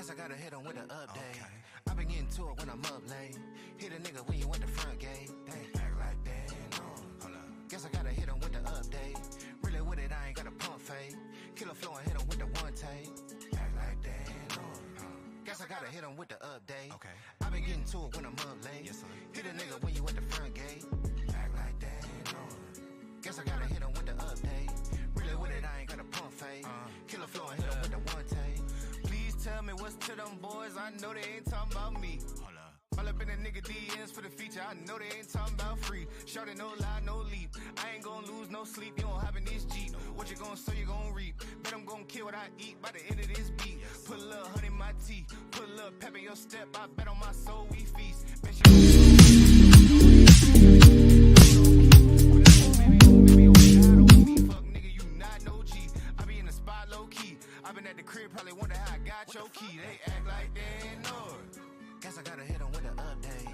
Guess I gotta hit him with an update. Okay. I been getting to it when I'm up late. Hit a nigga when you went the front gate. They act like that, no. Hold up. Guess I gotta hit him with the update. Really with it, I ain't got a pump fake. Killer flow and hit him with the one take. Act like that, no. Guess I gotta hit him with the update. Okay. I been getting to it when I'm up late. Yes, sir. Hit a nigga when you went the front gate. Act like that, no. Guess I gotta hit him with the update. Really with it, I ain't got a pump fake. Killer flow and hit him with the one take. Please tell me what's to them boys. I know they ain't talking about me. Hold up. All up in the nigga DMs for the feature. I know they ain't talking about free. Shorty, no lie, no leap. I ain't gonna lose no sleep. You don't hop in this Jeep. What you gonna sow, you gonna reap. Bet I'm gonna kill what I eat by the end of this beat. Put a little honey in my tea. Put a little pep in your step. I bet on my soul we feast. Bet I've been at the crib, probably wonder how I got your key. They act like they ain't know it. Guess I gotta hit them with an update.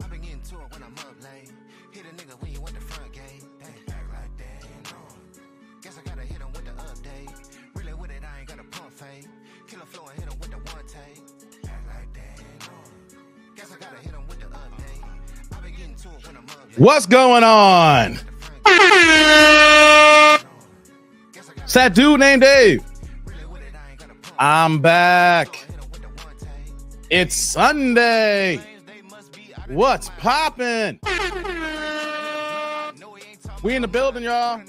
I've been getting to it when I'm up late. Hit a nigga when you went the front gate. They act like they ain't know it. Guess I gotta hit them with the update. Really with it, I ain't got a pump fake. Killer flow and hit them with the one take. Act like they ain't know it. Guess I gotta hit them with the update. I've been getting to it when I'm up late. What's going on? It's that dude named Dave. I'm back. It's Sunday. What's poppin'? We in the building, y'all.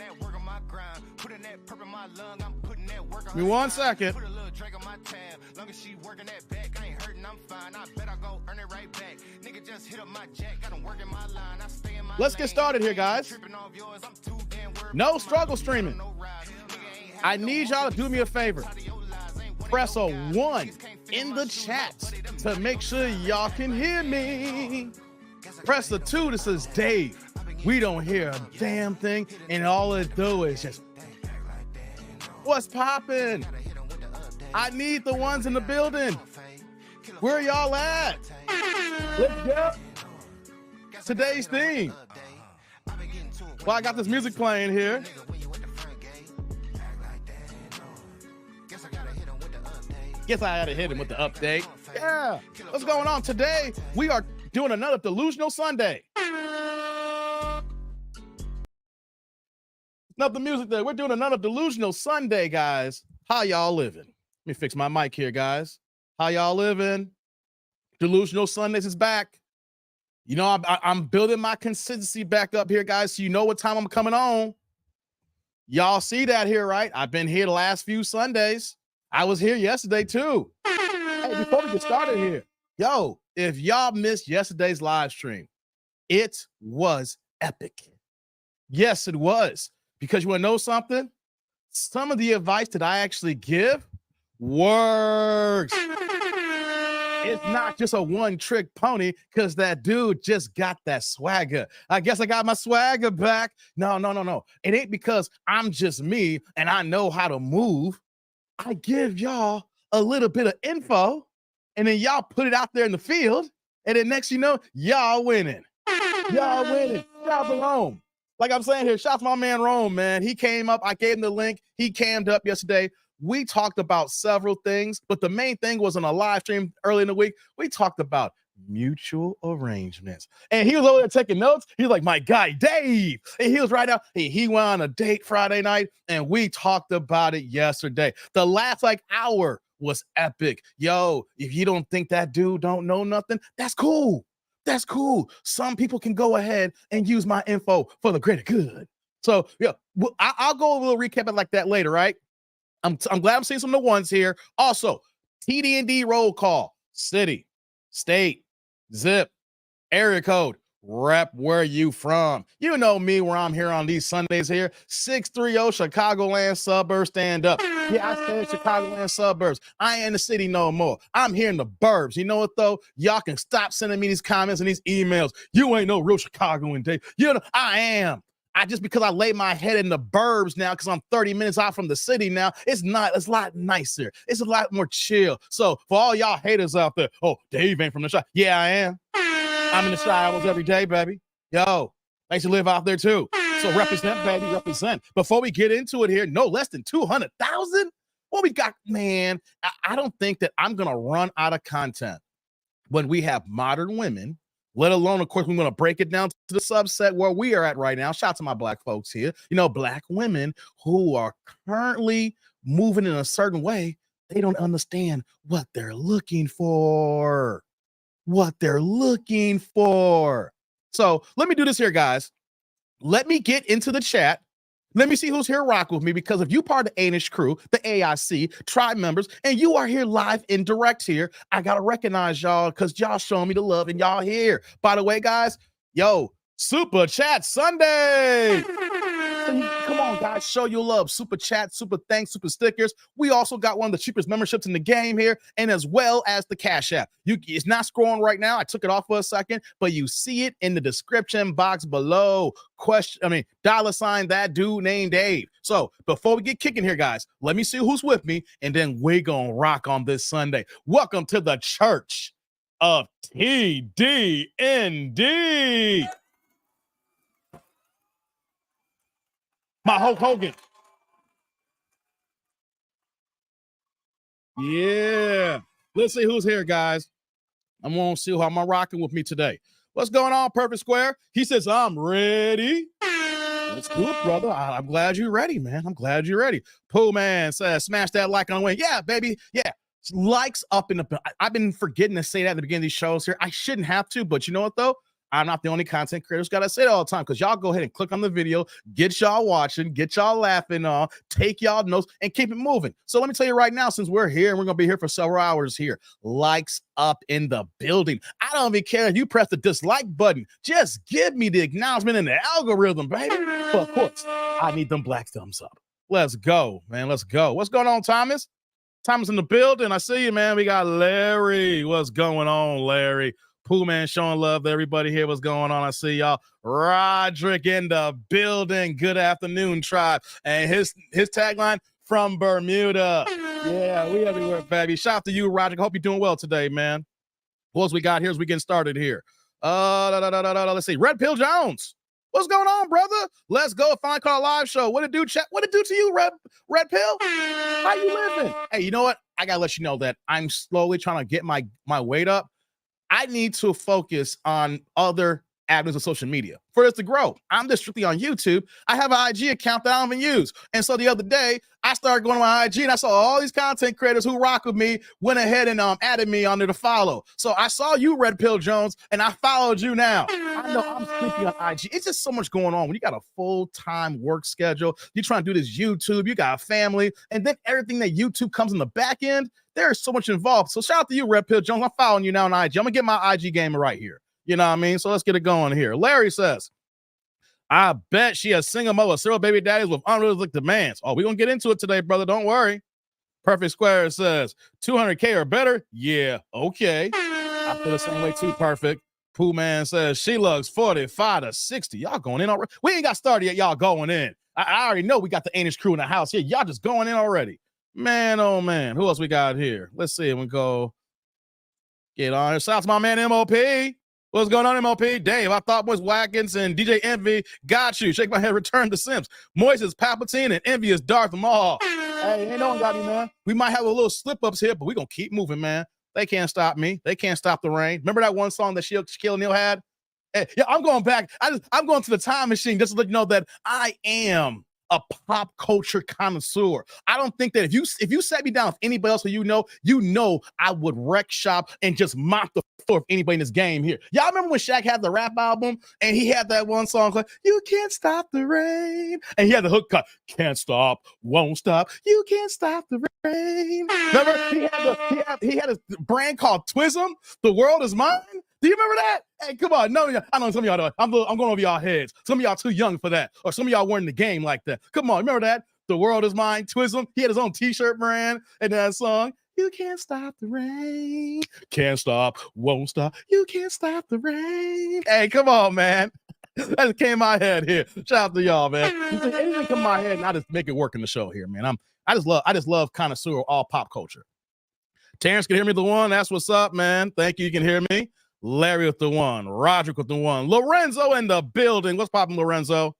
Give me 1 second. Let's get started here, guys. No struggle streaming. I need y'all to do me a favor. Press a 1 in the chat to make sure y'all can hear me. Press the 2 that says Dave. We don't hear a damn thing, and all it do is just what's poppin'? I need the ones in the building. Where y'all at? Let's go. Today's theme. Well, I got this music playing here. Guess I had to hit him with the update. Yeah. What's going on? Today, we are doing another Delusional Sunday. Enough the music there. We're doing another Delusional Sunday, guys. How y'all living? Let me fix my mic here, guys. How y'all living? Delusional Sundays is back. You know, I'm building my consistency back up here, guys, so you know what time I'm coming on. Y'all see that here, right? I've been here the last few Sundays. I was here yesterday too. Hey, before we get started here, yo, if y'all missed yesterday's live stream, it was epic. Yes, it was. Because you want to know something? Some of the advice that I actually give works. It's not just a one-trick pony because that dude just got that swagger. I guess I got my swagger back. No. It ain't because I'm just me and I know how to move. I give y'all a little bit of info, and then y'all put it out there in the field, and then next you know, y'all winning. Y'all winning. Shout out to Rome. Like I'm saying here, shout out to my man Rome, man. He came up. I gave him the link. He cammed up yesterday. We talked about several things, but the main thing was on a live stream early in the week. We talked about mutual arrangements. And he was over there taking notes. He was like, my guy, Dave. And he was right out. He went on a date Friday night, and we talked about it yesterday. The last hour was epic. Yo, if you don't think that dude don't know nothing, that's cool. That's cool. Some people can go ahead and use my info for the greater good. So, yeah, I'll go a little recap it like that later, right? I'm glad I'm seeing some of the ones here. Also, TD&D roll call, city, state, zip, area code, rep where you from. You know me where I'm here on these Sundays here. 630 Chicagoland suburbs, stand up. Yeah, I said Chicagoland suburbs. I ain't in the city no more. I'm here in the burbs. You know what though? Y'all can stop sending me these comments and these emails. You ain't no real Chicagoan, Dave. You know, I am. Just because I lay my head in the burbs now because I'm 30 minutes out from the city now, it's a lot nicer. It's a lot more chill. So for all y'all haters out there, oh, Dave ain't from the Chi. Yeah, I am. I'm in the Chi almost every day, baby. Yo, I used to live out there too. So represent, baby, represent. Before we get into it here, no less than 200,000 What we got, man? I don't think that I'm gonna run out of content when we have modern women, let alone, of course, we're going to break it down to the subset where we are at right now. Shout out to my black folks here. You know, black women who are currently moving in a certain way. They don't understand what they're looking for. What they're looking for. So let me do this here, guys. Let me get into the chat. Let me see who's here rock with me, because if you part of the Anish crew, the AIC, tribe members, and you are here live and direct here, I got to recognize y'all because y'all showing me the love and y'all here. By the way, guys, yo, Super Chat Sunday. Come on, guys, show your love. Super chat, super thanks, super stickers. We also got one of the cheapest memberships in the game here, and as well as the Cash App. It's not scrolling right now. I took it off for a second, but you see it in the description box below. $, that dude named Dave. So before we get kicking here, guys, let me see who's with me, and then we're gonna rock on this Sunday. Welcome to the Church of TDND. My Hulk Hogan. Yeah. Let's see who's here, guys. I'm going to see who I'm rocking with me today. What's going on, Perfect Square? He says, I'm ready. That's good, brother. I'm glad you're ready, man. I'm glad you're ready. Pooh Man says, smash that like on the way. Yeah, baby. Yeah. Likes up in the... I've been forgetting to say that at the beginning of these shows here. I shouldn't have to, but you know what, though? I'm not the only content creators got to say it all the time, because y'all go ahead and click on the video, get y'all watching, get y'all laughing, take y'all notes, and keep it moving. So let me tell you right now, since we're here and we're going to be here for several hours here, likes up in the building. I don't even care if you press the dislike button. Just give me the acknowledgement in the algorithm, baby. But of course, I need them black thumbs up. Let's go, man. Let's go. What's going on, Thomas? Thomas in the building. I see you, man. We got Larry. What's going on, Larry? Pooh Man showing love to everybody here. What's going on? I see y'all. Roderick in the building. Good afternoon, tribe. And his tagline, from Bermuda. Yeah, we everywhere, baby. Shout out to you, Roderick. Hope you're doing well today, man. What else we got here as we getting started here? Let's see. Red Pill Jones. What's going on, brother? Let's go. Finally call a live show. What it do, chat? What it do to you, Red Pill? How you living? Hey, you know what? I gotta let you know that I'm slowly trying to get my weight up. I need to focus on other avenues of social media for this to grow. I'm just strictly on YouTube. I have an IG account that I don't even use. And so the other day, I started going to my IG and I saw all these content creators who rock with me, went ahead and added me under the follow. So I saw you, Red Pill Jones, and I followed you now. I know I'm sleepy on IG. It's just so much going on. When you got a full-time work schedule, you're trying to do this YouTube, you got a family, and then everything that YouTube comes in the back end, there's so much involved. So shout out to you, Red Pill Jones. I'm following you now on IG. I'm going to get my IG game right here. You know what I mean? So let's get it going here. Larry says, I bet she has single mother, several baby daddies with unrealistic demands. Oh, we're going to get into it today, brother. Don't worry. Perfect Square says, 200K or better? Yeah, okay. I feel the same way too, Perfect. Pooh Man says, she looks 45 to 60. Y'all going in already? We ain't got started yet. Y'all going in. I already know we got the Anish crew in the house here. Y'all just going in already. Man, oh, man. Who else we got here? Let's see. We go get on here. Shout out to my man, MOP. What's going on, MOP? Dave, I thought was Watkins and DJ Envy got you. Shake my head, return to Sims. Moist is Palpatine and Envy is Darth Maul. Hey, ain't no one got me, man. We might have a little slip-ups here, but we're going to keep moving, man. They can't stop me. They can't stop the rain. Remember that one song that Shaquille O'Neal had? Hey, yeah, I'm going back. I'm going to the time machine just to let you know that I am a pop culture connoisseur. I don't think that if you sat me down with anybody else who you know I would wreck shop and just mop the floor of anybody in this game here. Y'all remember when Shaq had the rap album and he had that one song like, you can't stop the rain. And he had the hook cut, can't stop, won't stop, you can't stop the rain. Remember, he had a brand called Twism, The World Is Mine. Do you remember that? Hey, come on. No, I know some of y'all don't. I'm going over y'all heads. Some of y'all too young for that. Or some of y'all weren't in the game like that. Come on. Remember that? The World Is Mine, Twism. He had his own t-shirt brand and that song. You can't stop the rain. Can't stop, won't stop. You can't stop the rain. Hey, come on, man. That just came in my head here. Shout out to y'all, man. You see, anything come in my head and I just make it work in the show here, man. I just love connoisseur all pop culture. Terrence can hear me the one. That's what's up, man. Thank you. You can hear me. Larry with the one, Roderick with the one, Lorenzo in the building. What's poppin', Lorenzo?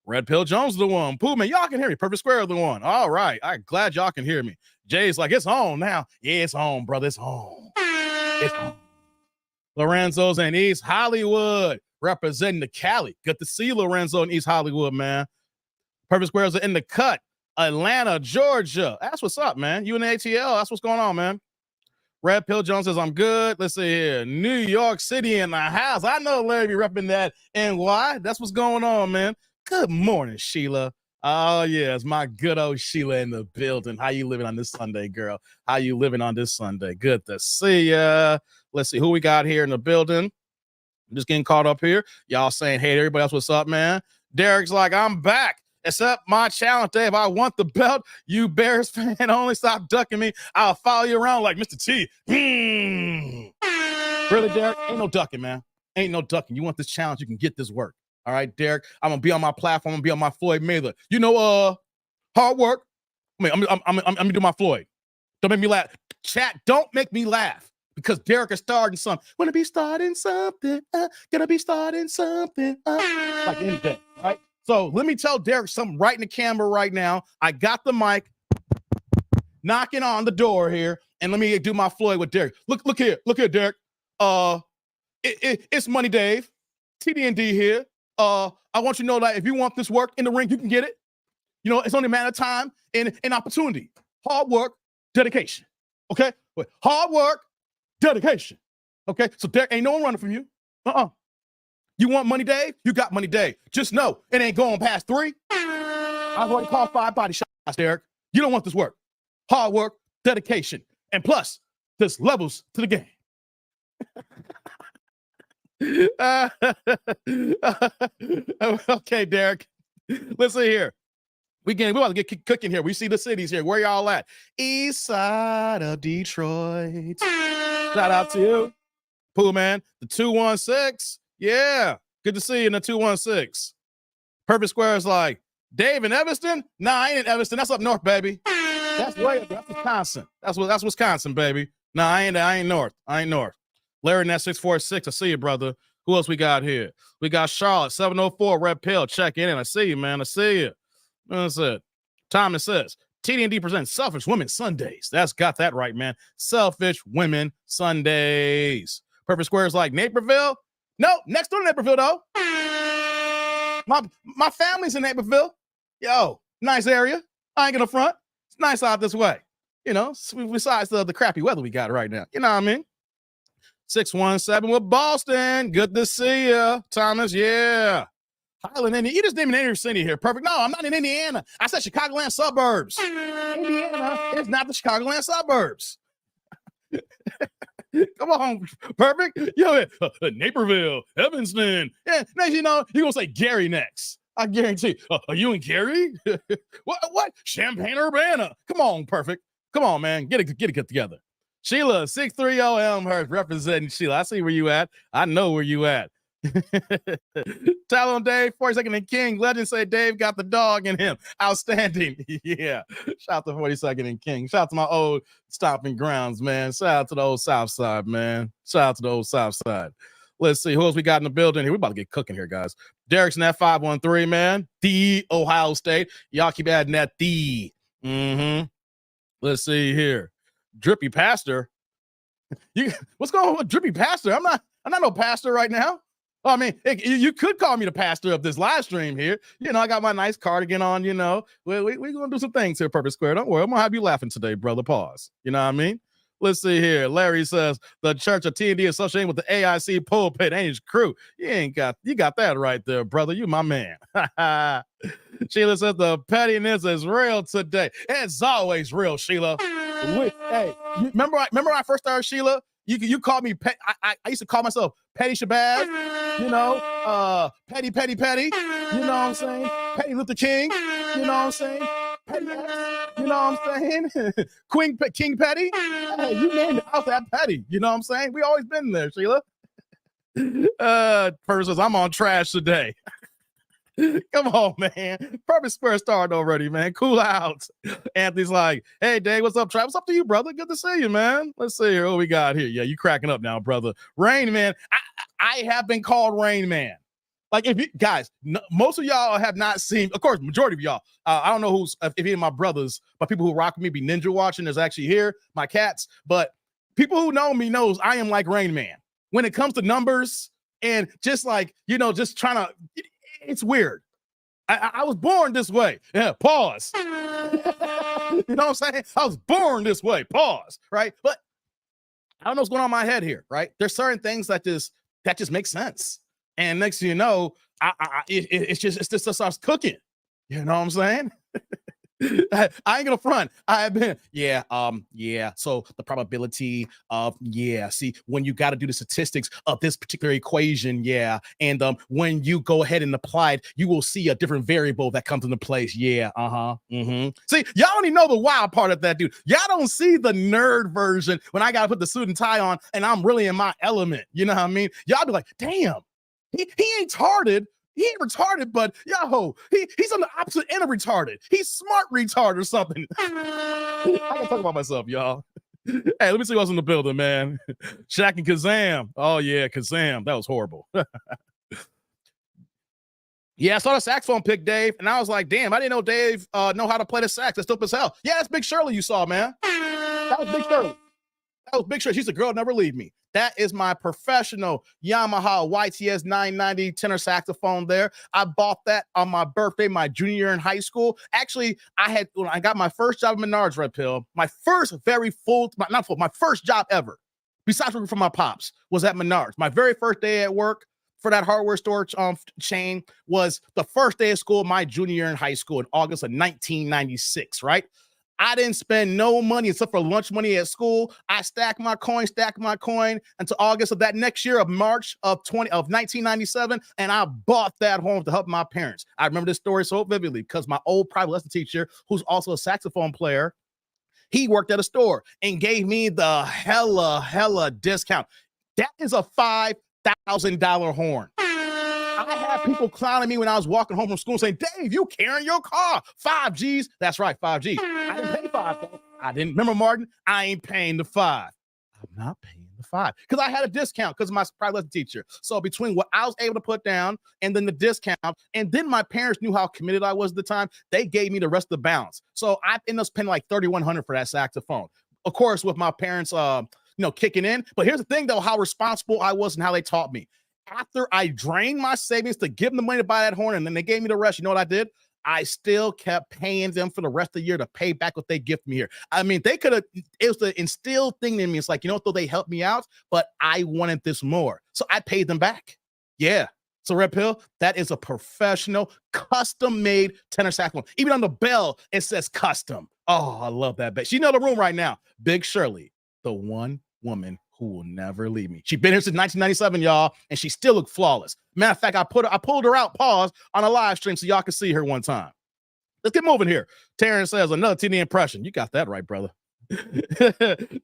Red Pill Jones is the one. Pooh, man, y'all can hear me. Perfect Square is the one. All right. I'm glad y'all can hear me. Jay's like, it's on now. Yeah, it's on, brother. It's on. It's on. Lorenzo's in East Hollywood representing the Cali. Good to see Lorenzo in East Hollywood, man. Perfect Squares are in the cut. Atlanta, Georgia. That's what's up, man. You in the ATL. That's what's going on, man. Red Pill Jones says, I'm good. Let's see here. New York City in the house. I know Larry be repping that NY. That's what's going on, man. Good morning, Sheila. Oh, yeah, it's my good old Sheila in the building. How you living on this Sunday, girl? How you living on this Sunday? Good to see ya. Let's see who we got here in the building. I'm just getting caught up here. Y'all saying, hey, everybody else, what's up, man? Derek's like, I'm back. Except my challenge day. If I want the belt, you Bears fan only, stop ducking me. I'll follow you around like Mr. T. Really, Derek? Ain't no ducking, man. Ain't no ducking. You want this challenge, you can get this work. All right, Derek? I'm going to be on my platform. I'm going to be on my Floyd Mayweather. You know, hard work. I'm going to do my Floyd. Don't make me laugh. Chat, don't make me laugh. Because Derek is starting something. Gonna be starting something. Gonna be starting something. Like anything, right? So let me tell Derek something right in the camera right now. I got the mic knocking on the door here, and let me do my Floyd with Derek. Look here, Derek. It's Money Dave, TD&D here. I want you to know that if you want this work in the ring, you can get it. You know, it's only a matter of time and opportunity. Hard work, dedication. Okay, hard work, dedication. Okay, so Derek, ain't no one running from you. You want Money Dave? You got Money Dave. Just know it ain't going past 3. I've already called 5 body shots, Derek. You don't want this work. Hard work, dedication, and plus, there's levels to the game. Okay, Derek. Let's see here. We about to get cooking here. We see the cities here. Where y'all at? East side of Detroit. Shout out to you. Pooh, man. The 216. Yeah. Good to see you in the 216. Perfect Square is like, Dave in Evanston? Nah, I ain't in Evanston. That's up north, baby. That's way up. That's Wisconsin. That's Wisconsin, baby. Nah, I ain't north. I ain't north. Larry in that 646. I see you, brother. Who else we got here? We got Charlotte, 704, Red Pill. Check in. I see you, man. I see you. That's it. Thomas says, TD&D presents Selfish Women Sundays. That's got that right, man. Selfish Women Sundays. Perfect Square is like, Naperville? No, next door to Naperville, though. My family's in Naperville. Yo, nice area. I ain't gonna front. It's nice out this way. You know, besides the crappy weather we got right now. You know what I mean? 617 with Boston. Good to see you, Thomas. Yeah. Highland, Indiana. You just named an inner city here. Perfect. No, I'm not in Indiana. I said Chicagoland suburbs. Indiana is not the Chicagoland suburbs. Come on, perfect. Yo, Naperville, Evanston. Yeah, next you know, you're going to say Gary next. I guarantee. Are you in Gary? What? Champaign-Urbana. Come on, perfect. Come on, man. Get it together. Sheila, 630 Elmhurst, representing Sheila. I see where you at. I know where you at. Talon Dave, 42nd and King. Legend say Dave got the dog in him. Outstanding. Yeah. Shout out to 42nd and King. Shout out to my old stomping grounds, man. Shout out to the old South Side, man. Shout out to the old South Side. Let's see who else we got in the building here. We're about to get cooking here, guys. Derek's in that 513, man. The Ohio State. Y'all keep adding that the. Let's see here. Drippy Pastor. What's going on with Drippy Pastor? I'm not no pastor right now. I mean, you could call me the pastor of this live stream here. You know, I got my nice cardigan on, you know. We're going to do some things here, Perfect Square. Don't worry. I'm going to have you laughing today, brother. Pause. You know what I mean? Let's see here. Larry says, the Church of T&D associated with the AIC pulpit and his crew. You got that right there, brother. You my man. Sheila says, the pettiness is real today. It's always real, Sheila. Hey, remember when I first started, Sheila? You called me I used to call myself Petty Shabazz, you know, Petty. You know what I'm saying? Petty Luther King, you know what I'm saying? Petty, you know what I'm saying? King Petty. Hey, you named it. I was that Petty. You know what I'm saying? We always been there, Sheila. Person, I'm on trash today. Come on, man. Perfect Square started already, man. Cool out. Anthony's like, hey, Dave, what's up, Travis? What's up to you, brother? Good to see you, man. Let's see here. What we got here? Yeah, you cracking up now, brother. Rain Man. I have been called Rain Man. Like if you guys, most of y'all have not seen, of course, majority of y'all. I don't know who's if any of my brothers, but people who rock with me be ninja watching is actually here, my cats. But people who know me knows I am like Rain Man when it comes to numbers and just like just trying to. It's weird. I was born this way. Yeah, pause. You know what I'm saying? I was born this way. Pause. Right, but I don't know what's going on in my head here. Right, there's certain things that just make sense. And next thing you know, it's just starts cooking. You know what I'm saying? I ain't gonna front. I have been, yeah. So the probability of, see, when you got to do the statistics of this particular equation, and when you go ahead and apply it, you will see a different variable that comes into place. See, y'all only know the wild part of that, dude. Y'all don't see the nerd version when I gotta put the suit and tie on and I'm really in my element. You know what I mean? Y'all be like, damn. He ain't retarded. He ain't retarded, but he's on the opposite end of retarded. He's smart retard or something. I can talk about myself, y'all. Hey, let me see what's in the building, man. Shaq and Kazam. Oh yeah, Kazam. That was horrible. Yeah, I saw the saxophone pick, Dave, and I was like, damn, I didn't know Dave know how to play the sax. That's dope as hell. Yeah, that's Big Shirley you saw, man. That was Big Shirley. That was Big Shirley. She's a girl, never leave me. That is my professional Yamaha YTS 990 tenor saxophone there. I bought that on my birthday, my junior year in high school. Actually, when I got my first job at Menards, Red Pill, my first job ever, besides working for my pops, was at Menards. My very first day at work for that hardware store chain was the first day of school, my junior year in high school in August of 1996, right? I didn't spend no money except for lunch money at school. I stacked my coin until August of that next year of March of 1997, and I bought that home to help my parents. I remember this story so vividly because my old private lesson teacher, who's also a saxophone player, he worked at a store and gave me the hella discount. That is a $5,000 horn. I had people clowning me when I was walking home from school saying, Dave, you carrying your car. 5 G's. That's right, 5 G's. I didn't pay 5. I didn't. Remember, Martin? I ain't paying the 5. I'm not paying the 5 because I had a discount because of my private lesson teacher. So between what I was able to put down and then the discount, and then my parents knew how committed I was at the time, they gave me the rest of the balance. So I ended up spending like $3,100 for that saxophone. Of course, with my parents, kicking in. But here's the thing, though, how responsible I was and how they taught me. After I drained my savings to give them the money to buy that horn, and then they gave me the rest, you know what I did? I still kept paying them for the rest of the year to pay back what they gifted me here. I mean, they could have, it was the instilled thing in me. It's like, though they helped me out, but I wanted this more. So I paid them back. Yeah. So Red Pill, that is a professional, custom-made tenor saxophone. Even on the bell, it says custom. Oh, I love that. She know the room right now. Big Shirley, the one woman who will never leave me. She's been here since 1997, y'all, and she still looked flawless. Matter of fact, I pulled her out, pause, on a live stream so y'all can see her one time. Let's get moving here. Terrence says, another TD impression. You got that right, brother.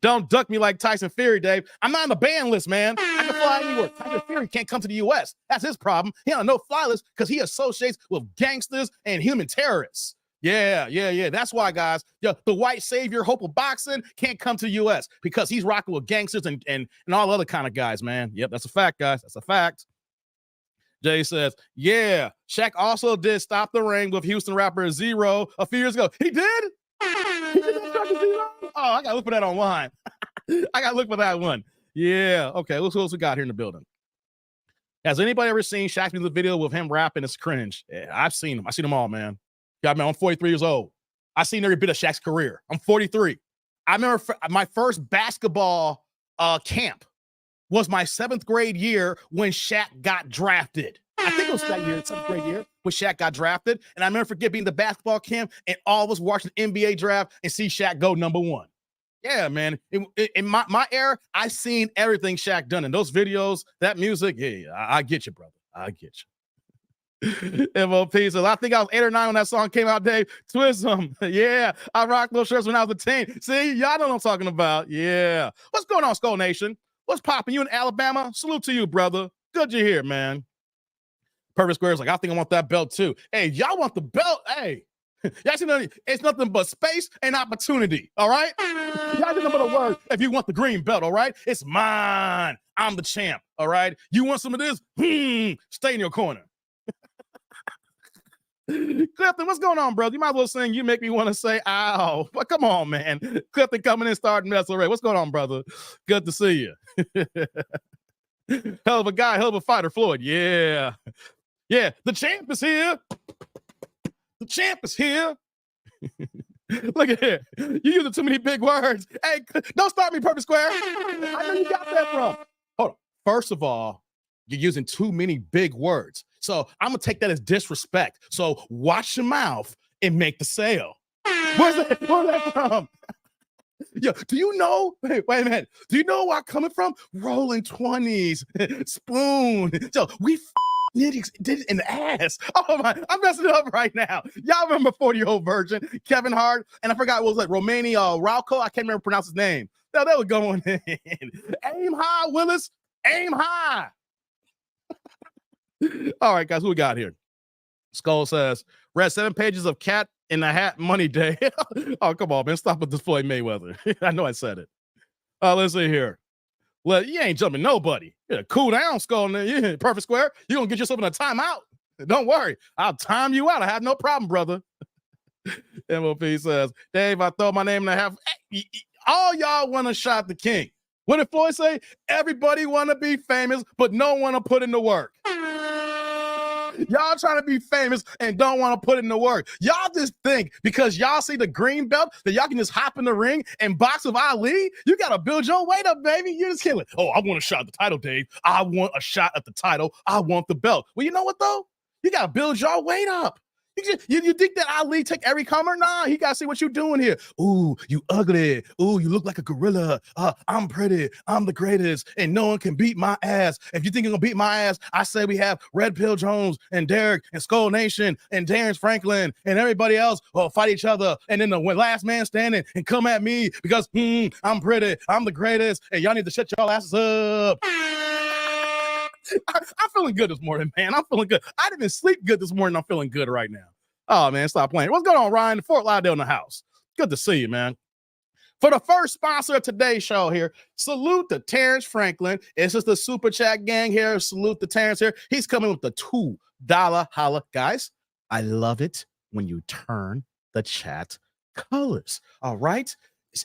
Don't duck me like Tyson Fury, Dave. I'm not on the ban list, man. I can fly anywhere. Tyson Fury can't come to the U.S. That's his problem. He on a no-fly list because he associates with gangsters and human terrorists. Yeah. That's why, guys, the white savior, hope of boxing, can't come to the U.S. because he's rocking with gangsters and all other kind of guys, man. Yep, that's a fact, guys. That's a fact. Jay says, yeah, Shaq also did Stop the Ring with Houston rapper Zero a few years ago. He did? He did that Zero? Oh, I got to look for that online. I got to look for that one. Yeah, okay, who else we got here in the building? Has anybody ever seen Shaq's music video with him rapping? It's cringe. Yeah, I've seen them. I've seen them all, man. God, man, I'm 43 years old. I've seen every bit of Shaq's career. I'm 43. I remember my first basketball camp was my 7th grade year when Shaq got drafted. I think it was that year, 7th grade year, when Shaq got drafted. And I remember being the basketball camp and all of us watching the NBA draft and see Shaq go number 1. Yeah, man. In my era, I seen everything Shaq done. And those videos, that music, yeah, I get you, brother. I get you. MOP says, I think I was 8 or 9 when that song came out, Dave. Twism. Yeah, I rocked those shirts when I was a teen. See, y'all know what I'm talking about. Yeah. What's going on, Skull Nation? What's popping? You in Alabama? Salute to you, brother. Good you're here, man. Perfect Square is like, I think I want that belt too. Hey, y'all want the belt? Hey, y'all see nothing? It's nothing but space and opportunity. All right? Y'all didn't know the word if you want the green belt, all right? It's mine. I'm the champ. All right. You want some of this? Stay in your corner. Clifton, what's going on, brother? You might as well sing You Make Me Want to Say Ow. But come on, man. Clifton coming in starting mess already. What's going on, brother? Good to see you. Hell of a guy, hell of a fighter, Floyd. Yeah. Yeah. The champ is here. The champ is here. Look at here. You using too many big words. Hey, don't start me, Perfect Square. I know you got that from. Hold on. First of all, you're using too many big words. So I'm going to take that as disrespect. So watch your mouth and make the sale. Where's that from? Yo, do you know? Wait a minute. Do you know where I'm coming from? Rolling 20s, spoon. So we did it in the ass. Oh my, I'm messing it up right now. Y'all remember 40-year-old virgin, Kevin Hart, and I forgot what was like Romania Rauco. I can't remember pronounce his name. No, they were going in. Aim high, Willis. Aim high. All right, guys, who we got here? Skull says, read 7 pages of Cat in the Hat Money Day. Oh, come on, man. Stop with this Floyd Mayweather. I know I said it. Let's see here. Well, you ain't jumping nobody. Yeah, cool down, Skull. Yeah, Perfect Square. You're going to get yourself in a timeout. Don't worry. I'll time you out. I have no problem, brother. MOP says, Dave, I throw my name in the hat. All y'all want to shot the king. What did Floyd say? Everybody want to be famous, but no one want to put in the work. Y'all trying to be famous and don't want to put in the work. Y'all just think because y'all see the green belt that y'all can just hop in the ring and box with Ali. You got to build your weight up, baby. You're just killing. Oh, I want a shot at the title, Dave. I want a shot at the title. I want the belt. Well, you know what, though? You got to build your weight up. You think that Ali take every comer? Nah, he got to see what you doing here. Ooh, you ugly. Ooh, you look like a gorilla. I'm pretty. I'm the greatest, and no one can beat my ass. If you think you're going to beat my ass, I say we have Red Pill Jones and Derek and Skull Nation and Terrence Franklin and everybody else will fight each other, and then the last man standing and come at me because I'm pretty. I'm the greatest, and y'all need to shut y'all asses up. I'm feeling good this morning, man. I'm feeling good. I didn't even sleep good this morning. I'm feeling good right now. Oh, man, stop playing. What's going on, Ryan? Fort Lauderdale in the house. Good to see you, man. For the first sponsor of today's show here, salute to Terrence Franklin. It's just the Super Chat gang here. Salute to Terrence here. He's coming with the $2 holla. Guys, I love it when you turn the chat colors, all right?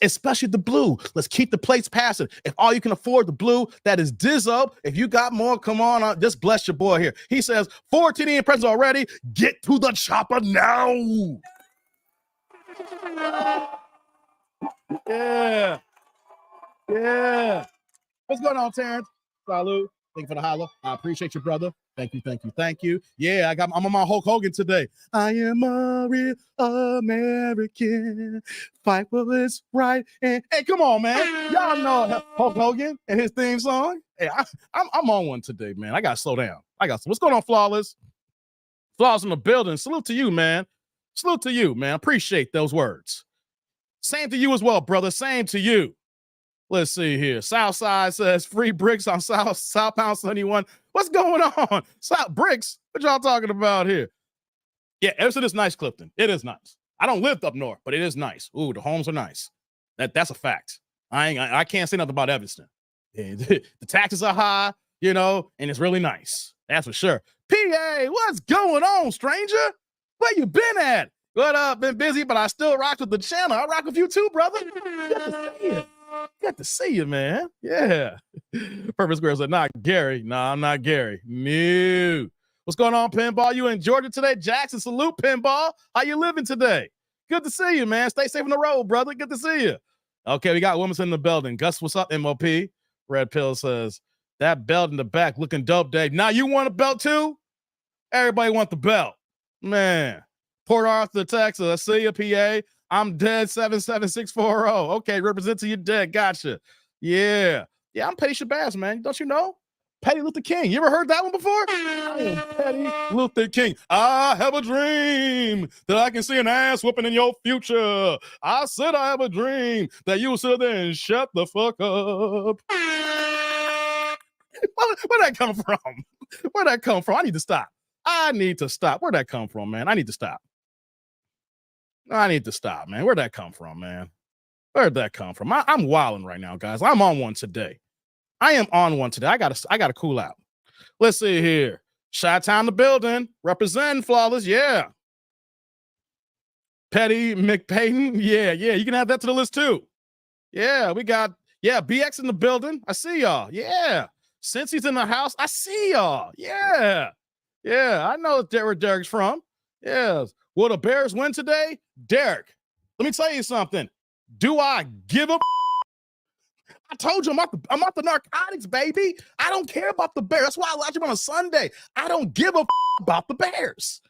Especially the blue. Let's keep the plates passing. If all you can afford the blue, that is Dizzo. If you got more, come on, just bless your boy here. He says, 14 impressions already. Get to the chopper now. Yeah. What's going on, Terrence? Salute. Thank you for the holla. I appreciate you, brother. Thank you. Yeah, I'm on my Hulk Hogan today. I am a real American. Fight what is right. And hey, come on, man. Y'all know Hulk Hogan and his theme song. Hey, I'm on one today, man. I gotta slow down. What's going on, Flawless? Flawless in the building. Salute to you, man. Appreciate those words. Same to you as well, brother. Same to you. Let's see here. Southside says free bricks on Southbound 71. What's going on? South bricks? What y'all talking about here? Yeah, Evanston is nice, Clifton. It is nice. I don't live up north, but it is nice. Ooh, the homes are nice. That's a fact. I can't say nothing about Evanston. The taxes are high, and it's really nice. That's for sure. PA, what's going on, stranger? Where you been at? What up? Been busy, but I still rock with the channel. I rock with you too, brother. Good to see you, man. Yeah. Perfect Square said, not Gary. No, I'm not Gary. No. What's going on, Pinball? You in Georgia today? Jackson, salute, Pinball. How you living today? Good to see you, man. Stay safe on the road, brother. Good to see you. Okay, we got women's in the building. Gus, what's up, MOP? Red Pill says, that belt in the back looking dope, Dave. Now you want a belt too? Everybody want the belt. Man. Port Arthur, Texas. I see you, PA. I'm dead 77640. Okay, represent to you dead. Gotcha. Yeah, I'm Petty Shabazz, man. Don't you know? Petty Luther King. You ever heard that one before? I am Petty Luther King. I have a dream that I can see an ass whooping in your future. I said I have a dream that you will sit there and shut the fuck up. Where'd that come from? I need to stop. Where'd that come from, man? I need to stop, man. Where'd that come from, man? I'm wilding right now, guys. I'm on one today. I gotta cool out. Let's see here. Chi-Town the building. Representing Flawless. Yeah. Petty McPayton. Yeah, you can add that to the list too. Yeah, we got, BX in the building. I see y'all. Yeah. Since he's in the house, I see y'all. Yeah. I know where Derek's from. Yeah. Will the Bears win today? Derek, let me tell you something. Do I give a I told you I'm off the narcotics, baby. I don't care about the Bears. That's why I watch them on a Sunday. I don't give a about the Bears.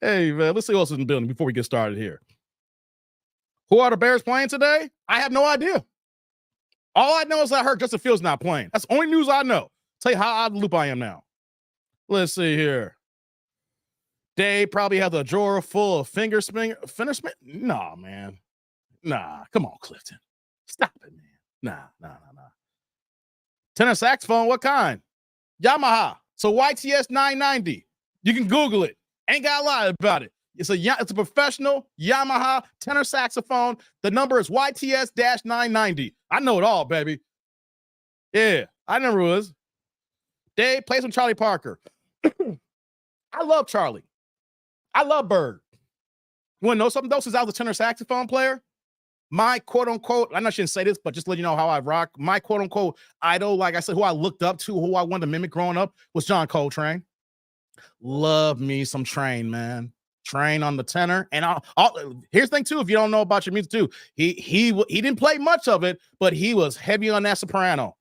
Hey, man, let's see who else is in the building before we get started here. Who are the Bears playing today? I have no idea. All I know is I heard Justin Fields not playing. That's the only news I know. Tell you how out of the loop I am now. Let's see here. Dave probably has a drawer full of finger spin. Nah, man. Nah, come on, Clifton. Stop it, man. Nah. Tenor saxophone, what kind? Yamaha. So YTS 990. You can Google it. Ain't gotta lie about it. It's a professional Yamaha tenor saxophone. The number is YTS-990. I know it all, baby. Yeah, I never was. Dave plays with Charlie Parker. I love Charlie. I love Bird. You want to know something, though, since I was a tenor saxophone player? My quote-unquote, I know I shouldn't say this, but just to let you know how I rock, my quote-unquote idol, like I said, who I looked up to, who I wanted to mimic growing up, was John Coltrane. Love me some Train, man. Train on the tenor. And here's the thing, too, if you don't know about your music, too, he didn't play much of it, but he was heavy on that soprano.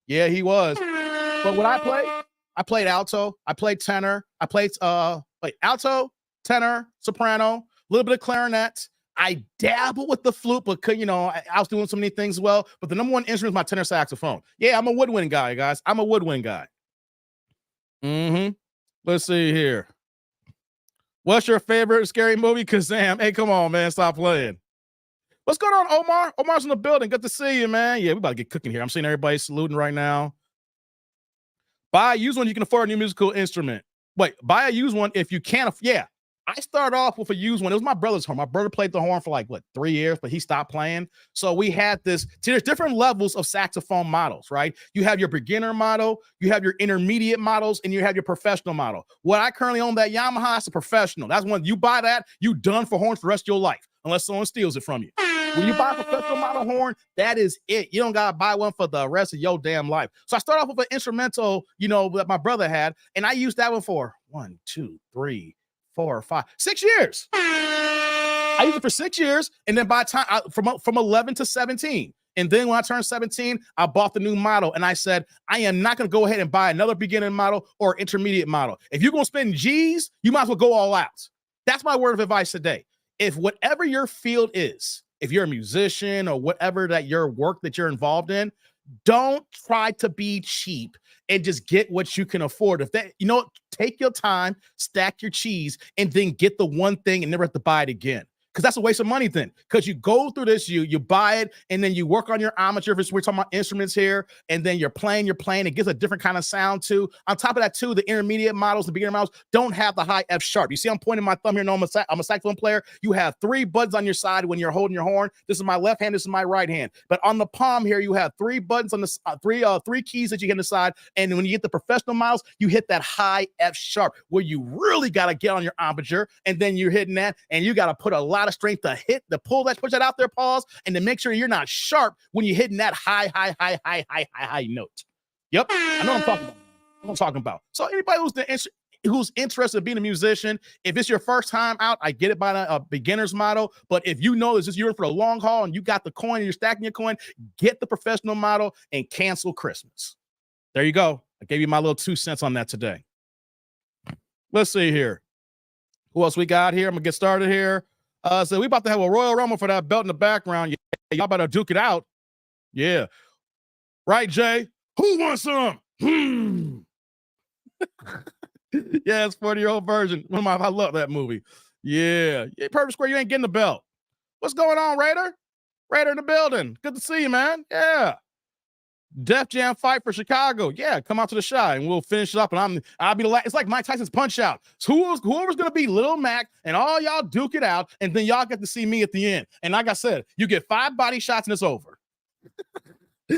Yeah, he was. But what I played alto, I played tenor, I played alto, tenor, soprano, a little bit of clarinet. I dabble with the flute, but I was doing so many things as well. But the number one instrument is my tenor saxophone. Yeah, I'm a woodwind guy, guys. I'm a woodwind guy. Let's see here. What's your favorite scary movie? Kazam. Hey, come on, man. Stop playing. What's going on, Omar? Omar's in the building. Good to see you, man. Yeah, we about to get cooking here. I'm seeing everybody saluting right now. Buy a used one, you can afford a new musical instrument. Wait, buy a used one if you can't. Yeah, I started off with a used one. It was my brother's horn. My brother played the horn for 3 years, but he stopped playing. So we had this. See, there's different levels of saxophone models, right? You have your beginner model, you have your intermediate models, and you have your professional model. What I currently own, that Yamaha, is a professional. That's when you buy that, you done for horns for the rest of your life, unless someone steals it from you. When you buy a professional model horn, that is it. You don't got to buy one for the rest of your damn life. So I start off with an instrumental, that my brother had, and I used that one for 1, 2, 3, 4, 5, 6 years. I used it for 6 years, and then by the time from 11 to 17, and then when I turned 17, I bought the new model, and I said, I am not going to go ahead and buy another beginning model or intermediate model. If you're going to spend G's, you might as well go all out. That's my word of advice today. If whatever your field is, if you're a musician or whatever that your work that you're involved in, don't try to be cheap and just get what you can afford. If that, take your time, stack your cheese, and then get the one thing and never have to buy it again. Because that's a waste of money then. Because you go through this, you buy it, and then you work on your armature. We're talking about instruments here, and then you're playing. It gives a different kind of sound too. On top of that too, the intermediate models, the beginner models, don't have the high F sharp. You see, I'm pointing my thumb here. No, I'm a saxophone player. You have 3 buttons on your side when you're holding your horn. This is my left hand. This is my right hand. But on the palm here, you have 3 buttons on the three keys that you hit on the side. And when you get the professional models, you hit that high F sharp where you really got to get on your armature, and then you're hitting that, and you got to put a lot of strength to pull that, push that out there, pause, and to make sure you're not sharp when you're hitting that high note. Yep, I know what I'm talking about. So anybody who's interested in being a musician, if it's your first time out, I get it by a beginner's model. But if you know you're in for the long haul and you got the coin and you're stacking your coin, get the professional model and cancel Christmas. There you go. I gave you my little 2 cents on that today. Let's see here. Who else we got here? I'm gonna get started here. So we about to have a Royal Rumble for that belt in the background. Yeah, y'all better duke it out. Yeah. Right, Jay? Who wants some? Yeah, it's 40-year-old version. I love that movie. Yeah. Perfect Square, you ain't getting the belt. What's going on, Raider? Raider in the building. Good to see you, man. Yeah. Def Jam fight for Chicago. Yeah, come out to the Shy and we'll finish it up. And I'll be the last. It's like Mike Tyson's Punch Out. So whoever's gonna be Lil Mac and all y'all duke it out, and then y'all get to see me at the end. And like I said, you get 5 body shots and it's over.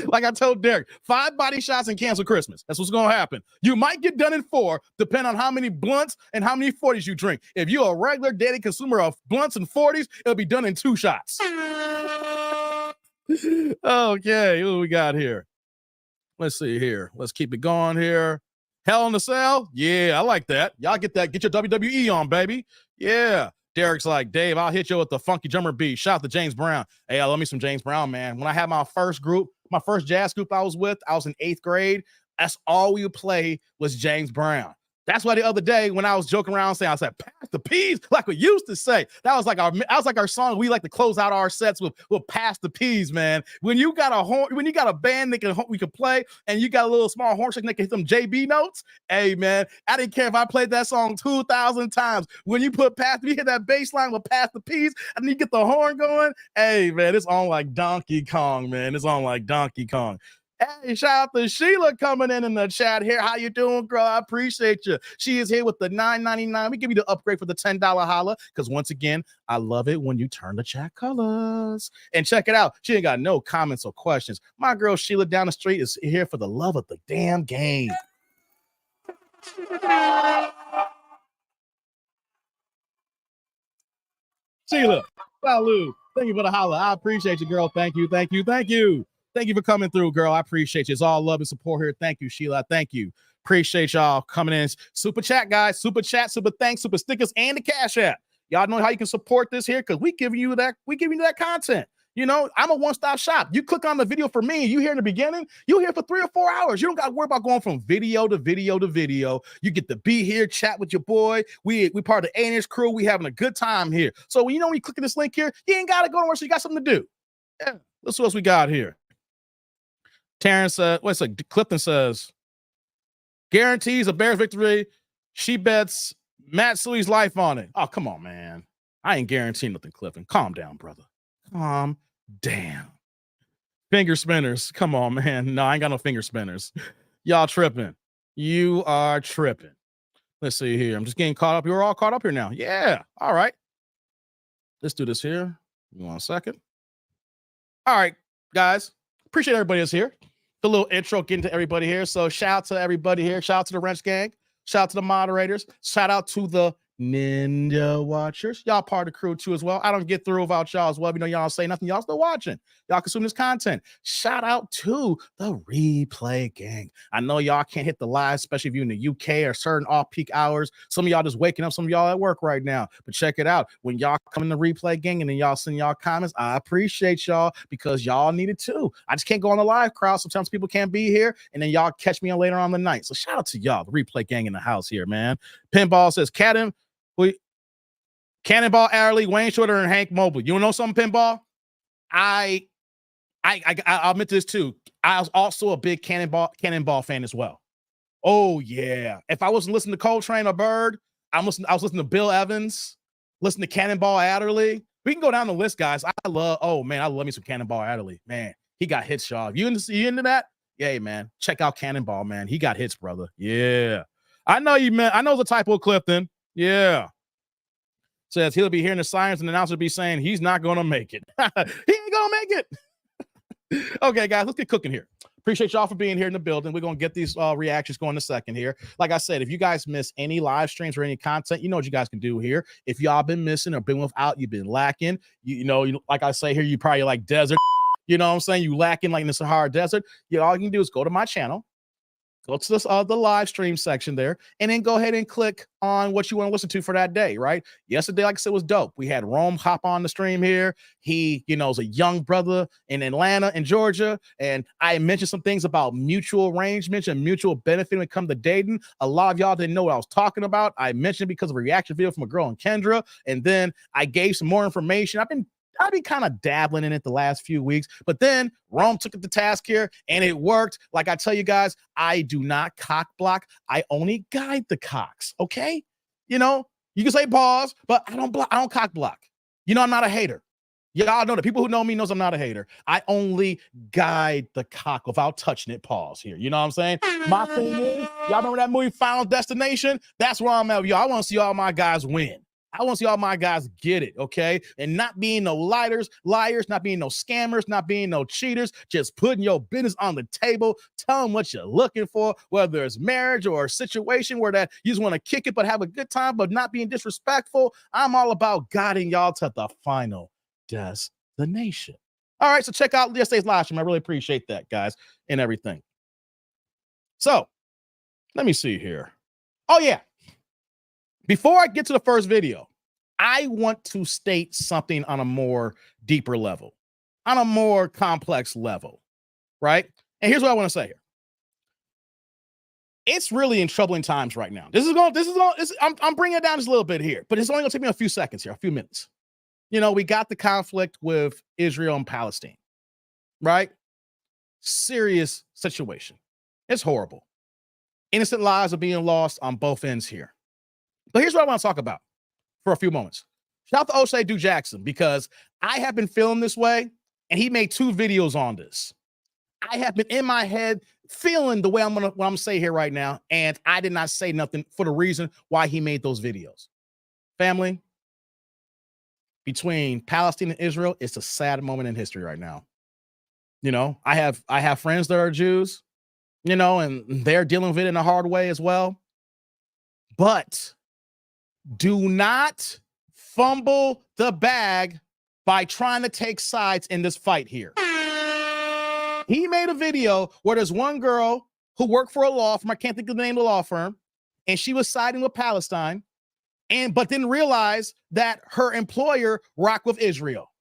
Like I told Derek, 5 body shots and cancel Christmas. That's what's going to happen. You might get done in 4, depending on how many blunts and how many 40s you drink. If you're a regular daily consumer of blunts and 40s, it'll be done in 2 shots. Okay, what do we got here? Let's see here. Let's keep it going here. Hell in the Cell? Yeah, I like that. Y'all get that. Get your WWE on, baby. Yeah. Derek's like, Dave, I'll hit you with the funky drummer beat. Shout out to James Brown. Hey, I love me some James Brown, man. When I had my first jazz group I was with, I was in 8th grade. That's all we would play was James Brown. That's why the other day when I was joking around saying, I said, pass the peas, like we used to say. That was like our song. We like to close out our sets with pass the peas, man. When you got a band that we can play, and you got a little small horn section that can hit some JB notes, hey man, I didn't care if I played that song 2,000 times. When you hit that bass line with pass the peas, and you get the horn going, hey man, it's on like Donkey Kong, man. It's on like Donkey Kong. Hey, shout out to Sheila coming in the chat here. How you doing, girl? I appreciate you. She is here with the $9.99. We give you the upgrade for the $10 holla, because once again, I love it when you turn the chat colors. And check it out. She ain't got no comments or questions. My girl Sheila down the street is here for the love of the damn game. Sheila, salud. Thank you for the holla. I appreciate you, girl. Thank you, thank you, thank you. Thank you for coming through, girl. I appreciate you. It's all love and support here. Thank you, Sheila. Thank you. Appreciate y'all coming in. Super chat, guys. Super chat, super thanks, super stickers, and the Cash App. Y'all know how you can support this here, because we give you that content. You know, I'm a one-stop shop. You click on the video for me, you hear in the beginning, you hear for 3 or 4 hours. You don't got to worry about going from video to video to video. You get to be here, chat with your boy. We part of the A&S crew. We having a good time here. So when you click this link here, you ain't got to go nowhere, so you got something to do. Yeah. Let's see what else we got here. Terrence Clifton says, guarantees a Bears victory. She bets Matt Sui's life on it. Oh, come on, man. I ain't guaranteeing nothing, Clifton. Calm down, brother. Calm down. Finger spinners. Come on, man. No, I ain't got no finger spinners. Y'all tripping. You are tripping. Let's see here. I'm just getting caught up. You're all caught up here now. Yeah. All right. Let's do this here. 1 second. All right, guys. Appreciate everybody that's here. The little intro getting to everybody here. So shout out to everybody here. Shout out to the Wrench Gang. Shout out to the moderators. Shout out to the Ninja Watchers. Y'all part of the crew too as well. I don't get through without y'all as well. You know, y'all say nothing. Y'all still watching. Y'all consume this content. Shout out to the Replay Gang. I know y'all can't hit the live, especially if you're in the UK or certain off-peak hours. Some of y'all just waking up. Some of y'all at work right now. But check it out. When y'all come in the Replay Gang and then y'all send y'all comments, I appreciate y'all, because y'all need it too. I just can't go on the live crowd. Sometimes people can't be here, and then y'all catch me on later on the night. So shout out to y'all, the Replay Gang in the house here, man. Pinball says, Cannonball Adderley, Wayne Shorter, and Hank Mobley. You know something, Pinball? I'll admit this too. I was also a big Cannonball fan as well. Oh yeah. If I wasn't listening to Coltrane or Bird, I was listening to Bill Evans, listen to Cannonball Adderley. We can go down the list, guys. I love me some Cannonball Adderley. Man, he got hits, y'all. You into that? Yeah, man. Check out Cannonball, man. He got hits, brother. Yeah. I know the typo, Clifton. Yeah. Says he'll be hearing the sirens and the announcer be saying he's not going to make it. He ain't going to make it. Okay, guys, let's get cooking here. Appreciate y'all for being here in the building. We're going to get these reactions going in a second here. Like I said, if you guys miss any live streams or any content, you know what you guys can do here. If y'all been missing or been without, you've been lacking, like I say here, you probably like desert. You know what I'm saying? You lacking like in the Sahara Desert. All you can do is go to my channel. Go to this, the live stream section there, and then go ahead and click on what you want to listen to for that day, right? Yesterday, like I said, was dope. We had Rome hop on the stream here. He, is a young brother in Atlanta, in Georgia, and I mentioned some things about mutual arrangements and mutual benefit when it comes to dating. A lot of y'all didn't know what I was talking about. I mentioned because of a reaction video from a girl in Kendra, and then I gave some more information. I've been kind of dabbling in it the last few weeks, but then Rome took it to task here and it worked. Like I tell you guys, I do not cock block. I only guide the cocks. Okay. You can say pause, but I don't cock block. I'm not a hater. Y'all know that. People who know me knows I'm not a hater. I only guide the cock without touching it. Pause here. You know what I'm saying? My thing is, y'all remember that movie Final Destination? That's where I'm at with y'all. I want to see all my guys win. I want to see all my guys get it, okay? And not being no liars, not being no scammers, not being no cheaters, just putting your business on the table, tell them what you're looking for, whether it's marriage or a situation where that you just want to kick it but have a good time, but not being disrespectful. I'm all about guiding y'all to the final destination. All right, so check out yesterday's live stream. I really appreciate that, guys, and everything. So, let me see here. Oh, yeah. Before I get to the first video, I want to state something on a more deeper level, on a more complex level, right? And here's what I want to say here. It's really in troubling times right now. I'm bringing it down just a little bit here, but it's only going to take me a few seconds here, a few minutes. You know, we got the conflict with Israel and Palestine, right? Serious situation. It's horrible. Innocent lives are being lost on both ends here. But here's what I want to talk about for a few moments. Shout out to O'Shea Du Jackson, because I have been feeling this way, and he made 2 videos on this. I have been in my head feeling the way what I'm gonna say here right now, and I did not say nothing for the reason why he made those videos. Family, between Palestine and Israel, it's a sad moment in history right now. You know, I have friends that are Jews, you know, and they're dealing with it in a hard way as well. But do not fumble the bag by trying to take sides in this fight here. He made a video where there's one girl who worked for a law firm. I can't think of the name of the law firm. And she was siding with Palestine, but didn't realize that her employer rocked with Israel.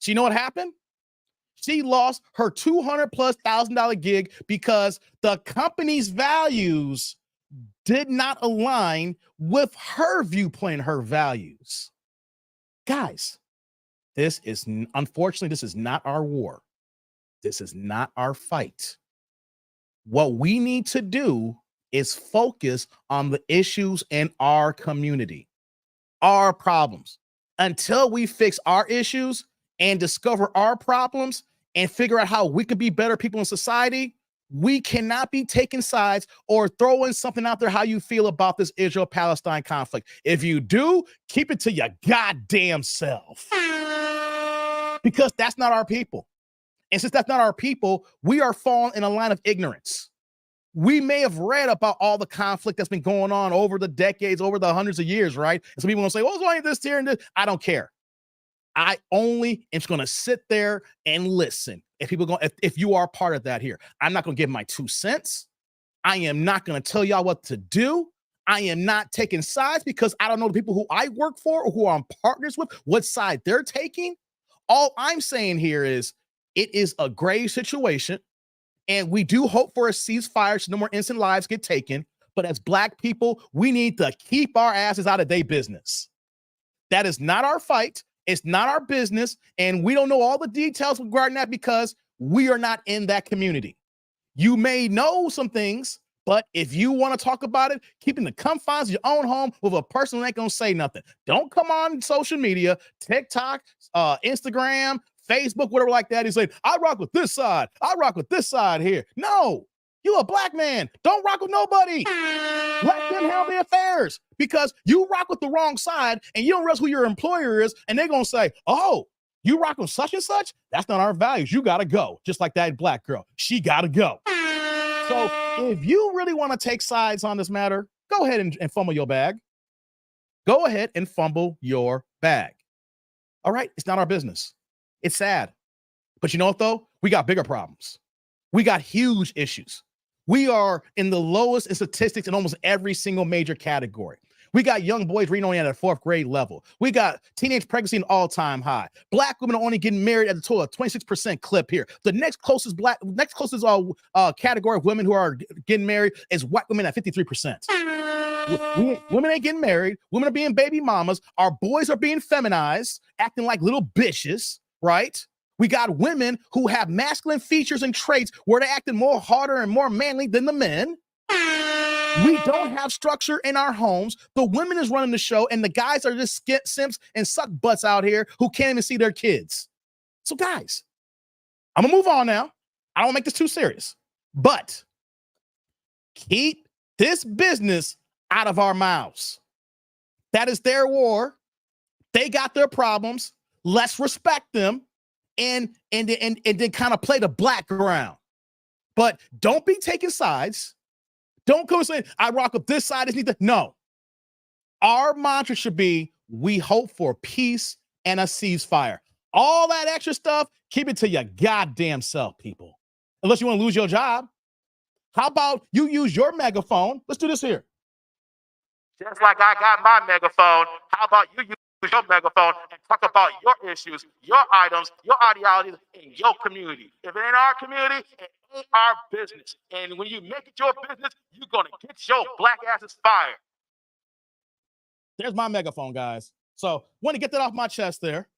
So you know what happened? She lost her $200,000+ gig because the company's values did not align with her viewpoint, her values. Guys, unfortunately, this is not our war. This is not our fight. What we need to do is focus on the issues in our community, our problems. Until we fix our issues and discover our problems and figure out how we can be better people in society, we cannot be taking sides or throwing something out there how you feel about this Israel-Palestine conflict. If you do, keep it to your goddamn self. Because that's not our people. And since that's not our people, we are falling in a line of ignorance. We may have read about all the conflict that's been going on over the decades, over the hundreds of years, right? And some people will say, well, it's only this here and this. I don't care. I only am going to sit there and listen. If you are part of that here, I'm not going to give my 2 cents. I am not going to tell y'all what to do. I am not taking sides because I don't know the people who I work for or who I'm partners with, what side they're taking. All I'm saying here is it is a grave situation, and we do hope for a ceasefire so no more innocent lives get taken. But as Black people, we need to keep our asses out of their business. That is not our fight. It's not our business, and we don't know all the details regarding that because we are not in that community. You may know some things, but if you want to talk about it, keep in the confines of your own home with a person who ain't gonna say nothing. Don't come on social media, TikTok, Instagram, Facebook, whatever like that. He's like, I rock with this side. I rock with this side here. No, you a Black man. Don't rock with nobody. Let them handle their affairs, because you rock with the wrong side and you don't realize who your employer is, and they're going to say, oh, you rock with such and such? That's not our values. You got to go. Just like that Black girl. She got to go. So if you really want to take sides on this matter, go ahead and fumble your bag. Go ahead and fumble your bag. All right? It's not our business. It's sad. But you know what, though? We got bigger problems. We got huge issues. We are in the lowest in statistics in almost every single major category. We got young boys reading only at a 4th grade level. We got teenage pregnancy an all-time high. Black women are only getting married at a total of 26% clip here. The next closest category of women who are getting married is white women at 53%. Women ain't getting married. Women are being baby mamas. Our boys are being feminized, acting like little bitches, right? We got women who have masculine features and traits where they're acting more harder and more manly than the men. We don't have structure in our homes. The women is running the show, and the guys are just simps and suck butts out here who can't even see their kids. So, guys, I'm gonna move on now. I don't make this too serious, but keep this business out of our mouths. That is their war. They got their problems. Let's respect them and then kind of play the black ground. But don't be taking sides. Don't go saying, I rock up this side. No. Our mantra should be, we hope for peace and a ceasefire. All that extra stuff, keep it to your goddamn self, people. Unless you want to lose your job. How about you use your megaphone? Let's do this here. Just like I got my megaphone, how about you use your megaphone and talk about your issues, your items, your ideologies in your community? If it ain't our community, it ain't our business. And when you make it your business, you're going to get your black asses fired. There's my megaphone, guys. So want to get that off my chest there.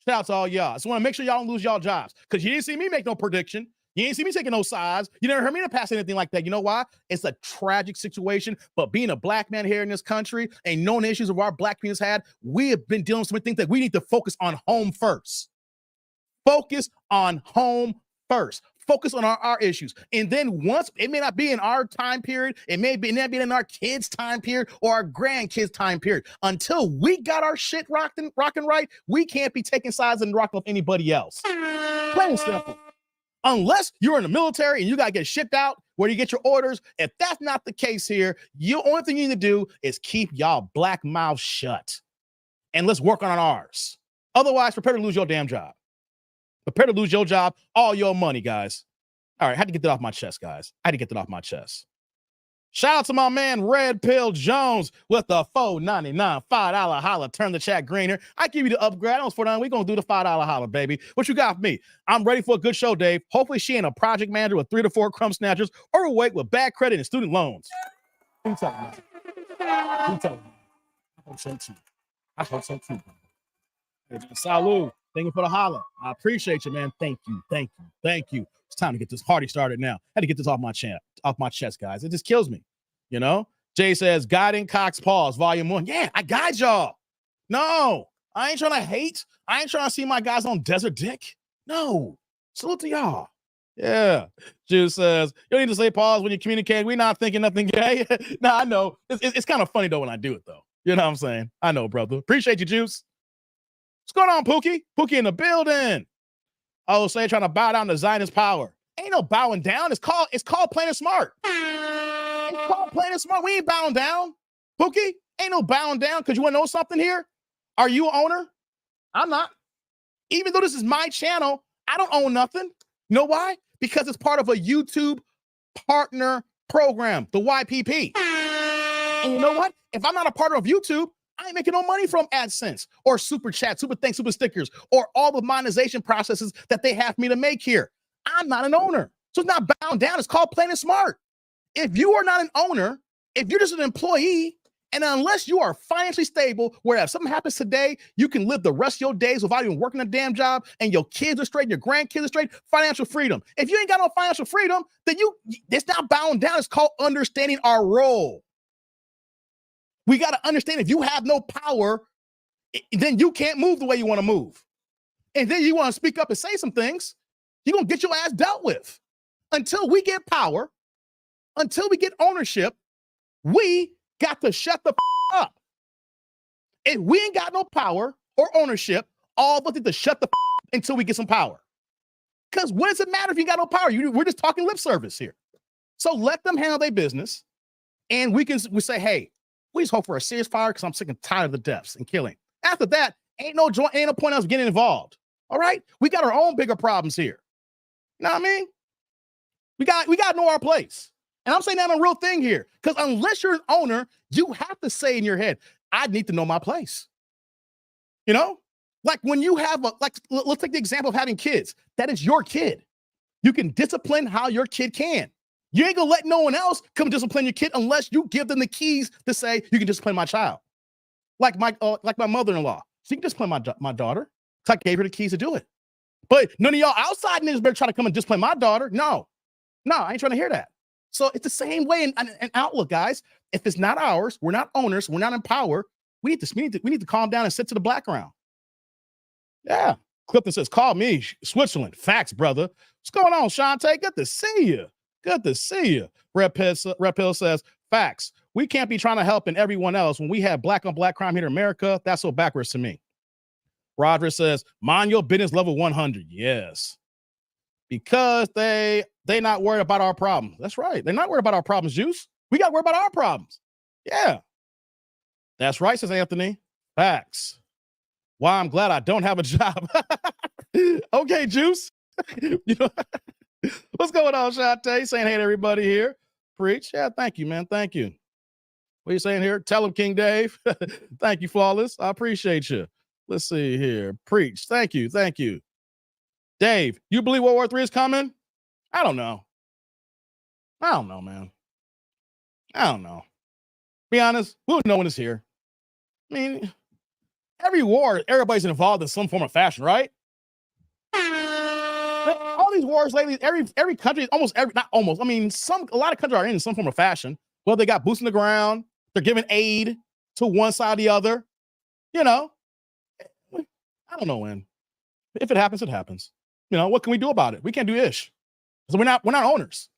Shout out to all y'all. I just want to make sure y'all don't lose y'all jobs because you didn't see me make no prediction. You ain't see me taking no sides. You never heard me to pass anything like that. You know why? It's a tragic situation. But being a black man here in this country and knowing the issues of our black communities had, we have been dealing with some things that we need to focus on home first. Focus on home first. Focus on our issues. And then once, it may not be in our time period, it may be not be in our kids' time period or our grandkids' time period. Until we got our shit rocking right, we can't be taking sides and rocking with anybody else. Plain and simple. Unless you're in the military and you got to get shipped out where you get your orders. If that's not the case here, the only thing you need to do is keep y'all black mouths shut. And let's work on ours. Otherwise, prepare to lose your damn job. Prepare to lose your job, all your money, guys. All right, I had to get that off my chest, guys. I had to get that off my chest. Shout out to my man Red Pill Jones with the $4.99 $5 holla. Turn the chat greener. I give you the upgrade. I was $4.99. We're going to do the $5 holla, baby. What you got for me? I'm ready for a good show, Dave. Hopefully she ain't a project manager with 3 to 4 crumb snatchers, overweight with bad credit and student loans. Who talking about? Who talking about? I hope so too. I hope so too. Hey, salud. Thank you for the holla. I appreciate you, man. Thank you. Thank you. Thank you. It's time to get this party started now. I had to get this off my chest, guys. It just kills me. You know? Jay says, Guiding Cox Pause, Volume 1. Yeah, I guide y'all. No, I ain't trying to hate. I ain't trying to see my guys on Desert Dick. No. Salute to y'all. Yeah. Juice says, you don't need to say pause when you communicate. We're not thinking nothing gay. No, I know. It's kind of funny, though, when I do it, though. You know what I'm saying? I know, brother. Appreciate you, Juice. What's going on, Pookie? Pookie in the building. Oh, say trying to bow down to Zionist power. Ain't no bowing down. It's called playing it smart. It's called playing it smart. We ain't bowing down. Pookie, ain't no bowing down because you want to know something here? Are you an owner? I'm not. Even though this is my channel, I don't own nothing. You know why? Because it's part of a YouTube partner program, the YPP. And you know what? If I'm not a partner of YouTube, I ain't making no money from AdSense or Super Chat, Super Thanks, Super Stickers, or all the monetization processes that they have me to make here. I'm not an owner. So it's not bound down. It's called playing it smart. If you are not an owner, if you're just an employee, and unless you are financially stable, where if something happens today, you can live the rest of your days without even working a damn job, and your kids are straight, and your grandkids are straight, financial freedom. If you ain't got no financial freedom, then it's not bound down. It's called understanding our role. We got to understand if you have no power, then you can't move the way you want to move. And then you want to speak up and say some things, you're going to get your ass dealt with. Until we get power, until we get ownership, we got to shut the up. If we ain't got no power or ownership, all of us need to shut the until we get some power. Because what does it matter if you got no power? We're just talking lip service here. So let them handle their business. And we say, hey, we just hope for a serious fire because I'm sick and tired of the deaths and killing. After that, ain't no point else getting involved. All right? We got our own bigger problems here. You know what I mean? We got to know our place. And I'm saying that on a real thing here. Because unless you're an owner, you have to say in your head, I need to know my place. You know? Like when you have let's take the example of having kids. That is your kid. You can discipline how your kid can. You ain't gonna let no one else come discipline your kid unless you give them the keys to say you can discipline my child. Like my mother-in-law, she can discipline my daughter. So I gave her the keys to do it. But none of y'all outside niggas better try to come and discipline my daughter. No, I ain't trying to hear that. So it's the same way in outlook, guys. If it's not ours, we're not owners, we're not in power. We need to calm down and sit to the background. Yeah. Clifton says, call me Switzerland. Facts, brother. What's going on, Shantae? Good to see you. Good to see you. Red Pill says, facts. We can't be trying to help everyone else when we have black on black crime here in America. That's so backwards to me. Roger says, mind your business level 100. Yes. Because they not worried about our problems. That's right. They're not worried about our problems, Juice. We got to worry about our problems. Yeah. That's right, says Anthony. Facts. Why I'm glad I don't have a job. Okay, Juice. You know, what's going on, Shante? Saying hey to everybody here. Preach. Yeah, thank you, man. Thank you. What are you saying here? Tell him, King Dave. Thank you, Flawless. I appreciate you. Let's see here. Preach. Thank you. Thank you. Dave, you believe World War III is coming? I don't know. I don't know, man. I don't know. Be honest, we'll know when it's here. I mean, every war, everybody's involved in some form of fashion, right? All these wars lately, every country, not almost, I mean, a lot of countries are in some form of fashion. Well, they got boots in the ground. They're giving aid to one side or the other. You know, I don't know when. If it happens, it happens. You know, what can we do about it? We can't do ish. So we're not owners.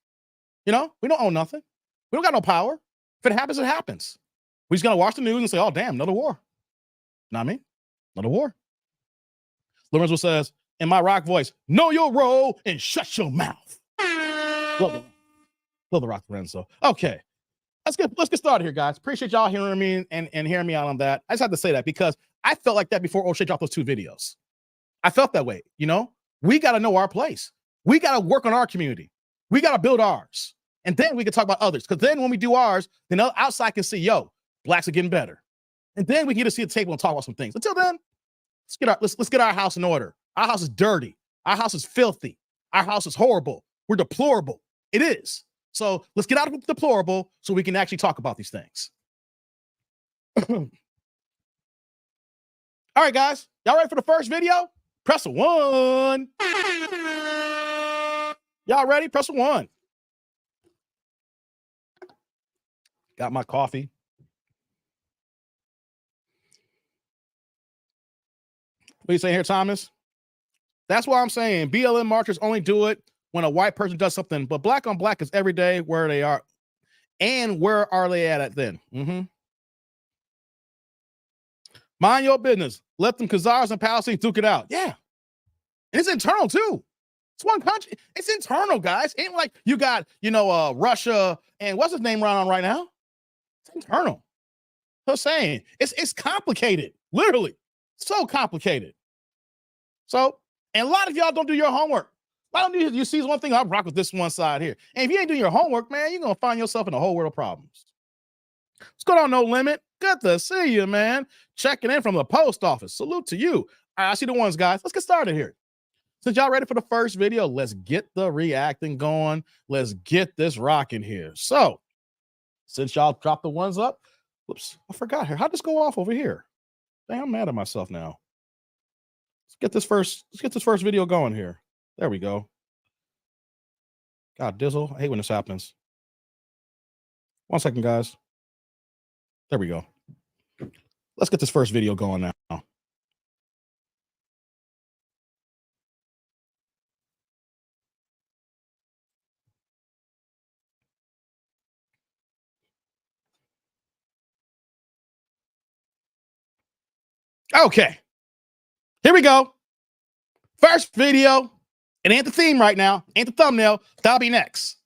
You know, we don't own nothing. We don't got no power. If it happens, it happens. We just gotta watch the news and say, oh, damn, another war. Know what I mean? Another war. Lorenzo says, in my rock voice, know your role and shut your mouth. Love the rock, Lorenzo. Okay. Let's get started here, guys. Appreciate y'all hearing me and hearing me out on that. I just have to say that because I felt like that before O'Shea dropped those 2 videos. I felt that way, you know? We got to know our place. We got to work on our community. We got to build ours. And then we can talk about others. Because then when we do ours, then the outside can see, yo, blacks are getting better. And then we get to see the table and talk about some things. Until then, let's get our house in order. Our house is dirty. Our house is filthy. Our house is horrible. We're deplorable. It is. So let's get out of the deplorable so we can actually talk about these things. All right, guys. Y'all ready for the first video? Press 1. Y'all ready? Press 1. Got my coffee. What are you saying here, Thomas? That's why I'm saying BLM marchers only do it when a white person does something, but black on black is every day where they are. And where are they at then? Mind your business. Let them Khazars and Palestinians duke it out. Yeah. And it's internal too. It's one country. It's internal, guys. Ain't like you got, Russia and what's his name running on right now? It's internal. I'm saying it's complicated, literally. So complicated. So, and a lot of y'all don't do your homework. A lot of you see one thing, I'll rock with this one side here. And if you ain't doing your homework, man, you're going to find yourself in a whole world of problems. What's going on, No Limit? Good to see you, man. Checking in from the post office. Salute to you. All right, I see the ones, guys. Let's get started here. Since y'all ready for the first video, let's get the reacting going. Let's get this rocking here. So, since y'all dropped the ones up, whoops, I forgot here. How'd this go off over here? Dang, I'm mad at myself now. Let's get this first video going here. There we go. God, Dizzle. I hate when this happens. 1 second, guys. There we go. Let's get this first video going now. Okay. Here we go. First video. It ain't the theme right now. Ain't the thumbnail. That'll be next.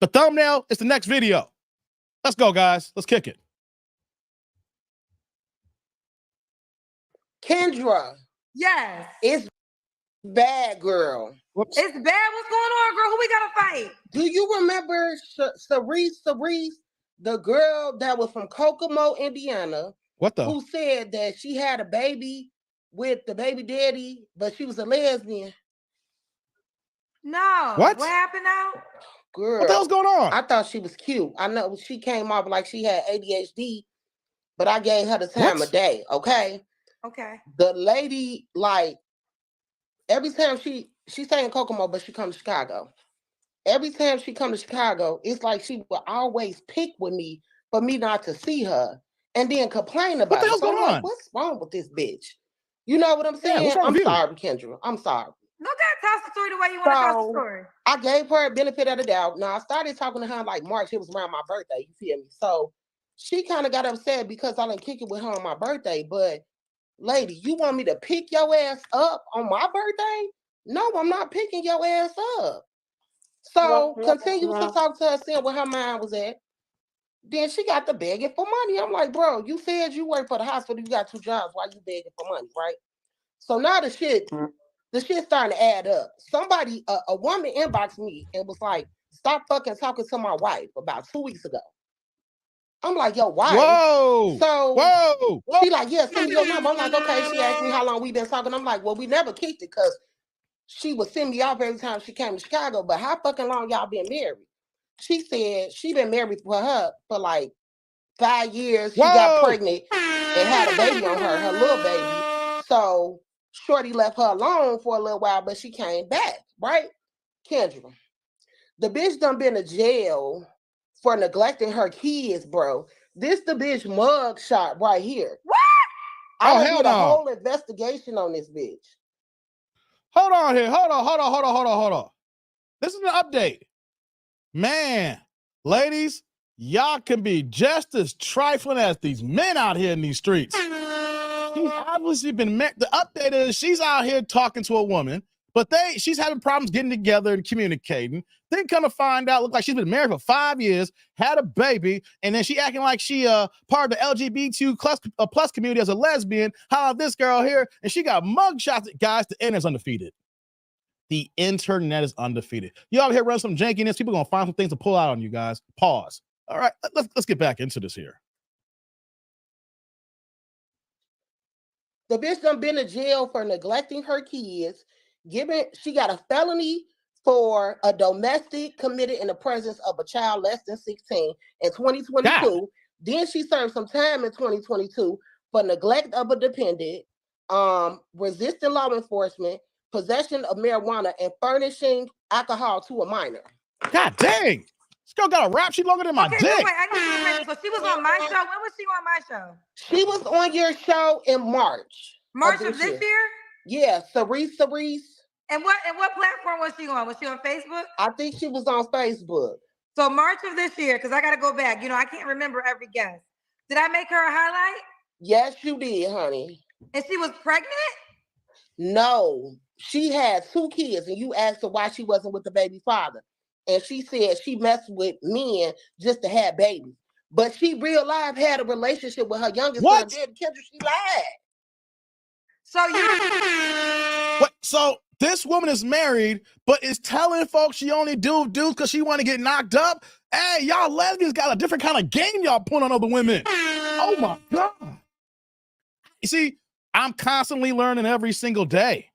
The thumbnail is the next video. Let's go, guys. Let's kick it. Kendra. Yes. It's bad, girl. Whoops. It's bad. What's going on, girl? Who we gotta fight? Do you remember Cerise, the girl that was from Kokomo, Indiana? What the? Who said that she had a baby with the baby daddy, but she was a lesbian? No. What? What happened now? Girl. What the hell's going on? I thought she was cute. I know she came off like she had ADHD, but I gave her the time of day, okay? Okay. The lady, like, every time she stay in Kokomo, but she come to Chicago. Every time she come to Chicago, it's like she will always pick with me for me not to see her and then complain about What the hell's going on? What's wrong with this bitch? You know what I'm saying? Yeah, what's wrong with you? Sorry, Kendra. I'm sorry. Tell the story the way you want to tell the story. I gave her a benefit of the doubt. Now I started talking to her in like March. It was around my birthday. You feel me? So she kind of got upset because I didn't kick it with her on my birthday. But lady, you want me to pick your ass up on my birthday? No, I'm not picking your ass up. So continue to talk to her, seeing where her mind was at. Then she got to begging for money. I'm like, bro, you said you work for the hospital. You got 2 jobs. Why you begging for money, right? So now the shit's starting to add up. Somebody, a woman inboxed me and was like, stop fucking talking to my wife about 2 weeks ago. I'm like, yo, why? Whoa. So whoa. she like, yeah, send me your number. I'm like, okay. She asked me how long we been talking. I'm like, well, we never kicked it because she would send me off every time she came to Chicago. But how fucking long y'all been married? She said she been married for her for like 5 years. She got pregnant and had a baby on her little baby. So Shorty left her alone for a little while, but she came back, right? Kendra, the bitch done been to jail for neglecting her kids, bro. This the bitch mug shot right here. What? I did a whole investigation on this bitch. Hold on here. Hold on. This is an update. Man, ladies, y'all can be just as trifling as these men out here in these streets. She's obviously been met. The update is she's out here talking to a woman, but she's having problems getting together and communicating. Then come to find out, look like she's been married for 5 years, had a baby, and then she acting like she part of the LGBTQ plus community as a lesbian. How this girl here, and she got mugshots. Guys, the internet's undefeated. The internet is undefeated. You out here run some jankiness, people gonna find some things to pull out on you guys. Pause. All right, let's get back into this here. The bitch done been to jail for neglecting her kids. She got a felony for a domestic committed in the presence of a child less than 16 in 2022. God. Then she served some time in 2022 for neglect of a dependent, resisting law enforcement, possession of marijuana, and furnishing alcohol to a minor. God dang! This girl got a rap sheet longer than my dick. Wait, I need to. So she was on my show. When was she on my show? She was on your show in March. March of this year? Yeah, Cerise. And what platform was she on? Was she on Facebook? I think she was on Facebook. So March of this year, because I got to go back. You know, I can't remember every guest. Did I make her a highlight? Yes, you did, honey. And she was pregnant? No, she had 2 kids, and you asked her why she wasn't with the baby father. And she said she messed with men just to have babies. But she real life had a relationship with her youngest son. Then Kendra, she lied. So this woman is married, but is telling folks she only do because she want to get knocked up. Hey, y'all lesbians got a different kind of game y'all put on other women. Oh my God. You see, I'm constantly learning every single day.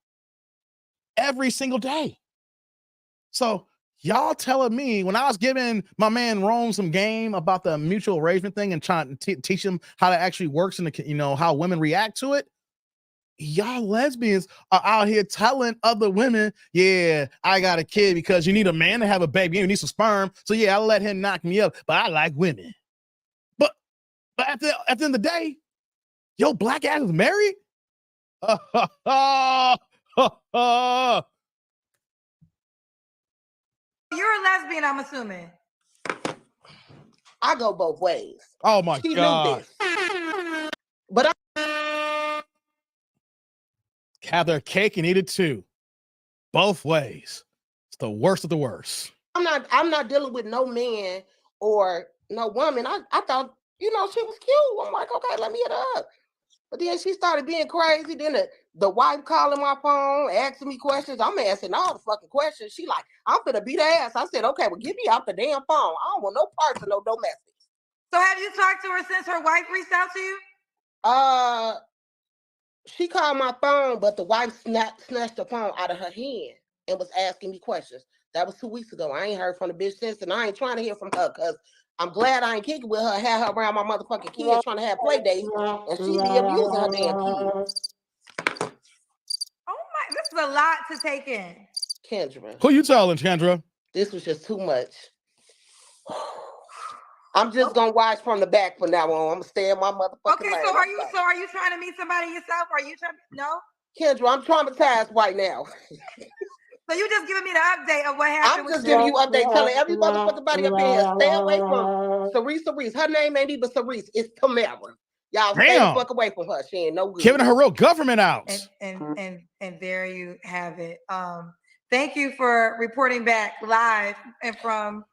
Every single day. So y'all telling me when I was giving my man Rome some game about the mutual arrangement thing and trying to teach him how it actually works and how women react to it. Y'all lesbians are out here telling other women, yeah, I got a kid because you need a man to have a baby. You need some sperm. So yeah, I'll let him knock me up, but I like women. But at the end of the day, yo, black ass is married? You're a lesbian, I'm assuming. I go both ways. Oh my God. But have their cake and eat it too. Both ways. It's the worst of the worst. I'm not dealing with no man or no woman. I thought, she was cute. I'm like, okay, let me hit her up. But then she started being crazy. Then the wife calling my phone, asking me questions. I'm answering all the fucking questions. She like, I'm finna beat her ass. I said, okay, well, get me off the damn phone. I don't want no parts of no domestics. So have you talked to her since her wife reached out to you? She called my phone, but the wife snatched the phone out of her hand and was asking me questions. That was 2 weeks ago. I ain't heard from the bitch since, and I ain't trying to hear from her because I'm glad I ain't kicking with her, had her around my motherfucking kids trying to have play dates, and she be abusing her damn kids. Oh my, this is a lot to take in. Kendra. Who you telling, Kendra? This was just too much. I'm just gonna watch from the back from now on. I'm gonna stay in my motherfucking lane. So are you trying to meet somebody yourself? Are you trying? No. Kendra, I'm traumatized right now. So you just giving me the update of what happened. I'm just giving you update, telling every motherfucking body up in here, stay away from Cerise. Her name ain't even Cerise, it's Tamara. Y'all stay the fuck away from her. She ain't no good. Giving her real government out. And there you have it. Thank you for reporting back live and from,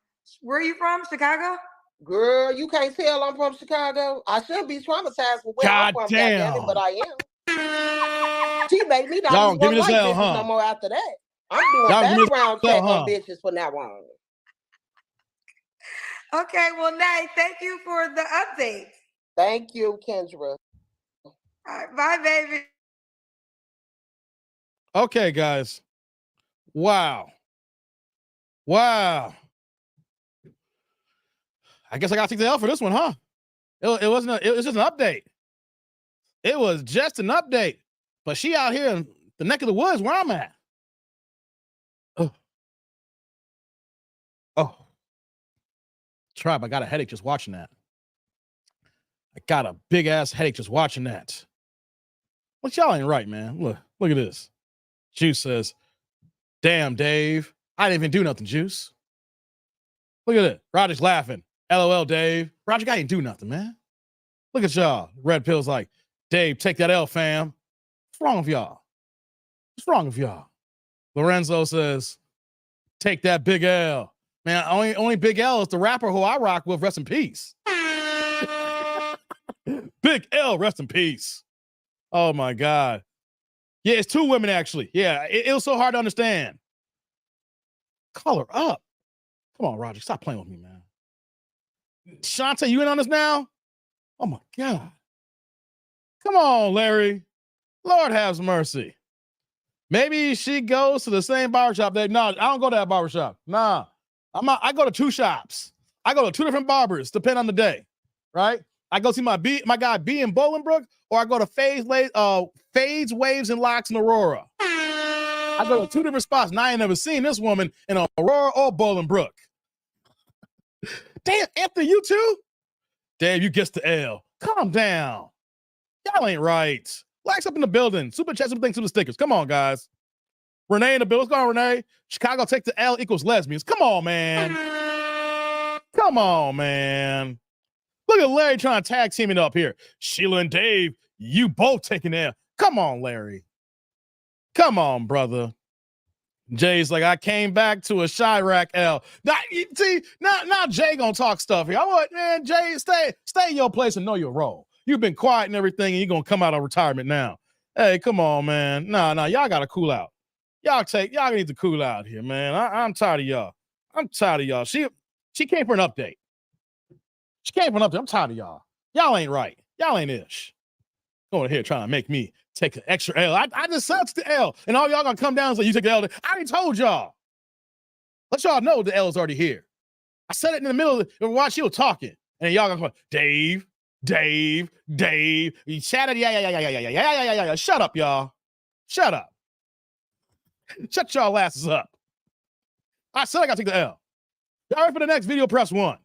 where are you from? Chicago? Girl, you can't tell I'm from Chicago. I should be traumatized with where I'm from, goddammit, but I am. She made me not even like bitches no more after that. I'm doing background check on bitches from now on. Okay, well, Nay, thank you for the update. Thank you, Kendra. All right, bye, baby. Okay, guys. Wow. I guess I got to take the L for this one, huh? It wasn't. It was just an update. It was just an update. But she out here in the neck of the woods where I'm at. Oh. Tribe, I got a headache just watching that. I got a big ass headache just watching that. But y'all ain't right, man. Look at this. Juice says, damn, Dave. I didn't even do nothing, Juice. Look at it. Roger's laughing. LOL, Dave. Roger, I didn't do nothing, man. Look at y'all. Red Pill's like, Dave, take that L, fam. What's wrong with y'all? What's wrong with y'all? Lorenzo says, take that big L. Man, only big L is the rapper who I rock with. Rest in peace. Big L, rest in peace. Oh, my God. Yeah, it's two women, actually. Yeah, it was so hard to understand. Call her up. Come on, Roger. Stop playing with me, man. Shante, you in on this now? Oh, my God. Come on, Larry. Lord have mercy. Maybe she goes to the same barbershop. No, I don't go to that barbershop. Nah. I go to two shops. I go to two different barbers, depending on the day, right? I go see my guy B in Bolingbrook, or I go to Fades, Waves, and Locks in Aurora. I go to two different spots, and I ain't never seen this woman in Aurora or Bolingbrook. Damn, Anthony, you too? Dave, you gets the L. Calm down. Y'all ain't right. Lax up in the building. Super chat, super things, super stickers. Come on, guys. Renee in the building. What's going on, Renee? Chicago take the L equals lesbians. Come on, man. Come on, man. Look at Larry trying to tag teaming up here. Sheila and Dave, you both taking L. Come on, Larry. Come on, brother. Jay's like, I came back to a Chirac L. Now Jay gonna talk stuff here. I want, man, Jay, stay in your place and know your role. You've been quiet and everything, and you're gonna come out on retirement now. Hey, come on, man. No, y'all gotta cool out. Y'all need to cool out here, man. I'm tired of y'all. I'm tired of y'all. She came for an update. I'm tired of y'all. Y'all ain't right. Y'all ain't ish. Going here trying to make me take an extra L. I just said the L, and all y'all gonna come down and say you take the L. I already told y'all. Let y'all know the L is already here. I said it in the middle of the while she was talking, and y'all gonna come, Dave. You chatted, yeah. Shut up, y'all. Shut up. Shut y'all asses up. I said I gotta take the L. Y'all ready for the next video? Press 1.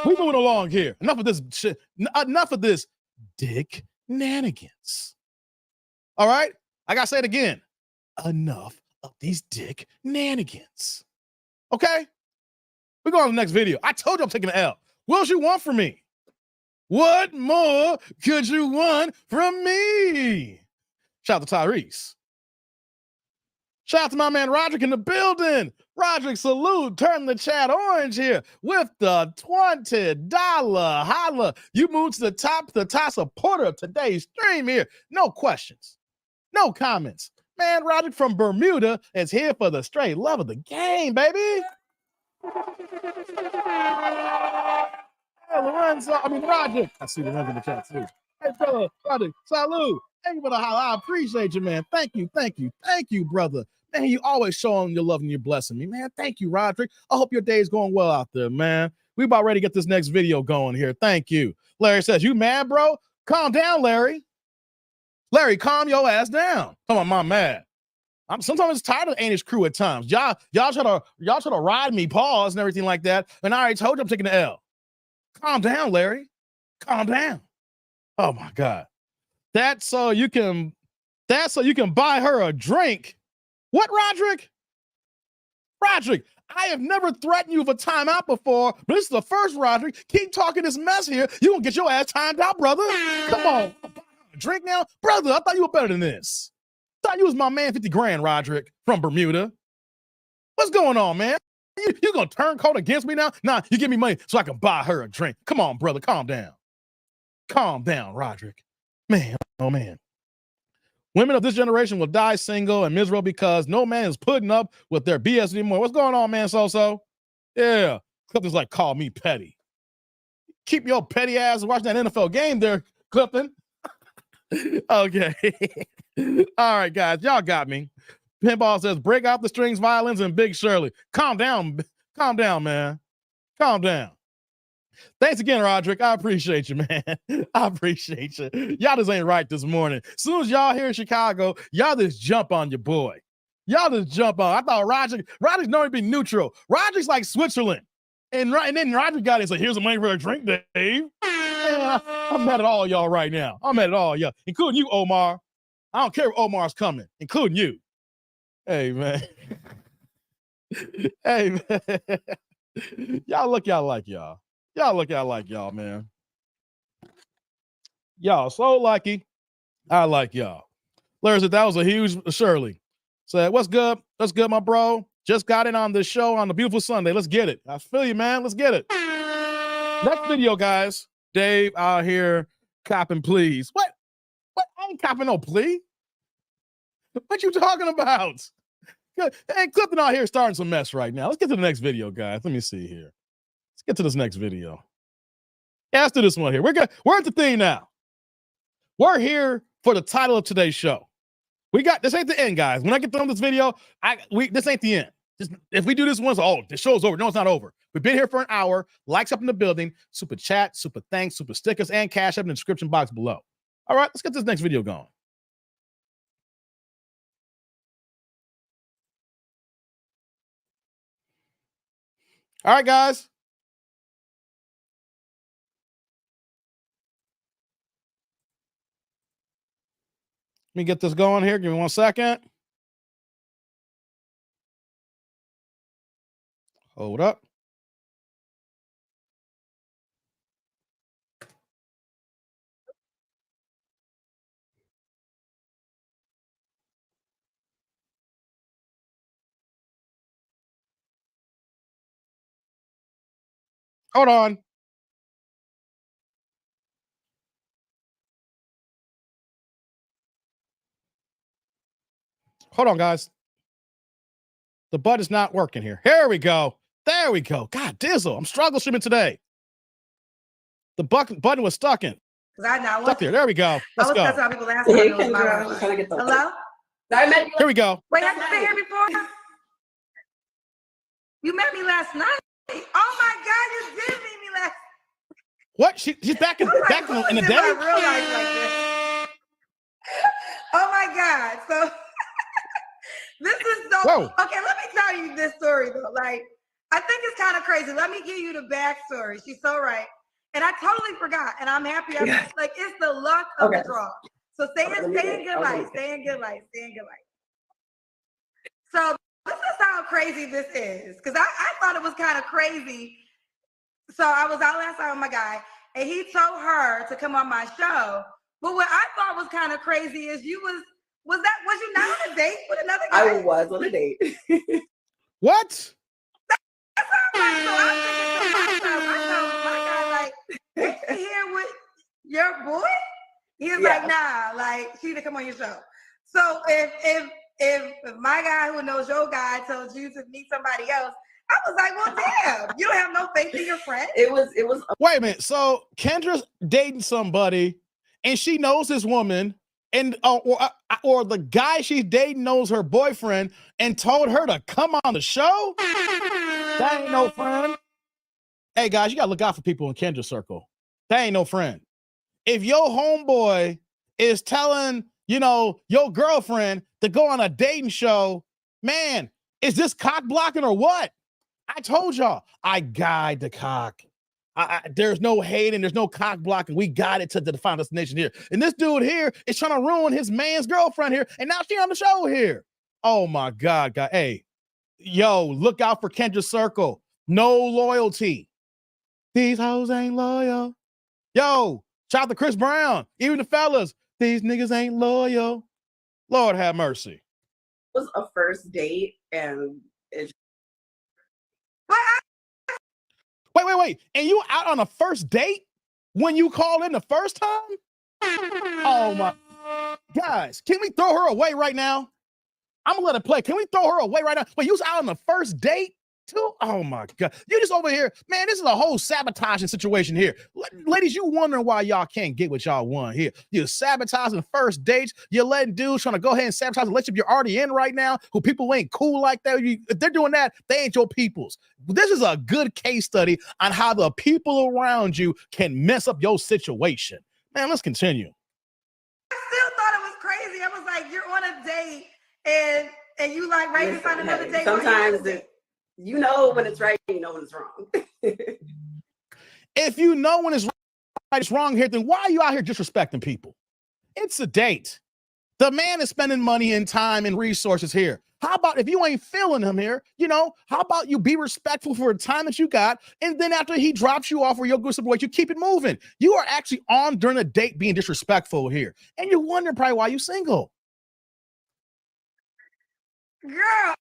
We moving along here. Enough of this shit. Enough of this dick nanigans. All right? I gotta say it again. Enough of these dick nanigans. Okay? We're going to the next video. I told you I'm taking the L. What else you want from me? What more could you want from me? Shout out to Tyrese. Shout out to my man Roderick in the building. Roderick, salute. Turn the chat orange here with the $20 holla. You move to the top supporter of today's stream here. No questions. No comments. Man, Roderick from Bermuda is here for the straight love of the game, baby. Hey, Lorenzo. Roderick. I see Lorenzo in the chat too. Hey, brother, Roderick, salute. Thank you for the holla. I appreciate you, man. Thank you, brother. Man, you always showing your love and you're blessing me, man. Thank you, Roderick. I hope your day is going well out there, man. We about ready to get this next video going here. Thank you. Larry says, you mad, bro? Calm down, Larry. Larry, calm your ass down. Come on, I'm mad. I'm sometimes tired of Anish crew at times. Y'all try to ride me, pause and everything like that. And I already told you I'm taking the L. Calm down, Larry. Calm down. Oh my God. That's so you can That's so you can buy her a drink. What, Roderick? Roderick, I have never threatened you with a timeout before, but this is the first, Roderick. Keep talking this mess here. You're going to get your ass timed out, brother. Come on. A drink now? Brother, I thought you were better than this. I thought you was my man 50 grand, Roderick, from Bermuda. What's going on, man? You going to turn cold against me now? Nah, you give me money so I can buy her a drink. Come on, brother, calm down. Calm down, Roderick. Man, oh, man. Women of this generation will die single and miserable because no man is putting up with their BS anymore. What's going on, man, So? Yeah. Clifton's like, call me petty. Keep your petty ass watching that NFL game there, Clifton. Okay. All right, guys. Y'all got me. Pinball says, break out the strings, violins, and Big Shirley. Calm down. Calm down, man. Calm down. Thanks again, Roderick. I appreciate you, man. I appreciate you. Y'all just ain't right this morning. As soon as y'all here in Chicago, y'all just jump on your boy. Y'all just jump on. I thought Roderick's normally be neutral. Roderick's like Switzerland. And then Roderick got it and said, here's the money for a drink, Dave. Yeah, I'm mad at all y'all right now. I'm mad at all y'all, including you, Omar. I don't care if Omar's coming, including you. Hey, man. Hey, man. Y'all look y'all like y'all. Y'all look out like y'all, man. Y'all so lucky. I like y'all. Larry said that was a huge Shirley. Said, what's good? What's good, my bro? Just got in on the show on the beautiful Sunday. Let's get it. I feel you, man. Let's get it. Next video, guys. Dave out here copping pleas. What? I ain't copping no plea. What you talking about? Hey, Clifton out here starting some mess right now. Let's get to the next video, guys. Let me see here. Let's get to this next video. Yeah, let's do this one here. We're at the thing now. We're here for the title of today's show. This ain't the end, guys. When I get done with this video, this ain't the end. If we do this once, the show's over. No, it's not over. We've been here for an hour. Likes up in the building. Super chat, super thanks, super stickers, and cash up in the description box below. All right, let's get this next video going. All right, guys. Let me get this going here. Give me 1 second. Hold up. Hold on. Hold on, guys. The button is not working here. Here we go. There we go. God, Dizzle. I'm struggle streaming today. The button was stuck in. Stuck there. There we go. Let's go. That's how people ask me. Hello? Here we go. Wait, I've been here before? You met me last night? Oh my God, you did meet me last. What? She's back in the day? Real life like this. Oh my God. So this is so Whoa. Okay, let me tell you this story though. Like, I think it's kind of crazy. Let me give you the backstory. She's so right. And I totally forgot. And I'm happy. Like, it's the luck of the draw. So stay in good light. Stay in good light. Stay in good light. So this is how crazy this is. Because I thought it was kind of crazy. So I was out last night with my guy, and he told her to come on my show. But what I thought was kind of crazy is was you not on a date with another guy? I was on a date. What? That's all right. So I'm thinking to myself, I told my guy, like, did you hear what your boy? He's like, nah, like, she to come on your show. So if my guy who knows your guy told you to meet somebody else, I was like, well, damn, you don't have no faith in your friend? It was. Wait a minute. So Kendra's dating somebody, and she knows this woman, and or the guy she's dating knows her boyfriend, and told her to come on the show. That ain't no friend. Hey guys, you gotta look out for people in Kendra's circle. That ain't no friend. If your homeboy is telling your girlfriend to go on a dating show, man, is this cock blocking or what? I told y'all, I guide the cock. There's no hate and there's no cock blocking. We got it to the final destination here. And this dude here is trying to ruin his man's girlfriend here. And now she on the show here. Oh my God, God. Hey, yo, look out for Kendra Circle. No loyalty. These hoes ain't loyal. Yo, shout out to Chris Brown. Even the fellas. These niggas ain't loyal. Lord have mercy. It was a first date and it... Wait. And you out on a first date when you called in the first time? Oh my. Guys, can we throw her away right now? I'm gonna let it play. Can we throw her away right now? Wait, you was out on the first date too? Oh my God. You just over here, man, this is a whole sabotaging situation here. Ladies, you wondering why y'all can't get what y'all want here. You're sabotaging first dates. You're letting dudes trying to go ahead and sabotage the relationship you're already in right now, who people ain't cool like that. If they're doing that, they ain't your peoples. This is a good case study on how the people around you can mess up your situation. Man, let's continue. I still thought it was crazy. I was like, you're on a date and you like right beside another date. Sometimes you know when it's right, you know when it's wrong. If you know when it's right, it's wrong here, then why are you out here disrespecting people? It's a date. The man is spending money and time and resources here. How about if you ain't feeling him here, how about you be respectful for the time that you got, and then after he drops you off or you'll go somewhere, you keep it moving. You are actually on during a date being disrespectful here. And you're wondering probably why you're single. Girl,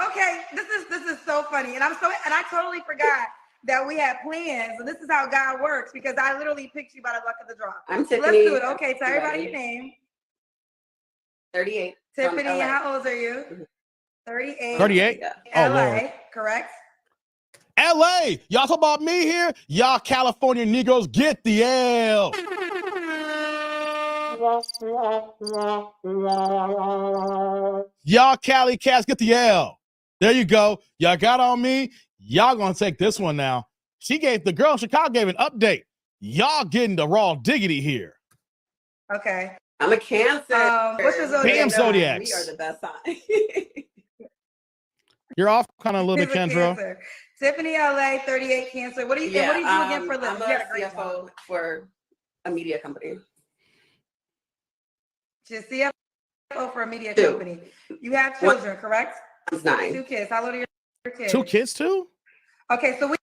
okay, this is so funny. And I totally forgot that we had plans. And this is how God works, because I literally picked you by the luck of the draw. I'm Tiffany. So let's do it. Okay, tell everybody your name. 38. Tiffany, how old are you? 38. 38? LA, Lord. correct? LA, y'all talk about me here? Y'all California Negroes, get the L. Y'all Cali cats, get the L. There you go. Y'all got on me. Y'all gonna take this one now. The girl in Chicago gave an update. Y'all getting the raw diggity here. Okay. I'm a Cancer. What's your zodiac? Damn Zodiacs. We are the best sign. You're off kind of a little bit, Kendra. Tiffany, LA, 38, Cancer. What do you do again for a living? I'm a CFO for a media company. Just CFO for a media company. You have children, correct? It's 9. 2 kids. How old are your kids? 2 kids too? Okay, so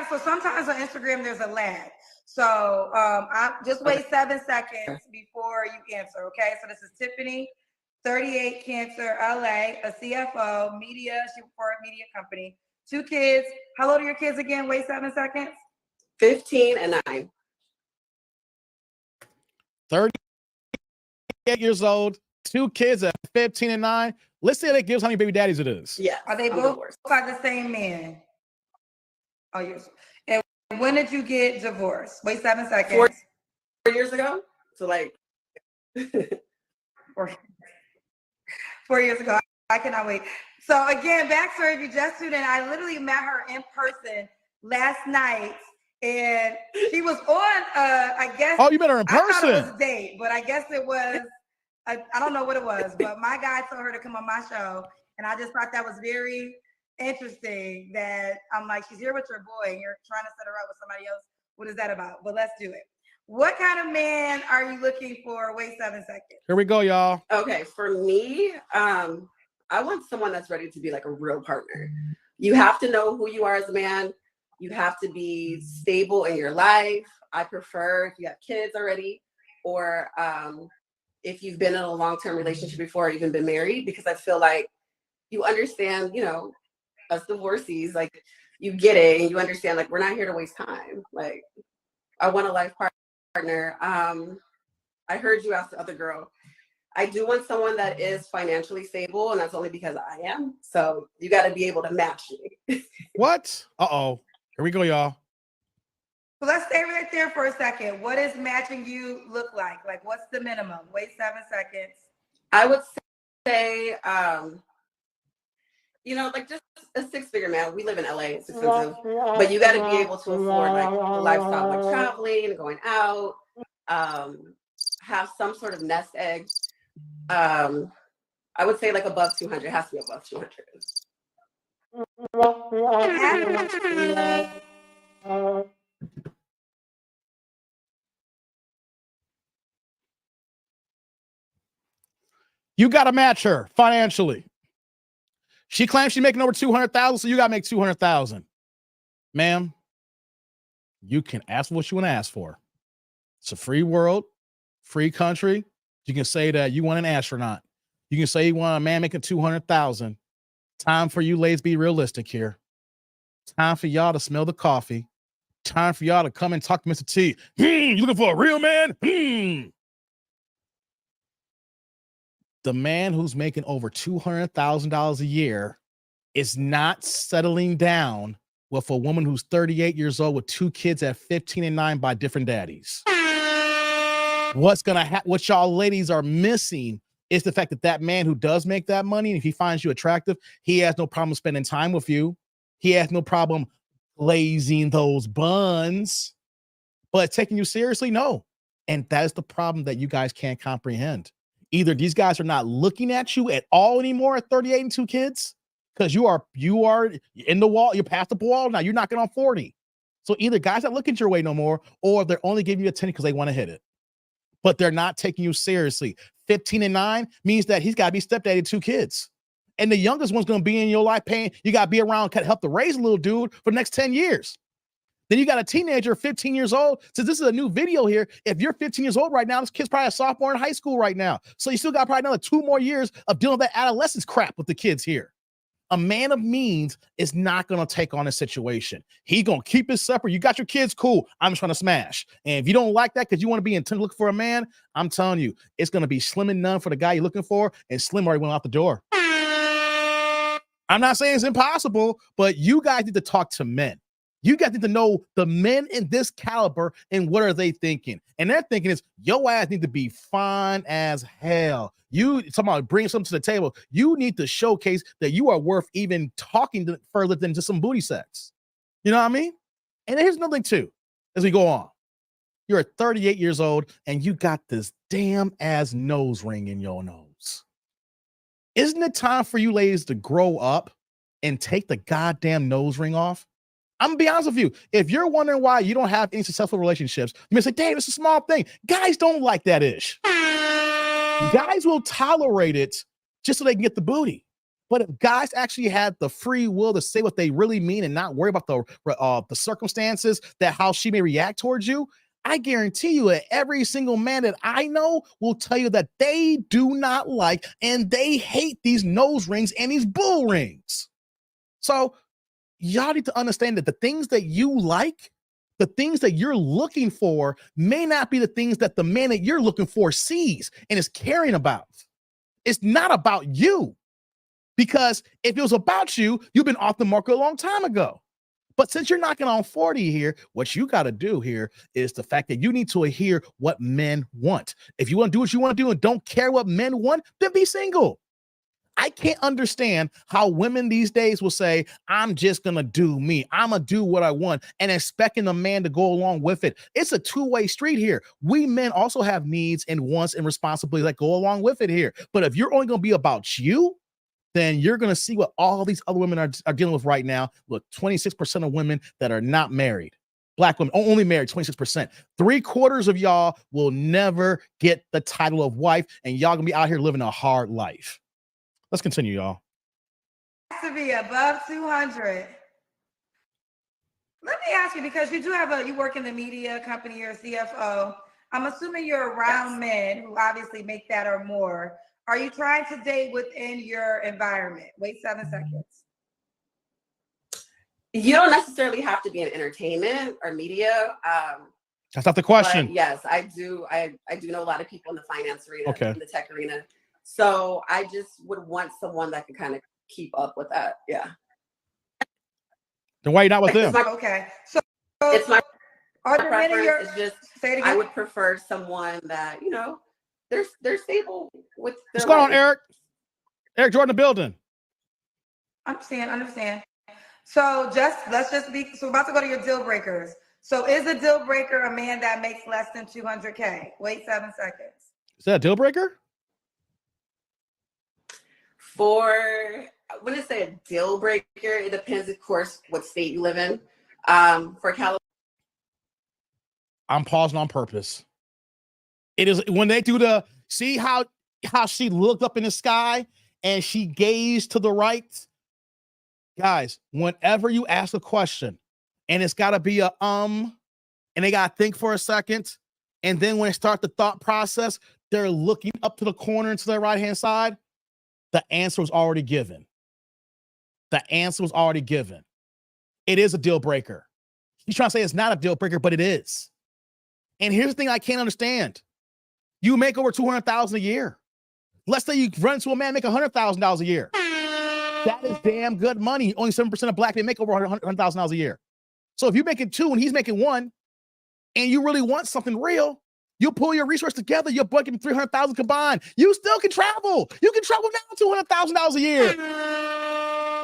so sometimes on Instagram there's a lag. So I just wait 7 seconds before you answer. Okay, so this is Tiffany, 38, Cancer, LA, a CFO, media, she for a media company. 2 kids. How old are your kids again? Wait 7 seconds. 15 and 9. 38 years old, 2 kids at 15 and 9. Let's say that gives how many baby daddies it is. Yeah. Are they both by the same man? Oh, yes. And when did you get divorced? Wait 7 seconds. 4 years ago. So like 4 years ago. I cannot wait. So again, backstory, if you just tuned in, I literally met her in person last night, and she was on, I guess. Oh, you met her in person? I thought it was a date, but I guess it was, I don't know what it was, but my guy told her to come on my show, and I just thought that was very interesting that I'm like, she's here with your boy, and you're trying to set her up with somebody else. What is that about? But let's do it. What kind of man are you looking for? Wait 7 seconds. Here we go, y'all. Okay, for me, I want someone that's ready to be like a real partner. You have to know who you are as a man. You have to be stable in your life. I prefer if you have kids already, or if you've been in a long-term relationship before or even been married, because I feel like you understand, us divorcees, like you get it and you understand, like, we're not here to waste time. Like, I want a life partner. I heard you ask the other girl. I do want someone that is financially stable, and that's only because I am. So you got to be able to match me. What? Uh-oh. Here we go, y'all. So let's stay right there for a second. What does matching you look like? Like, what's the minimum? Wait 7 seconds. I would say, like just a 6-figure man. We live in LA, it's expensive, but you got to be able to afford like the lifestyle, like traveling and going out, have some sort of nest egg. I would say like above 200. It has to be above 200. You got to match her financially. She claims she's making over 200,000, so you got to make 200,000. Ma'am, you can ask for what you want to ask for. It's a free world, free country. You can say that you want an astronaut. You can say you want a man making 200,000. Time for you ladies to be realistic here. Time for y'all to smell the coffee. Time for y'all to come and talk to Mr. T. You looking for a real man? The man who's making over $200,000 a year is not settling down with a woman who's 38 years old with 2 kids at 15 and 9 by different daddies. What y'all ladies are missing is the fact that that man who does make that money, and if he finds you attractive, he has no problem spending time with you. He has no problem glazing those buns, but taking you seriously, no. And that is the problem that you guys can't comprehend. Either these guys are not looking at you at all anymore at 38 and 2 kids, because you are in the wall, you're past the wall now, you're knocking on 40. So either guys not looking your way no more, or they're only giving you attention because they want to hit it. But they're not taking you seriously. 15 and 9 means that he's got to be stepdaddy 2 kids. And the youngest one's going to be in your life paying, you got to be around, kind of help to raise a little dude for the next 10 years. Then you got a teenager, 15 years old. Since this is a new video here, if you're 15 years old right now, this kid's probably a sophomore in high school right now. So you still got probably another 2 more years of dealing with that adolescence crap with the kids here. A man of means is not going to take on a situation. He's going to keep it separate. You got your kids, cool. I'm just trying to smash. And if you don't like that because you want to be intent looking for a man, I'm telling you, it's going to be slim and none for the guy you're looking for, and Slim already went out the door. I'm not saying it's impossible, but you guys need to talk to men. You guys need to know the men in this caliber and what are they thinking. And their thinking is, your ass need to be fine as hell. You talking about bring something to the table. You need to showcase that you are worth even talking further than just some booty sex. You know what I mean? And here's another thing too, as we go on. You're 38 years old and you got this damn ass nose ring in your nose. Isn't it time for you ladies to grow up and take the goddamn nose ring off? I'm gonna be honest with you. If you're wondering why you don't have any successful relationships, you may say, Dave, it's a small thing. Guys don't like that ish. Guys will tolerate it just so they can get the booty. But if guys actually had the free will to say what they really mean and not worry about the circumstances that how she may react towards you, I guarantee you that every single man that I know will tell you that they do not like and they hate these nose rings and these bull rings. So y'all need to understand that the things that you like, the things that you're looking for may not be the things that the man that you're looking for sees and is caring about. It's not about you. Because if it was about you, you've been off the market a long time ago. But since you're knocking on 40 here, what you got to do here is the fact that you need to hear what men want. If you want to do what you want to do and don't care what men want, then be single. I can't understand how women these days will say, I'm just going to do me. I'm going to do what I want and expecting a man to go along with it. It's a two-way street here. We men also have needs and wants and responsibilities that go along with it here. But if you're only going to be about you, then you're going to see what all these other women are dealing with right now. Look, 26% of women that are not married. Black women only married 26%. 3/4 of y'all will never get the title of wife, and y'all gonna be out here living a hard life. Let's continue, y'all. To be above 200. Let me ask you, because you do have you work in the media company, you're a CFO. I'm assuming you're around men who obviously make that or more. Are you trying to date within your environment? Wait 7 seconds. You don't necessarily have to be in entertainment or media. That's not the question. Yes, I do. I do know a lot of people in the finance arena, okay, in the tech arena. So I just would want someone that can kind of keep up with that. Yeah. Then why are you not with them? Okay. So it's my preference. It's just I would prefer someone that, you know, they're stable with their What's going life. on, Eric? Eric Jordan, the building. Understand. So let's just be, so we're about to go to your deal breakers. So is a deal breaker a man that makes less than 200K? Wait 7 seconds. Is that a deal breaker? When I say a deal breaker, it depends, of course, what state you live in. For California, I'm pausing on purpose. It is when they do the see how she looked up in the sky and she gazed to the right. Guys, whenever you ask a question and it's got to be a and they got to think for a second, and then when they start the thought process, they're looking up to the corner and to their right hand side. The answer was already given. The answer was already given. It is a deal breaker. He's trying to say it's not a deal breaker, but it is. And here's the thing I can't understand. You make over $200,000 a year. Let's say you run into a man make $100,000 a year. That is damn good money. Only 7% of black men make over $100,000 a year. So if you're making 2 and he's making 1, and you really want something real, you'll pull your resources together. You're budgeting $300,000 combined. You still can travel. You can travel now $200,000 a year.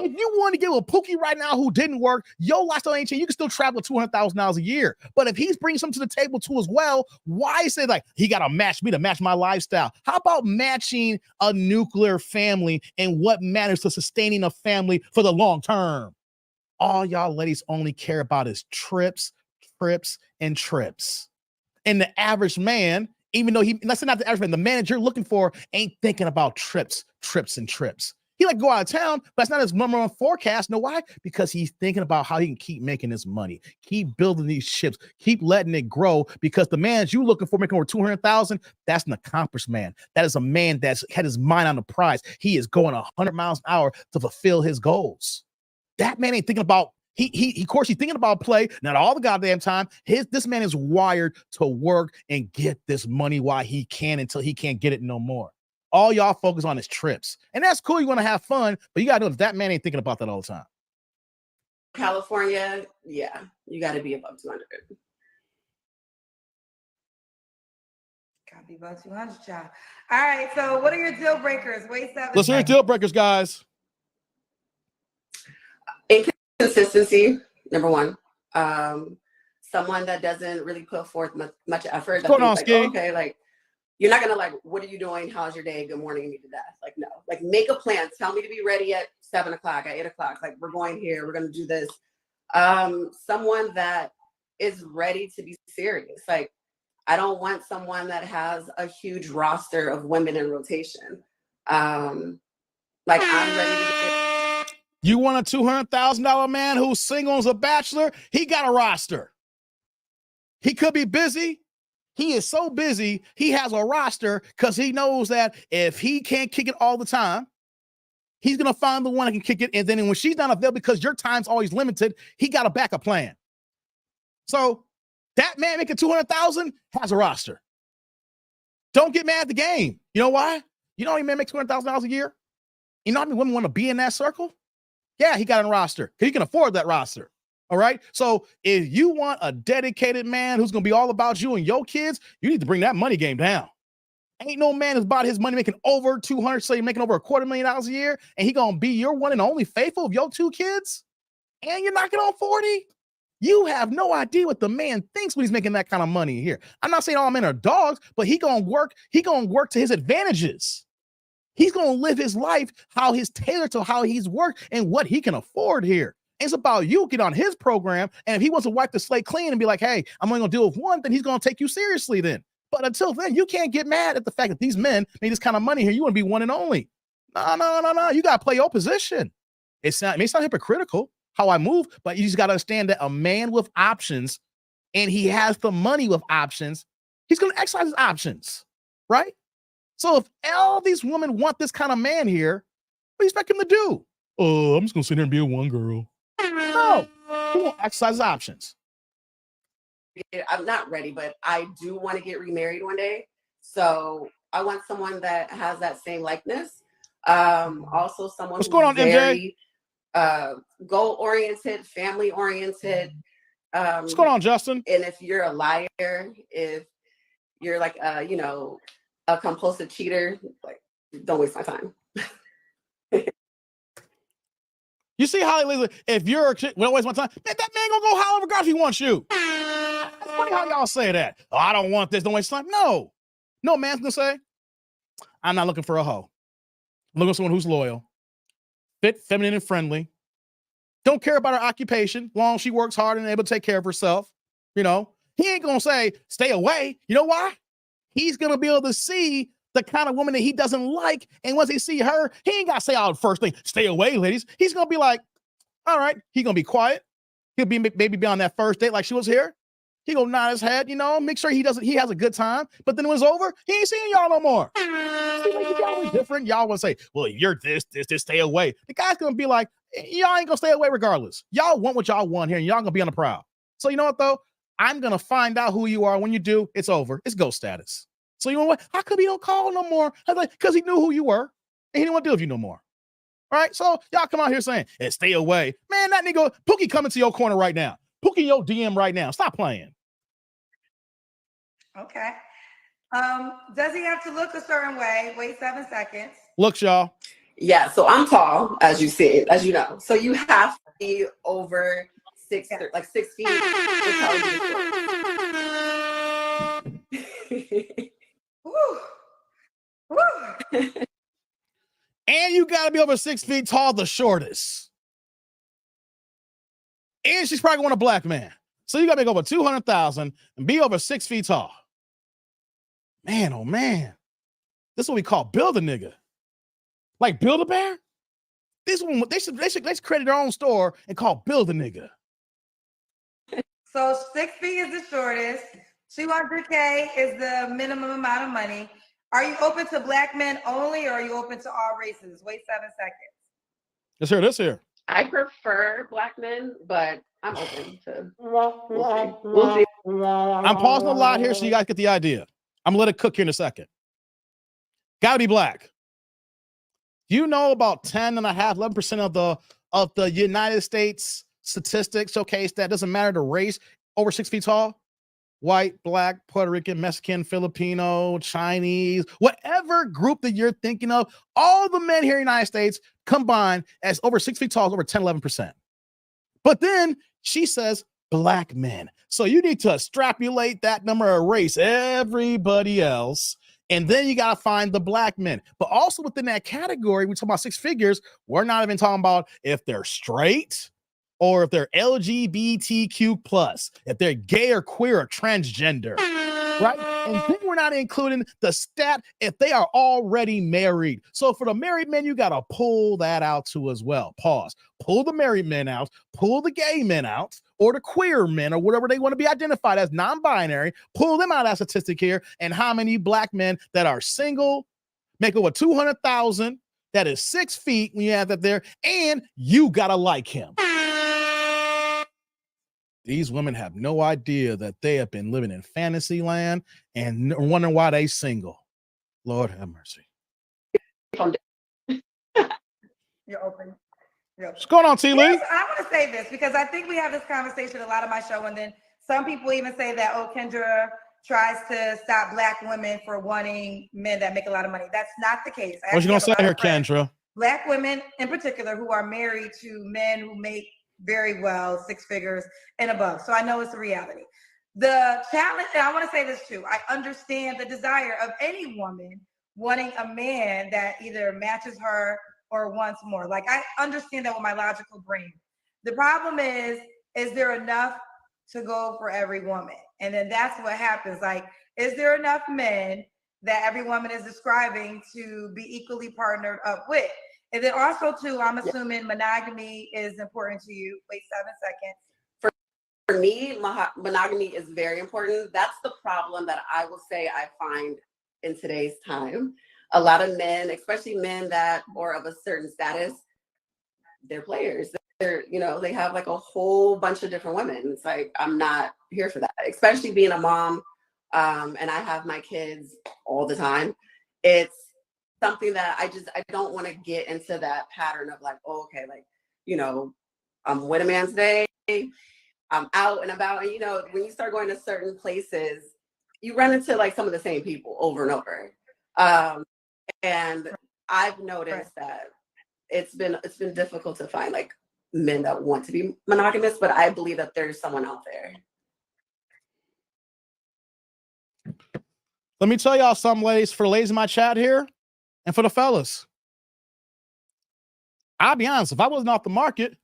If you want to get with Pookie right now who didn't work, your lifestyle ain't changed. You can still travel $200,000 a year. But if he's bringing something to the table too as well, why say like he got to match me to match my lifestyle? How about matching a nuclear family and what matters to sustaining a family for the long term? All y'all ladies only care about is trips, and trips. And the average man, even though let's say not the average man, the man that you're looking for ain't thinking about trips, and trips. He like go out of town, but that's not his number one forecast. Know why? Because he's thinking about how he can keep making this money, keep building these ships, keep letting it grow. Because the man that you looking for making over 200,000, that's an accomplished man. That is a man that's had his mind on the prize. He is going 100 miles an hour to fulfill his goals. That man ain't thinking about. Of course, he's thinking about play, not all the goddamn time. This man is wired to work and get this money while he can until he can't get it no more. All y'all focus on is trips. And that's cool. You want to have fun, but you got to know that man ain't thinking about that all the time. California, yeah, you got to be above 200. Got to be above 200, child. All right, so what are your deal breakers? Wait, 7. Let's hear your deal breakers, guys. Consistency, number 1. Someone that doesn't really put forth much effort. What's going on, like, Ski? Okay, like you're not gonna like, what are you doing? How's your day? Good morning, me to death. Like, no, like make a plan. Tell me to be ready at 7 o'clock, at 8 o'clock. Like, we're going here. We're gonna do this. Someone that is ready to be serious. Like, I don't want someone that has a huge roster of women in rotation. Like, I'm ready to get. You want a $200,000 man who's single as a bachelor? He got a roster. He could be busy. He is so busy, he has a roster because he knows that if he can't kick it all the time, he's going to find the one that can kick it. And then when she's not available because your time's always limited, he got a backup plan. So that man making $200,000 has a roster. Don't get mad at the game. You know why? You know how many men make $200,000 a year? You know how many women want to be in that circle? Yeah, he got a roster. He can afford that roster. All right. So if you want a dedicated man who's going to be all about you and your kids, you need to bring that money game down. Ain't no man who's about his money making over 200, so you're making over $250,000 a year, and he going to be your one and only faithful of your 2 kids, and you're knocking on 40. You have no idea what the man thinks when he's making that kind of money here. I'm not saying all men are dogs, but he going to work to his advantages. He's going to live his life how he's tailored to how he's worked and what he can afford here. It's about you get on his program, and if he wants to wipe the slate clean and be like, hey, I'm only going to deal with one, then he's going to take you seriously then. But until then, you can't get mad at the fact that these men make this kind of money here. You want to be one and only. No. You got to play your position. It's not hypocritical how I move, but you just got to understand that a man with options, and he has the money with options, he's going to exercise his options, right? So if all these women want this kind of man here, what do you expect him to do? Oh, I'm just going to sit here and be a one girl. No, he won't exercise his options. I'm not ready, but I do want to get remarried one day. So I want someone that has that same likeness. Also someone what's going on, very MJ? Goal-oriented, family-oriented. What's going on, Justin? And if you're a liar, if you're like a compulsive cheater, like, don't waste my time. You see how if you're a chick, don't waste my time, man, that man gonna go holler regardless if he wants you. It's funny how y'all say that. Oh, I don't want this, don't waste time. No man's gonna say, I'm not looking for a hoe. I'm looking for someone who's loyal, fit, feminine, and friendly. Don't care about her occupation, long as she works hard and able to take care of herself. You know, he ain't gonna say, stay away. You know why? He's gonna be able to see the kind of woman that he doesn't like. And once he see her, he ain't gotta say all the first thing, stay away, ladies. He's gonna be like, all right, he gonna be quiet. He'll be maybe be on that first date like she was here. He gonna nod his head, make sure he has a good time. But then when it's over, he ain't seeing y'all no more. See, like, y'all was different. Y'all would say, well, you're this, stay away. The guy's gonna be like, y'all ain't gonna stay away regardless. Y'all want what y'all want here, and y'all gonna be on the prowl. So you know what though? I'm gonna find out who you are. When you do, it's over. It's ghost status. So you know what? How come he don't call no more? I was like, because he knew who you were, and he didn't want to deal with you no more. All right, so y'all come out here saying, hey, stay away. Man, that nigga, Pookie coming to your corner right now. Pookie your DM right now. Stop playing. Okay. Does he have to look a certain way? Wait 7 seconds. Look, y'all. Yeah, so I'm tall, as you see, as you know. So you have to be over 6 feet. Woo. Woo. And you got to be over 6 feet tall, the shortest. And she's probably going to black man. So you got to make over 200,000 and be over 6 feet tall. Man, oh man. This is what we call build a nigga. Like Build a Bear? This one, they should create their own store and call Build a Nigga. So 6 feet is the shortest. 200K is the minimum amount of money. Are you open to black men only, or are you open to all races? Wait 7 seconds. Let's hear this here. I prefer black men, but I'm open to. We'll see. I'm pausing a lot here so you guys get the idea. I'm gonna let it cook here in a second. Gotta be black. You know, about 11% of the United States statistics showcase that doesn't matter the race, over 6 feet tall. White, black, Puerto Rican, Mexican, Filipino, Chinese, whatever group that you're thinking of, all the men here in the United States combined as over 6 feet tall is over 11%. But then she says black men. So you need to extrapolate that number, erase everybody else, and then you got to find the black men. But also within that category, we talk about six figures, we're not even talking about if they're straight, or if they're LGBTQ+, if they're gay or queer or transgender, right? And then we're not including the stat if they are already married. So for the married men, you got to pull that out too as well. Pause. Pull the married men out, pull the gay men out, or the queer men, or whatever they want to be identified as, non-binary, pull them out of that statistic here, and how many black men that are single, make over 200,000, that is 6 feet when you have that there, and you got to like him. These women have no idea that they have been living in fantasy land and wondering why they single. Lord have mercy. You're open. What's going on, T. Lee? I want to say this because I think we have this conversation a lot of my show, and then some people even say that, oh, Kendra tries to stop black women for wanting men that make a lot of money. That's not the case. What you gonna say here, Kendra? Black women in particular who are married to men who make very well, 6 figures and above. So I know it's a reality. The challenge, and I want to say this too, I understand the desire of any woman wanting a man that either matches her or wants more. Like, I understand that with my logical brain. The problem is there enough to go for every woman? And then that's what happens. Like, is there enough men that every woman is describing to be equally partnered up with? And then also too, I'm assuming monogamy is important to you. Wait 7 seconds. For me, monogamy is very important. That's the problem that I will say I find in today's time. A lot of men, especially men that are of a certain status, they're players. They're, they have like a whole bunch of different women. It's like, I'm not here for that, especially being a mom. And I have my kids all the time. It's something that I don't want to get into that pattern of like, oh, okay, like, I'm with a man today, I'm out and about. And, when you start going to certain places, you run into like some of the same people over and over. And I've noticed that it's been difficult to find like men that want to be monogamous, but I believe that there's someone out there. Let me tell y'all something, ladies, for ladies in my chat here and for the fellas. I'll be honest, if I wasn't off the market,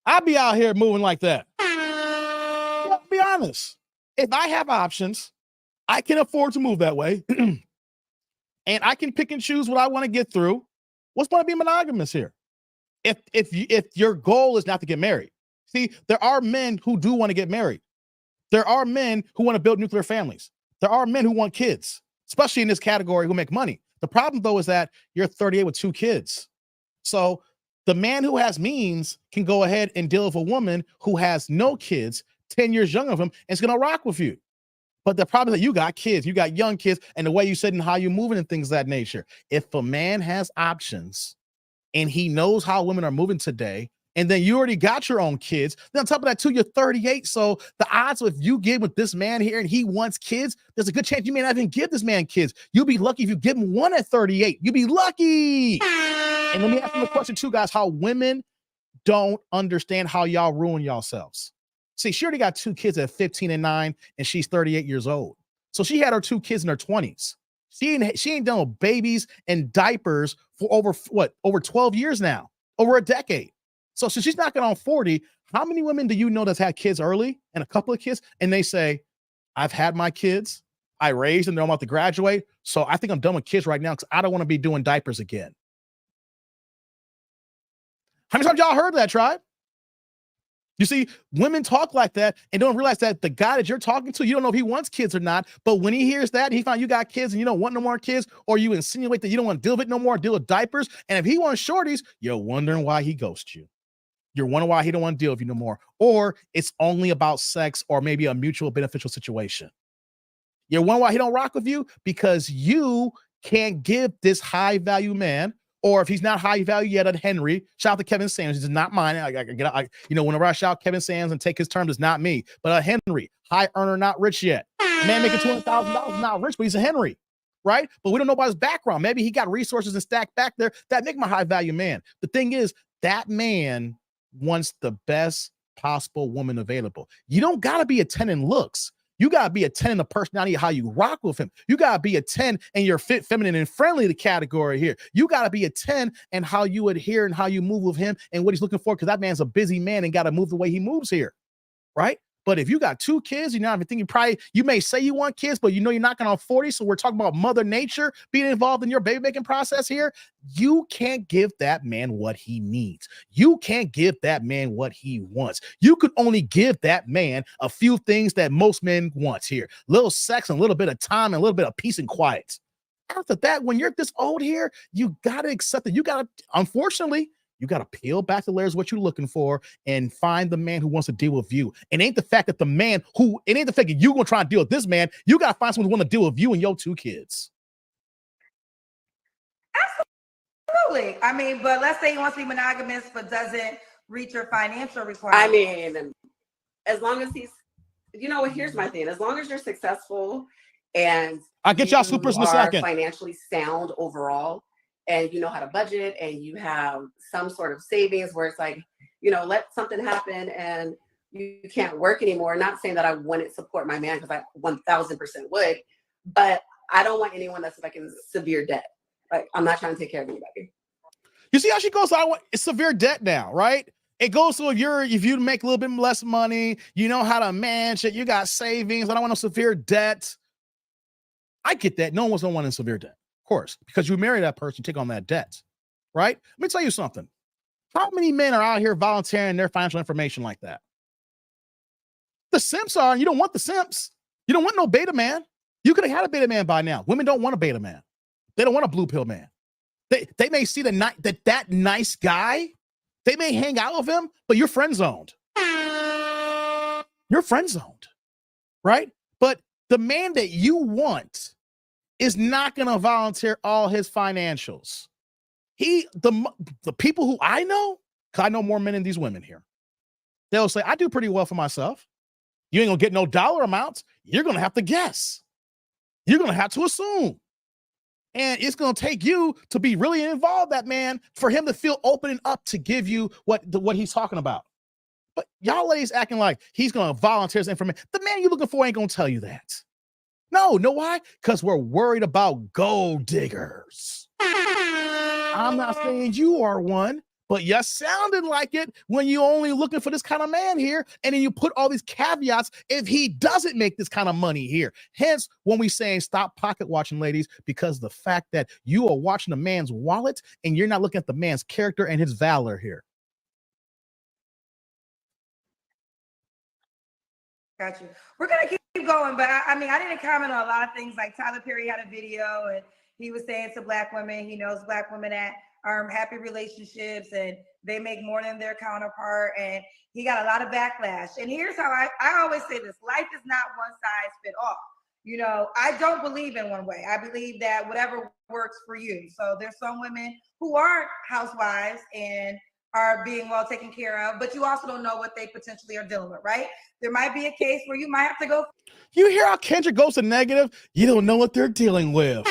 I'd be out here moving like that. I'll be honest. if I have options, I can afford to move that way, and I can pick and choose what I want to get through. What's going to be monogamous here? If your goal is not to get married, see, there are men who do want to get married. There are men who want to build nuclear families. There are men who want kids, especially in this category, who make money. The problem, though, is that you're 38 with 2 kids. So the man who has means can go ahead and deal with a woman who has no kids, 10 years younger than him, and is going to rock with you. But the problem is that you got kids, you got young kids, and the way you sit and how you're moving and things of that nature. If a man has options and he knows how women are moving today, and then you already got your own kids, then on top of that too, you're 38. So the odds of you get with this man here and he wants kids, there's a good chance you may not even give this man kids. You'll be lucky if you give him one at 38. You'll be lucky. And let me ask you a question too, guys, how women don't understand how y'all ruin yourselves. See, she already got 2 kids at 15 and 9, and she's 38 years old. So she had her 2 kids in her 20s. She ain't done with babies and diapers for over 12 years now, over a decade. So since she's knocking on 40, how many women do you know that's had kids early and a couple of kids, and they say, I've had my kids, I raised them, they're about to graduate, so I think I'm done with kids right now because I don't want to be doing diapers again. How many times y'all heard that, tribe? You see, women talk like that and don't realize that the guy that you're talking to, you don't know if he wants kids or not. But when he hears that, he found you got kids and you don't want no more kids, or you insinuate that you don't want to deal with it no more, deal with diapers. And if he wants shorties, you're wondering why he ghosts you. You're wondering why he don't want to deal with you no more. Or it's only about sex or maybe a mutual beneficial situation. You're wondering why he don't rock with you because you can't give this high value man. Or if he's not high value yet, at Henry, shout out to Kevin Sanders. This is not mine. Whenever I shout Kevin Sanders and take his terms, it's not me. But Henry, high earner, not rich yet. Man making $200,000, not rich, but he's a Henry, right? But we don't know about his background. Maybe he got resources and stacked back there that make him a high value man. The thing is, that man wants the best possible woman available. You don't got to be a 10 in looks. You got to be a 10 in the personality of how you rock with him. You got to be a 10 and you're fit, feminine, and friendly, the category here. You got to be a 10 and how you adhere and how you move with him and what he's looking for, because that man's a busy man and got to move the way he moves here, right? But if you got 2 kids, you're not even thinking, you may say you want kids, but you know you're knocking on 40, so we're talking about Mother Nature being involved in your baby-making process here. You can't give that man what he needs. You can't give that man what he wants. You could only give that man a few things that most men want here. Little sex and a little bit of time and a little bit of peace and quiet. After that, when you're this old here, you got to accept it. Unfortunately, you got to peel back the layers of what you're looking for and find the man who wants to deal with you. It ain't the fact that you going to try and deal with this man. You got to find someone who want to deal with you and your 2 kids. Absolutely. I mean, but let's say he wants to be monogamous but doesn't reach your financial requirements. I mean, as long as he's, here's my thing. As long as you're successful and I'll get y'all supers in a second. Financially sound overall, and you know how to budget, and you have some sort of savings where it's like, let something happen and you can't work anymore. Not saying that I wouldn't support my man, because I 1000% would, but I don't want anyone that's like in severe debt. Like, I'm not trying to take care of anybody. You see how she goes, it's severe debt now, right? It goes to if you make a little bit less money, you know how to manage it, you got savings, I don't want no severe debt. I get that. No one wants no one in severe debt. Of course, because you marry that person, you take on that debt, right? Let me tell you something. How many men are out here volunteering their financial information like that? The simps are, and you don't want the simps. You don't want no beta man. You could have had a beta man by now. Women don't want a beta man. They don't want a blue pill man. They may see that nice guy. They may hang out with him, but you're friend zoned. You're friend zoned, right? But the man that you want is not going to volunteer all his financials. The people who I know, because I know more men than these women here, they'll say, I do pretty well for myself. You ain't going to get no dollar amounts. You're going to have to guess. You're going to have to assume. And it's going to take you to be really involved, that man, for him to feel open and up to give you what he's talking about. But y'all ladies acting like he's going to volunteer his information. The man you're looking for ain't going to tell you that. No, know why? Because we're worried about gold diggers. I'm not saying you are one, But you sounded like it when you only looking for this kind of man here. And then you put all these caveats if he doesn't make this kind of money here. Hence, when we saying stop pocket watching, ladies, because the fact that you are watching a man's wallet and you're not looking at the man's character and his valor here. Got you. We're going to keep going, but I mean, I didn't comment on a lot of things. Like Tyler Perry had a video and he was saying to black women, he knows black women that are happy relationships and they make more than their counterpart. And he got a lot of backlash. And here's how I always say this: life is not one size fit all. You know, I don't believe in one way. I believe that whatever works for you. So there's some women who aren't housewives and are being well taken care of, but you also don't know what they potentially are dealing with, right? There might be a case where you might have to go. You hear how Kendra goes to negative? You don't know what they're dealing with.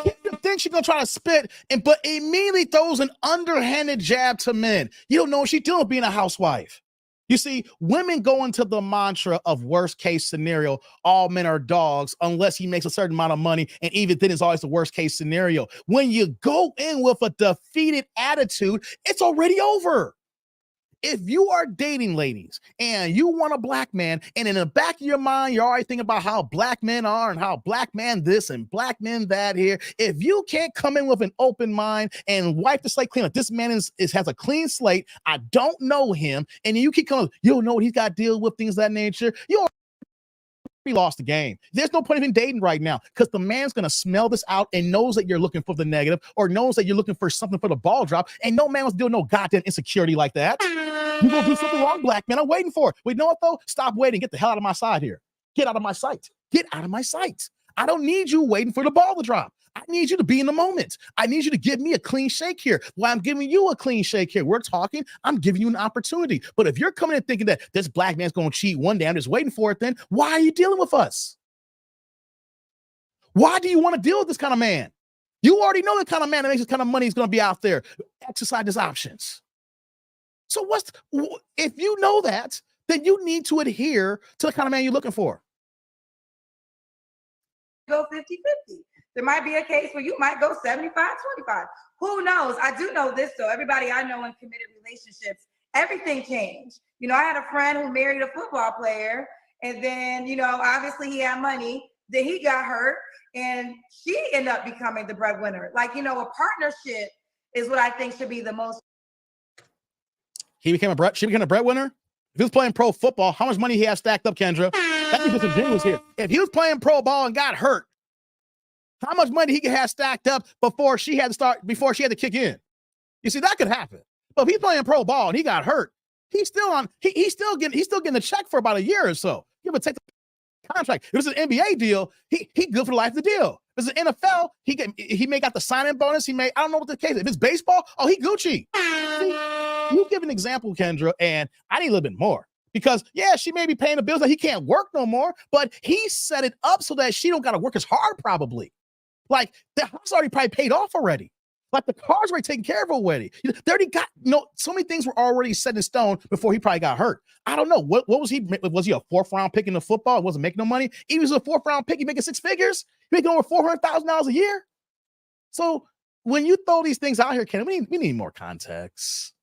You think she's gonna try to spit, but immediately throws an underhanded jab to men. You don't know what she's doing with being a housewife. You see, women go into the mantra of worst case scenario, all men are dogs unless he makes a certain amount of money, and even then it's always the worst case scenario. When you go in with a defeated attitude, it's already over. If you are dating, ladies, and you want a black man, and in the back of your mind, you're already thinking about how black men are and how black man this and black men that here. If you can't come in with an open mind and wipe the slate clean, like this man has a clean slate, I don't know him, and you keep coming, you don't know what he's got to deal with, things of that nature, you already lost the game. There's no point in dating right now because the man's going to smell this out and knows that you're looking for the negative or knows that you're looking for something for the ball drop, and no man wants to deal with no goddamn insecurity like that. You're going to do something wrong, black man. I'm waiting for it. Wait, you know what, though? Stop waiting. Get the hell out of my side here. Get out of my sight. Get out of my sight. I don't need you waiting for the ball to drop. I need you to be in the moment. I need you to give me a clean shake here. While I'm giving you a clean shake here, we're talking, I'm giving you an opportunity. But if you're coming in thinking that this black man's going to cheat one day, I'm just waiting for it, then why are you dealing with us? Why do you want to deal with this kind of man? You already know the kind of man that makes this kind of money is going to be out there. Exercise his options. So if you know that, then you need to adhere to the kind of man you're looking for. Go 50-50. There might be a case where you might go 75-25. Who knows? I do know this, though. Everybody I know in committed relationships, everything changed. You know, I had a friend who married a football player, and then, you know, obviously he had money. Then he got hurt, and she ended up becoming the breadwinner. Like, you know, a partnership is what I think should be the most. She became a breadwinner? If he was playing pro football, how much money he had stacked up, Kendra? That'd be disingenuous here. If he was playing pro ball and got hurt, how much money he could have stacked up before she had to kick in? You see, that could happen. But if he's playing pro ball and he got hurt, he's still getting a check for about a year or so. Give or take the contract. If it's an NBA deal, he good for the life of the deal. If it's an NFL, he may got the sign-in bonus. I don't know what the case is. If it's baseball, oh, he Gucci. See, you give an example, Kendra, and I need a little bit more. Because, yeah, she may be paying the bills that he can't work no more, but he set it up so that she don't got to work as hard probably. Like, the house already probably paid off already. Like, the car's already taken care of already. They already got, so many things were already set in stone before he probably got hurt. I don't know. What was he? Was he a fourth-round pick in the football? Wasn't making no money? He was a fourth-round pick. He making six figures? He making over $400,000 a year? So, when you throw these things out here, Ken, we need more context.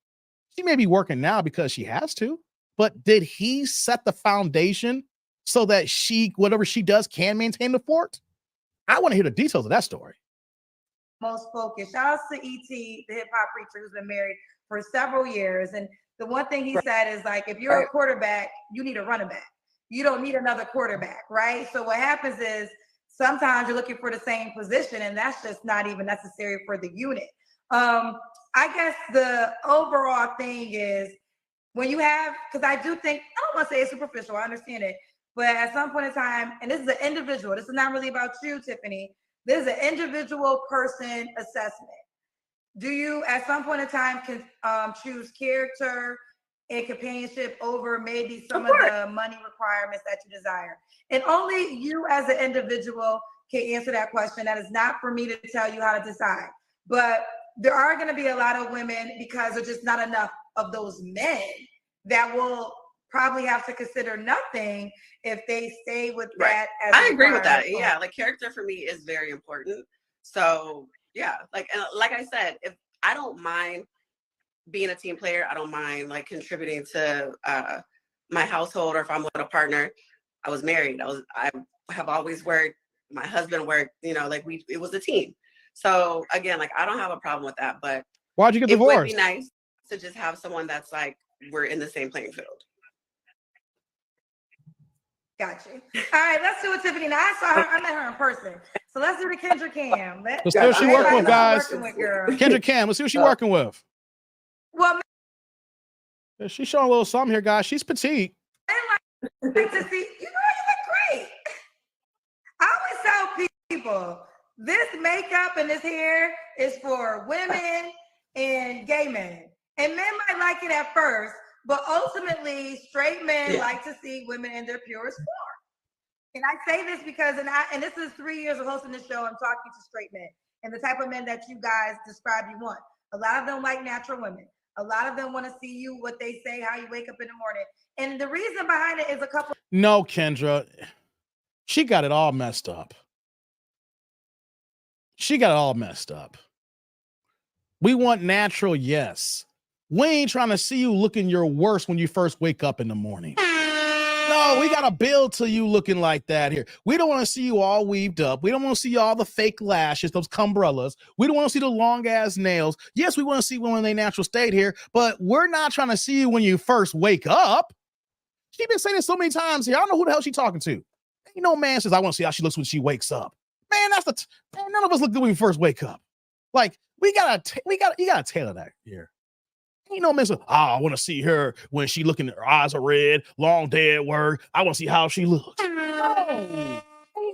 She may be working now because she has to, but did he set the foundation so that whatever she does, can maintain the fort? I want to hear the details of that story. Most focused. Shout out to E.T., the hip hop preacher who's been married for several years. And the one thing he said is, like, if you're a quarterback, you need a running back. You don't need another quarterback, right? So what happens is sometimes you're looking for the same position, and that's just not even necessary for the unit. I guess the overall thing is when you have, because I do think, I don't want to say it's superficial, I understand it, but at some point in time, and this is an individual, this is not really about you, Tiffany, this is an individual person assessment. Do you, at some point in time, can choose character and companionship over maybe some of the money requirements that you desire? And only you as an individual can answer that question. That is not for me to tell you how to decide. But there are going to be a lot of women, because there's just not enough of those men, that will probably have to consider nothing if they stay with that. As I agree with that. Yeah, like character for me is very important. So yeah, like I said, if I don't mind being a team player. I don't mind like contributing to my household, or if I'm with a partner. I was married. I have always worked. My husband worked. You know, like it was a team. So again, like I don't have a problem with that. But why'd you get it divorced? would be nice to just have someone that's like we're in the same playing field. Gotcha. All right, let's do it, Tiffany. Now I met her in person. So let's do the Kendra Cam. Let's see what she working with, guys. Girl. Kendra Cam, let's see what she's working with. Well, She's showing a little something here, guys. She's petite. I like to see, you look great. I always tell people, this makeup and this hair is for women and gay men. And men might like it at first, but ultimately, straight men like to see women in their purest form. And I say this because, and this is 3 years of hosting this show, I'm talking to straight men and the type of men that you guys describe you want. A lot of them like natural women. A lot of them want to see you, what they say, how you wake up in the morning. And the reason behind it is a couple. No, Kendra, she got it all messed up. She got it all messed up. We want natural, yes. We ain't trying to see you looking your worst when you first wake up in the morning. No, we got to build to you looking like that here. We don't want to see you all weaved up. We don't want to see all the fake lashes, those cumbrellas. We don't want to see the long ass nails. Yes, we want to see women in their natural state here, but we're not trying to see you when you first wake up. She's been saying this so many times here. I don't know who the hell she's talking to. Ain't no man says, I want to see how she looks when she wakes up. Man, man, none of us look good when we first wake up. Like, you gotta tailor that here. Ain't no man say, I want to see her when she looking, her eyes are red, long day at work. I want to see how she looks.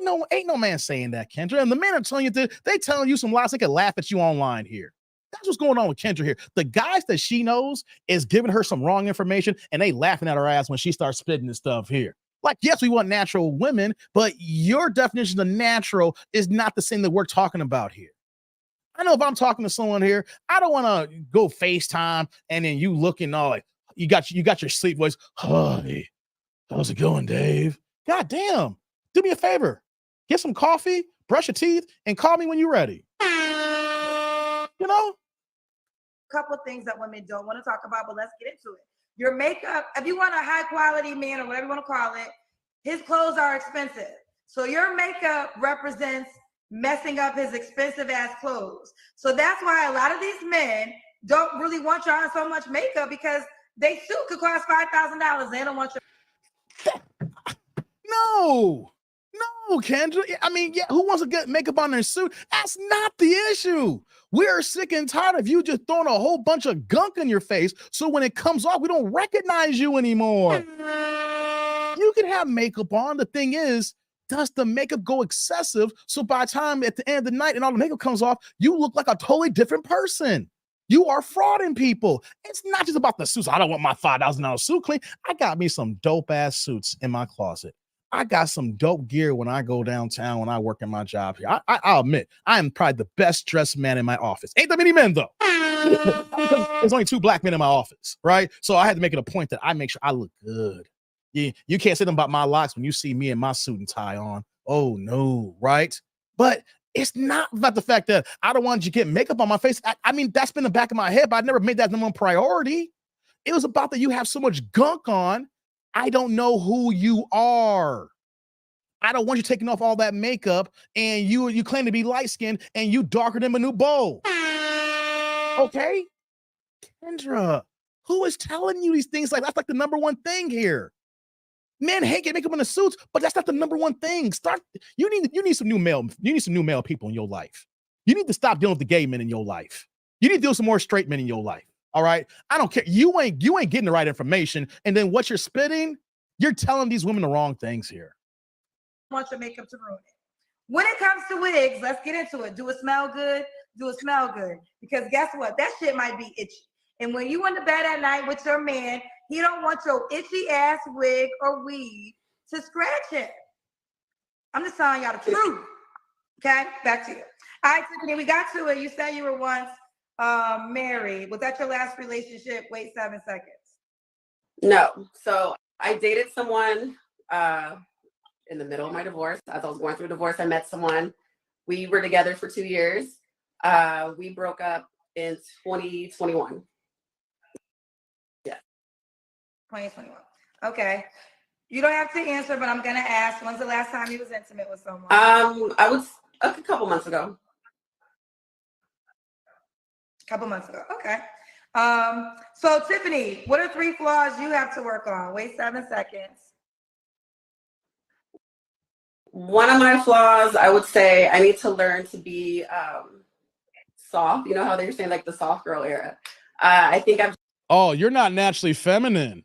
No, ain't no man saying that, Kendra. And the men are telling you that they telling you some lies. They can laugh at you online here. That's what's going on with Kendra here. The guys that she knows is giving her some wrong information, and they laughing at her ass when she starts spitting this stuff here. Like, yes, we want natural women, but your definition of natural is not the same that we're talking about here. I know if I'm talking to someone here, I don't want to go FaceTime and then you looking all like you got your sleep voice. Hi, how's it going, Dave? God damn. Do me a favor. Get some coffee, brush your teeth, and call me when you're ready. You know? A couple of things that women don't want to talk about, but let's get into it. Your makeup, if you want a high quality man or whatever you want to call it, his clothes are expensive. So your makeup represents messing up his expensive ass clothes. So that's why a lot of these men don't really want you on so much makeup because they suit could cost $5,000. They don't want you. No, Kendra. I mean, yeah, who wants to get makeup on their suit? That's not the issue. We're sick and tired of you just throwing a whole bunch of gunk in your face. So when it comes off, we don't recognize you anymore. You can have makeup on. The thing is, does the makeup go excessive? So by the time at the end of the night and all the makeup comes off, you look like a totally different person. You are frauding people. It's not just about the suits. I don't want my $5,000 suit clean. I got me some dope ass suits in my closet. I got some dope gear when I go downtown, when I work in my job here. I'll admit, I am probably the best dressed man in my office. Ain't that many men though. There's only 2 black men in my office, right? So I had to make it a point that I make sure I look good. You can't say them about my locks when you see me in my suit and tie on. Oh no, right? But it's not about the fact that I don't want you to get makeup on my face. I mean, that's been in the back of my head, but I never made that number one priority. It was about that you have so much gunk on. I don't know who you are. I don't want you taking off all that makeup and you claim to be light-skinned and you darker than Manu Bowl. Okay? Kendra, who is telling you these things? Like, that's like the number one thing here. Men hate getting makeup in the suits, but that's not the number one thing. You need some new male people in your life. You need to stop dealing with the gay men in your life. You need to deal with some more straight men in your life. All right. I don't care. You ain't getting the right information. And then what you're spitting, you're telling these women the wrong things here. Want your makeup to ruin it. When it comes to wigs, let's get into it. Do it smell good? Do it smell good? Because guess what? That shit might be itchy. And when you in the bed at night with your man, he don't want your itchy ass wig or weave to scratch it. I'm just telling y'all the truth. Okay, back to you. All right, Tiffany, we got to it. You said you were once married. Was that your last relationship? Wait 7 seconds. No. So I dated someone in the middle of my divorce. As I was going through a divorce, I met someone. We were together for 2 years. We broke up in 2021. 2021. Okay. You don't have to answer, but I'm gonna ask. When's the last time you was intimate with someone? I was a couple months ago. A couple months ago. Okay. So Tiffany, what are 3 flaws you have to work on? Wait 7 seconds. One of my flaws, I would say, I need to learn to be soft. You know how they were saying like the soft girl era. I think I've you're not naturally feminine.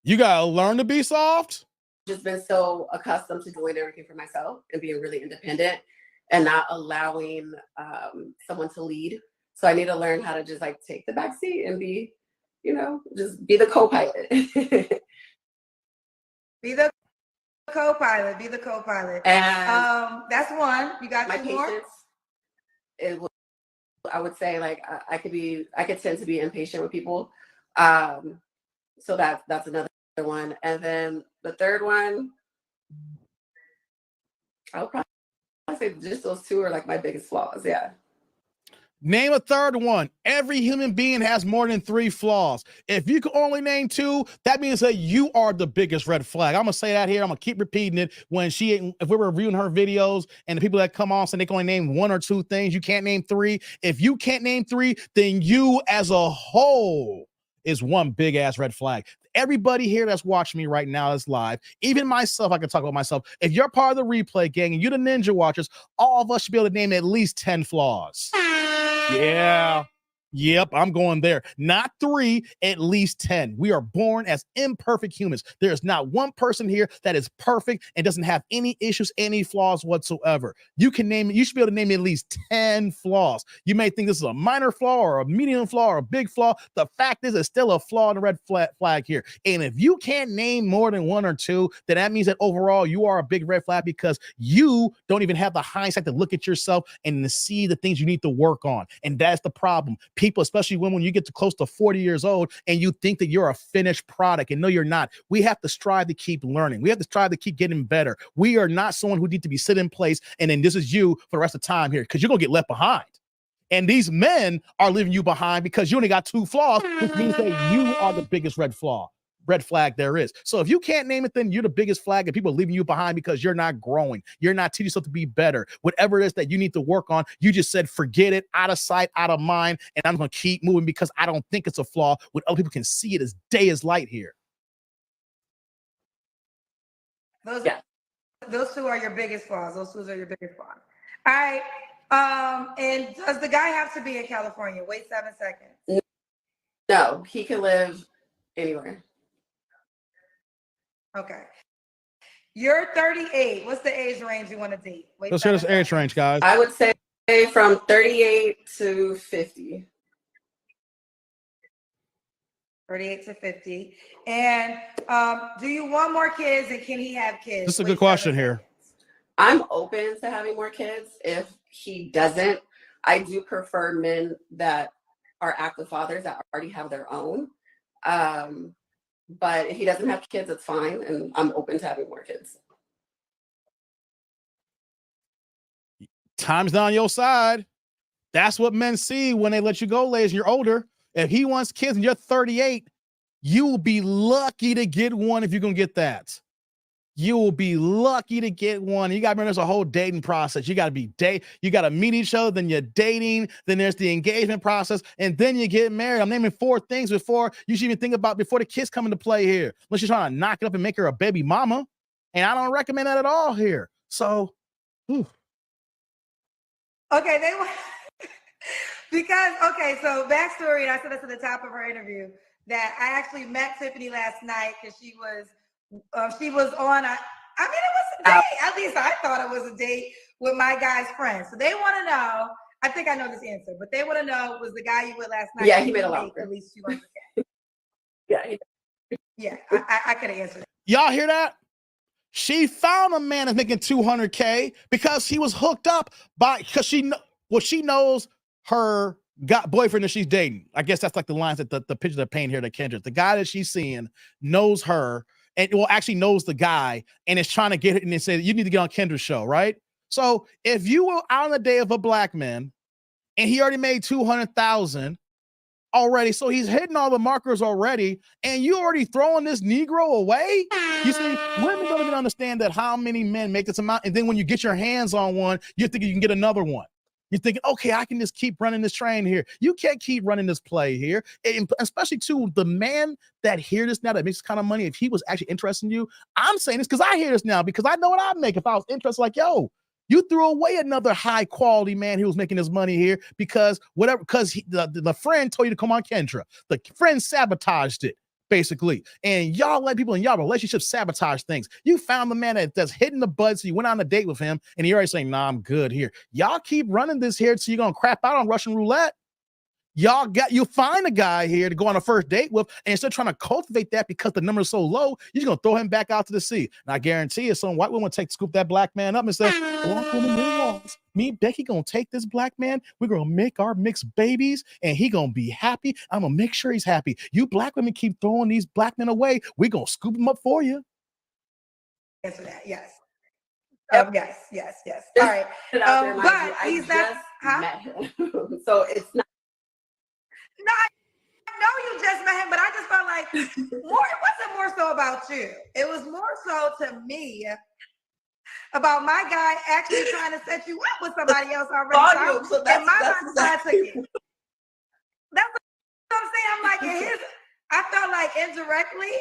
You gotta learn to be soft. Just been so accustomed to doing everything for myself and being really independent and not allowing someone to lead. So I need to learn how to just like take the back seat and be, just be the co-pilot. Be the co-pilot. And that's one. You got my 2 more? patience. I would say like I could tend to be impatient with people. So that's another one. And then the third one, I would probably say just those 2 are like my biggest flaws. Yeah. Name a third one. Every human being has more than 3 flaws. If you can only name 2, that means that you are the biggest red flag. I'm gonna say that here. I'm gonna keep repeating it. If we're reviewing her videos and the people that come on saying they can only name 1 or 2 things, you can't name 3. If you can't name 3, then you as a whole is one big ass red flag. Everybody here that's watching me right now is live. Even myself, I can talk about myself. If you're part of the replay gang and you're the Ninja Watchers, all of us should be able to name at least 10 flaws. Yeah. Yep, I'm going there. Not 3, at least 10. We are born as imperfect humans. There is not one person here that is perfect and doesn't have any issues, any flaws whatsoever. You should be able to name at least 10 flaws. You may think this is a minor flaw or a medium flaw or a big flaw. The fact is, it's still a flaw in the red flag here. And if you can't name more than 1 or 2, then that means that overall you are a big red flag because you don't even have the hindsight to look at yourself and to see the things you need to work on. And that's the problem. People, especially when you get to close to 40 years old and you think that you're a finished product, and no, you're not. We have to strive to keep learning. We have to strive to keep getting better. We are not someone who needs to be sit in place and then this is you for the rest of the time here because you're going to get left behind. And these men are leaving you behind because you only got 2 flaws, which means that you are the biggest red flag there is. So if you can't name it, then you're the biggest flag and people are leaving you behind because you're not growing. You're not teaching yourself to be better. Whatever it is that you need to work on, you just said, forget it, out of sight, out of mind. And I'm going to keep moving because I don't think it's a flaw when other people can see it as day is light here. Those 2 are your biggest flaws. Those 2 are your biggest flaws. All right. And does the guy have to be in California? Wait 7 seconds. No, he can live anywhere. Okay. You're 38. What's the age range you want to date? Let's hear this age range, guys. I would say from 38 to 50. 38 to 50. And do you want more kids and can he have kids? This is a good question here. I'm open to having more kids. If he doesn't, I do prefer men that are active fathers that already have their own. But if he doesn't have kids, it's fine. And I'm open to having more kids. Time's not on your side. That's what men see when they let you go, ladies. You're older. If he wants kids and you're 38, you will be lucky to get one if you're going to get that. You will be lucky to get one. You got to remember, there's a whole dating process. You got to meet each other, then you're dating, then there's the engagement process, and then you get married. I'm naming 4 things before you should even think about before the kids come into play here. Unless you're trying to knock it up and make her a baby mama. And I don't recommend that at all here. So, okay, so backstory, and I said this at the top of our interview, that I actually met Tiffany last night because she was on it was a date. At least I thought it was a date with my guy's friends. So they want to know, I think I know this answer, but they want to know, was the guy you with last night? Yeah, he made a lot. At least $200K. Yeah. I could have answered that. Y'all hear that? She found a man that's making $200K because he was hooked up because she knows her boyfriend that she's dating. I guess that's like the lines that the picture they're painting here, the Kendrick. The guy that she's seeing knows her and actually knows the guy and is trying to get it and they say, you need to get on Kendra's show, right? So if you were out on the day of a black man and he already made $200,000 already. So he's hitting all the markers already, and you already throwing this Negro away. You see, women don't even understand that how many men make this amount. And then when you get your hands on one, you think you can get another one. You're thinking, okay, I can just keep running this train here. You can't keep running this play here. And especially to the man that hear this now that makes this kind of money, if he was actually interested in you, I'm saying this because I hear this now because I know what I'd make if I was interested. Like, yo, you threw away another high quality man who was making his money here because the friend told you to come on Kendra. The friend sabotaged it, basically. And y'all let people in y'all relationships sabotage things. You found the man that's hitting the bud, so you went on a date with him, and he already saying, nah, I'm good here. Y'all keep running this here, so you're going to crap out on Russian roulette. You find a guy here to go on a first date with, and instead of trying to cultivate that because the number is so low, you're just gonna throw him back out to the sea. And I guarantee you, some white woman will scoop that black man up and say, black woman laws. Me, Becky, gonna take this black man. We're gonna make our mixed babies, and he gonna be happy. I'm gonna make sure he's happy. You black women keep throwing these black men away. We're gonna scoop them up for you. Answer that, yes. Yes. All right. But he's not. So it's not. No, I know you just met him, but I just felt like it wasn't more so about you. It was more so to me about my guy actually trying to set you up with somebody else already. So in my mind, I took it. That's what I'm saying. I'm like, I felt like indirectly,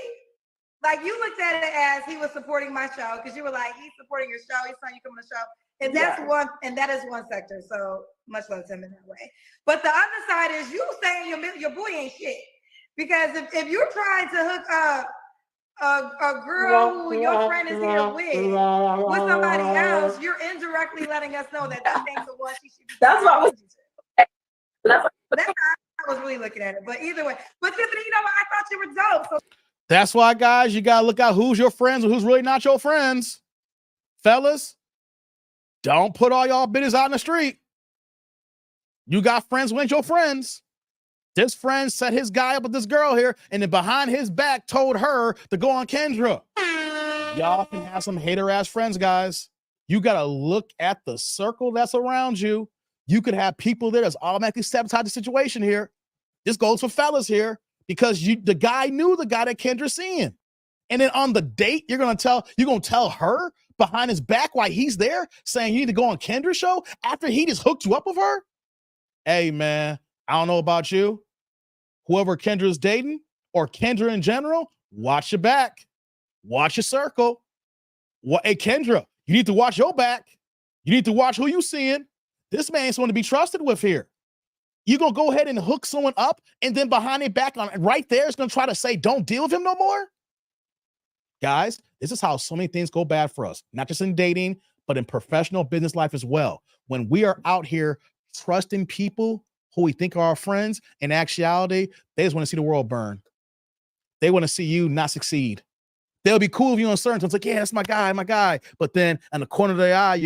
like you looked at it as he was supporting my show because you were like, he's supporting your show. He's trying you come on the show. And that's one, and that is one sector. So much love to him in that way. But the other side is you saying your boy ain't shit. Because if you're trying to hook up a girl who your friend is here with somebody else, you're indirectly letting us know that that ain't the one she should be. That's what that's how I was really looking at it. But either way, but Tiffany, you know what? I thought you were dope. So that's why, guys, you gotta look out who's your friends and who's really not your friends, fellas. Don't put all y'all business out in the street. You got friends who ain't your friends. This friend set his guy up with this girl here, and then behind his back told her to go on Kendra. Y'all can have some hater-ass friends, guys. You got to look at the circle that's around you. You could have people there that's automatically sabotage the situation here. This goes for fellas here because the guy knew the guy that Kendra's seeing. And then on the date, you're going to tell her behind his back why he's there saying you need to go on Kendra's show after he just hooked you up with her? Hey, man, I don't know about you. Whoever Kendra's dating or Kendra in general, watch your back. Watch your circle. Hey, Kendra, you need to watch your back. You need to watch who you seeing. This man's someone to be trusted with here. You're going to go ahead and hook someone up, and then behind their back on right there is going to try to say, don't deal with him no more? Guys, this is how so many things go bad for us, not just in dating, but in professional business life as well. When we are out here trusting people who we think are our friends, in actuality, they just want to see the world burn. They want to see you not succeed. They'll be cool with you on certain times, like, yeah, that's my guy. But then in the corner of their eye,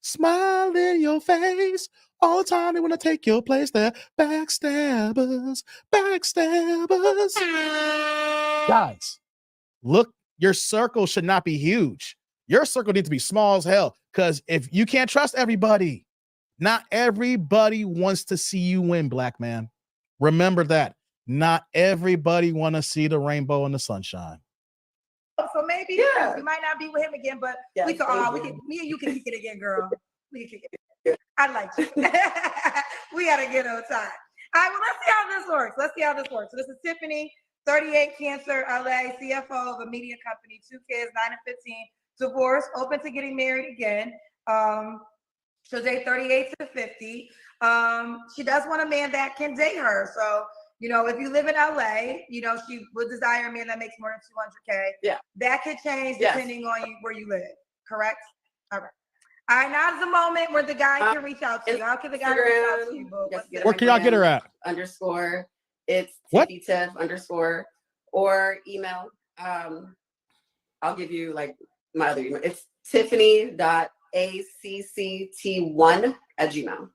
smile in your face. All the time they want to take your place. They're backstabbers. Guys, look, your circle should not be huge. Your circle needs to be small as hell, because if you can't trust everybody, not everybody wants to see you win, black man. Remember that. Not everybody want to see the rainbow and the sunshine. So maybe we might not be with him again, but me and you can kick it again, girl. We can kick it. I like you. We had a good old time. All right, well, let's see how this works. So this is Tiffany, 38, Cancer, LA, CFO of a media company, 2 kids, 9 and 15, divorced, open to getting married again. She'll date 38 to 50. She does want a man that can date her. So, if you live in LA, she would desire a man that makes more than $200K. Yeah. That could change depending on where you live. Correct? All right. All right, now is the moment where the guy can reach out to you. How can the guy reach out to you? Where can y'all get her at? _ It's Tiff _ or email. I'll give you my other email. It's tiffany.acct1@gmail.com.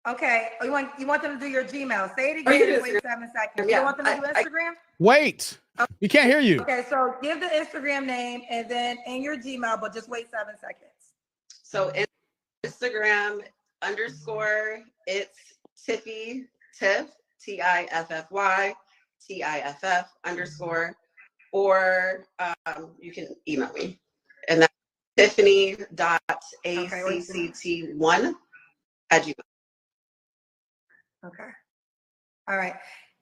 Okay. You want them to do your Gmail. Say it again and wait 7 seconds. You want them to do Instagram? Wait. Okay. We can't hear you. Okay, so give the Instagram name and then in your Gmail, but just wait 7 seconds. So Instagram _ it's Tiffy, Tiff, Tiffy, Tiff_, or you can email me. And that's tiffany.acct1@gmail. Okay. All right.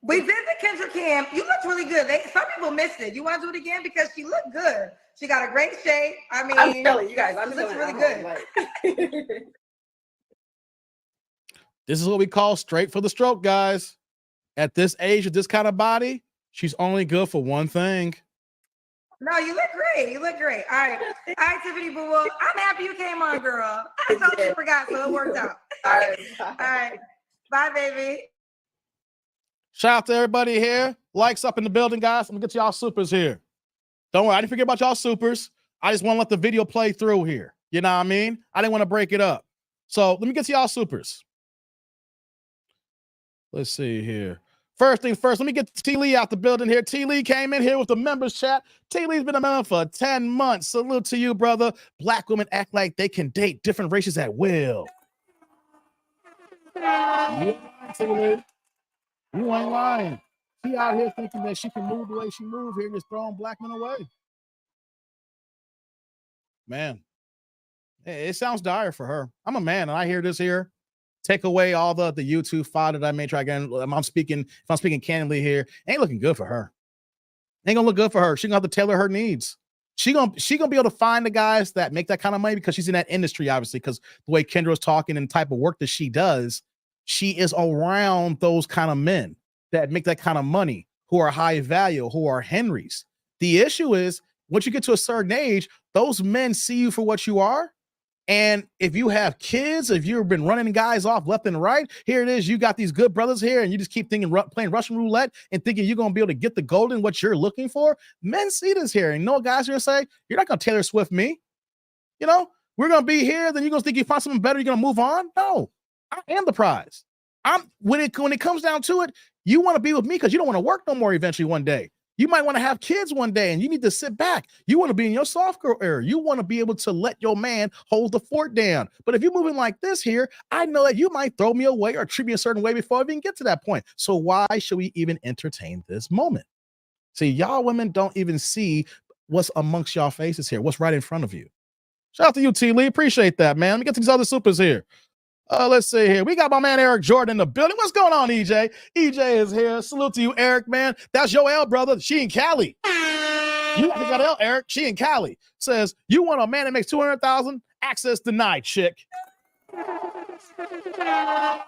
We did the Kendra Cam. You looked really good. Some people missed it. You want to do it again because she looked good. She got a great shape. I mean, I'm telling you guys, she looks really good. This is what we call straight for the stroke, guys. At this age, with this kind of body, she's only good for one thing. No, you look great. You look great. All right, Tiffany Boo. I'm happy you came on, girl. I totally forgot, so it worked out. All right. Bye, baby. Shout out to everybody here. Likes up in the building, guys. I'm gonna get y'all supers here. Don't worry, I didn't forget about y'all supers. I just want to let the video play through here. You know what I mean? I didn't want to break it up. So let me get to y'all supers. Let's see here. First thing first, let me get T. Lee out the building here. T. Lee came in here with the members chat. T. Lee's been a member for 10 months. Salute to you, brother. Black women act like they can date different races at will. Yeah, T. Lee. You ain't lying. She out here thinking that she can move the way she moves here and just throwing black men away. Man, it sounds dire for her. I'm a man and I hear this here. Take away all the YouTube file that I may try again. If I'm speaking candidly here, ain't looking good for her. Ain't gonna look good for her. She gonna have to tailor her needs. She gonna be able to find the guys that make that kind of money because she's in that industry, obviously, because the way Kendra was talking and the type of work that she does, she is around those kind of men that make that kind of money, who are high value, who are Henrys. The issue is, once you get to a certain age, those men see you for what you are. And if you have kids, if you've been running guys off left and right, here it is. You got these good brothers here, and you just keep thinking, playing Russian roulette and thinking you're going to be able to get the gold in what you're looking for. Men see this here. And no guys are going to say, you're not going to Taylor Swift me. You know, we're going to be here. Then you're going to think you find something better. You're going to move on. No, I am the prize. When it comes down to it, you want to be with me because you don't want to work no more eventually one day. You might want to have kids one day and you need to sit back. You want to be in your soft girl era. You want to be able to let your man hold the fort down. But if you're moving like this here, I know that you might throw me away or treat me a certain way before I even get to that point. So why should we even entertain this moment? See, y'all women don't even see what's amongst y'all faces here, what's right in front of you. Shout out to you, T. Lee. Appreciate that, man. Let me get to these other supers here. Let's see here. We got my man Eric Jordan in the building. What's going on, EJ? EJ is here. Salute to you, Eric, man. That's your L, brother. She in Cali. You got L, Eric. She in Cali. Says, you want a man that makes $200,000? Access denied, chick. My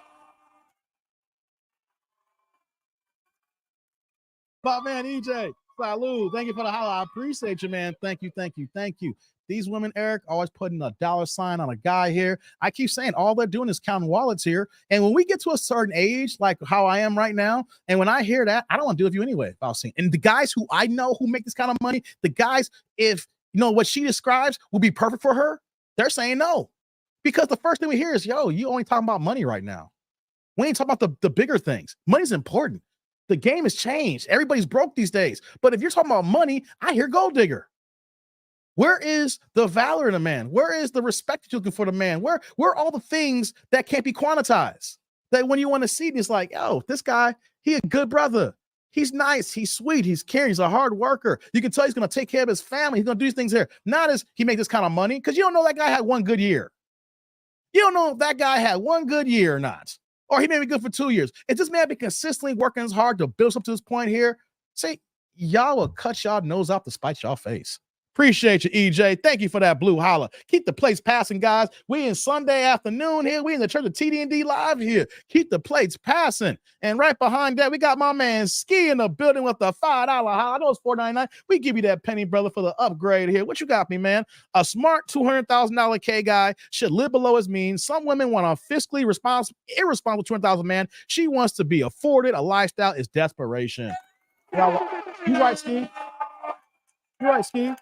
man, EJ. Salud. Thank you for the holla. I appreciate you, man. Thank you, thank you, thank you. These women, Eric, always putting a $sign on a guy here. I keep saying all they're doing is counting wallets here. And when we get to a certain age, like how I am right now, and when I hear that, I don't want to do it with you anyway. If I was saying, and the guys who I know who make this kind of money, the guys, if you know what she describes will be perfect for her, they're saying no. Because the first thing we hear is, yo, you only talking about money right now. We ain't talking about the bigger things. Money's important. The game has changed. Everybody's broke these days. But if you're talking about money, I hear gold digger. Where is the valor in a man? Where is the respect that you're looking for the man? Where are all the things that can't be quantized? That when you want to see it, it's like, oh, this guy, he a good brother. He's nice. He's sweet. He's caring. He's a hard worker. You can tell he's going to take care of his family. He's going to do these things here. Not as he makes this kind of money, because you don't know that guy had one good year. You don't know if that guy had one good year or not. Or he may be good for 2 years. If this man be consistently working as hard to build up to this point here, say, y'all will cut y'all nose off to spite y'all face. Appreciate you, EJ. Thank you for that blue holla. Keep the plates passing, guys. We in Sunday afternoon here. We in the Church of TD&D Live here. Keep the plates passing. And right behind that, we got my man Ski in the building with the $5 holla. I know it's $4.99. We give you that penny, brother, for the upgrade here. What you got me, man? A smart $200,000 K guy should live below his means. Some women want a fiscally irresponsible $200,000 man. She wants to be afforded. A lifestyle is desperation. You right, Ski? You right, Ski?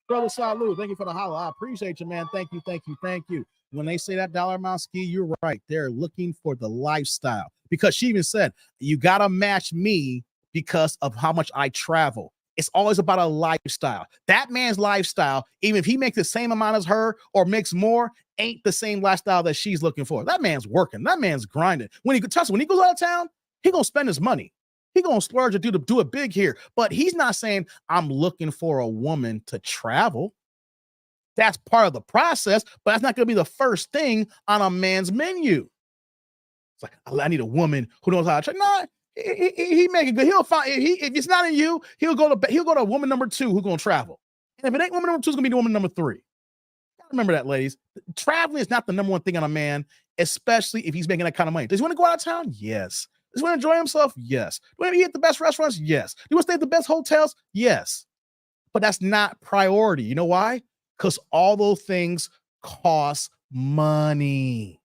Brother Salud, thank you for the holla. I appreciate you, man. Thank you, thank you, thank you. When they say that dollar amount, Ski, you're right. They're looking for the lifestyle. Because she even said, you got to match me because of how much I travel. It's always about a lifestyle. That man's lifestyle, even if he makes the same amount as her or makes more, ain't the same lifestyle that she's looking for. That man's working. That man's grinding. When he goes out of town, he gonna spend his money. He gonna splurge or do it big here. But he's not saying, I'm looking for a woman to travel. That's part of the process, but that's not gonna be the first thing on a man's menu. It's like, I need a woman who knows how to travel. No, he make it good. He'll find if it's not in you, he'll go to woman number 2 who's gonna travel. And if it ain't woman number 2, it's gonna be the woman number 3. Remember that, ladies. Traveling is not the number one thing on a man, especially if he's making that kind of money. Does he want to go out of town? Yes. Does he want to enjoy himself? Yes. Do you want to eat at the best restaurants? Yes. Do you want to stay at the best hotels? Yes. But that's not priority. You know why? Because all those things cost money.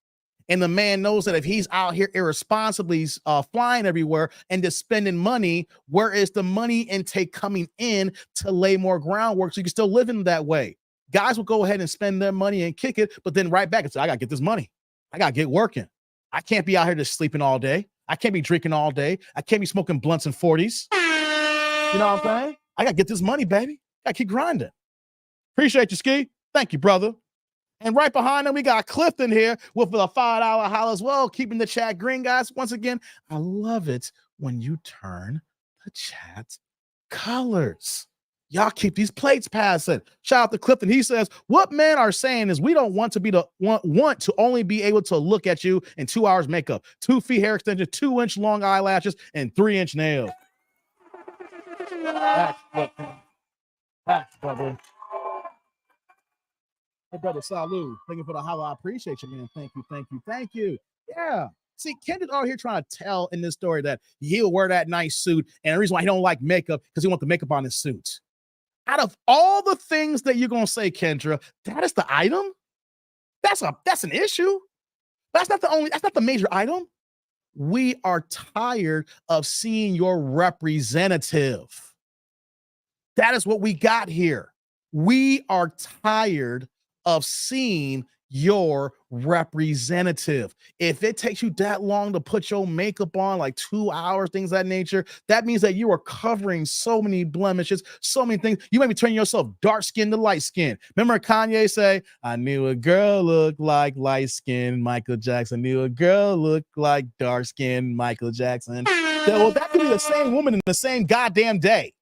And the man knows that if he's out here irresponsibly flying everywhere and just spending money, where is the money intake coming in to lay more groundwork so you can still live in that way? Guys will go ahead and spend their money and kick it, but then right back and say, I got to get this money. I got to get working. I can't be out here just sleeping all day. I can't be drinking all day. I can't be smoking blunts and 40s. You know what I'm saying? I got to get this money, baby. I got to keep grinding. Appreciate you, Ski. Thank you, brother. And right behind him, we got Clifton here with a $5 holla as well, keeping the chat green, guys. Once again, I love it when you turn the chat colors. Y'all keep these plates passing. Shout out to Clifton. He says, what men are saying is we don't want to want to only be able to look at you in 2 hours makeup, 2 feet hair extension, 2-inch long eyelashes, and 3-inch nails. That's brother. Hey, brother, salud. Thank you for the holla. I appreciate you, man. Thank you. Yeah. See, Kendrick out here trying to tell in this story that he'll wear that nice suit, and the reason why he don't like makeup because he wants the makeup on his suit. Out of all the things that you're gonna say, Kendra, that is the item. That's an issue. That's not the major item. We are tired of seeing your representative. That is what we got here. We are tired of seeing your representative. If it takes you that long to put your makeup on, like 2 hours, things of that nature, that means that you are covering so many blemishes, so many things. You might be turning yourself dark skin to light skin. Remember Kanye say, I knew a girl looked like light skin Michael Jackson, knew a girl looked like dark skin Michael Jackson. Well, that could be the same woman in the same goddamn day.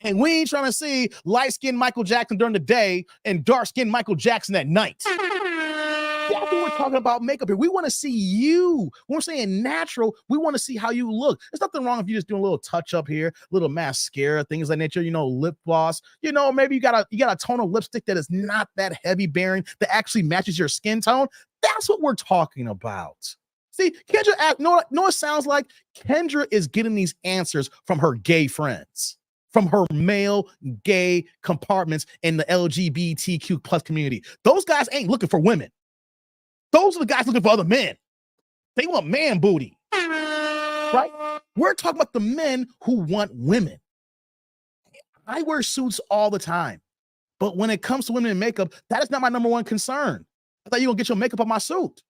And we ain't trying to see light-skinned Michael Jackson during the day and dark-skinned Michael Jackson at night. That's what we're talking about makeup here. We want to see you. When we're saying natural, we want to see how you look. There's nothing wrong if you're just doing a little touch-up here, little mascara, things of that nature, lip gloss. Maybe you got a tone of lipstick that is not that heavy-bearing, that actually matches your skin tone. That's what we're talking about. See, Kendra, know what it sounds like? Kendra is getting these answers from her gay friends, from her male gay compartments in the LGBTQ plus community. Those guys ain't looking for women. Those are the guys looking for other men. They want man booty, right? We're talking about the men who want women. I wear suits all the time, but when it comes to women in makeup, that is not my number one concern. I thought you were gonna get your makeup on my suit.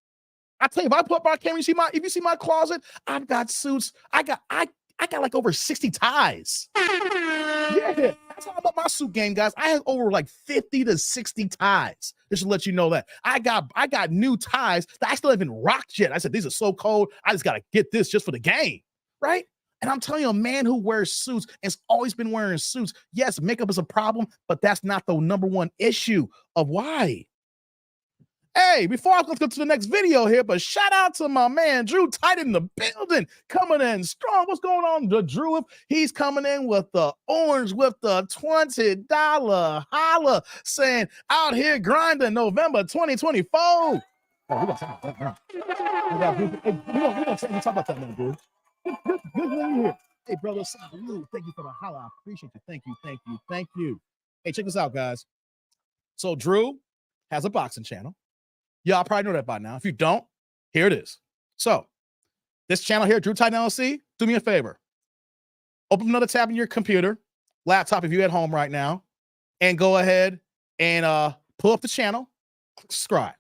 I tell you, if I put up my camera, if you see my closet, I've got suits. I got like over 60 ties. Yeah, that's all about my suit game, guys. I have over like 50 to 60 ties. Just to let you know that. I got new ties that I still haven't rocked yet. I said, these are so cold. I just got to get this just for the game, right? And I'm telling you, a man who wears suits and has always been wearing suits. Yes, makeup is a problem, but that's not the number one issue of why. Hey, before I go to the next video here, but shout out to my man, Drew Tight in the building, coming in strong. What's going on, Drew? He's coming in with the orange with the $20 holla, saying out here grinding November 2024. Oh, we gonna talk about that now. We're gonna talk about that now, dude. Good thing you here. Hey, brother, salute. Thank you for the holla. I appreciate you. Thank you. Hey, check this out, guys. So Drew has a boxing channel. Y'all probably know that by now. If you don't, here it is. So this channel here, Drew Titan LLC, do me a favor. Open another tab in your computer, laptop if you're at home right now, and go ahead and pull up the channel, click subscribe.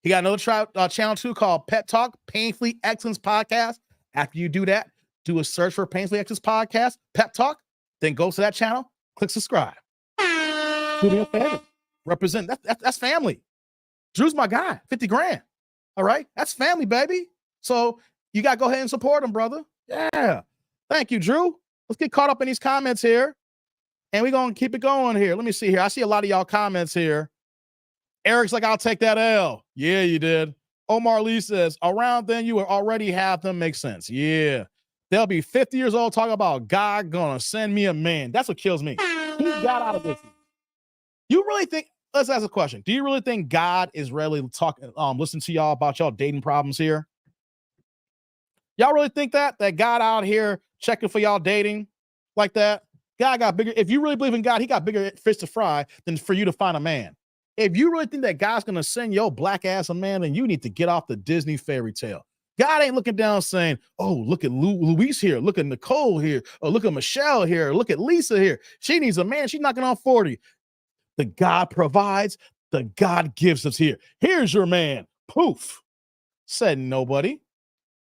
He got another channel too called Pet Talk, Painfully Excellence Podcast. After you do that, do a search for Painfully Excellence Podcast, Pep Talk. then go to that channel, click subscribe. Do me a favor. Represent. That's family. Drew's my guy. 50 grand. All right. That's family, baby. So you got to go ahead and support him, brother. Yeah. Thank you, Drew. Let's get caught up in these comments here. And we're going to keep it going here. Let me see here. I see a lot of y'all comments here. Eric's like, I'll take that L. Yeah, you did. Omar Lee says, around then you will already have them make sense. Yeah. They'll be 50 years old talking about God gonna send me a man. That's what kills me. He got out of this. You really think, let's ask a question. Do you really think God is really talking, listening to y'all about y'all dating problems here? Y'all really think that God out here checking for y'all dating like that? God got bigger. If you really believe in God, he got bigger fish to fry than for you to find a man. If you really think that God's going to send your black ass a man, then you need to get off the Disney fairy tale. God ain't looking down saying, oh, look at Luis here. Look at Nicole here. Or look at Michelle here. Look at Lisa here. She needs a man. She's knocking on 40. The God provides. The God gives us here. Here's your man. Poof. Said nobody.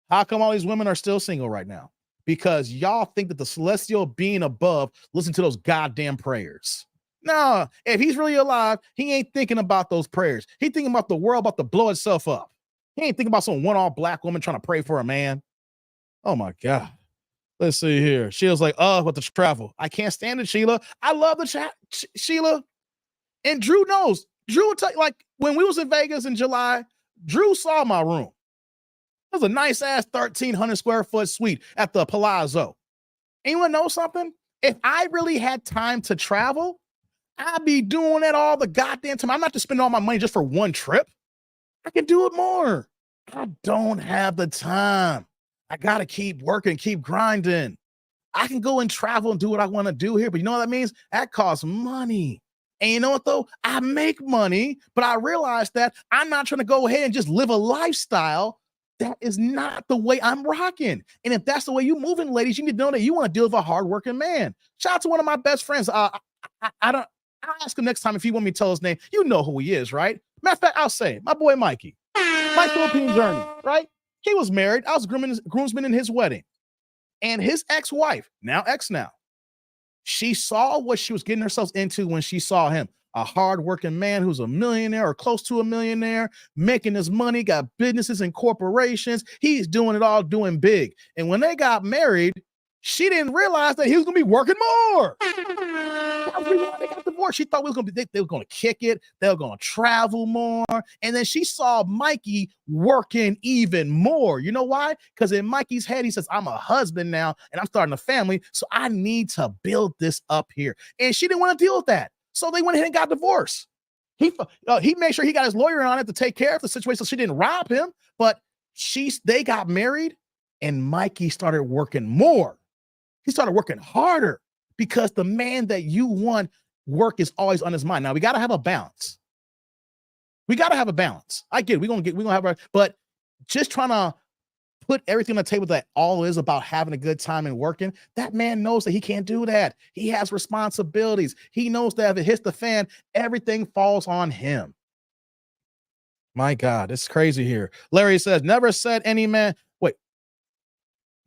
How come all these women are still single right now? Because y'all think that the celestial being above listen to those goddamn prayers. No, if he's really alive, he ain't thinking about those prayers. He's thinking about the world about to blow itself up. He ain't thinking about some one-all black woman trying to pray for a man. Oh my God. Let's see here. Sheila's like, with the travel. I can't stand it, Sheila. I love the chat, Sheila. And Drew knows. Drew will tell you, like, when we was in Vegas in July, Drew saw my room. It was a nice ass 1,300 square foot suite at the Palazzo. Anyone know something? If I really had time to travel, I'd be doing that all the goddamn time. I'm not just spending all my money just for one trip. I can do it more. I don't have the time. I got to keep working, keep grinding. I can go and travel and do what I want to do here, but you know what that means? That costs money. And you know what, though? I make money, but I realize that I'm not trying to go ahead and just live a lifestyle. That is not the way I'm rocking. And if that's the way you moving, ladies, you need to know that you want to deal with a hardworking man. Shout out to one of my best friends. I'll ask him next time if he want me to tell his name. You know who he is, right? Matter of fact, I'll say my boy Mikey. My Philippine journey, right? He was married. I was groomsman in his wedding. And his ex-wife, now ex now, she saw what she was getting herself into when she saw him. A hardworking man who's a millionaire or close to a millionaire, making his money, got businesses and corporations. He's doing it all, doing big. And when they got married, she didn't realize that he was going to be working more. They got divorced. She thought they were going to kick it. They were going to travel more. And then she saw Mikey working even more. You know why? Because in Mikey's head, he says, I'm a husband now and I'm starting a family. So I need to build this up here. And she didn't want to deal with that. So they went ahead and got divorced. He made sure he got his lawyer on it to take care of the situation so she didn't rob him. But they got married and Mikey started working more. He started working harder because the man that you want, work is always on his mind. Now we got to have a balance. I get it. We're going to have but just trying to put everything on the table that all is about having a good time and working. That man knows that he can't do that. He has responsibilities. He knows that if it hits the fan, everything falls on him. My God, it's crazy here. Larry says, never said any man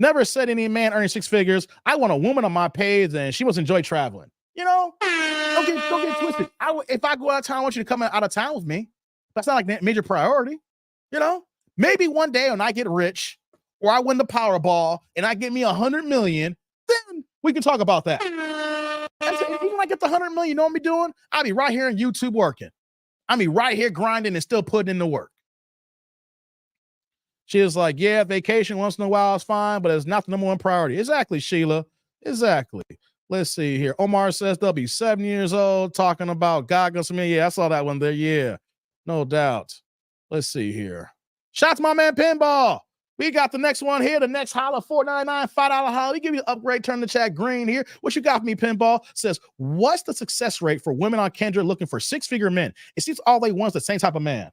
earning six figures. I want a woman on my page and she must enjoy traveling. You know, don't get twisted. If I go out of town, I want you to come out of town with me. That's not like a major priority. You know, maybe one day when I get rich or I win the Powerball and I get me 100 million, then we can talk about that. Even when I get the 100 million, you know what I'm doing? I'll be right here on YouTube working. I'll be right here grinding and still putting in the work. She was like, yeah, vacation once in a while is fine, but it's not the number one priority. Exactly, Sheila. Exactly. Let's see here. Omar says they'll be 7 years old talking about God goes to me. Yeah, I saw that one there. Yeah, no doubt. Let's see here. Shout out to my man Pinball. We got the next one here. The next holla, $4.99, $5 holla. We give you the upgrade. Turn the chat green here. What you got for me, Pinball? Says, what's the success rate for women on Kendra looking for six-figure men? It seems all they want is the same type of man.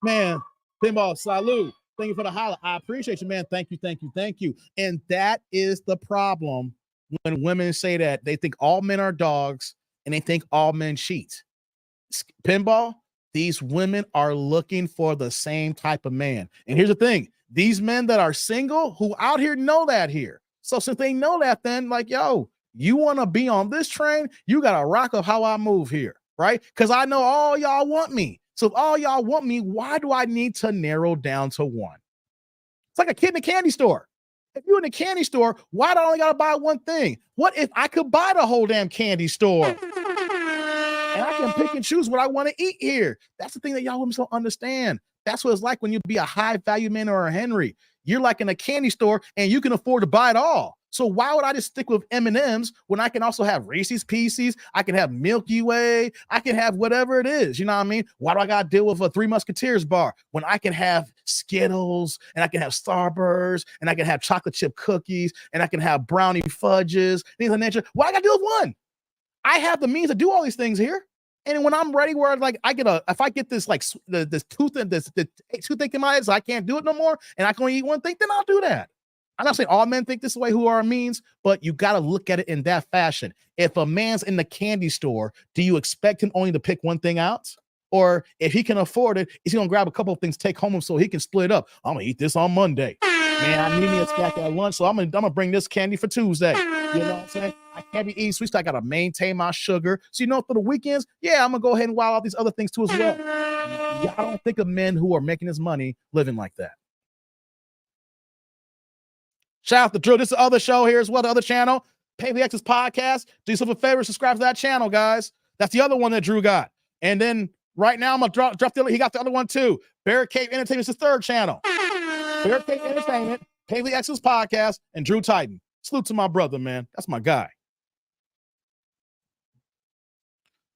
Man, Pinball, salute. Thank you for the holla. I appreciate you, man. Thank you. And that is the problem when women say that. They think all men are dogs and they think all men cheat. Pinball, these women are looking for the same type of man. And here's the thing, these men that are single who out here know that here. So since they know that, then like, yo, you want to be on this train, you got to rock of how I move here, right? Because I know all y'all want me. So if all y'all want me, why do I need to narrow down to one? It's like a kid in a candy store. If you're in a candy store, why do I only got to buy one thing? What if I could buy the whole damn candy store? And I can pick and choose what I want to eat here. That's the thing that y'all women don't understand. That's what it's like when you be a high value man or a Henry. You're like in a candy store and you can afford to buy it all. So why would I just stick with M&Ms when I can also have Reese's Pieces? I can have Milky Way. I can have whatever it is. You know what I mean? Why do I got to deal with a Three Musketeers bar when I can have Skittles and I can have Starburst and I can have chocolate chip cookies and I can have brownie fudges, things of that nature? Why I got to deal with one? I have the means to do all these things here. And when I'm ready, where like I get if I get this like this toothache in my head, so I can't do it no more, and I can only eat one thing, then I'll do that. I'm not saying all men think this way who are means, but you got to look at it in that fashion. If a man's in the candy store, do you expect him only to pick one thing out? Or if he can afford it, is he gonna grab a couple of things, take home so he can split up? I'm gonna eat this on Monday. Man, I need me a snack at lunch, so I'm gonna bring this candy for Tuesday. You know what I'm saying? I can't be eating sweets, so I gotta maintain my sugar. So you know, for the weekends, yeah, I'm gonna go ahead and wild out these other things too as well. Y'all don't think of men who are making this money living like that. Shout out to Drew. This is the other show here as well, the other channel, Pay the X's podcast. Do yourself a favor, subscribe to that channel, guys. That's the other one that Drew got. And then right now, I'm gonna drop the other. He got the other one too. Barricade Entertainment is his third channel. Barricade Entertainment, Pay the X's podcast, and Drew Titan. Salute to my brother, man. That's my guy.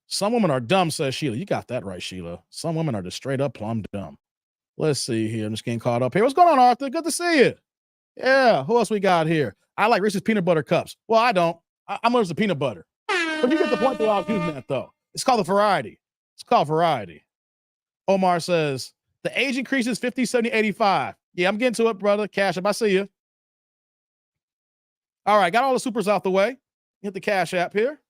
Some women are dumb, says Sheila. You got that right, Sheila. Some women are just straight up plumb dumb. Let's see here. I'm just getting caught up here. What's going on, Arthur? Good to see you. Yeah, who else we got here? I like Reese's peanut butter cups. Well, I don't. I'm allergic to peanut butter. But you get the point that I was using that, though. It's called a variety. It's called variety. Omar says, the age increases 50, 70, 85. Yeah, I'm getting to it, brother. Cash App, I see you. All right, got all the supers out the way. Hit the Cash App here.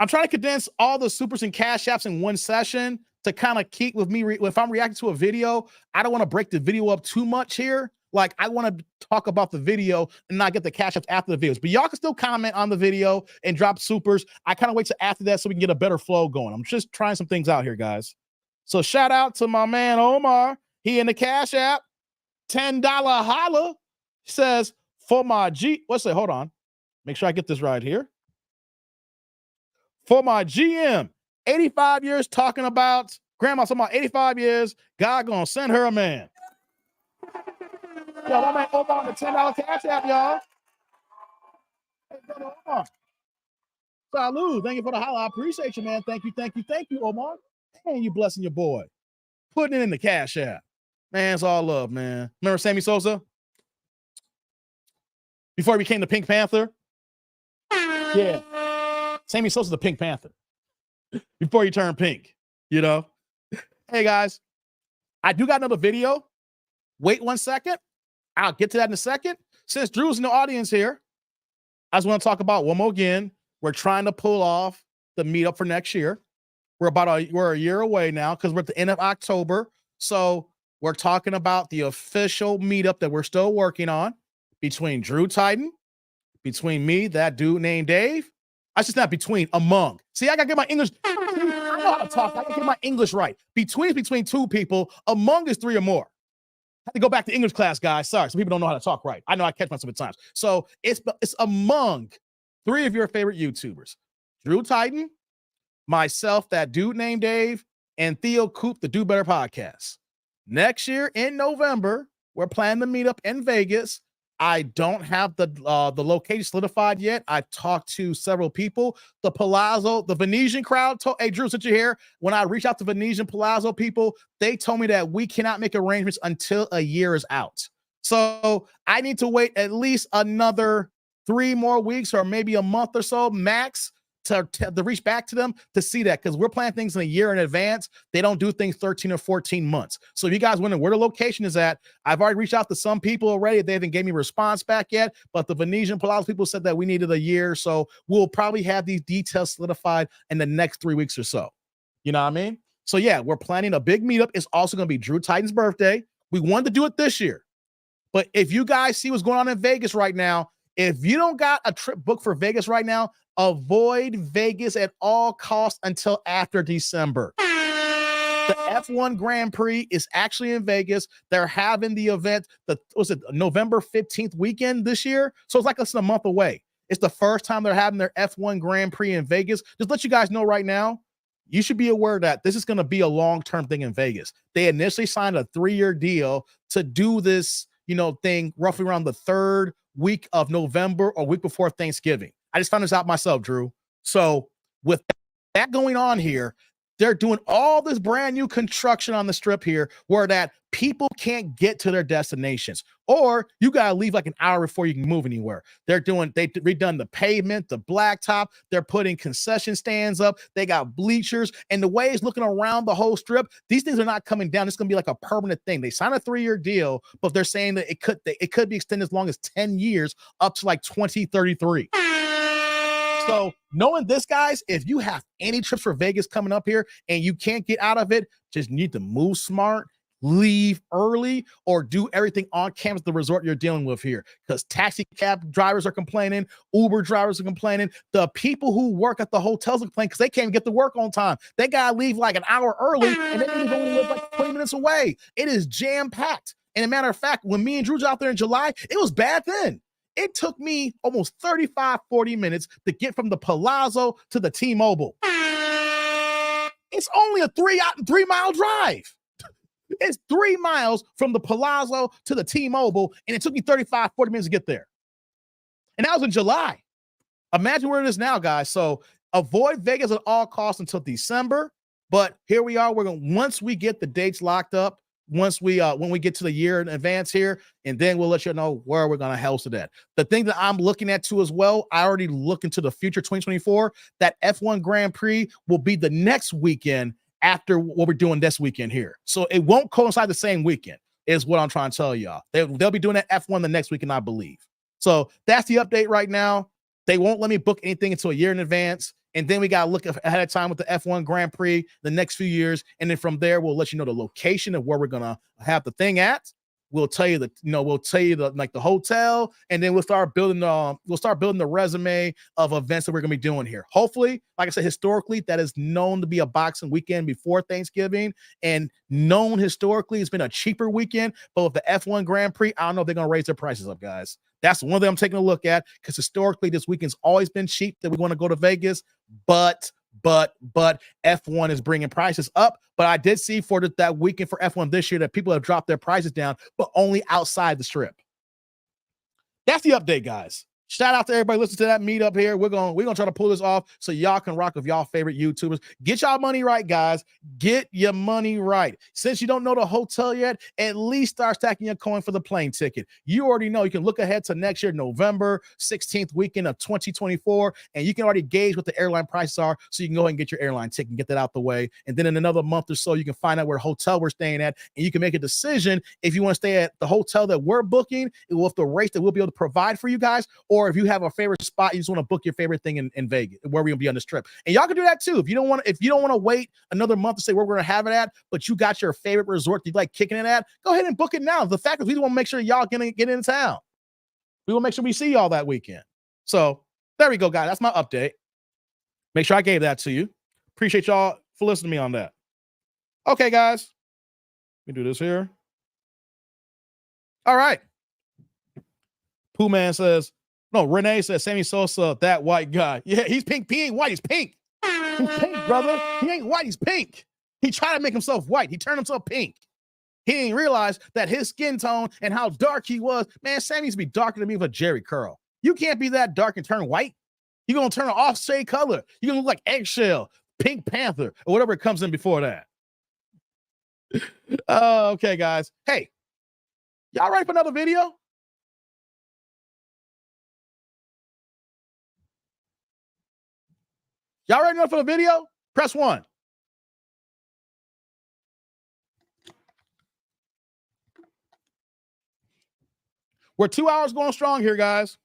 I'm trying to condense all the supers and Cash Apps in one session to kind of keep with me. If I'm reacting to a video, I don't want to break the video up too much here. Like, I want to talk about the video and not get the Cash Apps after the videos. But y'all can still comment on the video and drop supers. I kind of wait till after that so we can get a better flow going. I'm just trying some things out here, guys. So shout out to my man Omar. He in the Cash App. $10 holla. Says, for my hold on. Make sure I get this right here. For my GM, 85 years talking about, grandma talking about 85 years, God gonna send her a man. Yo, my man Omar on the $10 Cash App, y'all. Hey, brother Omar. Salud. Thank you for the holla. I appreciate you, man. Thank you, Omar. Man, you blessing your boy. Putting it in the Cash App. Man, it's all love, man. Remember Sammy Sosa? Before he became the Pink Panther? Yeah. Sammy Sosa's the Pink Panther. Before he turned pink, you know? Hey, guys. I do got another video. Wait 1 second. I'll get to that in a second. Since Drew's in the audience here, I just want to talk about one more again. We're trying to pull off the meetup for next year. We're a year away now because we're at the end of October. So we're talking about the official meetup that we're still working on between Drew Titan, between me, that dude named Dave. I just not between, among. See, I gotta get my English. I know how to talk. I gotta get my English right. Between is between two people. Among is three or more. I have to go back to English class, guys. Sorry, some people don't know how to talk right. I know I catch myself at times. So it's among three of your favorite YouTubers: Drew Titan, myself, that dude named Dave, and Theo Coop, the Do Better podcast. Next year in November, we're planning to meet up in Vegas. I don't have the location solidified yet. I've talked to several people. The Palazzo, the Venetian crowd told, hey, Drew, since you're here, when I reached out to Venetian Palazzo people, they told me that we cannot make arrangements until a year is out. So I need to wait at least another 3 more weeks or maybe a month or so max to reach back to them to see that, because we're planning things in a year in advance. They don't do things 13 or 14 months. So if you guys wondering where the location is at, I've already reached out to some people already. They haven't gave me a response back yet, but the Venetian Palazzo people said that we needed a year. So we'll probably have these details solidified in the next 3 weeks or so. You know what I mean? So yeah, we're planning a big meetup. It's also going to be Drew Titan's birthday. We wanted to do it this year. But if you guys see what's going on in Vegas right now, if you don't got a trip booked for Vegas right now, avoid Vegas at all costs until after December. The F1 Grand Prix is actually in Vegas. They're having the event, November 15th weekend this year? So it's like less than a month away. It's the first time they're having their F1 Grand Prix in Vegas. Just let you guys know right now, you should be aware that this is going to be a long-term thing in Vegas. They initially signed a 3-year deal to do this, thing roughly around the 3rd week of November or week before Thanksgiving. I just found this out myself, Drew. So with that going on here, they're doing all this brand new construction on the strip here where that people can't get to their destinations, or you got to leave like an hour before you can move anywhere. They redone the pavement, the blacktop. They're putting concession stands up. They got bleachers, and the way it's looking around the whole strip, these things are not coming down. It's going to be like a permanent thing. They signed a 3-year deal, but they're saying that it could be extended as long as 10 years up to like 2033. So knowing this, guys, if you have any trips for Vegas coming up here and you can't get out of it, just need to move smart, leave early, or do everything on campus, the resort you're dealing with here. Because taxi cab drivers are complaining, Uber drivers are complaining, the people who work at the hotels are complaining because they can't get to work on time. They got to leave like an hour early, and they only live like 20 minutes away. It is jam-packed. And a matter of fact, when me and Drew was out there in July, it was bad then. It took me almost 35, 40 minutes to get from the Palazzo to the T-Mobile. It's only a 3-mile drive. It's 3 miles from the Palazzo to the T-Mobile, and it took me 35, 40 minutes to get there. And that was in July. Imagine where it is now, guys. So avoid Vegas at all costs until December. But here we are. Once we get the dates locked up, when we get to the year in advance here, and then we'll let you know where we're going to host it at. The thing that I'm looking at too as well, I already look into the future 2024, that F1 Grand Prix will be the next weekend after what we're doing this weekend here. So it won't coincide the same weekend is what I'm trying to tell y'all. They'll be doing that F1 the next weekend, I believe. So that's the update right now. They won't let me book anything until a year in advance. And then we got to look ahead of time with the F1 Grand Prix the next few years. And then from there, we'll let you know the location of where we're going to have the thing at. We'll tell you the hotel, and then we'll start building the resume of events that we're going to be doing here. Hopefully, like I said, historically, that is known to be a boxing weekend before Thanksgiving, and known historically it's been a cheaper weekend. But with the F1 Grand Prix, I don't know if they're going to raise their prices up, guys. That's one thing I'm taking a look at, because historically this weekend's always been cheap that we want to go to Vegas, but F1 is bringing prices up. But I did see for that weekend for F1 this year that people have dropped their prices down, but only outside the strip. That's the update, guys. Shout out to everybody listening to that meetup here. We're gonna try to pull this off so y'all can rock with y'all favorite YouTubers. Get y'all money right, guys. Get your money right. Since you don't know the hotel yet, at least start stacking your coin for the plane ticket. You already know you can look ahead to next year, November 16th weekend of 2024, and you can already gauge what the airline prices are, so you can go ahead and get your airline ticket and get that out the way. And then in another month or so, you can find out where hotel we're staying at, and you can make a decision if you want to stay at the hotel that we're booking with the rates that we'll be able to provide for you guys, or if you have a favorite spot, you just want to book your favorite thing in Vegas, where we're gonna be on this trip. And y'all can do that too. If you don't want to wait another month to say where we're gonna have it at, but you got your favorite resort you like kicking it at, go ahead and book it now. The fact is, we want to make sure y'all gonna get in town. We want to make sure we see y'all that weekend. So there we go, guys. That's my update. Make sure I gave that to you. Appreciate y'all for listening to me on that. Okay, guys. Let me do this here. All right. Pooh Man says, no, Renee says Sammy Sosa, that white guy. Yeah, he's pink. He ain't white. He's pink. He's pink, brother. He ain't white. He's pink. He tried to make himself white. He turned himself pink. He didn't realize that his skin tone and how dark he was. Man, Sammy used to be darker than me with a Jerry curl. You can't be that dark and turn white. You're going to turn an off-shade color. You're going to look like Eggshell, Pink Panther, or whatever it comes in before that. Okay, guys. Hey, y'all ready for another video? Y'all ready enough for the video? Press 1. We're 2 hours going strong here, guys.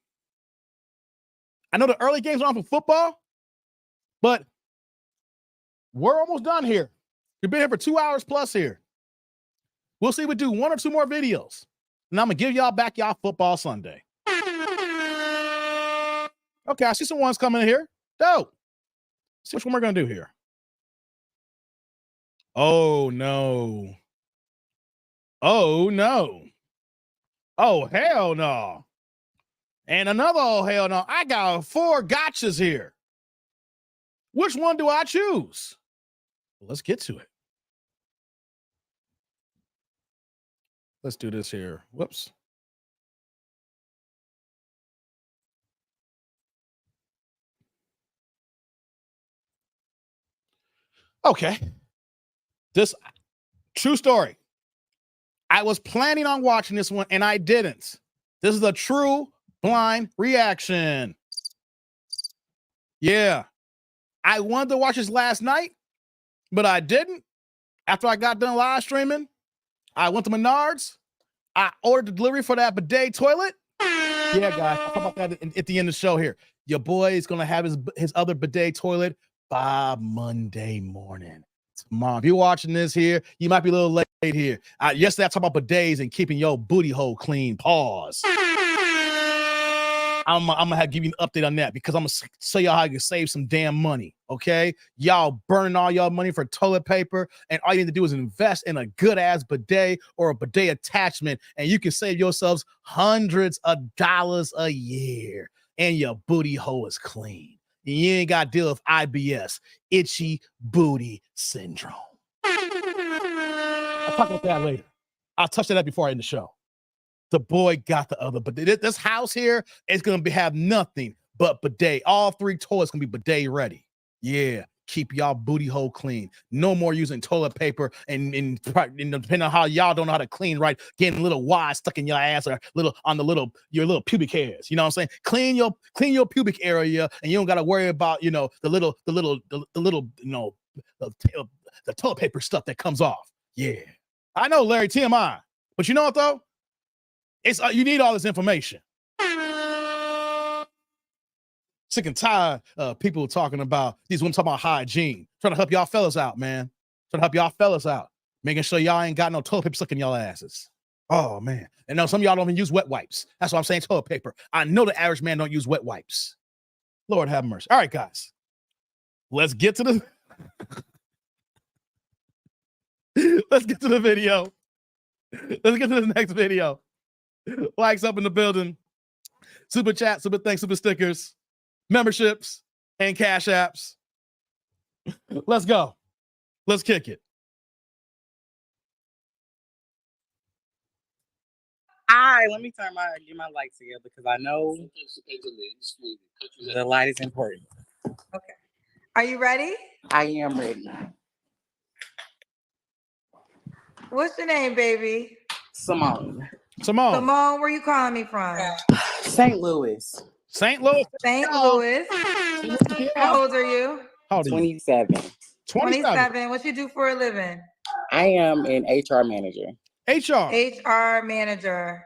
I know the early games are on for football, but We're almost done here. We've been here for 2 hours plus here. We'll see if we do 1 or 2 more videos. And I'm going to give y'all back y'all football Sunday. Okay, I see some ones coming in here. Dope. See which one we're going to do here. Oh, no. Oh, no. Oh, hell no. And another oh, hell no. I got 4 gotchas here. Which one do I choose? Well, let's get to it. Let's do this here. Whoops. Okay. This true story. I was planning on watching this one and I didn't. This is a true blind reaction. Yeah. I wanted to watch this last night, but I didn't. After I got done live streaming, I went to Menards. I ordered the delivery for that bidet toilet. Yeah, guys, I'll talk about that at the end of the show here. Your boy is going to have his other bidet toilet by Monday morning. Tomorrow, if you're watching this here, you might be a little late here. Yesterday, I talked about bidets and keeping your booty hole clean. Pause. I'm gonna give you an update on that because I'm gonna show y'all how you can save some damn money. Okay, y'all burning all y'all money for toilet paper, and all you need to do is invest in a good ass bidet or a bidet attachment, and you can save yourselves hundreds of dollars a year, and your booty hole is clean. And you ain't got to deal with IBS, itchy booty syndrome. I'll talk about that later. I'll touch on that before I end the show. The boy got the other, but this house here is going to have nothing but bidet. All 3 toilets going to be bidet ready. Yeah, keep y'all booty hole clean. No more using toilet paper and depending on how y'all don't know how to clean right, getting little wires stuck in your ass or your little pubic hairs. You know what I'm saying? Clean your pubic area, and you don't got to worry about the toilet paper stuff that comes off. Yeah, I know, Larry, TMI, but you know what though? It's you need all this information. Sick and tired of people talking about these women talking about hygiene. Trying to help y'all fellas out, man. Trying to help y'all fellas out. Making sure y'all ain't got no toilet paper stuck in y'all asses. Oh, man. And now some of y'all don't even use wet wipes. That's why I'm saying toilet paper. I know the average man don't use wet wipes. Lord have mercy. All right, guys. Let's get to the Let's get to the video. Let's get to the next video. Likes up in the building. Super chat, super thanks, super stickers, memberships, and cash apps. Let's go. Let's kick it. Let me get my lights together because I know the light is important. Okay. Are you ready? I am ready. What's your name, baby? Simone, where are you calling me from? St. Louis. St. Louis. How old are you? How old are you? 27. 27. What you do for a living? I am an HR manager. HR manager.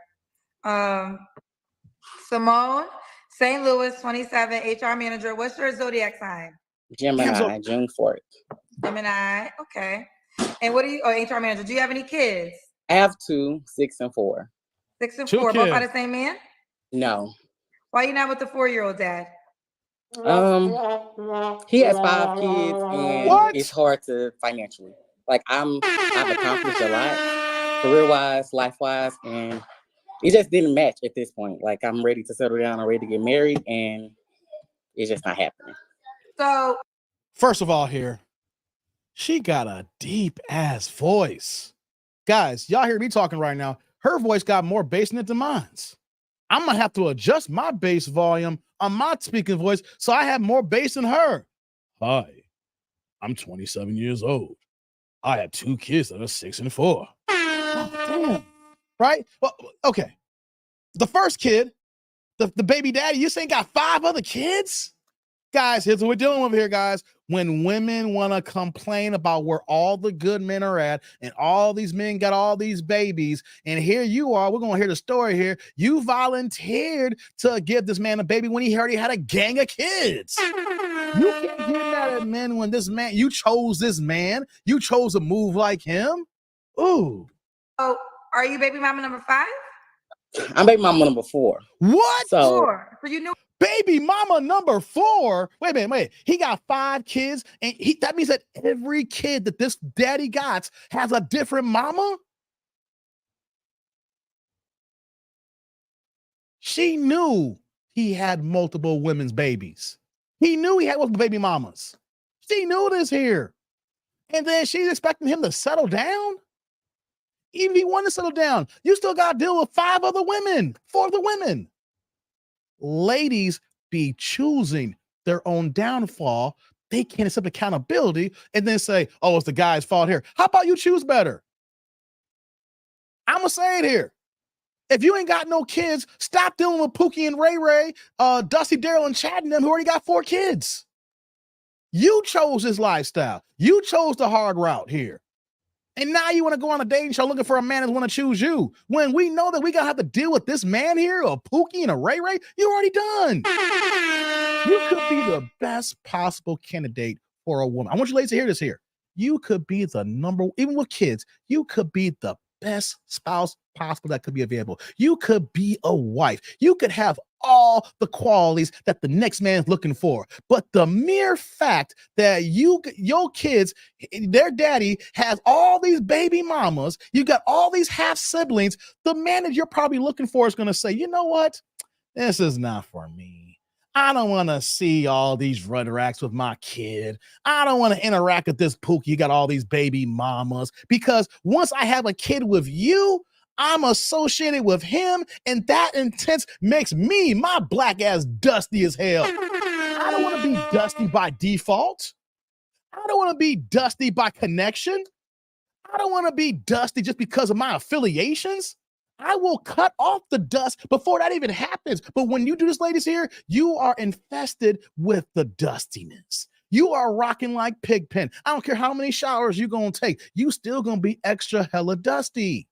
Simone, St. Louis, 27, HR manager. What's your zodiac sign? Gemini, June 4th. Gemini, okay. And what are you, HR manager, do you have any kids? I have 2, 6 and 4. 6 and 4, both by the same man? No. Why are you not with the 4-year-old dad? He has 5 kids and it's hard to financially. Like I've accomplished a lot, career-wise, life-wise, and it just didn't match at this point. Like I'm ready to settle down, I'm ready to get married, and it's just not happening. So, first of all, here, she got a deep ass voice. Guys, y'all hear me talking right now. Her voice got more bass in it than mine's. I'm gonna have to adjust my bass volume on my speaking voice so I have more bass than her. Hi, I'm 27 years old. I have 2 kids that are 6 and 4. Oh, damn. Right? Well, okay. The first kid, the baby daddy, you saying got 5 other kids? Guys, here's what we're dealing with here, guys. When women want to complain about where all the good men are at and all these men got all these babies, and here you are, we're going to hear the story here. You volunteered to give this man a baby when he already had a gang of kids. You can't get mad at men when this man, you chose this man. You chose a move like him. Ooh. Oh, are you baby mama number 5? I'm baby mama number 4. What? So 4. So you knew baby mama number 4. Wait a minute, wait. He got 5 kids, and that means that every kid that this daddy got has a different mama. She knew he had multiple women's babies. He knew he had multiple baby mamas. She knew this here. And then she's expecting him to settle down. Even if he wanted to settle down, you still got to deal with 4 other women. Ladies be choosing their own downfall. They can't accept accountability and then say, oh, it's the guy's fault here. How about you choose better? I'm going to say it here. If you ain't got no kids, stop dealing with Pookie and Ray Ray, Dusty, Daryl, and Chad and them who already got 4 kids. You chose this lifestyle. You chose the hard route here. And now you want to go on a dating show looking for a man that want to choose you. When we know that we got to have to deal with this man here, a Pookie and a Ray Ray, you're already done. You could be the best possible candidate for a woman. I want you ladies to hear this here. You could be the even with kids, you could be the best spouse possible that could be available. You could be a wife. You could have all the qualities that the next man is looking for. But the mere fact that your kids, their daddy has all these baby mamas, you got all these half siblings, the man that you're probably looking for is going to say, you know what? This is not for me. I don't want to see all these rudracks with my kid. I don't want to interact with this Pookie. You got all these baby mamas. Because once I have a kid with you, I'm associated with him, and that intense makes me, my black ass, dusty as hell. I don't want to be dusty by default. I don't want to be dusty by connection. I don't want to be dusty just because of my affiliations. I will cut off the dust before that even happens. But when you do this, ladies here, you are infested with the dustiness. You are rocking like Pigpen. I don't care how many showers you're going to take. You still going to be extra hella dusty.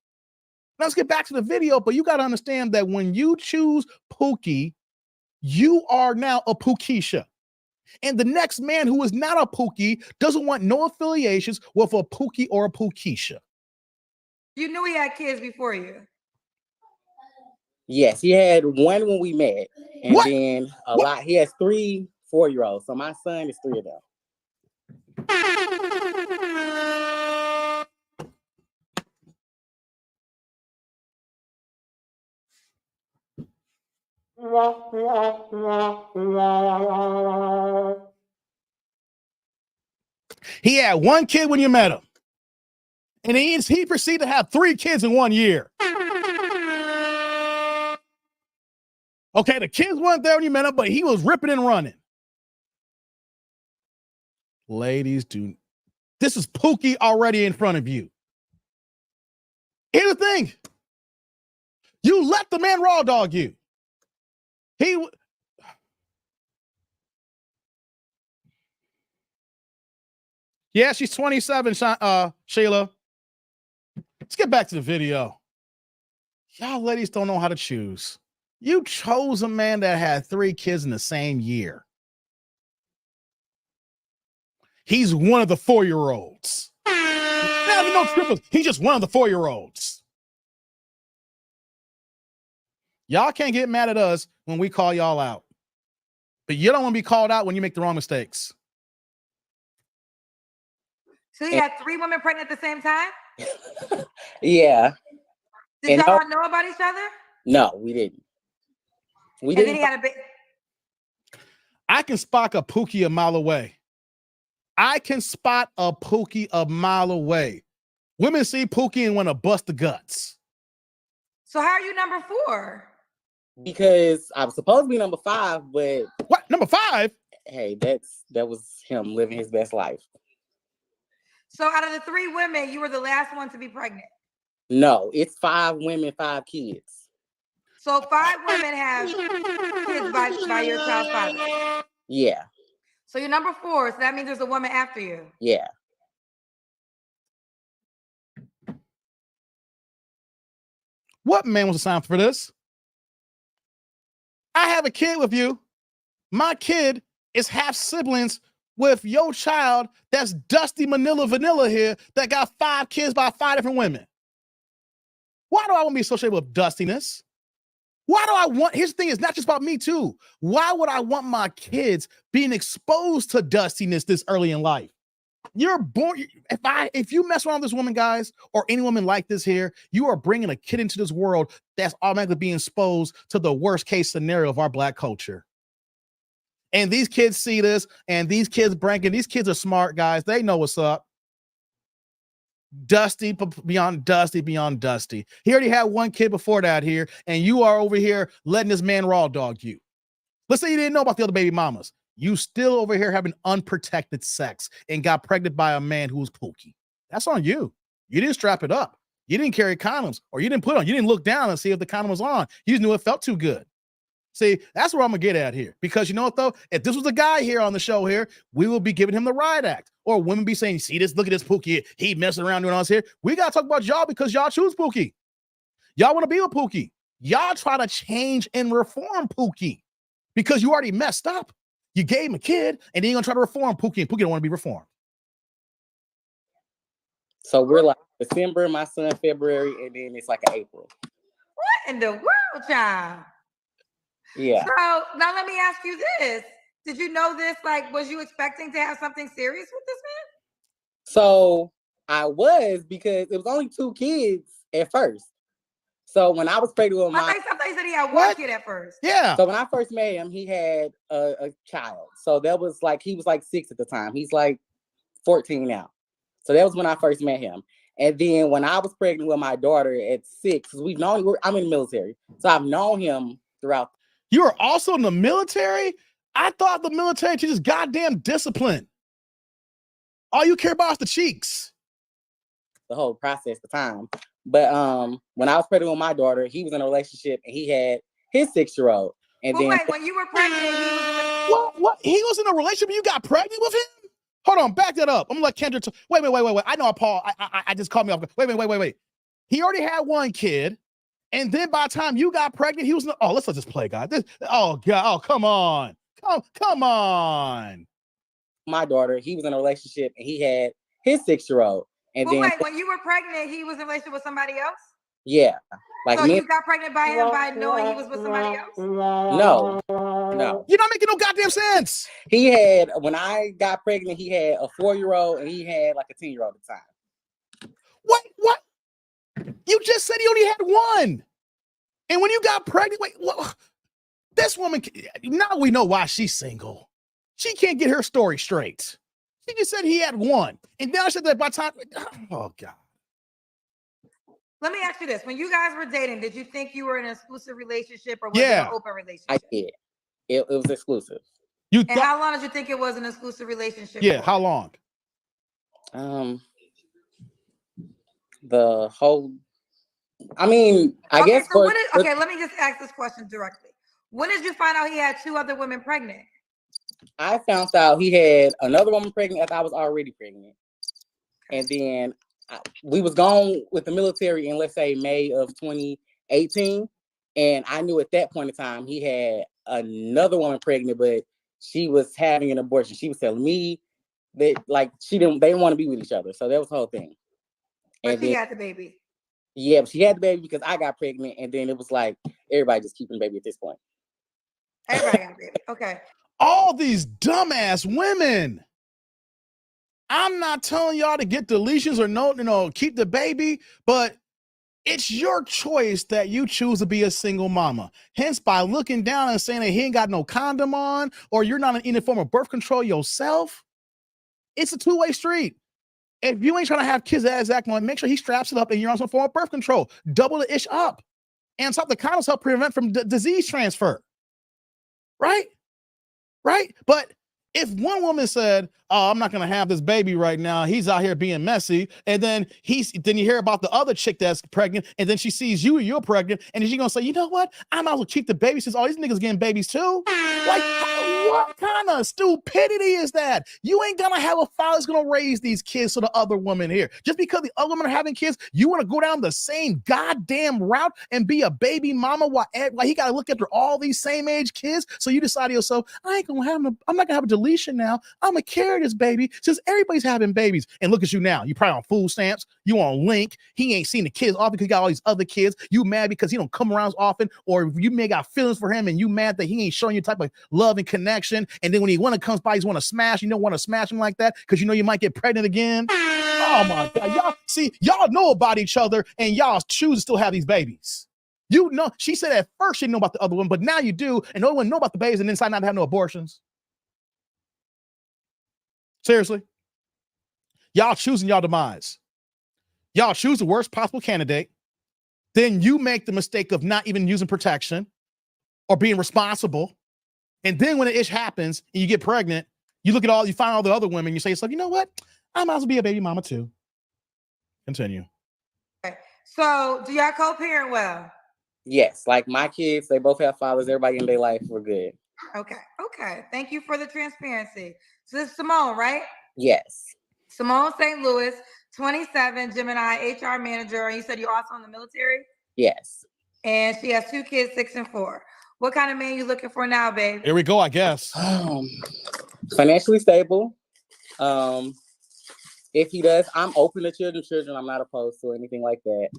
Now let's get back to the video, but you got to understand that when you choose Pookie, you are now a Pookisha. And the next man who is not a Pookie doesn't want no affiliations with a Pookie or a Pookisha. you knew he had kids before you. yes, he had one when we met, and then a lot. He has 3 4-year-olds. So my son is 3 of them. He had 1 kid when you met him. And he proceeded to have 3 kids in 1 year. Okay, the kids weren't there when you met him, but he was ripping and running. Ladies, this is Pookie already in front of you. Here's the thing. You let the man raw dog you. Yeah, she's 27, Sheila. Let's get back to the video. Y'all ladies don't know how to choose. You chose a man that had 3 kids in the same year. He's one of the 4-year-olds. Not even no triplets. He's just one of the 4-year-olds. Y'all can't get mad at us when we call y'all out. But you don't want to be called out when you make the wrong mistakes. So he had 3 women pregnant at the same time? Yeah. Did y'all know about each other? No, we didn't. And then he had a baby. I can spot a Pookie a mile away. Women see Pookie and want to bust the guts. So how are you number 4? Because I was supposed to be number 5, but what? Number 5? Hey, that was him living his best life. So out of the 3 women, you were the last one to be pregnant. No, it's 5 women, 5 kids. So 5 women have kids by your child's father. Yeah. So you're number 4. So that means there's a woman after you. Yeah. What man was assigned for this? I have a kid with you. My kid is half siblings with your child that's Dusty Manila Vanilla here that got 5 kids by 5 different women? Why do I want to be associated with dustiness? Why do I want, here's the thing, it's not just about me too. Why would I want my kids being exposed to dustiness this early in life? You're born, if you mess around with this woman, guys, or any woman like this here, you are bringing a kid into this world that's automatically being exposed to the worst case scenario of our Black culture. And these kids see this, and these kids these kids are smart, guys. They know what's up. Dusty beyond dusty beyond dusty. He already had one kid before that here, and you are over here letting this man raw dog you. Let's say you didn't know about the other baby mamas. You still over here having unprotected sex and got pregnant by a man who was pookie. That's on you. You didn't strap it up. You didn't carry condoms, or you didn't put on. You didn't look down and see if the condom was on. You just knew it felt too good. See, that's where I'm gonna get at here. Because you know what though? If this was a guy here on the show here, we will be giving him the riot act. Or women be saying, see this, look at this Pookie. He messing around doing all this here. We gotta talk about y'all because y'all choose Pookie. Y'all want to be with Pookie. Y'all try to change and reform Pookie because you already messed up. You gave him a kid and then you're gonna try to reform Pookie, and Pookie don't want to be reformed. So we're like December, my son February, and then it's like an April. What in the world, child? Yeah. So now let me ask you this. Did you know this? Like, was you expecting to have something serious with this man? So I was, because it was only 2 kids at first. So when I was pregnant with I thought he said he had one kid at first. Yeah. So when I first met him, he had a child. So that was like, he was like 6 at the time. He's like 14 now. So that was when I first met him. And then when I was pregnant with my daughter at 6, because I'm in the military. So I've known him throughout. You are also in the military? I thought the military teaches goddamn discipline. All you care about is the cheeks. The whole process, the time. But when I was pregnant with my daughter, he was in a relationship and he had his 6-year-old. And then wait, when you were pregnant, he was what? He was in a relationship and you got pregnant with him? Hold on, back that up. I'm gonna let Kendra wait. I know Paul. I just called me off. Wait. He already had one kid. And then by the time you got pregnant, he was let's let this play, guys. Come on. Come on. My daughter, he was in a relationship and he had his 6-year-old. And then wait, when you were pregnant, he was in a relationship with somebody else? Yeah. Like so you got pregnant by him by knowing he was with somebody else? No. You're not making no goddamn sense. He had, when I got pregnant, he had a 4-year-old and he had like a 10-year-old at the time. What? You just said he only had one. And when you got pregnant, this woman, now we know why she's single. She can't get her story straight. She just said he had one. And now she said that by the time, oh God. Let me ask you this. When you guys were dating, did you think you were in an exclusive relationship or was it an open relationship? I did. It was exclusive. How long did you think it was an exclusive relationship? Yeah, how long? The whole, I mean, I guess. So let me just ask this question directly. When did you find out he had 2 other women pregnant? I found out he had another woman pregnant after I was already pregnant. And then we was gone with the military in, let's say, May of 2018. And I knew at that point in time, he had another woman pregnant, but she was having an abortion. She was telling me that they didn't want to be with each other. So that was the whole thing. But she had the baby. Yeah, but she had the baby because I got pregnant. And then it was like, everybody just keeping the baby at this point. Everybody got a baby. Okay. All these dumbass women. I'm not telling y'all to get deletions or keep the baby, but it's your choice that you choose to be a single mama. Hence, by looking down and saying that he ain't got no condom on, or you're not in any form of birth control yourself, it's a two-way street. If you ain't trying to have kids at that exact moment, make sure he straps it up and you're on some form of birth control. Double the ish up. And stop the condoms help prevent from disease transfer. Right? But If one woman said, "Oh, I'm not gonna have this baby right now. He's out here being messy," and then you hear about the other chick that's pregnant, and then she sees you're pregnant, and she's gonna say, "You know what? I might as well keep the baby since all these niggas getting babies too." Like, what kind of stupidity is that? You ain't gonna have a father that's gonna raise these kids to the other woman here. Just because the other women are having kids, you want to go down the same goddamn route and be a baby mama while he got to look after all these same age kids. So you decide to yourself, I'm not gonna have a deletion now. I'm gonna carry this baby since everybody's having babies. And look at you now. You probably on food stamps. You on Link. He ain't seen the kids often because he got all these other kids. You mad because he don't come around as often, or you may got feelings for him and you mad that he ain't showing you type of love and connection. And then when he comes by, he's want to smash. You don't want to smash him like that because you know you might get pregnant again. Oh my God. Y'all know about each other and y'all choose to still have these babies. You know, she said at first she didn't know about the other one, but now you do, and no one know about the babies and then decide not to have no abortions. Seriously. Y'all choosing y'all demise. Y'all choose the worst possible candidate. Then you make the mistake of not even using protection or being responsible. And then when the ish happens and you get pregnant, you find all the other women, you say, you know what? I might as well be a baby mama too. Continue. Okay. So do y'all co-parent well? Yes, like my kids, they both have fathers. Everybody in their life, we're good. Okay. Thank you for the transparency. So this is Simone, right? Yes. Simone St. Louis, 27, Gemini, HR manager. And you said you're also in the military? Yes. And she has 2 kids, 6 and 4. What kind of man you looking for now, babe? Here we go, I guess. Financially stable. If he does, I'm open to children. I'm not opposed to anything like that.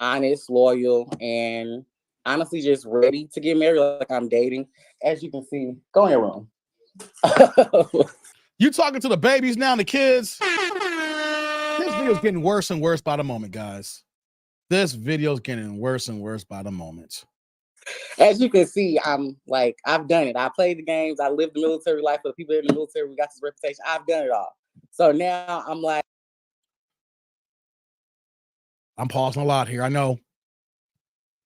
Honest, loyal, and honestly just ready to get married like I'm dating. As you can see, go in your room. You talking to the babies now and the kids? This video's getting worse and worse by the moment, guys. This video's getting worse and worse by the moment. As you can see, I've done it. I played the games. I lived the military life for the people in the military. We got this reputation. I've done it all. So now I'm like, I'm pausing a lot here. I know.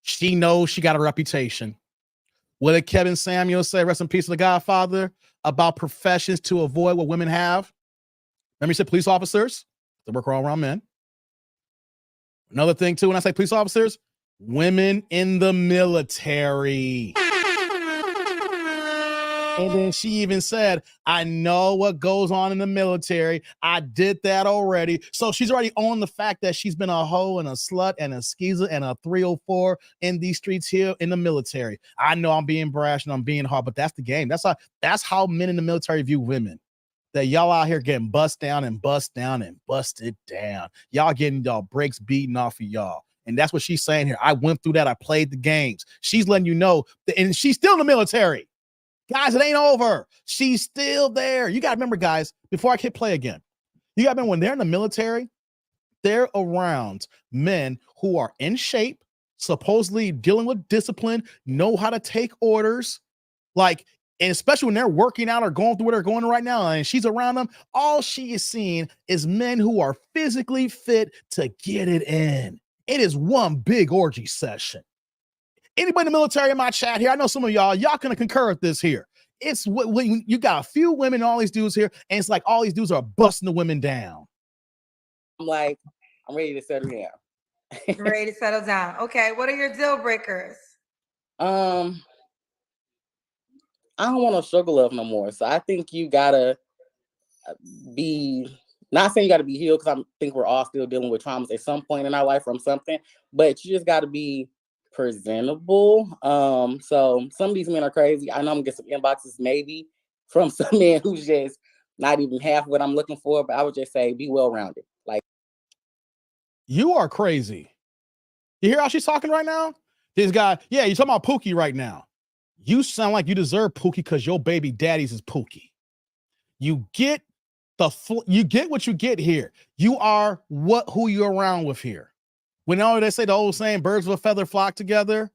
She knows she got a reputation. What did Kevin Samuel say, rest in peace to the Godfather, about professions to avoid what women have? Remember, he said police officers, they work all around men. Another thing, too, when I say police officers, women in the military. And then she even said, I know what goes on in the military. I did that already. So she's already on the fact that she's been a hoe and a slut and a skeezer and a 304 in these streets here in the military. I know I'm being brash and I'm being hard, but that's the game. That's how men in the military view women. That y'all out here getting busted down and busted down. Y'all getting y'all brakes beaten off of y'all. And that's what she's saying here. I went through that. I played the games. She's letting you know that, and she's still in the military. Guys, it ain't over. She's still there. You got to remember, guys, before I hit play again, you got to remember when they're in the military, they're around men who are in shape, supposedly dealing with discipline, know how to take orders, and especially when they're working out or going through what they're going right now, and she's around them, all she is seeing is men who are physically fit to get it in. It is one big orgy session. Anybody in the military in my chat here, I know some of y'all can concur with this here. It's when you got a few women and all these dudes here, and it's like all these dudes are busting the women down. I'm ready to settle down. Ready to settle down. Okay, what are your deal breakers? I don't want to struggle love no more. So I think you gotta be, not saying you gotta be healed, because I think we're all still dealing with traumas at some point in our life from something, but you just gotta be presentable. So some of these men are crazy. I know I'm gonna get some inboxes maybe from some men who's just not even half what I'm looking for, but I would just say be well-rounded. You are crazy. You hear how she's talking right now? This guy, yeah, you're talking about Pookie right now. You sound like you deserve Pookie because your baby daddy's is Pookie. You get what you get here. You are who you're around with here. When they say the old saying, birds of a feather flock together,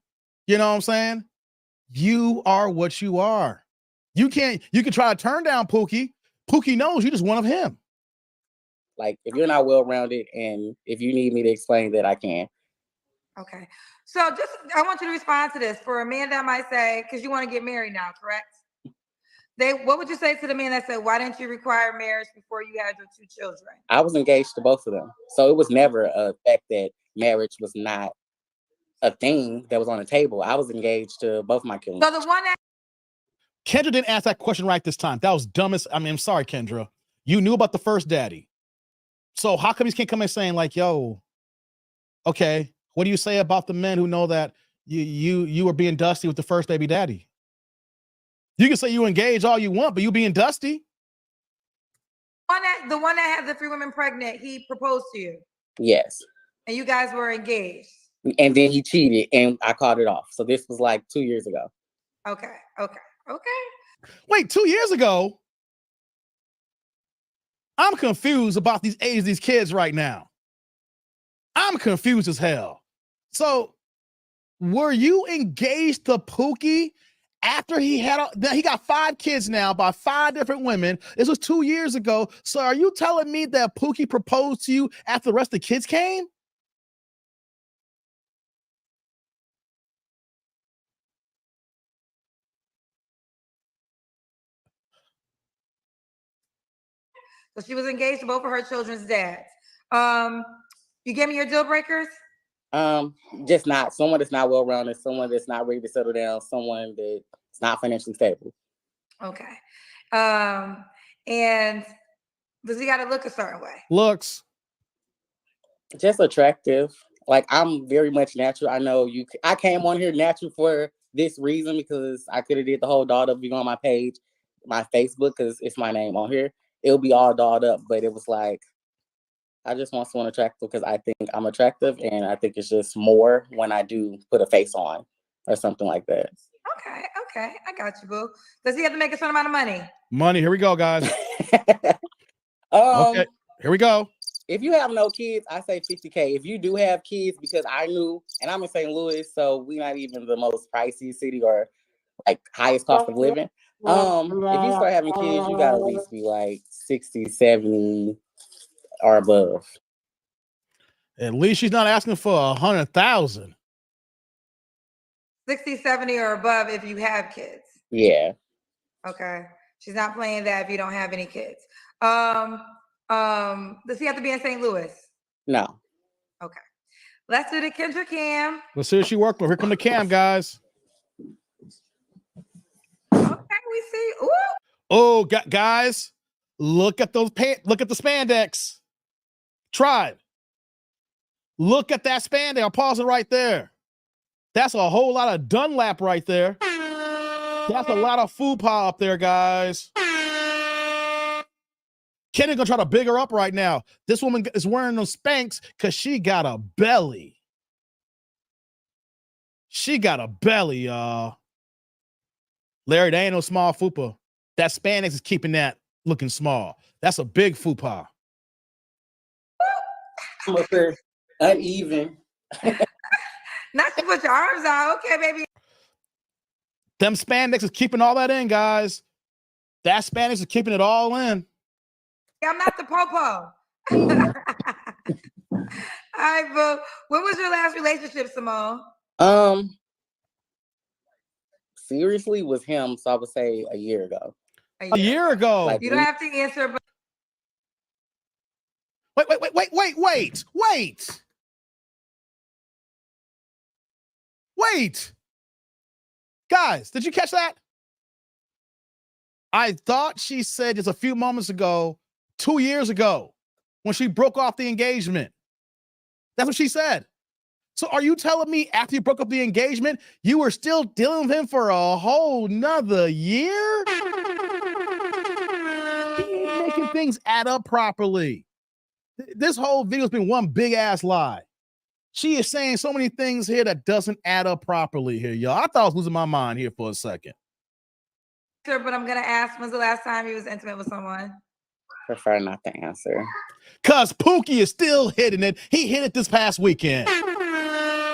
you know what I'm saying? You are what you are. You can try to turn down Pookie. Pookie knows you're just one of him. If you're not well-rounded and if you need me to explain that, I can. Okay. So I want you to respond to this for a man that might say, because you want to get married now, correct? What would you say to the man that said, why didn't you require marriage before you had your 2 children? I was engaged to both of them. So it was never a fact that marriage was not a thing that was on the table. I was engaged to both my children. So the one that Kendra didn't ask that question right this time. That was dumbest. I mean, I'm sorry, Kendra. You knew about the first daddy. So how come you can't come in saying like, yo, okay, what do you say about the men who know that you were being dusty with the first baby daddy? You can say you engaged all you want, but you being dusty. the one that had the 3 women pregnant, he proposed to you. Yes. And you guys were engaged. And then he cheated and I called it off. So this was like 2 years ago. Okay. Wait, 2 years ago? I'm confused about these ages of these kids right now. I'm confused as hell. So were you engaged to Pookie after he got 5 kids now by 5 different women? This was 2 years ago. So are you telling me that Pookie proposed to you after the rest of the kids came? So she was engaged to both of her children's dads. You give me your deal breakers? Just not someone that's not well-rounded, someone that's not ready to settle down, someone that's not financially stable. Okay. And does he got to look a certain way? Looks. Just attractive. Like, I'm very much natural. I know I came on here natural for this reason because I could have did the whole dolled up. If you go on my page, my Facebook, because it's my name on here, it'll be all dolled up. But it was like, I just want someone attractive because I think I'm attractive, and I think it's just more when I do put a face on or something like that. Okay, I got you, boo. Does he have to make a certain amount of money? Money, here we go, guys. Okay, here we go. If you have no kids, I say $50K. If you do have kids, because I knew, and I'm in St. Louis, so we're not even the most pricey city or like highest cost of living. If you start having kids, you gotta at least be like 60, 70 or above. At least she's not asking for 100,000. 60, 70 or above if you have kids. Yeah. Okay. She's not playing that if you don't have any kids. Does he have to be in St. Louis? No. Okay. Let's do the Kendra Cam. Let's see what she worked with. Here come the cam, guys. Okay, we see. Ooh. Oh, guys, look at those pants. Look at the spandex. Tribe. Look at that spandex. I'll pause it right there. That's a whole lot of Dunlap right there. That's a lot of fupa up there, guys. Kenny's gonna try to big her up right now. This woman is wearing those Spanx because she got a belly. She got a belly, y'all. Larry, that ain't no small fupa. That spandex is keeping that looking small. That's a big fupa. I'm up there uneven. Not to put your arms out. Okay, baby. Them spandex is keeping all that in, guys. That spandex is keeping it all in. I'm not the popo. All right, boo. When was your last relationship, Simone? Seriously, was him, so I would say a year ago. A year ago. Like, you don't have to answer, but Wait. Guys, did you catch that? I thought she said just a few moments ago, 2 years ago, when she broke off the engagement. That's what she said. So are you telling me after you broke up the engagement, you were still dealing with him for a whole nother year? He ain't making things add up properly. This whole video has been one big ass lie. She is saying so many things here that doesn't add up properly here, y'all. I thought I was losing my mind here for a second. but I'm gonna ask, when's the last time you was intimate with someone? Prefer not to answer. Cause Pookie is still hitting it. He hit it this past weekend.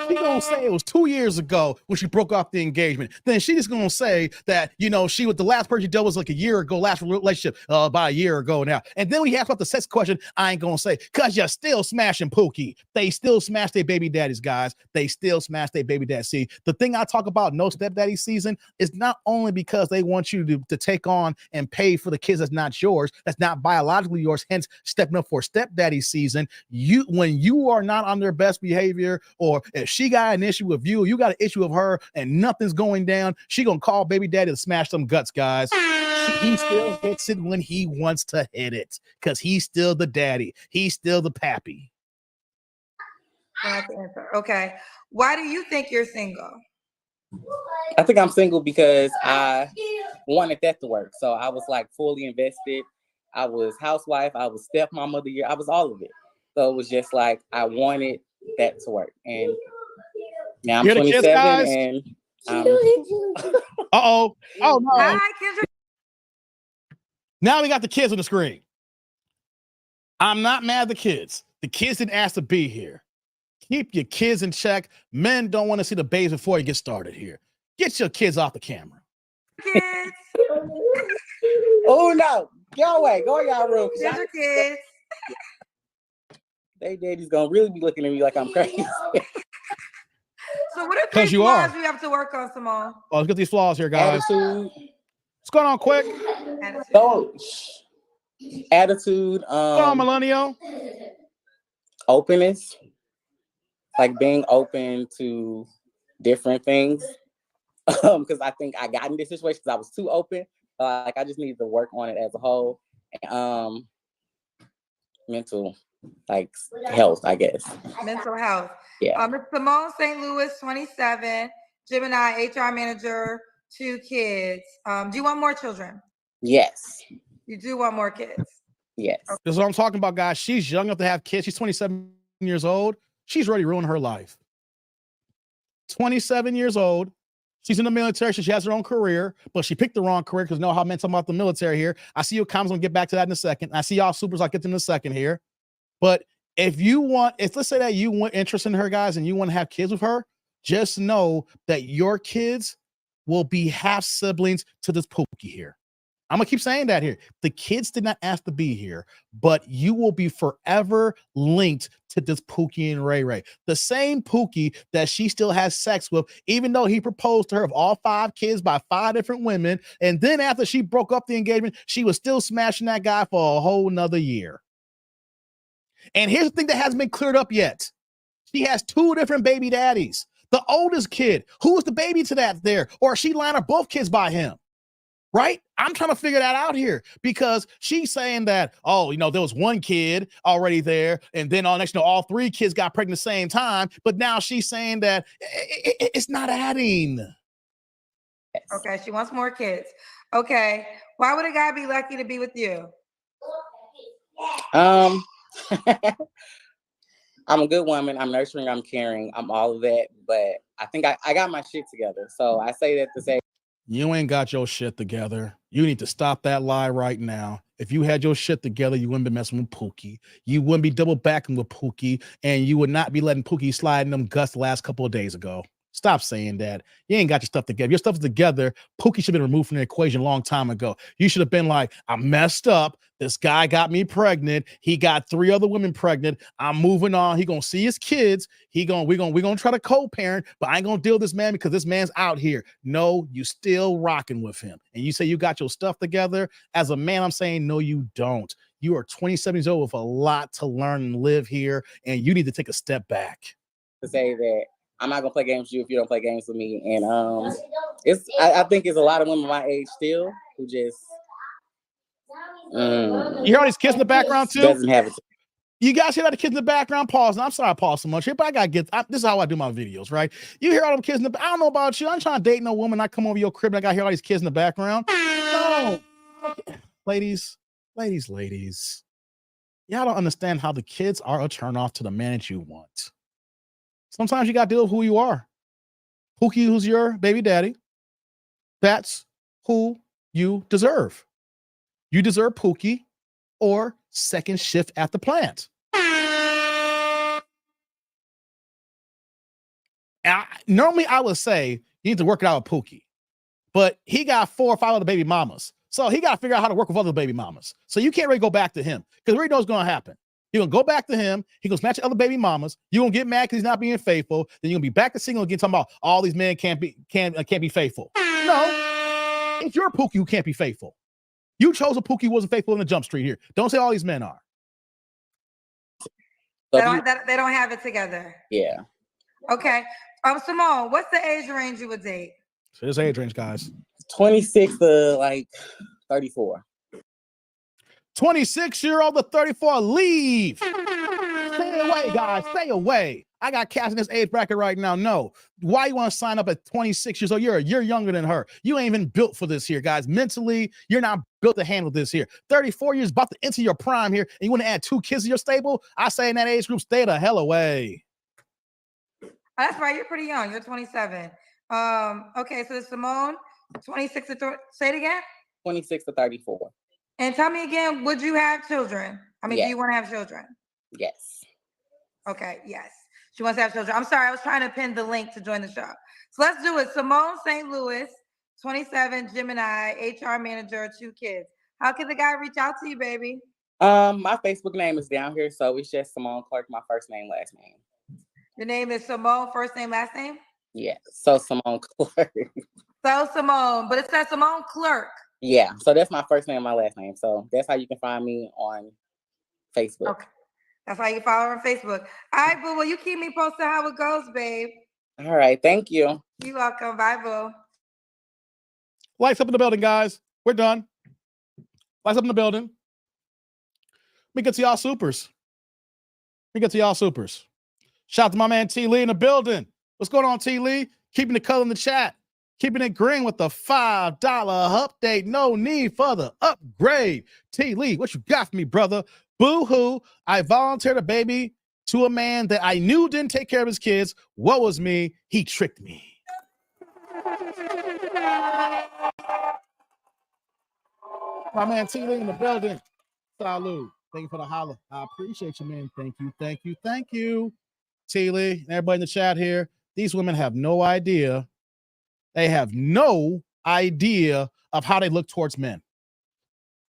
She gonna say it was 2 years ago when she broke off the engagement. Then she just gonna say that, you know, she was the last person she dealt was like a year ago, last relationship about a year ago now. And then when he asked about the sex question, I ain't gonna say, cause you're still smashing Pookie. They still smash their baby daddies, guys. They still smash their baby daddies. See, the thing I talk about no stepdaddy season is not only because they want you to take on and pay for the kids that's not yours, that's not biologically yours, hence stepping up for stepdaddy season. When you are not on their best behavior, or if she got an issue with you, you got an issue with her, and nothing's going down, she gonna call baby daddy to smash some guts, guys. He still hits it when he wants to hit it, because he's still the daddy. He's still the pappy. That's the answer. Okay. Why do you think you're single? I think I'm single because I wanted that to work. So I was like fully invested. I was housewife. I was stepmom of the year. I was all of it. So it was just like I wanted that to work. And now I'm 27 and uh-oh. Oh no. Hi, Kendra. Now we got the kids on the screen. I'm not mad at the kids. The kids didn't ask to be here. Keep your kids in check. Men don't want to see the babes before you get started here. Get your kids off the camera. Kids. Oh no. Go away. Go in y'all room. Kendra kids. They daddy's gonna really be looking at me like I'm crazy. So what are 3 flaws we have to work on, Simone? Oh, let's get these flaws here, guys. Attitude. What's going on, quick? Attitude. What's on, millennial? Openness. Like being open to different things. Because I think I got in this situation because I was too open. Like I just need to work on it as a whole. Mental, like health, I guess. Mental health. Yeah. It's Simone St. Louis, 27, Gemini, HR manager, 2 kids. Do you want more children? Yes. You do want more kids? Yes. Okay. This is what I'm talking about, guys. She's young enough to have kids. She's 27 years old. She's already ruined her life. 27 years old. She's in the military, so she has her own career, but she picked the wrong career because know how men talk about the military here. I see your comments. I'm gonna get back to that in a second. I see y'all supers. I'll get to them in a second here. But if let's say that you want interest in her, guys, and you want to have kids with her, just know that your kids will be half siblings to this Pookie here. I'm gonna keep saying that here. The kids did not ask to be here, but you will be forever linked to this Pookie and Ray Ray. The same Pookie that she still has sex with, even though he proposed to her of all 5 kids by 5 different women. And then after she broke up the engagement, she was still smashing that guy for a whole nother year. And here's the thing that hasn't been cleared up yet. She has 2 different baby daddies. The oldest kid, who is the baby to that there? Or she lined up both kids by him. Right? I'm trying to figure that out here because she's saying that, oh, you know, there was 1 kid already there. And then next, you know, all 3 kids got pregnant at the same time. But now she's saying that it's not adding. Okay. She wants more kids. Okay. Why would a guy be lucky to be with you? I'm a good woman. I'm nurturing. I'm caring. I'm all of that. But I think I got my shit together. So I say that to say, you ain't got your shit together. You need to stop that lie right now. If you had your shit together, you wouldn't be messing with Pookie. You wouldn't be double backing with Pookie, and you would not be letting Pookie slide in them guts the last couple of days ago. Stop saying that. You ain't got your stuff together. Your stuff's together. Pookie should have been removed from the equation a long time ago. You should have been like, I messed up. This guy got me pregnant. He got 3 other women pregnant. I'm moving on. He gonna see his kids. We're gonna try to co-parent, but I ain't gonna deal with this man because this man's out here. No, you still rocking with him. And you say you got your stuff together. As a man, I'm saying, no, you don't. You are 27 years old with a lot to learn and live here, and you need to take a step back. To say that I'm not gonna play games with you if you don't play games with me. And I think it's a lot of women my age still who just you hear all these kids in the background too? Doesn't have it. You guys hear all the kids in the background? Pause. And I'm sorry I pause so much here, but I gotta this is how I do my videos, right? You hear all them kids in the I don't know about you. I'm trying to date no woman. I come over your crib and I gotta hear all these kids in the background. No. Ladies. Y'all don't understand how the kids are a turn off to the man that you want. Sometimes you got to deal with who you are. Pookie, who's your baby daddy, that's who you deserve. You deserve Pookie or second shift at the plant. Normally I would say you need to work it out with Pookie, but he got 4 or 5 other baby mamas. So he got to figure out how to work with other baby mamas. So you can't really go back to him because we already know what's going to happen. You're going to go back to him. He goes match other baby mamas. You're going to get mad because he's not being faithful. Then you're going to be back to single again talking about all these men can't be faithful. No, it's your Pookie who can't be faithful. You chose a Pookie who wasn't faithful in the jump street here. Don't say all these men are. They don't have it together. Yeah. Okay. Simone, what's the age range you would date? So this age range, guys. 26 to like 34. 26-year-old to 34, leave. Stay away, guys. Stay away. I got cats in this age bracket right now. No. Why you want to sign up at 26 years old? You're younger than her. You ain't even built for this here, guys. Mentally, you're not built to handle this here. 34 years, about to enter your prime here, and you want to add 2 kids to your stable? I say in that age group, stay the hell away. That's right. You're pretty young. You're 27. Okay, so Simone, 26 to say it again. 26 to 34. And tell me again, would you have children? I mean, yes. Do you want to have children? Yes. Okay, yes. She wants to have children. I'm sorry, I was trying to pin the link to join the show. So let's do it. Simone St. Louis, 27, Gemini, HR manager, 2 kids. How can the guy reach out to you, baby? My Facebook name is down here, so it's just Simone Clark, my first name, last name. Your name is Simone, first name, last name? Yeah, so Simone Clark. So Simone, but it says Simone Clark. Yeah, so that's my first name, my last name. So that's how you can find me on Facebook. Okay. That's how you follow her on Facebook. All right, boo. Well, you keep me posted how it goes, babe. All right. Thank you. You're welcome. Bye, boo. Lights up in the building, guys. We're done. Lights up in the building. Let me get to y'all supers. Shout out to my man T. Lee in the building. What's going on, T. Lee? Keeping the color in the chat. Keeping it green with the $5 update. No need for the upgrade. T. Lee, what you got for me, brother? Boo-hoo. I volunteered a baby to a man that I knew didn't take care of his kids. What was me? He tricked me. My man T. Lee in the building. Salud. Thank you for the holla. I appreciate you, man. Thank you. T. Lee and everybody in the chat here. These women have no idea. They have no idea of how they look towards men.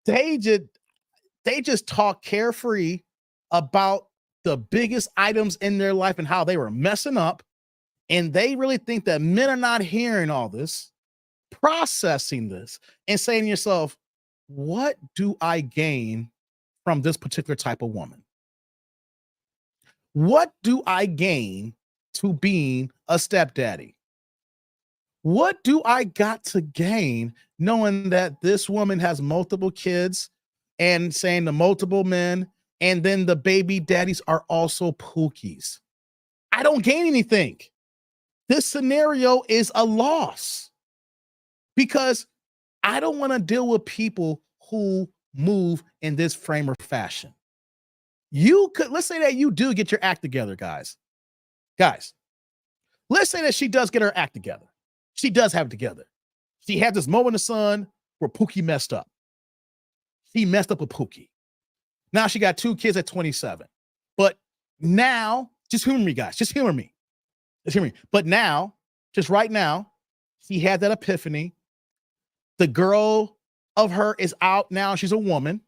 They just talk carefree about the biggest items in their life and how they were messing up. And they really think that men are not hearing all this, processing this, and saying to yourself, what do I gain from this particular type of woman? What do I gain to being a stepdaddy? What do I got to gain knowing that this woman has multiple kids and saying the multiple men, and then the baby daddies are also pookies? I don't gain anything. This scenario is a loss because I don't want to deal with people who move in this frame of fashion. Let's say that you do get your act together, guys. Let's say that she does get her act together. She does have it together. She had this moment in the sun where Pookie messed up. She messed up with Pookie. Now she got 2 kids at 27. But now, just humor me, guys. Just humor me. But now, just right now, she had that epiphany. The girl of her is out now. She's a woman.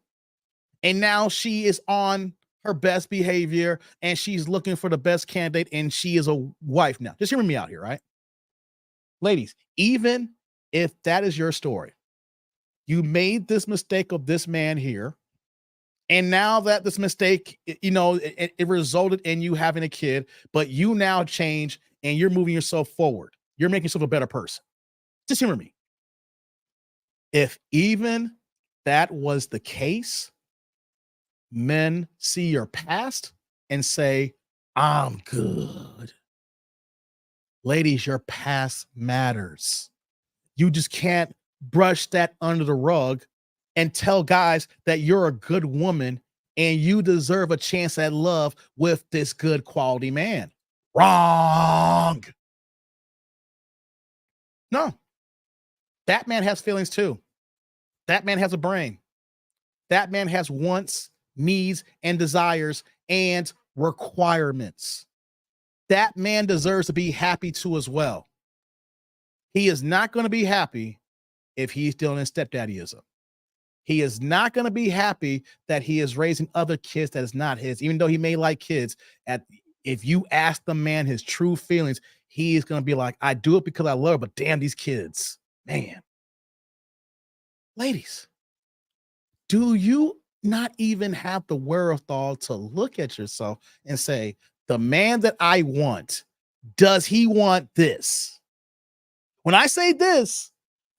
And now she is on her best behavior and she's looking for the best candidate and she is a wife now. Just hear me out here, right? Ladies, even if that is your story, you made this mistake of this man here. And now that this mistake, it resulted in you having a kid, but you now change and you're moving yourself forward. You're making yourself a better person. Just hear me. If even that was the case, men see your past and say, I'm good. Ladies, your past matters. You just can't brush that under the rug and tell guys that you're a good woman and you deserve a chance at love with this good quality man. Wrong. No. That man has feelings too. That man has a brain. That man has wants, needs, and desires and requirements. that man deserves to be happy too as well. He is not going to be happy if he's still in stepdaddyism. He is not going to be happy that he is raising other kids that is not his, even though he may like kids. If you ask the man his true feelings, he is going to be like, I do it because I love her, but damn these kids, man. Ladies, do you not even have the wherewithal to look at yourself and say, the man that I want, does he want this? When I say this,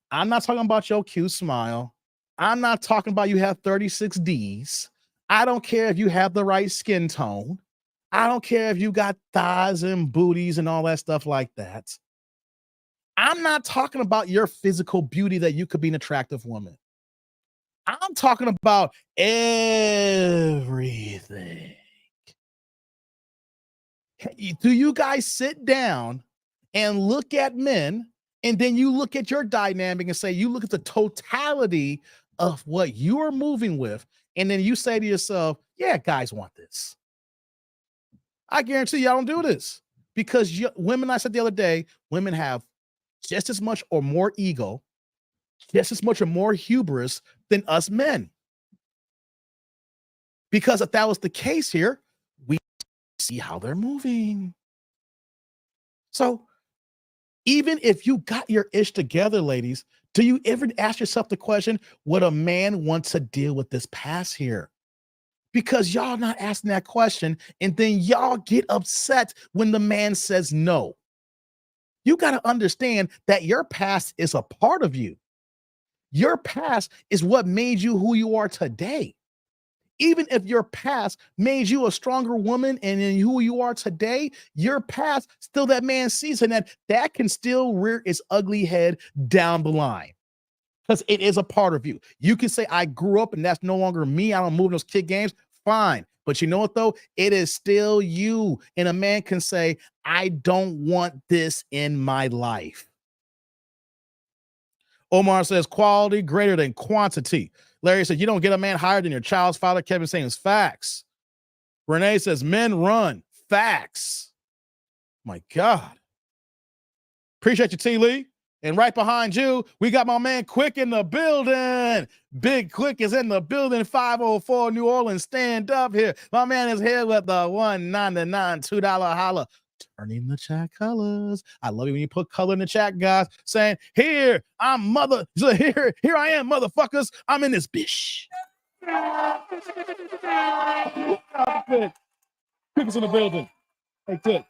I'm not talking about your cute smile. I'm not talking about you have 36 Ds. I don't care if you have the right skin tone. I don't care if you got thighs and booties and all that stuff like that. I'm not talking about your physical beauty that you could be an attractive woman. I'm talking about everything. Do you guys sit down and look at men, and then you look at your dynamic and say, you look at the totality of what you are moving with, and then you say to yourself, yeah, guys want this. I guarantee y'all don't do this because women, I said the other day, women have just as much or more ego, just as much or more hubris than us men. Because if that was the case here, we see how they're moving. So even if you got your ish together, ladies, do you ever ask yourself the question, would a man want to deal with this past here? Because y'all not asking that question, and then y'all get upset when the man says no. You got to understand that your past is a part of you. Your past is what made you who you are today. Even if your past made you a stronger woman and in who you are today, your past still that man sees, and that can still rear its ugly head down the line. Because it is a part of you. You can say, I grew up and that's no longer me. I don't move those kid games. Fine. But you know what, though? It is still you. And a man can say, I don't want this in my life. Omar says, quality greater than quantity. Larry said, you don't get a man higher than your child's father. Kevin saying it's facts. Renee says, men run. Facts. My God. Appreciate you, T. Lee. And right behind you, we got my man Quick in the building. Big Quick is in the building. 504 New Orleans. Stand up here. My man is here with the $1.99 $2 holla. Turning the chat colors. I love it when you put color in the chat, guys. Saying, here, I'm here I am, motherfuckers. I'm in this bitch. Quick is in the building. Hey, Quick.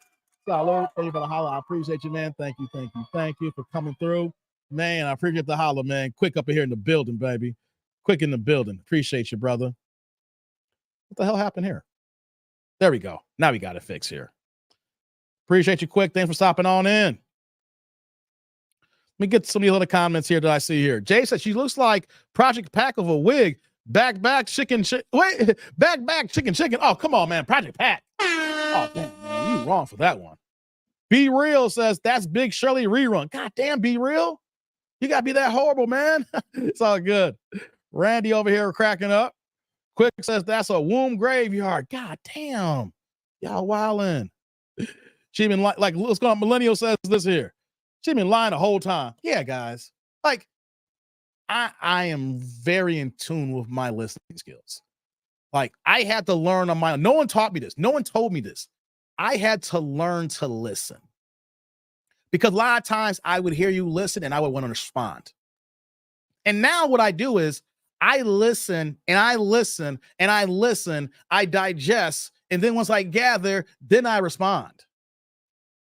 Salud. Thank you for the holla. I appreciate you, man. Thank you for coming through. Man, I appreciate the holla, man. Quick up here in the building, baby. Quick in the building. Appreciate you, brother. What the hell happened here? There we go. Now we got it fixed here. Appreciate you, Quick. Thanks for stopping on in. Let me get some of the other comments here that I see here. Jay said she looks like Project Pack of a wig. Back, chicken. Wait, back, chicken. Oh, come on, man. Project Pack. Oh, damn, man. You wrong for that one. Be Real says that's Big Shirley rerun. God damn, Be Real. You got to be that horrible, man. It's all good. Randy over here cracking up. Quick says that's a womb graveyard. God damn. Y'all wildin'. She been like what's going on? Millennial says this here. She been lying the whole time. Yeah, guys. Like, I am very in tune with my listening skills. Like, I had to learn on my own. No one taught me this. No one told me this. I had to learn to listen. Because a lot of times I would hear you listen and I would want to respond. And now what I do is I listen and I listen and I listen, I digest, and then once I gather, then I respond.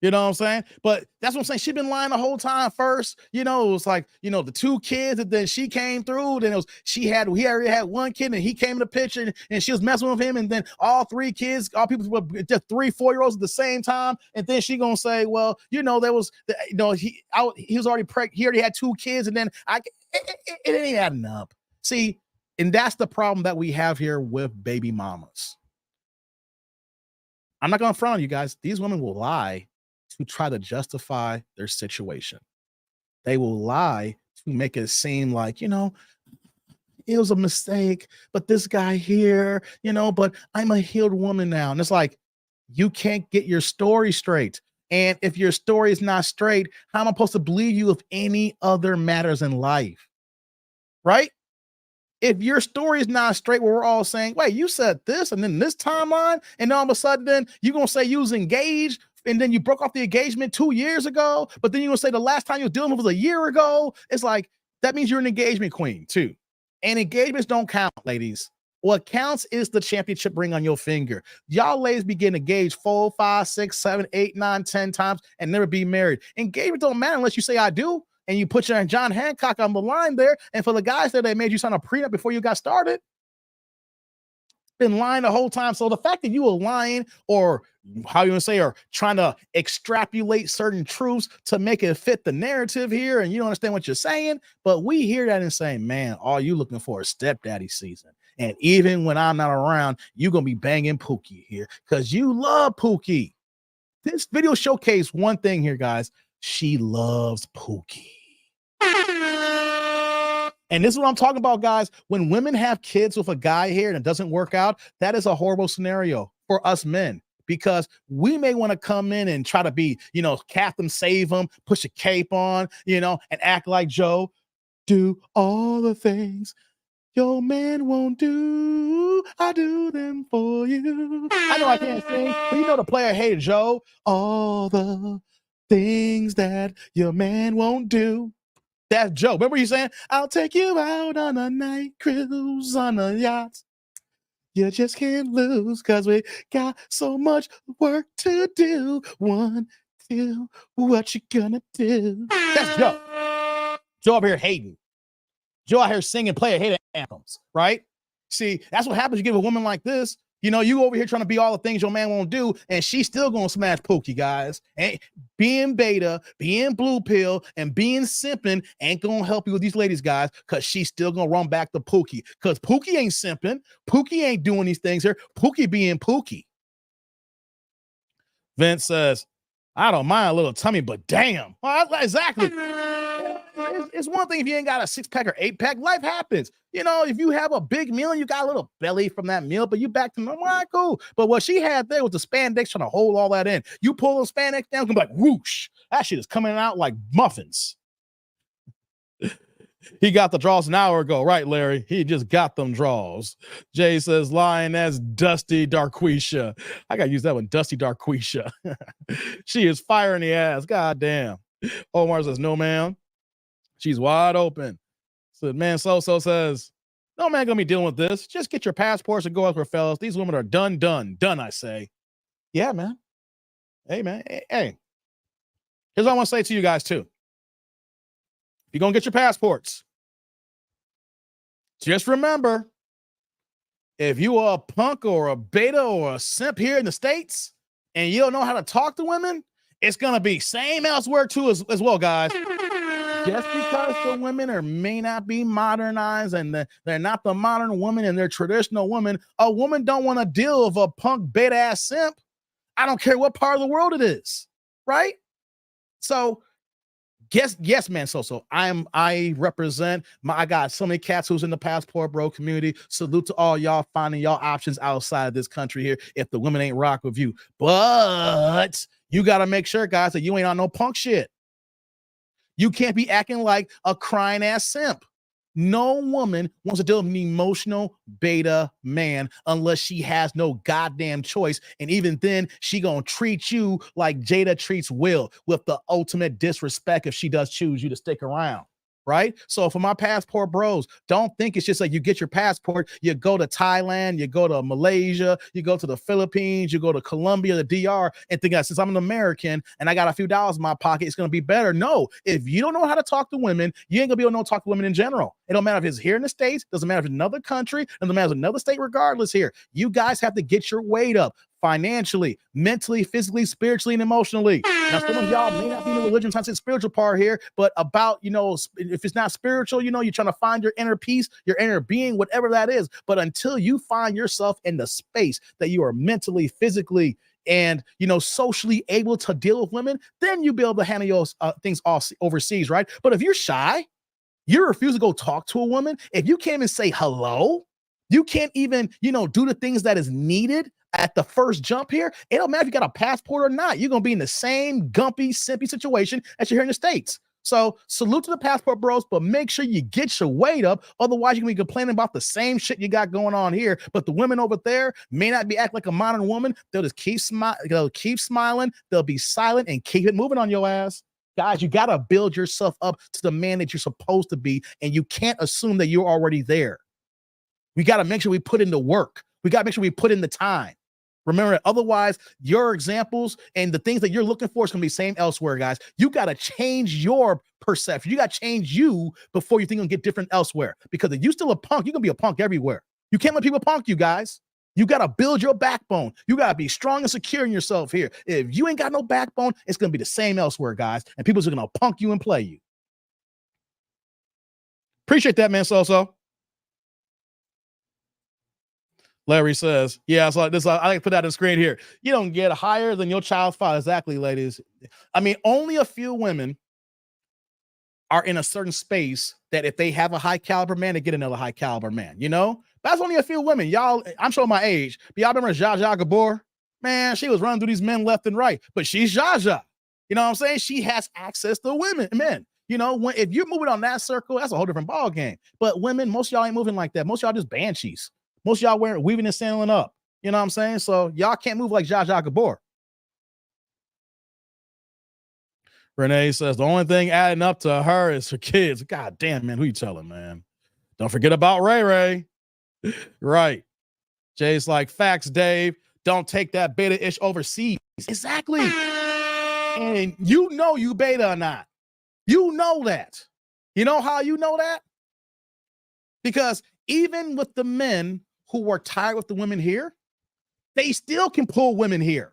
You know what I'm saying? But that's what I'm saying. She's been lying the whole time. First, it was like, the two kids, and then she came through. Then he already had one kid, and he came in the picture, and she was messing with him. And then all three kids, all people were just 3-4-year-olds at the same time. And then she gonna say, well, there was, he was already pregnant. He already had two kids, and then it ain't adding up. See, and that's the problem that we have here with baby mamas. I'm not gonna front on you guys. These women will lie to try to justify their situation. They will lie to make it seem like, it was a mistake, but this guy here, but I'm a healed woman now. And it's like, you can't get your story straight. And if your story is not straight, how am I supposed to believe you if any other matters in life? Right? If your story is not straight, where we're all saying, wait, you said this and then this timeline, and all of a sudden then you're going to say you was engaged, and then you broke off the engagement 2 years ago, but then you're going to say the last time you were dealing with was a year ago. It's like, that means you're an engagement queen too. And engagements don't count, ladies. What counts is the championship ring on your finger. Y'all ladies be getting engaged 4, 5, 6, 7, 8, 9, 10 times and never be married. Engagement don't matter unless you say I do. And you put your John Hancock on the line there. And for the guys there, they made you sign a prenup before you got started. Been lying the whole time. So the fact that you were lying, or how you want to say, or trying to extrapolate certain truths to make it fit the narrative here, and you don't understand what you're saying, but we hear that and say, man, all you looking for is stepdaddy season. And even when I'm not around, you're going to be banging Pookie here because you love Pookie. This video showcased one thing here, guys. She loves Pookie. And this is what I'm talking about, guys. When women have kids with a guy here and it doesn't work out, that is a horrible scenario for us men, because we may want to come in and try to be, Captain Save him, push a cape on, and act like Joe. Do all the things your man won't do, I do them for you. I know I can't sing, but the player, hey, Joe, all the things that your man won't do. That's Joe. Remember you saying, I'll take you out on a night cruise on a yacht. You just can't lose because we got so much work to do. 1, 2, what you gonna do? That's Joe. Joe up here hating. Joe out here singing, playing hate anthems, right? See, that's what happens. You give a woman like this, you over here trying to be all the things your man won't do, and she's still going to smash Pookie, guys. And being beta, being blue pill, and being simping ain't going to help you with these ladies, guys, because she's still going to run back to Pookie. Because Pookie ain't simping. Pookie ain't doing these things here. Pookie being Pookie. Vince says, I don't mind a little tummy, but damn. Well, exactly. It's one thing if you ain't got a 6-pack or 8-pack. Life happens. If you have a big meal and you got a little belly from that meal, but you back to normal, all right, cool. But what she had there was the spandex trying to hold all that in. You pull the spandex down, come like whoosh. That shit is coming out like muffins. He got the draws an hour ago, right, Larry? He just got them draws. Jay says, lying, that's Dusty Darquisha. I got to use that one, Dusty Darquisha. She is fire in the ass. God damn. Omar says, no, ma'am. She's wide open. So man, so says, no man gonna be dealing with this. Just get your passports and go out for fellas. These women are done, I say. Yeah, man. Hey, man. Hey. Here's what I want to say to you guys, too. If you're gonna get your passports, just remember, if you are a punk or a beta or a simp here in the States and you don't know how to talk to women, it's gonna be same elsewhere too as well, guys. Just because the women may not be modernized and they're not the modern woman and they're traditional women, a woman don't want to deal with a punk beta ass simp. I don't care what part of the world it is, right? So yes, man. So I represent I got so many cats who's in the passport bro community. Salute to all y'all finding y'all options outside of this country here if the women ain't rock with you. But you got to make sure, guys, that you ain't on no punk shit. You can't be acting like a crying ass simp. No woman wants to deal with an emotional beta man unless she has no goddamn choice. And even then, she gonna treat you like Jada treats Will, with the ultimate disrespect if she does choose you to stick around. Right? So for my passport bros, don't think it's just like you get your passport, you go to Thailand, you go to Malaysia, you go to the Philippines, you go to Colombia, the DR, and think that since I'm an American and I got a few dollars in my pocket, it's going to be better. No, if you don't know how to talk to women, you ain't going to be able to know how to talk to women in general. It don't matter if it's here in the States, doesn't matter if it's another country, doesn't matter if it's another state, regardless here. You guys have to get your weight up. Financially, mentally, physically, spiritually, and emotionally. Now, some of y'all may not be in the religion, trying to say spiritual part here, but about, if it's not spiritual, you're trying to find your inner peace, your inner being, whatever that is. But until you find yourself in the space that you are mentally, physically, and, socially able to deal with women, then you'll be able to handle your things off overseas, right? But if you're shy, you refuse to go talk to a woman, if you can't even say hello, You can't even, do the things that is needed at the first jump here. It don't matter if you got a passport or not. You're going to be in the same gumpy, simpy situation as you're here in the States. So salute to the passport bros, but make sure you get your weight up. Otherwise, you're going to be complaining about the same shit you got going on here. But the women over there may not be acting like a modern woman. They'll just keep smiling. They'll be silent and keep it moving on your ass. Guys, you got to build yourself up to the man that you're supposed to be. And you can't assume that you're already there. We got to make sure we put in the work. We got to make sure we put in the time. Remember, otherwise, your examples and the things that you're looking for is going to be the same elsewhere, guys. You got to change your perception. You got to change you before you think you'll get different elsewhere. Because if you're still a punk, you're going to be a punk everywhere. You can't let people punk you, guys. You got to build your backbone. You got to be strong and secure in yourself here. If you ain't got no backbone, it's going to be the same elsewhere, guys. And people are going to punk you and play you. Appreciate that, man, So. Larry says, yeah, so this, I like to put that on the screen here. You don't get higher than your child's father. Exactly, ladies. I mean, only a few women are in a certain space that if they have a high caliber man, they get another high caliber man, That's only a few women. Y'all, I'm showing my age, but y'all remember Zsa Zsa Gabor? Man, she was running through these men left and right, but she's Zsa Zsa. You know what I'm saying? She has access to men. If you're moving on that circle, that's a whole different ball game. But women, most of y'all ain't moving like that. Most of y'all just banshees. Most of y'all weaving and sailing up. You know what I'm saying? So y'all can't move like Zsa Zsa Gabor. Renee says the only thing adding up to her is her kids. God damn, man. Who you telling, man? Don't forget about Ray Ray. Right. Jay's like, facts, Dave. Don't take that beta-ish overseas. Exactly. And you beta or not. You know that. You know how you know that? Because even with the men who are tired with the women here, they still can pull women here.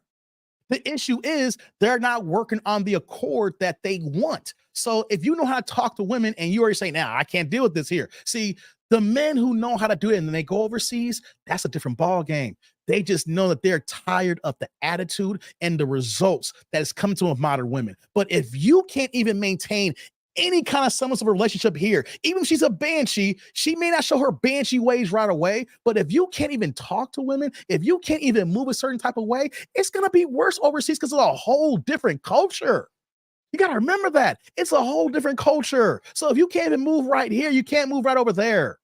The issue is they're not working on the accord that they want. So if you know how to talk to women and you already say, nah, I can't deal with this here. See, the men who know how to do it and then they go overseas, that's a different ball game. They just know that they're tired of the attitude and the results that is coming to them with modern women. But if you can't even maintain any kind of semblance of a relationship here, even if she's a banshee, she may not show her banshee ways right away, but if you can't even talk to women, if you can't even move a certain type of way, it's going to be worse overseas because it's a whole different culture. You got to remember that. It's a whole different culture. So if you can't even move right here, you can't move right over there.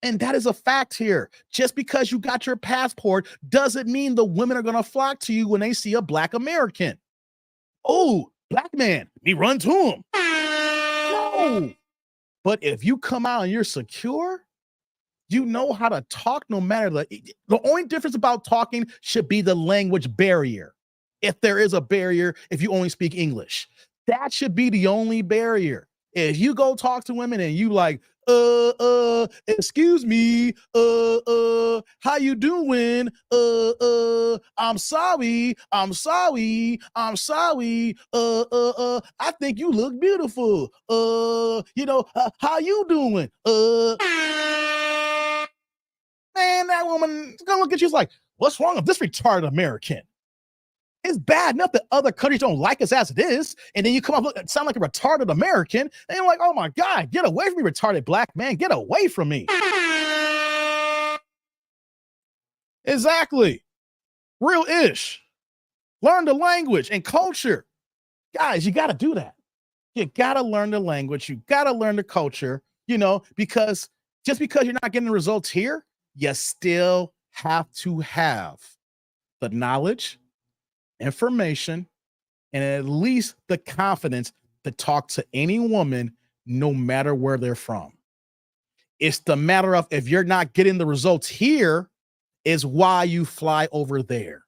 And that is a fact here. Just because you got your passport doesn't mean the women are going to flock to you when they see a Black American. Oh, Black man, me run to him. No. But if you come out and you're secure, you know how to talk no matter the only difference about talking should be the language barrier. If there is a barrier, if you only speak English, that should be the only barrier. If you go talk to women and you like, excuse me, how you doing? I'm sorry, I think you look beautiful. How you doing? Man, that woman's gonna look at you like, what's wrong with this retarded American? It's bad enough that other countries don't like us as it is, and then you come up sound like a retarded American, and you're like, oh my God, get away from me, retarded Black man, get away from me. Exactly. Real ish. Learn the language and culture. Guys, you got to do that. You got to learn the language. You got to learn the culture, because just because you're not getting the results here, you still have to have the knowledge, information, and at least the confidence to talk to any woman, no matter where they're from. It's the matter of if you're not getting the results here is why you fly over there.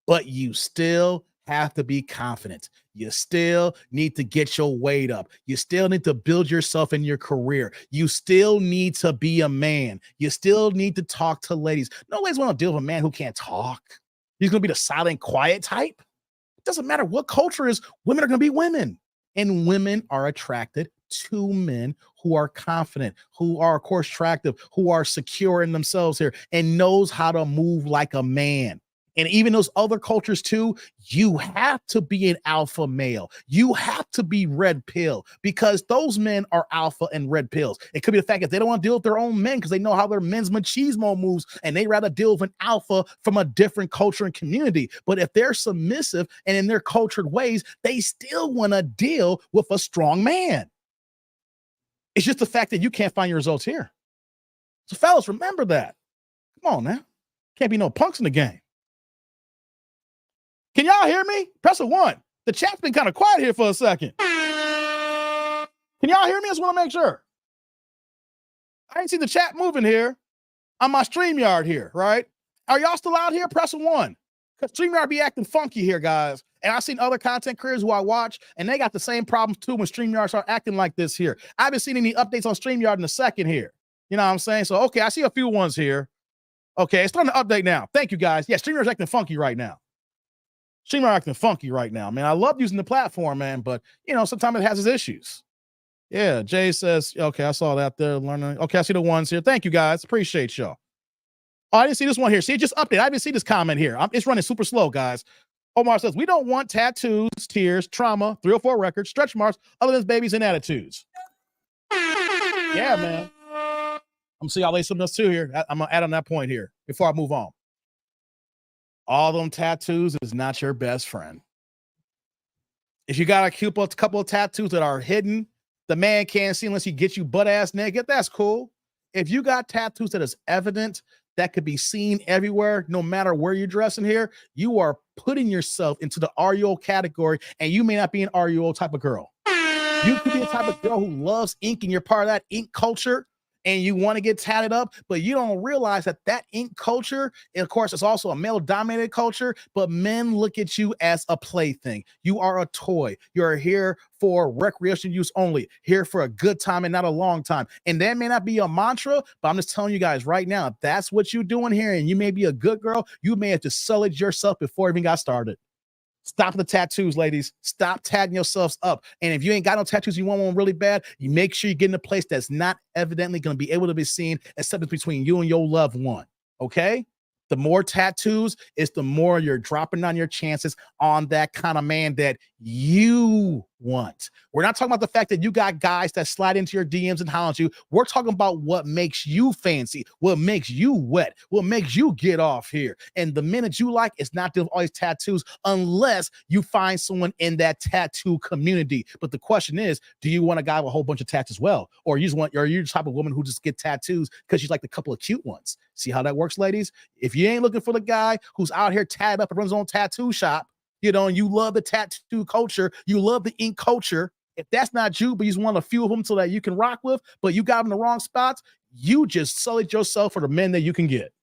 But you still have to be confident. You still need to get your weight up. You still need to build yourself in your career. You still need to be a man. You still need to talk to ladies. No ladies want to deal with a man who can't talk. He's going to be the silent, quiet type. It doesn't matter what culture is. Women are going to be women. And women are attracted to men who are confident, who are, of course, attractive, who are secure in themselves here and knows how to move like a man. And even those other cultures too, you have to be an alpha male. You have to be red pill because those men are alpha and red pills. It could be the fact that they don't want to deal with their own men because they know how their men's machismo moves and they rather deal with an alpha from a different culture and community. But if they're submissive and in their cultured ways, they still want to deal with a strong man. It's just the fact that you can't find your results here. So fellas, remember that. Come on now. Can't be no punks in the game. Can y'all hear me? Press a 1. The chat's been kind of quiet here for a second. Can y'all hear me? I just want to make sure. I ain't see the chat moving here on my StreamYard here, right? Are y'all still out here? Press a 1. Because StreamYard be acting funky here, guys. And I've seen other content creators who I watch, and they got the same problems too when StreamYard start acting like this here. I haven't seen any updates on StreamYard in a second here. You know what I'm saying? So, okay, I see a few ones here. Okay, it's starting to update now. Thank you, guys. Yeah, StreamYard's acting funky right now. StreamYard acting funky right now, man. I love using the platform, man, but, you know, sometimes it has its issues. Yeah, Jay says, okay, I saw that there. Learning. Okay, I see the ones here. Thank you, guys. Appreciate y'all. Oh, I didn't see this one here. See, it just updated. I didn't see this comment here. It's running super slow, guys. Omar says, we don't want tattoos, tears, trauma, 304 records, stretch marks, other than babies and attitudes. Yeah, man. I'm gonna see y'all lay something else too here. I'm gonna add on that point here before I move on. All them tattoos is not your best friend. If you got a couple of tattoos that are hidden, the man can't see unless he gets you butt ass naked, that's cool. If you got tattoos that is evident, that could be seen everywhere, no matter where you're dressing here, you are putting yourself into the RUO category, and you may not be an RUO type of girl. You could be a type of girl who loves ink and you're part of that ink culture and you want to get tatted up, but you don't realize that that ink culture, and of course, it's also a male-dominated culture, but men look at you as a plaything. You are a toy. You're here for recreation use only, here for a good time and not a long time. And that may not be a mantra, but I'm just telling you guys right now, if that's what you're doing here and you may be a good girl, you may have to sullied yourself before it even got started. Stop the tattoos, ladies. Stop tagging yourselves up. And if you ain't got no tattoos, you want one really bad, you make sure you get in a place that's not evidently going to be able to be seen, except it's between you and your loved one. Okay? The more tattoos is the more you're dropping down your chances on that kind of man that you want. We're not talking about the fact that you got guys that slide into your DMs and hound you. We're talking about what makes you fancy, what makes you wet, what makes you get off here. And the minute you like, it's not always tattoos unless you find someone in that tattoo community. But the question is, do you want a guy with a whole bunch of tats as well? Or you are you the type of woman who just get tattoos because she's like the couple of cute ones? See how that works, ladies? If you ain't looking for the guy who's out here tatted up and runs his own tattoo shop, you know, and you love the tattoo culture, you love the ink culture. If that's not you, but you just want a few of them so that you can rock with, but you got them in the wrong spots, you just sullied yourself for the men that you can get.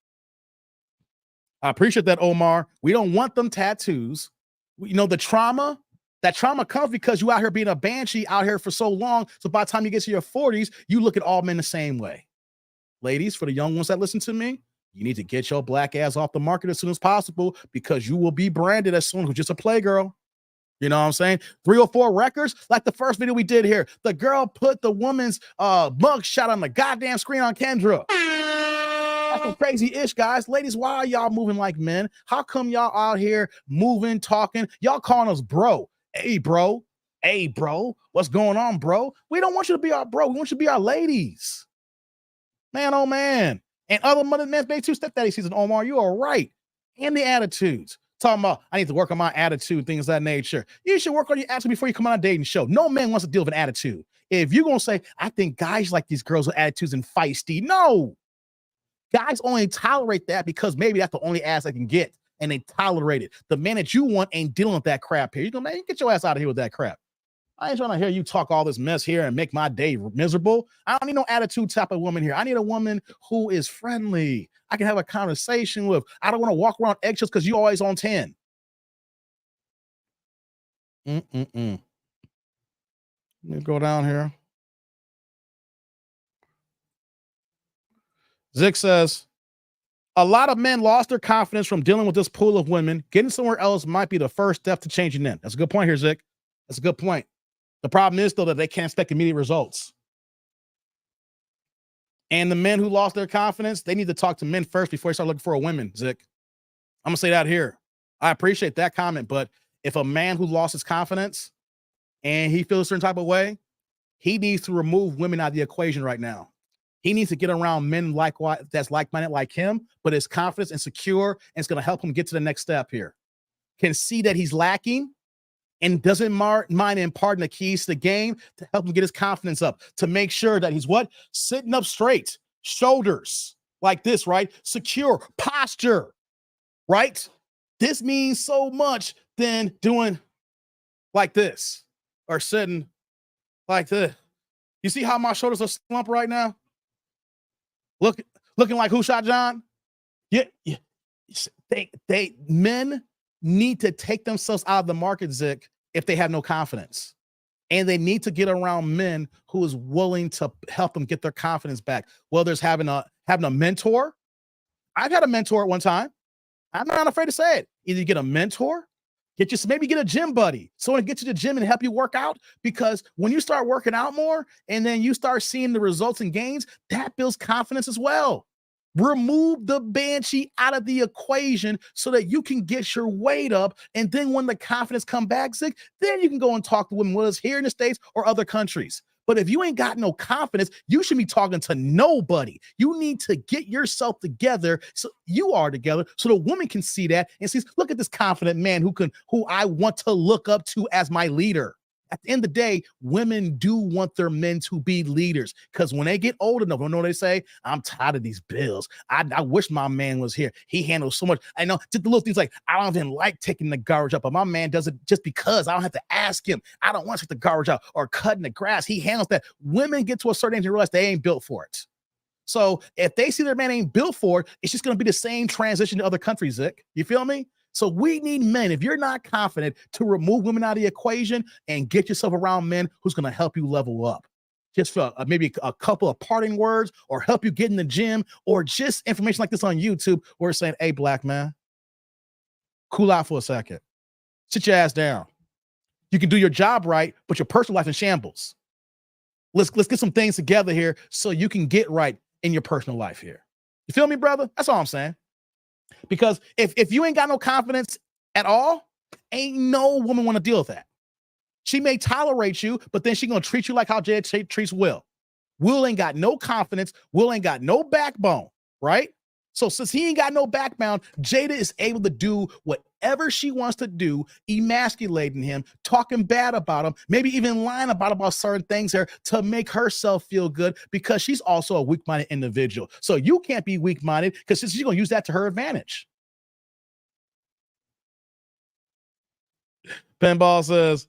I appreciate that, Omar. We don't want them tattoos. You know, that trauma comes because you out here being a banshee out here for so long. So by the time you get to your 40s, you look at all men the same way. Ladies, for the young ones that listen to me, you need to get your black ass off the market as soon as possible because you will be branded as someone who's just a playgirl. You know what I'm saying? 304 records, like the first video we did here. The girl put the woman's mug shot on the goddamn screen on Kendra. That's some crazy ish, guys. Ladies, why are y'all moving like men? How come y'all out here moving, talking? Y'all calling us bro. Hey, bro. Hey, bro. What's going on, bro? We don't want you to be our bro. We want you to be our ladies. Man, oh man. And other mother men's made 2 stepdaddy season, Omar, you are right. And the attitudes. Talking about, I need to work on my attitude, things of that nature. You should work on your attitude before you come on a dating show. No man wants to deal with an attitude. If you're going to say, I think guys like these girls with attitudes and feisty. No. Guys only tolerate that because maybe that's the only ass they can get. And they tolerate it. The man that you want ain't dealing with that crap here. You go, man, get your ass out of here with that crap. I ain't trying to hear you talk all this mess here and make my day miserable. I don't need no attitude type of woman here. I need a woman who is friendly. I can have a conversation with. I don't want to walk around eggshells because you always on 10. Let me go down here. Zick says, a lot of men lost their confidence from dealing with this pool of women. Getting somewhere else might be the first step to changing them. That's a good point here, Zick. That's a good point. The problem is, though, that they can't expect immediate results. And the men who lost their confidence, they need to talk to men first before they start looking for a woman, Zick. I'm gonna say that here. I appreciate that comment, but if a man who lost his confidence and he feels a certain type of way, he needs to remove women out of the equation right now. He needs to get around men that's like-minded like him, but is confident and secure, and it's going to help him get to the next step here. Can see that he's lacking and doesn't mind imparting the keys to the game to help him get his confidence up, to make sure that he's what? Sitting up straight, shoulders like this, right? Secure, posture, right? This means so much than doing like this or sitting like this. You see how my shoulders are slumped right now? Looking like Who Shot John? Yeah. Men need to take themselves out of the market, Zick, if they have no confidence. And they need to get around men who is willing to help them get their confidence back. Whether it's having a mentor. I've had a mentor at one time. I'm not afraid to say it. Either you get a mentor, maybe get a gym buddy, someone to get you to the gym and help you work out. Because when you start working out more and then you start seeing the results and gains, that builds confidence as well. Remove the banshee out of the equation so that you can get your weight up. And then when the confidence come back, Zick, then you can go and talk to women, whether it's here in the States or other countries. But if you ain't got no confidence, you should be talking to nobody. You need to get yourself together so you are together so the woman can see that and sees, look at this confident man who I want to look up to as my leader. At the end of the day, women do want their men to be leaders because when they get old enough, you know what they say? I'm tired of these bills. I wish my man was here. He handles so much. I know just the little things like I don't even like taking the garbage up, but my man does it just because I don't have to ask him. I don't want to take the garbage out or cutting the grass. He handles that. Women get to a certain age and realize they ain't built for it. So if they see their man ain't built for it, it's just going to be the same transition to other countries, Zick. You feel me? So we need men, if you're not confident, to remove women out of the equation and get yourself around men who's going to help you level up. Just for maybe a couple of parting words or help you get in the gym or just information like this on YouTube where it's saying, hey, black man, cool out for a second. Sit your ass down. You can do your job right, but your personal life in shambles. Let's get some things together here so you can get right in your personal life here. You feel me, brother? That's all I'm saying. Because if you ain't got no confidence at all, ain't no woman want to deal with that. She may tolerate you, but then she gonna treat you like how Jay treats Will. Will ain't got no confidence. Will ain't got no backbone, right? So since he ain't got no backbone, Jada is able to do whatever she wants to do, emasculating him, talking bad about him, maybe even lying about certain things here to make herself feel good because she's also a weak-minded individual. So you can't be weak-minded because she's going to use that to her advantage. Pinball says,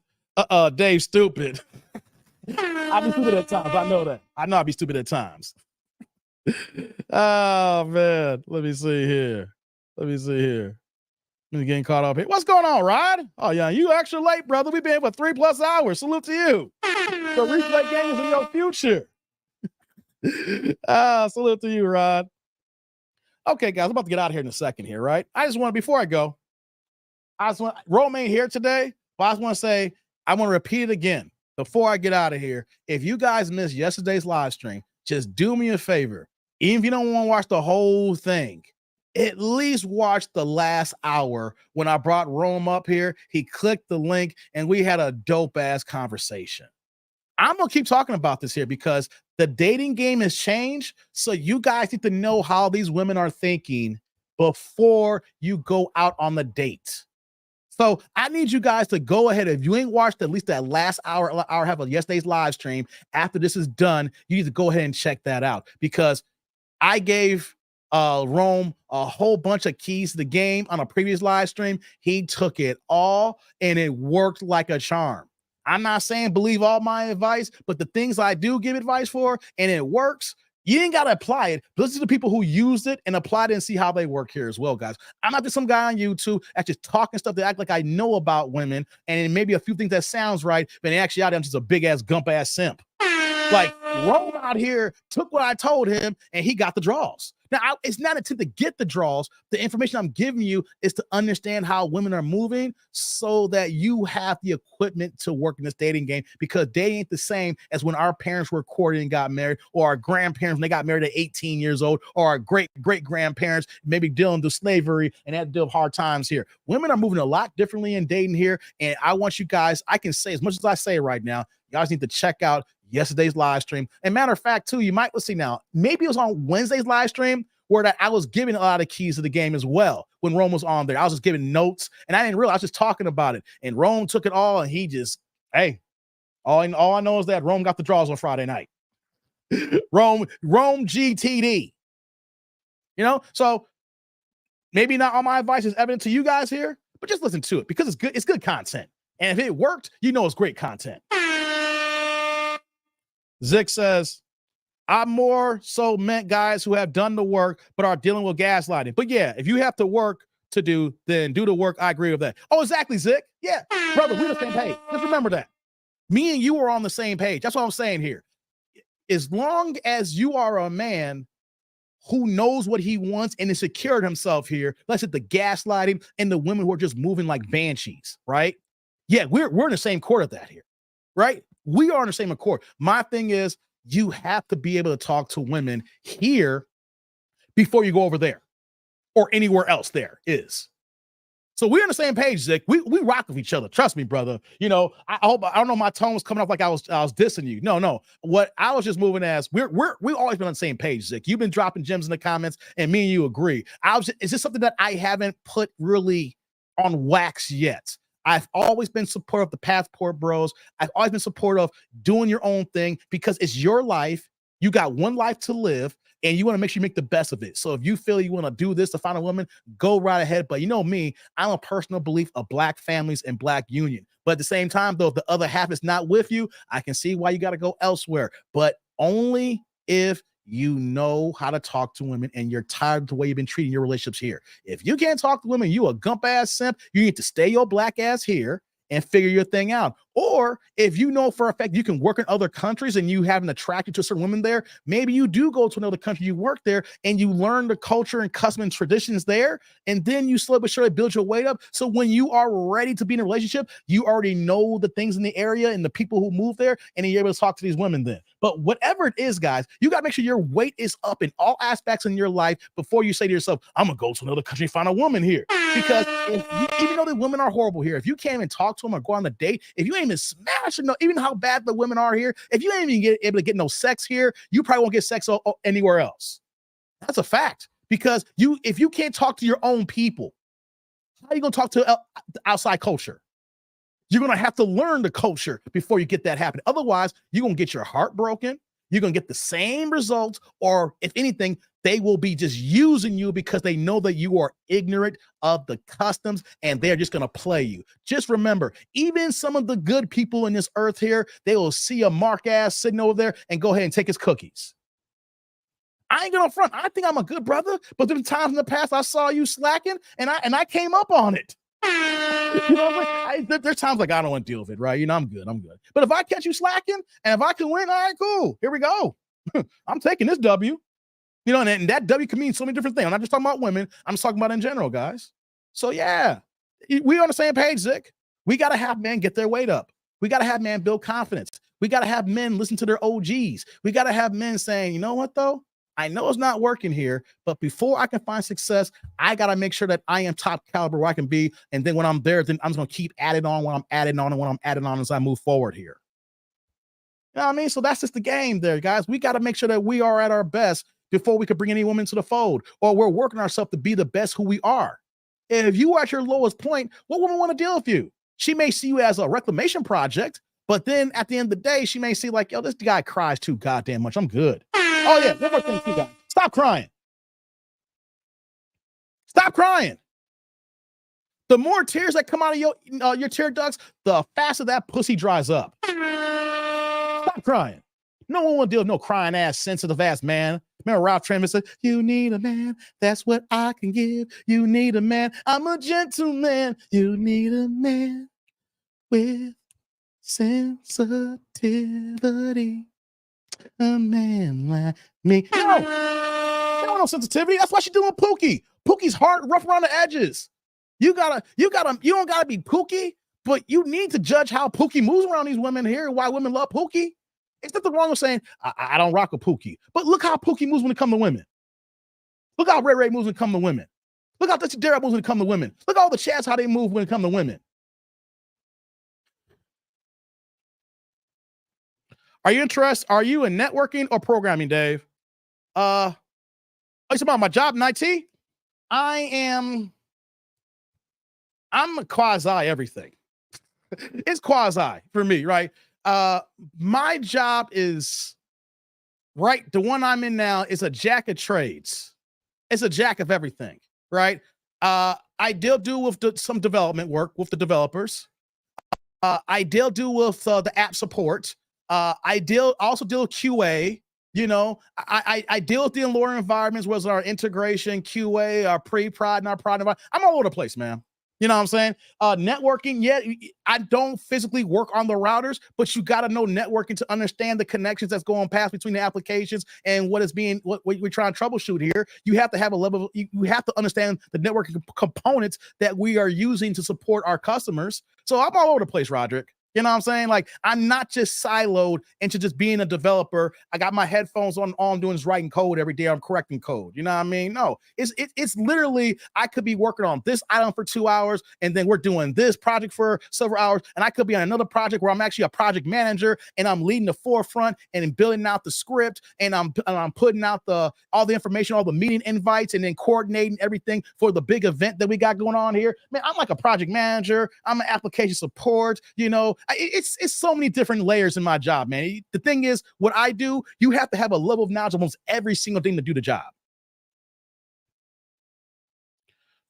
Dave, stupid. I be stupid at times. I know that. I know I be stupid at times. Oh, man. Let me see here. I'm getting caught up here. What's going on, Rod? Oh, yeah. You extra late, brother. We've been here for 3+ hours. Salute to you. The replay game is in your future. Salute to you, Rod. Okay, guys. I'm about to get out of here in a second here, right? Before I go, Rome ain't here today, but I just want to say, I want to repeat it again before I get out of here. If you guys missed yesterday's live stream, just do me a favor. Even if you don't want to watch the whole thing, at least watch the last hour when I brought Rome up here. He clicked the link and we had a dope ass conversation. I'm going to keep talking about this here because the dating game has changed. So you guys need to know how these women are thinking before you go out on the date. So I need you guys to go ahead. If you ain't watched at least that last hour half of yesterday's live stream, after this is done, you need to go ahead and check that out because I gave Rome a whole bunch of keys to the game on a previous live stream. He took it all and it worked like a charm. I'm not saying believe all my advice, but the things I do give advice for and it works, you ain't got to apply it. Listen to the people who used it and applied it and see how they work here as well, guys. I'm not just some guy on YouTube that's just talking stuff that act like I know about women and maybe a few things that sounds right, but in actuality, I'm just a big ass gump ass simp. Like Rome out here took what I told him and he got the draws. Now, it's not to get the draws. The information I'm giving you is to understand how women are moving so that you have the equipment to work in this dating game, because dating ain't the same as when our parents were courting and got married, or our grandparents when they got married at 18 years old, or our great-great-grandparents maybe dealing with slavery and had to deal with hard times here. Women are moving a lot differently in dating here, and I want you guys, I can say as much as I say right now, you guys need to check out yesterday's live stream. And matter of fact, too, you might, let's see now, maybe it was on Wednesday's live stream where that I was giving a lot of keys to the game as well. When Rome was on there, I was just giving notes, and I didn't realize, I was just talking about it. And Rome took it all, and he just, hey, all I know is that Rome got the draws on Friday night. Rome GTD. You know, so maybe not all my advice is evident to you guys here, but just listen to it because it's good content. And if it worked, you know it's great content. Zick says, I more so meant guys who have done the work but are dealing with gaslighting. But yeah, if you have to work to do, then do the work. I agree with that. Oh, exactly, Zick. Yeah, brother, we're the same page. Just remember that. Me and you are on the same page. That's what I'm saying here. As long as you are a man who knows what he wants and has secured himself here, let's hit the gaslighting and the women who are just moving like banshees, right? Yeah, we're in the same court of that here, right? We are in the same accord. My thing is, you have to be able to talk to women here before you go over there or anywhere else there is. So we're on the same page, Zick. We rock with each other. Trust me, brother. You know, I don't know, my tone was coming off like I was dissing you. No. What I was just moving as we've always been on the same page, Zick. You've been dropping gems in the comments, and me and you agree. It's just something that I haven't put really on wax yet. I've always been supportive of the Passport Bros. I've always been supportive of doing your own thing because it's your life. You got one life to live, and you want to make sure you make the best of it. So if you feel you want to do this to find a woman, go right ahead. But you know me, I'm a personal belief of Black families and Black union. But at the same time, though, if the other half is not with you, I can see why you got to go elsewhere. But only if you know how to talk to women and you're tired of the way you've been treating your relationships here. If you can't talk to women, you a gump ass simp, you need to stay your Black ass here and figure your thing out. Or if you know for a fact you can work in other countries and you haven't attracted to certain women there, maybe you do go to another country, you work there, and you learn the culture and custom and traditions there, and then you slowly but surely build your weight up. So when you are ready to be in a relationship, you already know the things in the area and the people who move there, and then you're able to talk to these women then. But whatever it is, guys, you got to make sure your weight is up in all aspects in your life before you say to yourself, I'm going to go to another country and find a woman here. Because even though the women are horrible here, if you can't even talk to them or go on a date, if you ain't even smash, even how bad the women are here, if you ain't even able to get no sex here, you probably won't get sex anywhere else. That's a fact. Because if you can't talk to your own people, how are you going to talk to outside culture? You're going to have to learn the culture before you get that happen. Otherwise, you're going to get your heart broken. You're going to get the same results, or if anything, they will be just using you because they know that you are ignorant of the customs and they're just going to play you. Just remember, even some of the good people in this earth here, they will see a mark ass sitting over there and go ahead and take his cookies. I ain't gonna front. I think I'm a good brother, but there's times in the past I saw you slacking and I came up on it. You know what I'm saying? There's times like I don't want to deal with it, right? You know, I'm good. But if I catch you slacking and if I can win, all right, cool. Here we go. I'm taking this W. You know, and that W can mean so many different things. I'm not just talking about women. I'm just talking about in general, guys. So yeah, we on the same page, Zick. We got to have men get their weight up. We got to have men build confidence. We got to have men listen to their OGs. We got to have men saying, you know what, though? I know it's not working here, but before I can find success, I got to make sure that I am top caliber where I can be. And then when I'm there, then I'm just going to keep adding on when I'm adding on and when I'm adding on as I move forward here. You know what I mean? So that's just the game there, guys. We got to make sure that we are at our best before we could bring any woman to the fold, or we're working ourselves to be the best who we are. If you are at your lowest point, what woman want to deal with you? She may see you as a reclamation project, but then at the end of the day, she may see like, yo, this guy cries too goddamn much. I'm good. Oh yeah, one more thing too, guys. Stop crying. Stop crying. The more tears that come out of your tear ducts, the faster that pussy dries up. Stop crying. No one will deal with no crying ass, sensitive ass man. Remember Ralph Trammer said, you need a man, that's what I can give. You need a man, I'm a gentleman. You need a man with sensitivity. A man like me. No, want no sensitivity. That's why she's doing Pookie. Pookie's hard, rough around the edges. You don't gotta be Pookie, but you need to judge how Pookie moves around these women here. Why women love Pookie? It's nothing wrong with saying I don't rock with Pookie, but look how Pookie moves when it comes to women. Look how Ray moves when it comes to women. Look how Dixie Darrell moves when it comes to women. Look at all the chats how they move when it comes to women. Are you interested? Are you in networking or programming, Dave? It's about my job in IT. I'm a quasi everything. It's quasi for me, right? My job is right. The one I'm in now is a jack of trades. It's a jack of everything, right? I do with some development work with the developers. I do with the app support. I also deal with QA. You know, I deal with the allure environments, whether it's our integration, QA, our pre-prod, and our prod environment. I'm all over the place, man. You know what I'm saying? Networking, yeah, I don't physically work on the routers, but you got to know networking to understand the connections that's going past between the applications and what we're trying to troubleshoot here. You have to have a level, you have to understand the networking components that we are using to support our customers. So I'm all over the place, Roderick. You know what I'm saying? Like, I'm not just siloed into just being a developer. I got my headphones on. All I'm doing is writing code every day. I'm correcting code. You know what I mean? No, it's literally, I could be working on this item for 2 hours, and then we're doing this project for several hours. And I could be on another project where I'm actually a project manager and I'm leading the forefront and building out the script. And I'm putting out all the information, all the meeting invites, and then coordinating everything for the big event that we got going on here. Man, I'm like a project manager. I'm an application support, you know. It's so many different layers in my job, man. The thing is, what I do, you have to have a level of knowledge of almost every single thing to do the job.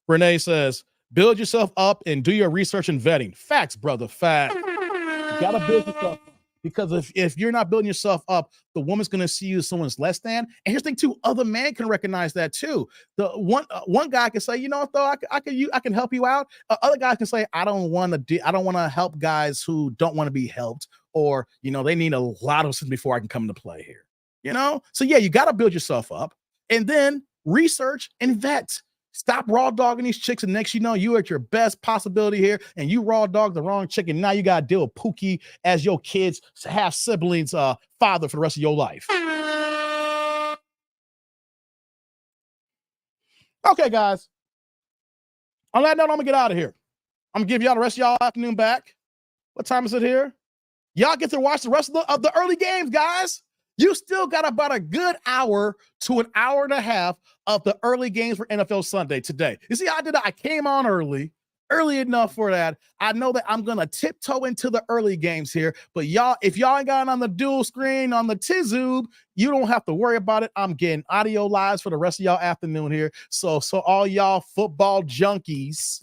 Renee says, build yourself up and do your research and vetting. Facts, brother, facts. You gotta build yourself up. Because if you're not building yourself up, the woman's gonna see you as someone's less than. And here's the thing too: other men can recognize that too. The one guy can say, you know what, though, I can help you out. Other guys can say, I don't want to help guys who don't want to be helped, or you know, they need a lot of something before I can come into play here. You know, so yeah, you got to build yourself up and then research and vet. Stop raw dogging these chicks, and next you know, you at your best possibility here, and you raw dog the wrong chick, and now you gotta deal with Pookie as your kids' half siblings' father for the rest of your life. Okay, guys. On that note, I'm gonna get out of here. I'm gonna give y'all the rest of y'all afternoon back. What time is it here? Y'all get to watch the rest of the early games, guys. You still got about a good hour to an hour and a half of the early games for NFL Sunday today. You see, I came on early enough for that. I know that I'm going to tiptoe into the early games here, but y'all, if y'all ain't got it on the dual screen on the Tizoob, you don't have to worry about it. I'm getting audio lives for the rest of y'all afternoon here. So all y'all football junkies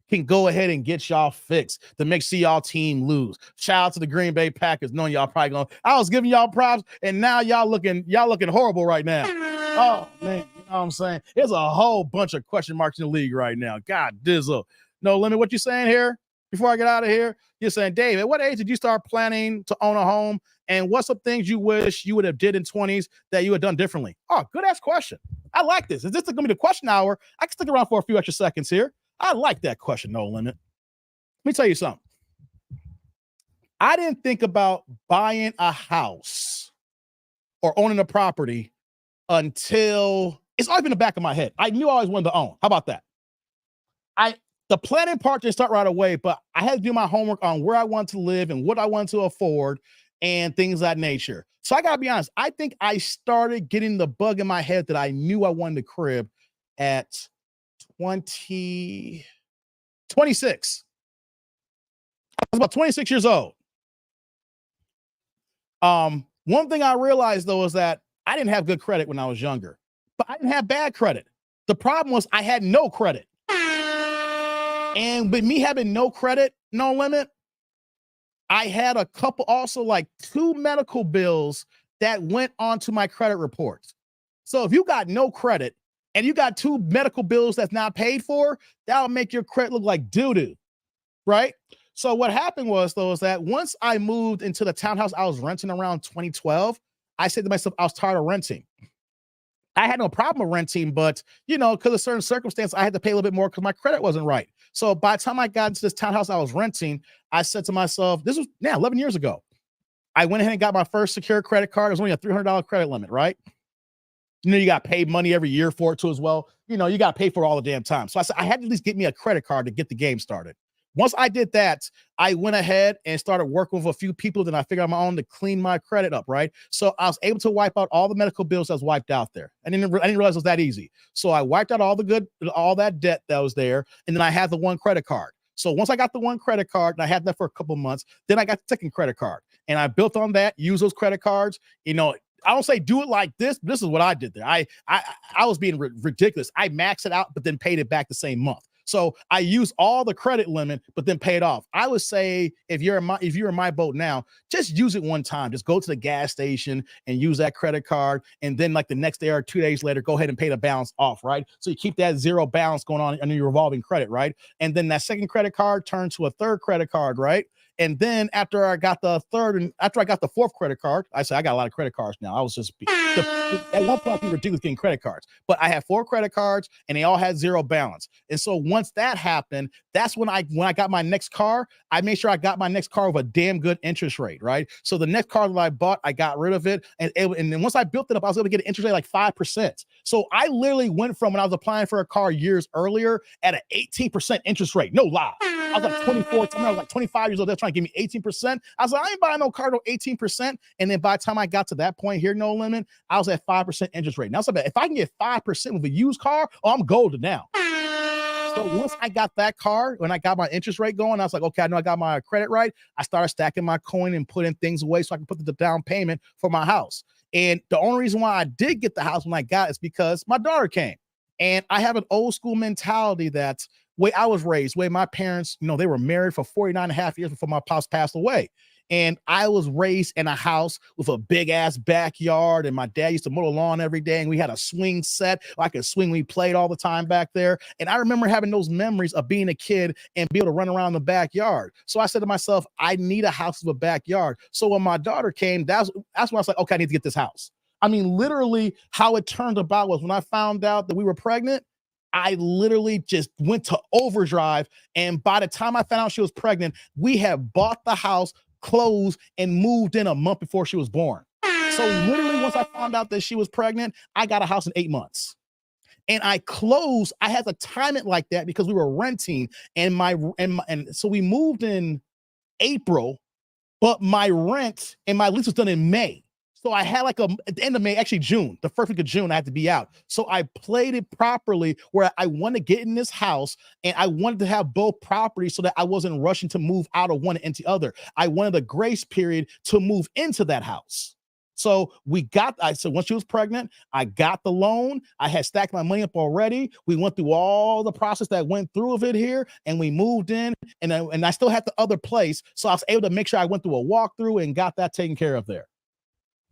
can go ahead and get y'all fixed to make sure y'all team lose. Shout out to the Green Bay Packers, knowing y'all probably going. I was giving y'all props, and now y'all looking horrible right now. Oh man, you know what I'm saying? There's a whole bunch of question marks in the league right now. God dizzle. No limit. What you saying here? Before I get out of here, you're saying, Dave, at what age did you start planning to own a home? And what's some things you wish you would have did in 20s that you had done differently? Oh, good ass question. I like this. Is this going to be the question hour? I can stick around for a few extra seconds here. I like that question, no limit. Let me tell you something. I didn't think about buying a house or owning a property until it's always been in the back of my head. I knew I always wanted to own. How about that? The planning part didn't start right away, but I had to do my homework on where I want to live and what I want to afford and things of that nature. So I got to be honest. I think I started getting the bug in my head that I knew I wanted a crib at 26. I was about 26 years old. One thing I realized though is that I didn't have good credit when I was younger, but I didn't have bad credit. The problem was I had no credit. And with me having no credit, no limit, I had a couple, also like 2 medical bills that went onto my credit reports. So if you got no credit and you got 2 medical bills that's not paid for, that'll make your credit look like doo-doo, right? So what happened was, though, is that once I moved into the townhouse I was renting around 2012, I said to myself, I was tired of renting. I had no problem with renting, but because of certain circumstances, I had to pay a little bit more because my credit wasn't right. So by the time I got into this townhouse I was renting, I said to myself, this was 11 years ago. I went ahead and got my first secure credit card. It was only a $300 credit limit, right? You got paid money every year for it too as well. You got to pay for it all the damn time. So I said, I had to at least get me a credit card to get the game started. Once I did that, I went ahead and started working with a few people. Then I figured out my own to clean my credit up, right? So I was able to wipe out all the medical bills that was wiped out there. I didn't realize it was that easy. So I wiped out all that debt that was there. And then I had the one credit card. So once I got the one credit card, and I had that for a couple months, then I got the second credit card. And I built on that, use those credit cards. I don't say do it like this, but this is what I did there. I was being ridiculous. I maxed it out, but then paid it back the same month. So I use all the credit limit, but then pay it off. I would say if you're in my boat now, just use it one time. Just go to the gas station and use that credit card. And then like the next day or 2 days later, go ahead and pay the balance off, right? So you keep that zero balance going on under your revolving credit, right? And then that second credit card turns to a third credit card, right? And then after I got the fourth credit card, I said, I got a lot of credit cards now. I was just, at one point, we were ridiculous getting credit cards, but I had 4 credit cards and they all had zero balance. And so once that happened, that's when I got my next car, I made sure I got my next car with a damn good interest rate, right? So the next car that I bought, I got rid of it. And then once I built it up, I was able to get an interest rate like 5%. So I literally went from when I was applying for a car years earlier at an 18% interest rate. No lie. I was like 24, I was like 25 years old. They're trying to give me 18%. I was like, I ain't buying no car no 18%. And then by the time I got to that point here, no limit, I was at 5% interest rate. Now, so if I can get 5% with a used car, I'm golden now. So once I got that car, when I got my interest rate going, I was like, okay, I know I got my credit right. I started stacking my coin and putting things away so I can put the down payment for my house. And the only reason why I did get the house when I got it is because my daughter came. And I have an old school mentality that way I was raised, way my parents, they were married for 49 and a half years before my pops passed away. And I was raised in a house with a big ass backyard, and my dad used to mow the lawn every day, and we had a swing set. I could swing. We played all the time back there. And I remember having those memories of being a kid and be able to run around the backyard. So I said to myself, I need a house with a backyard. So when my daughter came, that's when I was like, okay, I need to get this house. I mean, literally how it turned about was when I found out that we were pregnant, I literally just went to overdrive. And by the time I found out she was pregnant, we had bought the house, closed, and moved in a month before she was born. So literally once I found out that she was pregnant, I got a house in 8 months. And I closed, I had to time it like that because we were renting and so we moved in April, but my rent and my lease was done in May. So I had at the end of May, actually June, the first week of June, I had to be out. So I played it properly where I wanted to get in this house and I wanted to have both properties so that I wasn't rushing to move out of one into the other. I wanted a grace period to move into that house. So so once she was pregnant, I got the loan. I had stacked my money up already. We went through all the process that went through of it here and we moved in and I still had the other place. So I was able to make sure I went through a walkthrough and got that taken care of there.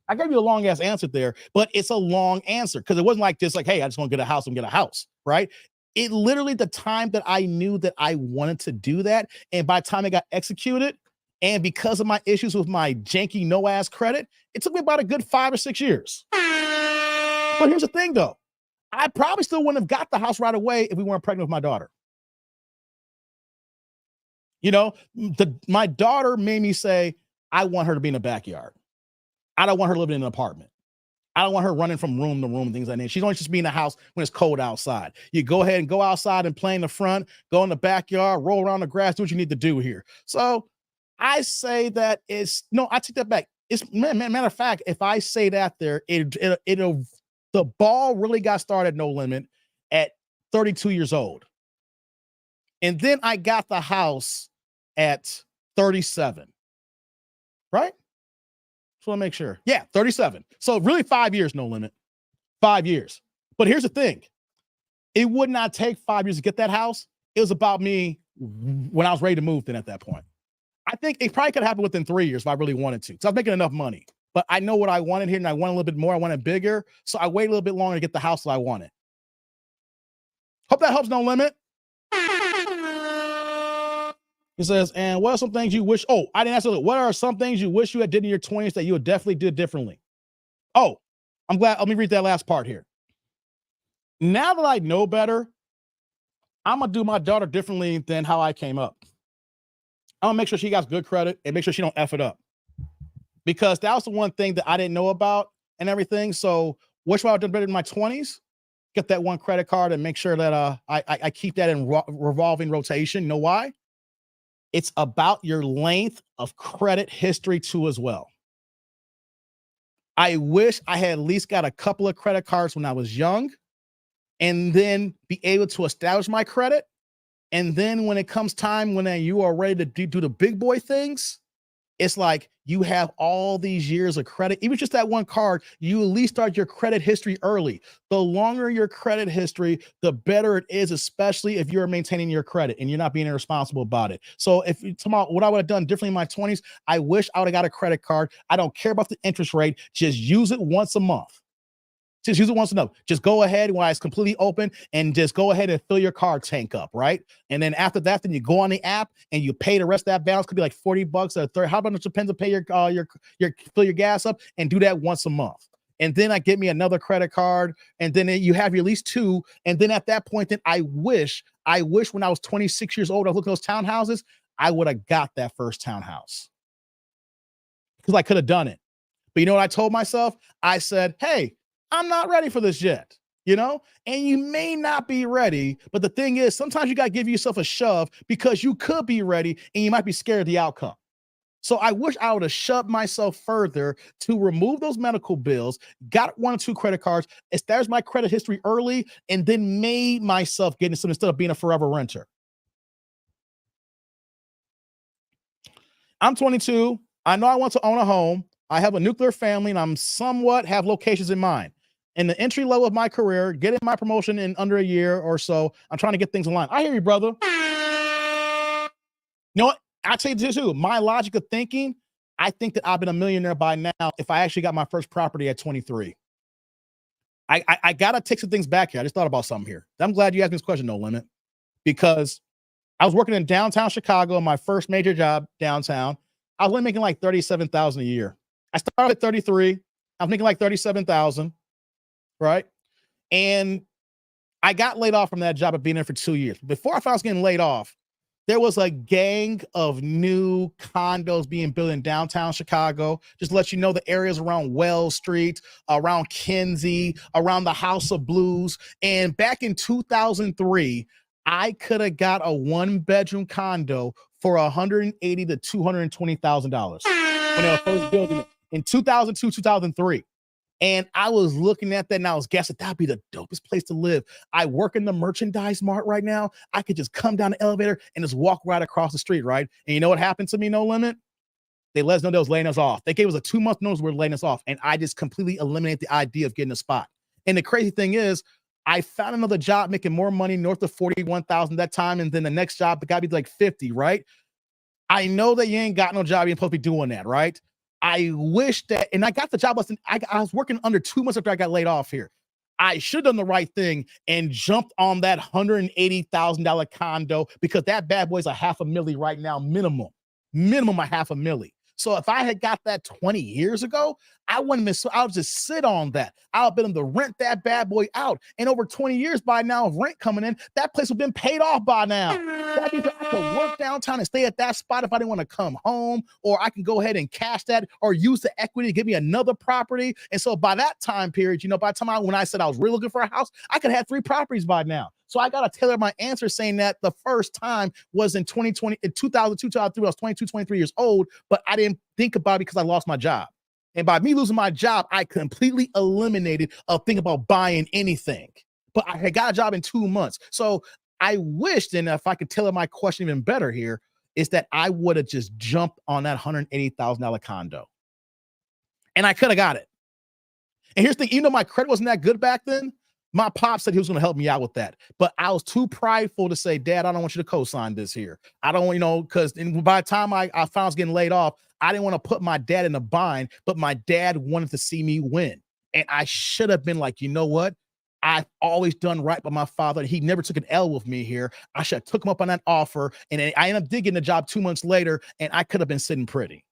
I gave you a long ass answer there, but it's a long answer because it wasn't like this, like, hey, I just want to get a house and get a house, right? It literally the time that I knew that I wanted to do that. And by the time it got executed, and because of my issues with my janky no ass credit, it took me about a good 5 or 6 years. But here's the thing though, I probably still wouldn't have got the house right away if we weren't pregnant with my daughter. My daughter made me say, I want her to be in the backyard. I don't want her living in an apartment. I don't want her running from room to room and things like that. She's only just be in the house when it's cold outside. You go ahead and go outside and play in the front, go in the backyard, roll around the grass, do what you need to do here. So I say that I take that back. It's matter of fact, if I say that there, the ball really got started, no limit, at 32 years old. And then I got the house at 37, right? So I'll make sure. Yeah, 37. So really 5 years, no limit. 5 years. But here's the thing. It would not take 5 years to get that house. It was about me when I was ready to move then at that point. I think it probably could happen within 3 years if I really wanted to. Because I was making enough money. But I know what I wanted here and I want a little bit more. I want it bigger. So I waited a little bit longer to get the house that I wanted. Hope that helps, no limit. He says, and what are some things you wish? Oh, I didn't answer. What are some things you wish you had did in your 20s that you would definitely do differently? Oh, I'm glad. Let me read that last part here. Now that I know better, I'm gonna do my daughter differently than how I came up. I'm gonna make sure she got good credit and make sure she don't F it up. Because that was the one thing that I didn't know about and everything. So which one I did better in my 20s? Get that one credit card and make sure that I keep that in revolving rotation. You know why? It's about your length of credit history too as well. I wish I had at least got a couple of credit cards when I was young and then be able to establish my credit. And then when it comes time when you are ready to do the big boy things, it's like you have all these years of credit. Even just that one card, you at least start your credit history early. The longer your credit history, the better it is, especially if you're maintaining your credit and you're not being irresponsible about it. So if tomorrow, what I would have done differently in my 20s, I wish I would have got a credit card. I don't care about the interest rate. Just use it once a month. Just use it once a month. Just go ahead while it's completely open and just go ahead and fill your car tank up, right? And then after that, then you go on the app and you pay the rest of that balance. Could be like $40 or $30. How about it depends to pay your fill your gas up and do that once a month. And then I get me another credit card, and then you have your at least two. And then at that point, then I wish when I was 26 years old, I was looking at those townhouses, I would have got that first townhouse because I could have done it. But you know what I told myself? I said, hey, I'm not ready for this yet, you know? And you may not be ready, but the thing is, sometimes you got to give yourself a shove because you could be ready and you might be scared of the outcome. So I wish I would have shoved myself further to remove those medical bills, got 1 or 2 credit cards, established my credit history early, and then made myself get into something instead of being a forever renter. I'm 22. I know I want to own a home. I have a nuclear family and I'm somewhat have locations in mind. In the entry level of my career, getting my promotion in under a year or so, I'm trying to get things in line. I hear you, brother. You know what? I'll tell you this too. My logic of thinking, I think that I've been a millionaire by now if I actually got my first property at 23. I got to take some things back here. I just thought about something here. I'm glad you asked me this question, No Limit, because I was working in downtown Chicago, my first major job downtown. I was only making like $37,000 a year. I started at 33. I was making like 37,000. Right. And I got laid off from that job of being there for 2 years. Before I found I was getting laid off, there was a gang of new condos being built in downtown Chicago. Just to let you know, the areas around Wells Street, around Kinsey, around the House of Blues. And back in 2003, I could have got a 1-bedroom condo for $180,000 to $220,000 when they were first building it in 2002, 2003. And I was looking at that and I was guessing that'd be the dopest place to live. I work in the merchandise mart right now. I could just come down the elevator and just walk right across the street, right? And you know what happened to me, No Limit? They let us know they was laying us off. They gave us a 2-month notice we're laying us off. And I just completely eliminated the idea of getting a spot. And the crazy thing is, I found another job making more money north of 41,000 that time. And then the next job, it got to be like 50, right? I know that you ain't got no job. You're supposed to be doing that, right? I wish that, and I got the job. I was working under 2 months after I got laid off here. I should have done the right thing and jumped on that $180,000 condo because that bad boy's $500,000 right now, minimum $500,000. So if I had got that 20 years ago, I wouldn't miss. I would just sit on that. I would have been able to rent that bad boy out. And over 20 years by now of rent coming in, that place would have been paid off by now. That means I could work downtown and stay at that spot if I didn't want to come home, or I can go ahead and cash that or use the equity to give me another property. And so by that time period, by the time when I said I was really looking for a house, I could have 3 properties by now. So I got to tailor my answer saying that the first time was in 2002, 2003. I was 22, 23 years old, but I didn't think about it because I lost my job. And by me losing my job, I completely eliminated a thing about buying anything. But I had got a job in 2 months. So I wished, and if I could tailor my question even better here, is that I would have just jumped on that $180,000 condo. And I could have got it. And here's the thing, even though my credit wasn't that good back then, my pop said he was going to help me out with that. But I was too prideful to say, Dad, I don't want you to co-sign this here. I don't, because by the time I found I was getting laid off, I didn't want to put my dad in a bind, but my dad wanted to see me win. And I should have been like, you know what? I've always done right by my father. He never took an L with me here. I should have took him up on that offer. And I ended up getting the job 2 months later, and I could have been sitting pretty.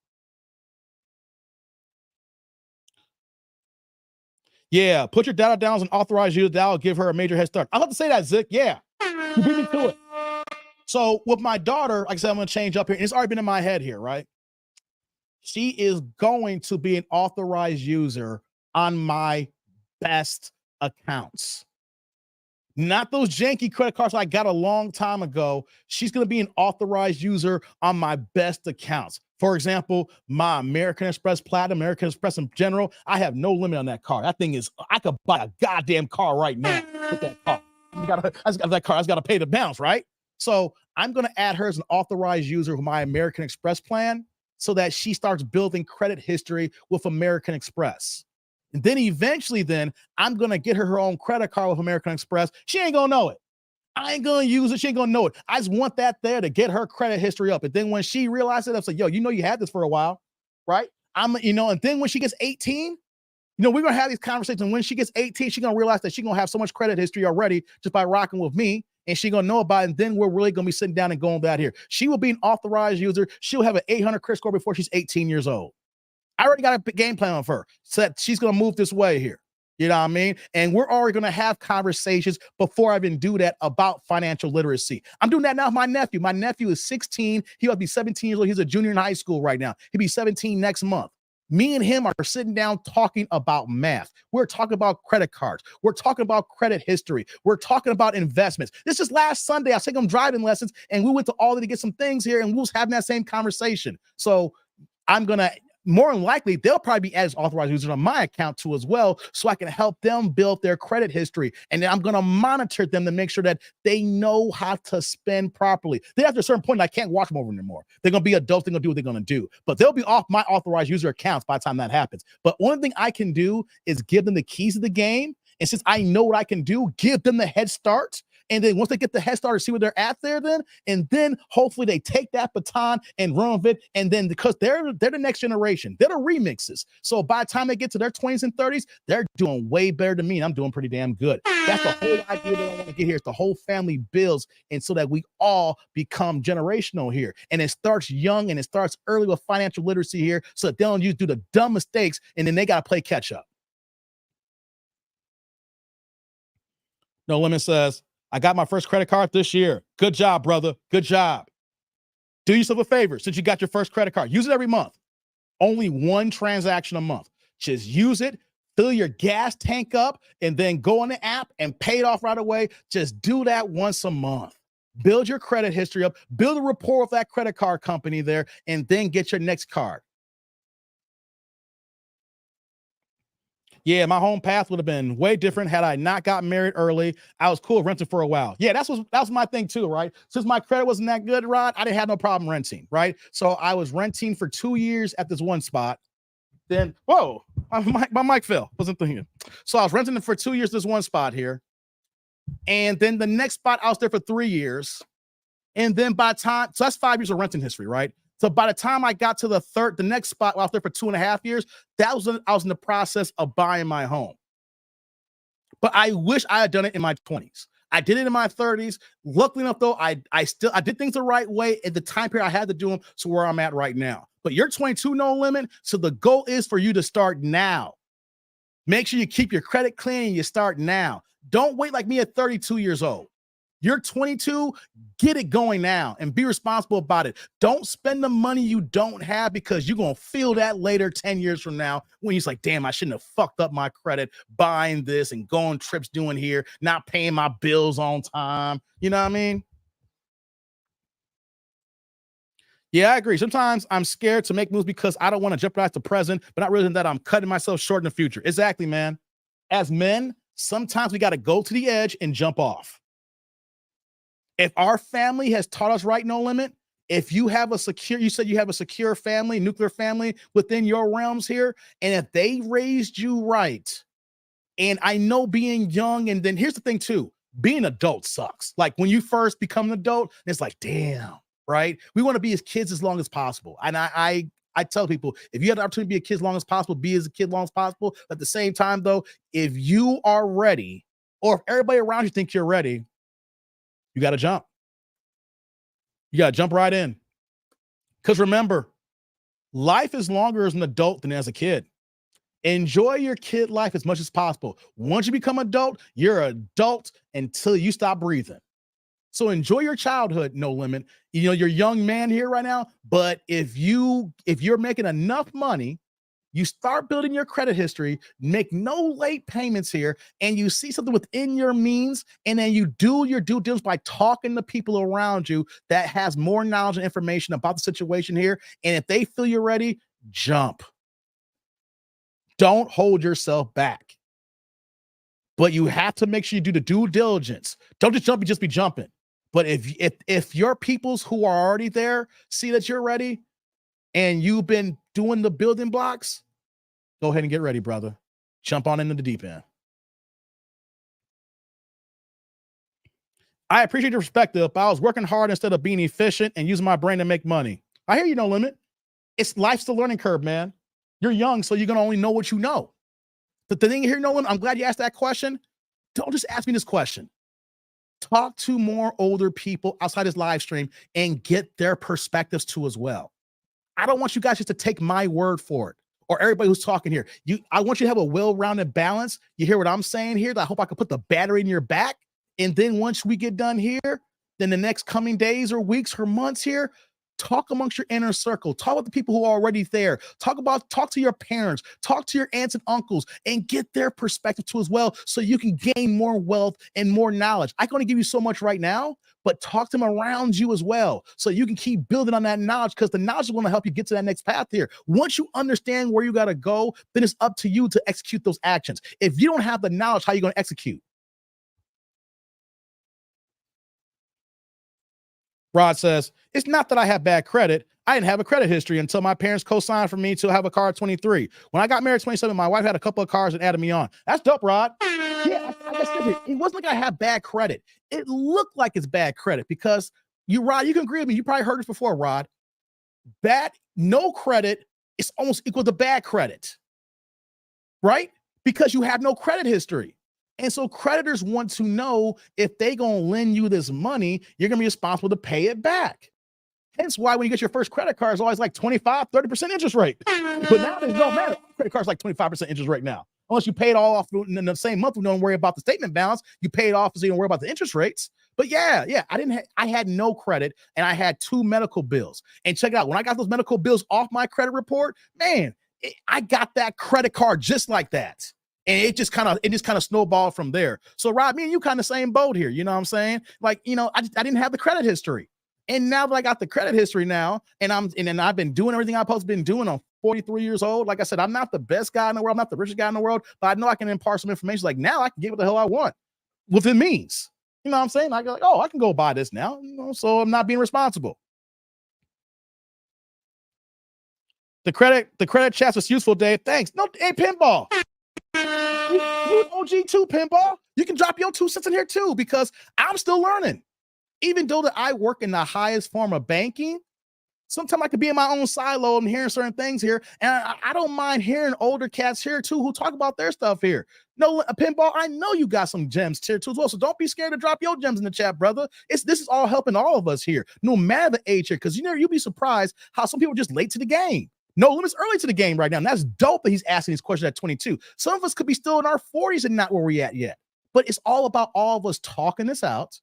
Yeah, put your data down as an authorized user. That'll give her a major head start. I'll have to say that, Zick. Yeah, you beat me to it. So with my daughter, like I said, I'm going to change up here. It's already been in my head here, right? She is going to be an authorized user on my best accounts. Not those janky credit cards I got a long time ago. She's going to be an authorized user on my best accounts. For example, my American Express Platinum, American Express in general, I have no limit on that card. That thing is, I could buy a goddamn car right now with that card. I just got to pay the balance, right? So I'm going to add her as an authorized user of my American Express plan so that she starts building credit history with American Express. And then eventually I'm going to get her own credit card with American Express. She ain't going to know it. I ain't going to use it. She ain't going to know it. I just want that there to get her credit history up. And then when she realizes it, I'm like, yo, you had this for a while, right? And then when she gets 18, we're going to have these conversations. And when she gets 18, she's going to realize that she's going to have so much credit history already just by rocking with me. And she's going to know about it. And then we're really going to be sitting down and going back here. She will be an authorized user. She'll have an 800 credit score before she's 18 years old. I already got a game plan of her. So that she's going to move this way here. You know what I mean? And we're already going to have conversations before I even do that about financial literacy. I'm doing that now with my nephew. My nephew is 16. He'll be 17 years old. He's a junior in high school right now. He'll be 17 next month. Me and him are sitting down talking about math. We're talking about credit cards. We're talking about credit history. We're talking about investments. This is last Sunday. I was taking him driving lessons, and we went to Aldi to get some things here, and we was having that same conversation. So I'm going to, more than likely, they'll probably be as authorized users on my account too as well, so I can help them build their credit history. And then I'm going to monitor them to make sure that they know how to spend properly. Then after a certain point, I can't watch them over anymore. They're going to be adults. They're going to do what they're going to do. But they'll be off my authorized user accounts by the time that happens. But one thing I can do is give them the keys of the game. And since I know what I can do, give them the head start. And then once they get the head start, see where they're at there and then hopefully they take that baton and run with it. And then because they're the next generation, they're the remixes. So by the time they get to their 20s and 30s, they're doing way better than me. And I'm doing pretty damn good. That's the whole idea that I want to get here. It's the whole family builds. And so that we all become generational here. And it starts young and it starts early with financial literacy here so that they don't do the dumb mistakes and then they got to play catch up. No Limit says, I got my first credit card this year. Good job, brother. Good job. Do yourself a favor since you got your first credit card. Use it every month. Only one transaction a month. Just use it, fill your gas tank up, and then go on the app and pay it off right away. Just do that once a month. Build your credit history up. Build a rapport with that credit card company there, and then get your next card. Yeah, my home path would have been way different had I not got married early. I was cool renting for a while. Yeah, that was my thing too, right? Since my credit wasn't that good, Rod, I didn't have no problem renting, right? So I was renting for 2 years at this one spot. Then, whoa, my mic fell. Wasn't thinking. So I was renting for 2 years this one spot here. And then the next spot, I was there for 3 years. And then by the time, so that's 5 years of renting history, right? So by the time I got to the next spot, I was there for 2.5 years. I was in the process of buying my home. But I wish I had done it in my 20s. I did it in my 30s. Luckily enough, though, I did things the right way at the time period I had to do them to where I'm at right now. But you're 22, No Limit. So the goal is for you to start now. Make sure you keep your credit clean and you start now. Don't wait like me at 32 years old. You're 22, get it going now and be responsible about it. Don't spend the money you don't have because you're going to feel that later 10 years from now when you're like, damn, I shouldn't have fucked up my credit buying this and going trips doing here, not paying my bills on time. You know what I mean? Yeah, I agree. Sometimes I'm scared to make moves because I don't want to jeopardize the present, but not realizing that I'm cutting myself short in the future. Exactly, man. As men, sometimes we got to go to the edge and jump off. If our family has taught us right, No Limit, if you have you said you have a secure family, nuclear family within your realms here, and if they raised you right, and I know being young, and then here's the thing too, being adult sucks. Like when you first become an adult, it's like, damn, right? We want to be as kids as long as possible. And I tell people, if you have the opportunity to be a kid as long as possible, be as a kid as long as possible. At the same time, though, if you are ready, or if everybody around you think you're ready, you got to jump. You got to jump right in. Because remember, life is longer as an adult than as a kid. Enjoy your kid life as much as possible. Once you become adult, you're adult until you stop breathing. So enjoy your childhood, No Limit. You know, you're a young man here right now, but if you're making enough money, you start building your credit history, make no late payments here, and you see something within your means, and then you do your due diligence by talking to people around you that has more knowledge and information about the situation here. And if they feel you're ready, jump. Don't hold yourself back. But you have to make sure you do the due diligence. Don't just jump and just be jumping. But if your peoples who are already there see that you're ready and you've been doing the building blocks, go ahead and get ready, brother. Jump on into the deep end. I appreciate your perspective, but I was working hard instead of being efficient and using my brain to make money. I hear you, No Limit. It's life's the learning curve, man. You're young, so you're going to only know what you know. But the thing here, No Limit, I'm glad you asked that question. Don't just ask me this question. Talk to more older people outside this live stream and get their perspectives too as well. I don't want you guys just to take my word for it or everybody who's talking here. I want you to have a well-rounded balance. You hear what I'm saying here? I hope I can put the battery in your back. And then once we get done here, then the next coming days or weeks or months here, talk amongst your inner circle. Talk with the people who are already there. Talk to your parents, talk to your aunts and uncles, and get their perspective too as well, so you can gain more wealth and more knowledge. I can only give you so much right now, but talk to them around you as well, so you can keep building on that knowledge, because the knowledge is going to help you get to that next path here. Once you understand where you got to go, then it's up to you to execute those actions. If you don't have the knowledge, how are you going to execute? Rod says, it's not that I have bad credit. I didn't have a credit history until my parents co-signed for me to have a car at 23. When I got married at 27, my wife had a couple of cars and added me on. That's dope, Rod. Yeah, it wasn't like I had bad credit. It looked like it's bad credit because Rod, you can agree with me. You probably heard this before, Rod. No credit is almost equal to bad credit, right? Because you have no credit history. And so creditors want to know if they going to lend you this money, you're going to be responsible to pay it back. Hence why when you get your first credit card, it's always like 25, 30% interest rate. But now it don't matter. Credit card's like 25% interest rate now. Unless you pay it all off in the same month, we don't worry about the statement balance. You pay it off so you don't worry about the interest rates. But yeah, I had no credit and I had 2 medical bills. And check it out. When I got those medical bills off my credit report, man, I got that credit card just like that. And it just kind of snowballed from there. So Rob, me and you kind of same boat here. You know what I'm saying? Like, I didn't have the credit history. And now that I got the credit history now, and I've been doing everything I've supposed to been doing. I'm 43 years old. Like I said, I'm not the best guy in the world. I'm not the richest guy in the world, but I know I can impart some information. Like now I can get what the hell I want within means. You know what I'm saying? I go like, I can go buy this now. So I'm not being responsible. The credit chat's was useful, Dave. Thanks. No, hey, Pinball. You OG too, Pinball. You can drop your 2 cents in here too, because I'm still learning. Even though that I work in the highest form of banking, sometimes I could be in my own silo and hearing certain things here. And I don't mind hearing older cats here too who talk about their stuff here. No, Pinball, I know you got some gems here too as well. So don't be scared to drop your gems in the chat, brother. This is all helping all of us here, no matter the age here, because you'll be surprised how some people are just late to the game. No Limit's early to the game right now. And that's dope that he's asking these questions at 22. Some of us could be still in our 40s and not where we're at yet. But it's all about all of us talking this out.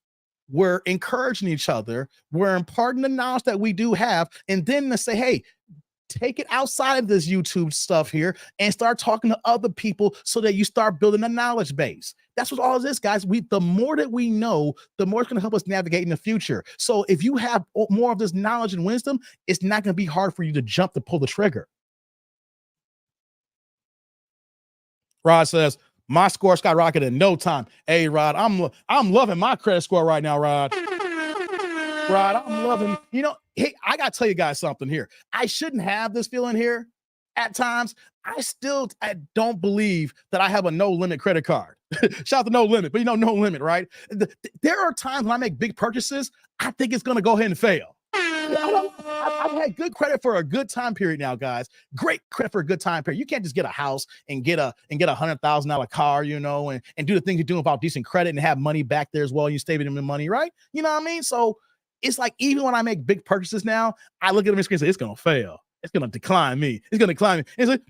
We're encouraging each other. We're imparting the knowledge that we do have. And then to say, hey, take it outside of this YouTube stuff here and start talking to other people so that you start building a knowledge base. That's what all of this, guys. The more that we know, the more it's going to help us navigate in the future. So if you have more of this knowledge and wisdom, it's not going to be hard for you to jump to pull the trigger. Rod says, my score skyrocketed in no time. Hey, Rod, I'm loving my credit score right now, Rod. Rod, I'm loving, hey, I got to tell you guys something here. I shouldn't have this feeling here at times. I don't believe that I have a no limit credit card. Shout out to No Limit, but no limit, right? There are times when I make big purchases, I think it's going to go ahead and fail. I've had good credit for a good time period now, guys. Great credit for a good time period. You can't just get a house and get a $100,000 car, and do the things you're doing about decent credit and have money back there as well. And you stay with them in money, right? You know what I mean? So it's like, even when I make big purchases now, I look at them and say, it's going to fail. it's gonna decline me. It's gonna decline me. It's like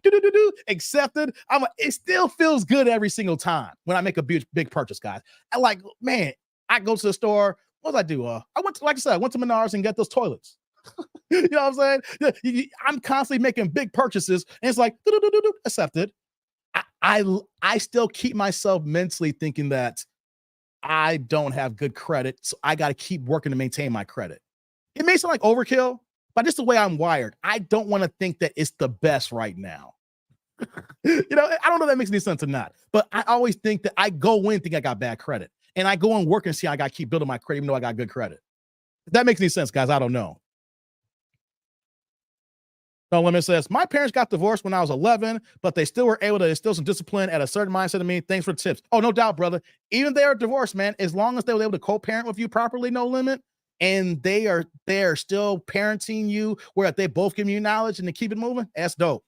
accepted. It still feels good every single time when I make a big purchase, guys. I like, man, I go to the store. What did I do? I went to, like I said, I went to Menards and got those toilets. You know what I'm saying? I'm constantly making big purchases, and it's like accepted. I still keep myself mentally thinking that I don't have good credit, so I got to keep working to maintain my credit. It may sound like overkill, but just the way I'm wired, I don't want to think that it's the best right now. You know, I don't know if that makes any sense or not, but I always think that I go in thinking I got bad credit, and I go and work and see I got to keep building my credit even though I got good credit. If that makes any sense, guys, I don't know. No Limit says, my parents got divorced when I was 11, but they still were able to instill some discipline at a certain mindset of me. Thanks for the tips. Oh, no doubt, brother. Even if they are divorced, man, as long as they were able to co-parent with you properly, No Limit, and they are still parenting you where they both give you knowledge and they keep it moving, that's dope.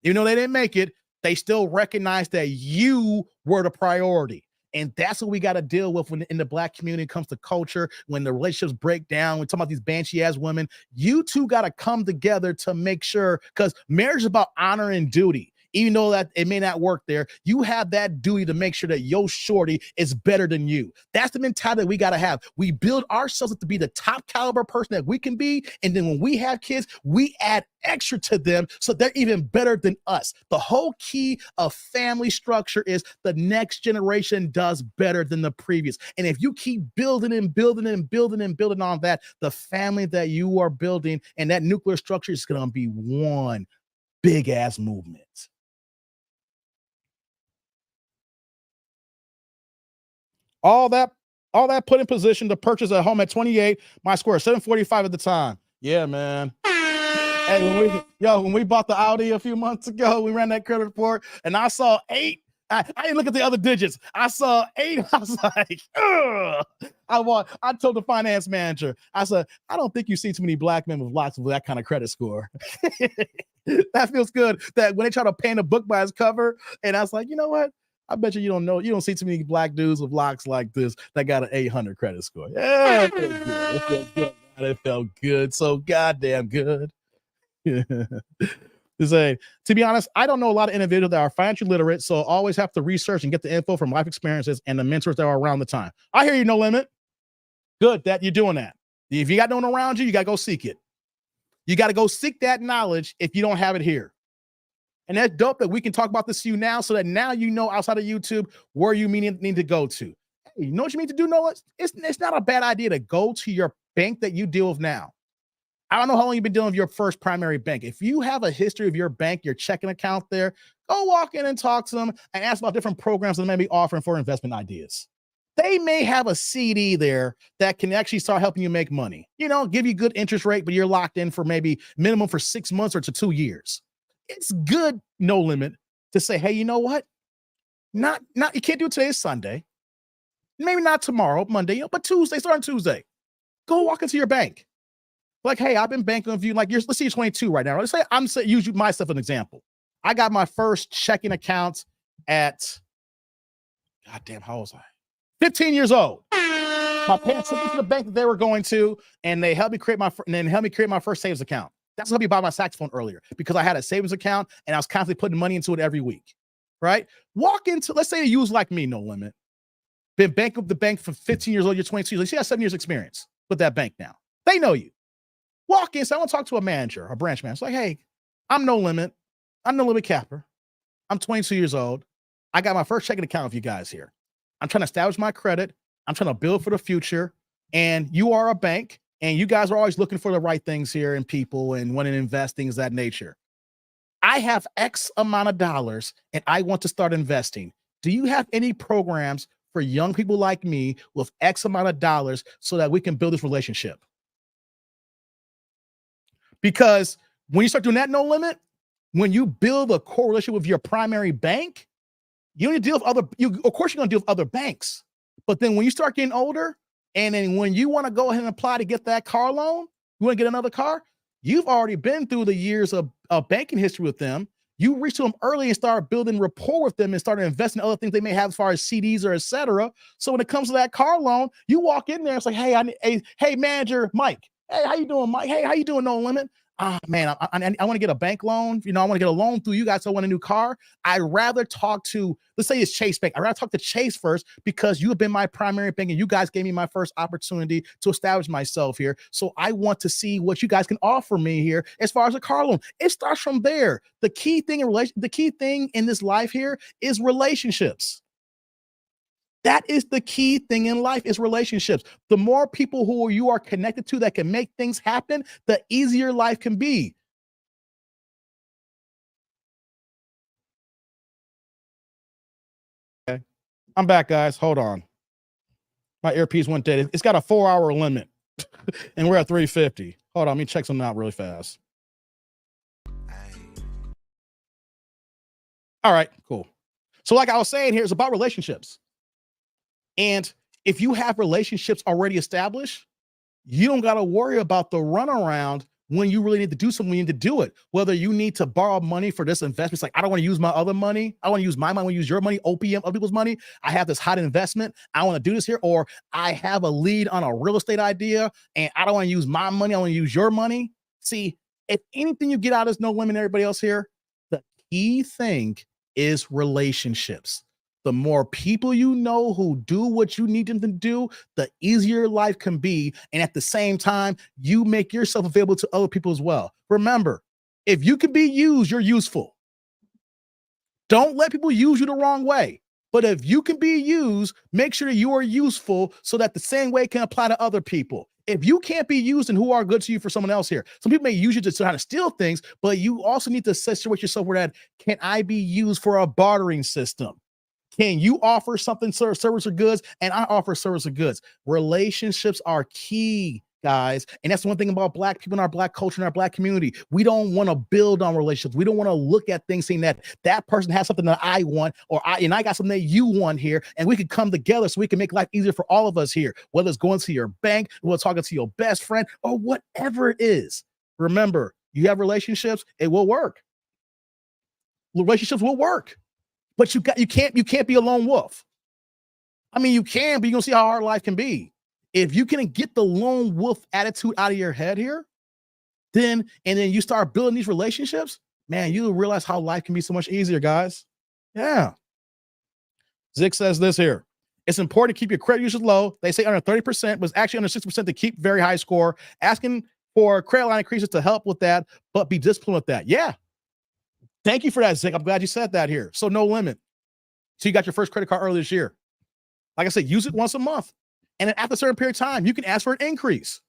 Even though they didn't make it, they still recognize that you were the priority. And that's what we got to deal with when in the Black community it comes to culture, when the relationships break down. We're talking about these banshee ass women. You two got to come together to make sure, because marriage is about honor and duty. Even though that it may not work there, you have that duty to make sure that your shorty is better than you. That's the mentality that we got to have. We build ourselves up to be the top caliber person that we can be. And then when we have kids, we add extra to them so they're even better than us. The whole key of family structure is the next generation does better than the previous. And if you keep building and building and building and building on that, the family that you are building and that nuclear structure is going to be one big ass movement. All that put in position to purchase a home at 28. My score 745 at the time. Yeah, man. Hey, when we bought the Audi a few months ago, we ran that credit report and I saw 8. I didn't look at the other digits. I saw 8. I was like, ugh. I told the finance manager, I said, I don't think you see too many Black men with lots of that kind of credit score. That feels good. That when they try to paint a book by its cover, and I was like, you know what? I bet you don't see too many Black dudes with locks like this that got an 800 credit score. Yeah, it feels good. It feels good. It felt good. So goddamn good. To be honest, I don't know a lot of individuals that are financially literate, so always have to research and get the info from life experiences and the mentors that are around the time. I hear you, No Limit. Good that you're doing that. If you got no one around you, you got to go seek it. You got to go seek that knowledge if you don't have it here. And that's dope that we can talk about this to you now so that now you know outside of YouTube where you need to go to. Hey, you know what you need to do, Noah? It's not a bad idea to go to your bank that you deal with now. I don't know how long you've been dealing with your first primary bank. If you have a history of your bank, your checking account there, go walk in and talk to them and ask about different programs that may be offering for investment ideas. They may have a CD there that can actually start helping you make money. You know, give you good interest rate, but you're locked in for maybe minimum for 6 months or to 2 years. It's good, No Limit, to say, hey, you know what? Not you can't do it today, it's Sunday. Maybe not tomorrow, Monday, but Tuesday, starting Tuesday. Go walk into your bank. Like, hey, I've been banking with you. Like, let's say you're 22 right now. Let's say use myself as an example. I got my first checking account at, goddamn, how old was I? 15 years old. My parents took me to the bank that they were going to, and they helped me create my first savings account. That's what helped me buy my saxophone earlier, because I had a savings account and I was constantly putting money into it every week. Right? Walk into, let's say you use like me, No Limit. Been banking with the bank for 15 years old, you're 22. You have 7 years experience with that bank now. They know you. Walk in, so I want to talk to a manager, a branch manager. It's like, hey, I'm No Limit. I'm No Limit Capper. I'm 22 years old. I got my first checking account with you guys here. I'm trying to establish my credit. I'm trying to build for the future. And you are a bank, and you guys are always looking for the right things here and people and wanting to invest, things of that nature. I have X amount of dollars, and I want to start investing. Do you have any programs for young people like me with X amount of dollars so that we can build this relationship? Because when you start doing that, No Limit, when you build a core relationship with your primary bank, you don't deal with of course you're going to deal with other banks. But then when you start getting older, and then when you want to go ahead and apply to get that car loan, you want to get another car, you've already been through the years of banking history with them. You reach to them early and start building rapport with them and start investing in other things they may have as far as CDs or et cetera. So when it comes to that car loan, you walk in there, it's like, hey, hey, manager Mike. Hey, how you doing, Mike? Hey, how you doing, No Limit? man, I want to get a bank loan. You know, I want to get a loan through you guys. So I want a new car. I'd rather talk to, let's say it's Chase Bank. I'd rather talk to Chase first because you have been my primary bank and you guys gave me my first opportunity to establish myself here. So I want to see what you guys can offer me here as far as a car loan. It starts from there. The key thing in this life here is relationships. That is the key thing in life is relationships. The more people who you are connected to that can make things happen, the easier life can be. Okay. I'm back, guys. Hold on. My earpiece went dead. It's got a 4-hour limit and we're at 350. Hold on. Let me check something out really fast. All right, cool. So like I was saying here, it's about relationships. And if you have relationships already established, you don't got to worry about the runaround when you really need to do something, you need to do it. Whether you need to borrow money for this investment, it's like, I don't want to use my other money. I want to use my money. I want to use your money, OPM, other people's money. I have this hot investment. I want to do this here. Or I have a lead on a real estate idea and I don't want to use my money. I want to use your money. See, if anything you get out is no limit, everybody else here, the key thing is relationships. The more people you know who do what you need them to do, the easier life can be. And at the same time, you make yourself available to other people as well. Remember, if you can be used, you're useful. Don't let people use you the wrong way. But if you can be used, make sure you are useful so that the same way can apply to other people. If you can't be used, and who are good to you for someone else here? Some people may use you to try to steal things, but you also need to situate yourself where that, can I be used for a bartering system? Can you offer something, service or goods? And I offer service or goods. Relationships are key, guys. And that's one thing about Black people in our Black culture, in our Black community. We don't want to build on relationships. We don't want to look at things saying that person has something that I want, or I got something that you want here, and we can come together so we can make life easier for all of us here, whether it's going to your bank, whether it's talking to your best friend, or whatever it is. Remember, you have relationships, it will work. Relationships will work. But you can't be a lone wolf. I mean, you can, but you're gonna see how hard life can be. If you can get the lone wolf attitude out of your head here, then you start building these relationships, man, you'll realize how life can be so much easier, guys. Yeah. Zick says this here. It's important to keep your credit usage low. They say under 30%, but it's actually under 60% to keep very high score. Asking for credit line increases to help with that, but be disciplined with that. Yeah. Thank you for that, Zick. I'm glad you said that here. So no limit. So you got your first credit card earlier this year. Like I said, use it once a month. And then after a certain period of time, you can ask for an increase.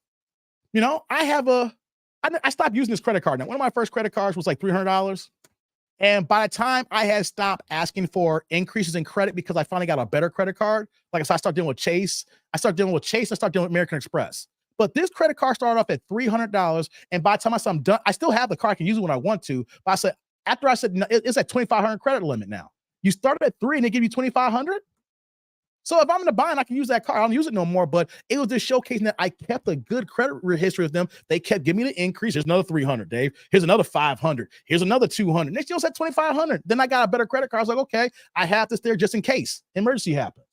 You know, I stopped using this credit card now. One of my first credit cards was like $300. And by the time I had stopped asking for increases in credit because I finally got a better credit card, like I said, I started dealing with Chase. I started dealing with American Express. But this credit card started off at $300. And by the time I said I'm done, I still have the card. I can use it when I want to. But after I said, no, it's at 2,500 credit limit now. You started at 3 and they give you 2,500. So if I'm in the bind, I can use that card. I don't use it no more, but it was just showcasing that I kept a good credit history with them. They kept giving me the increase. Here's another 300, Dave. Here's another 500. Here's another 200. Next year, I said 2,500. Then I got a better credit card. I was like, okay, I have this there just in case emergency happens.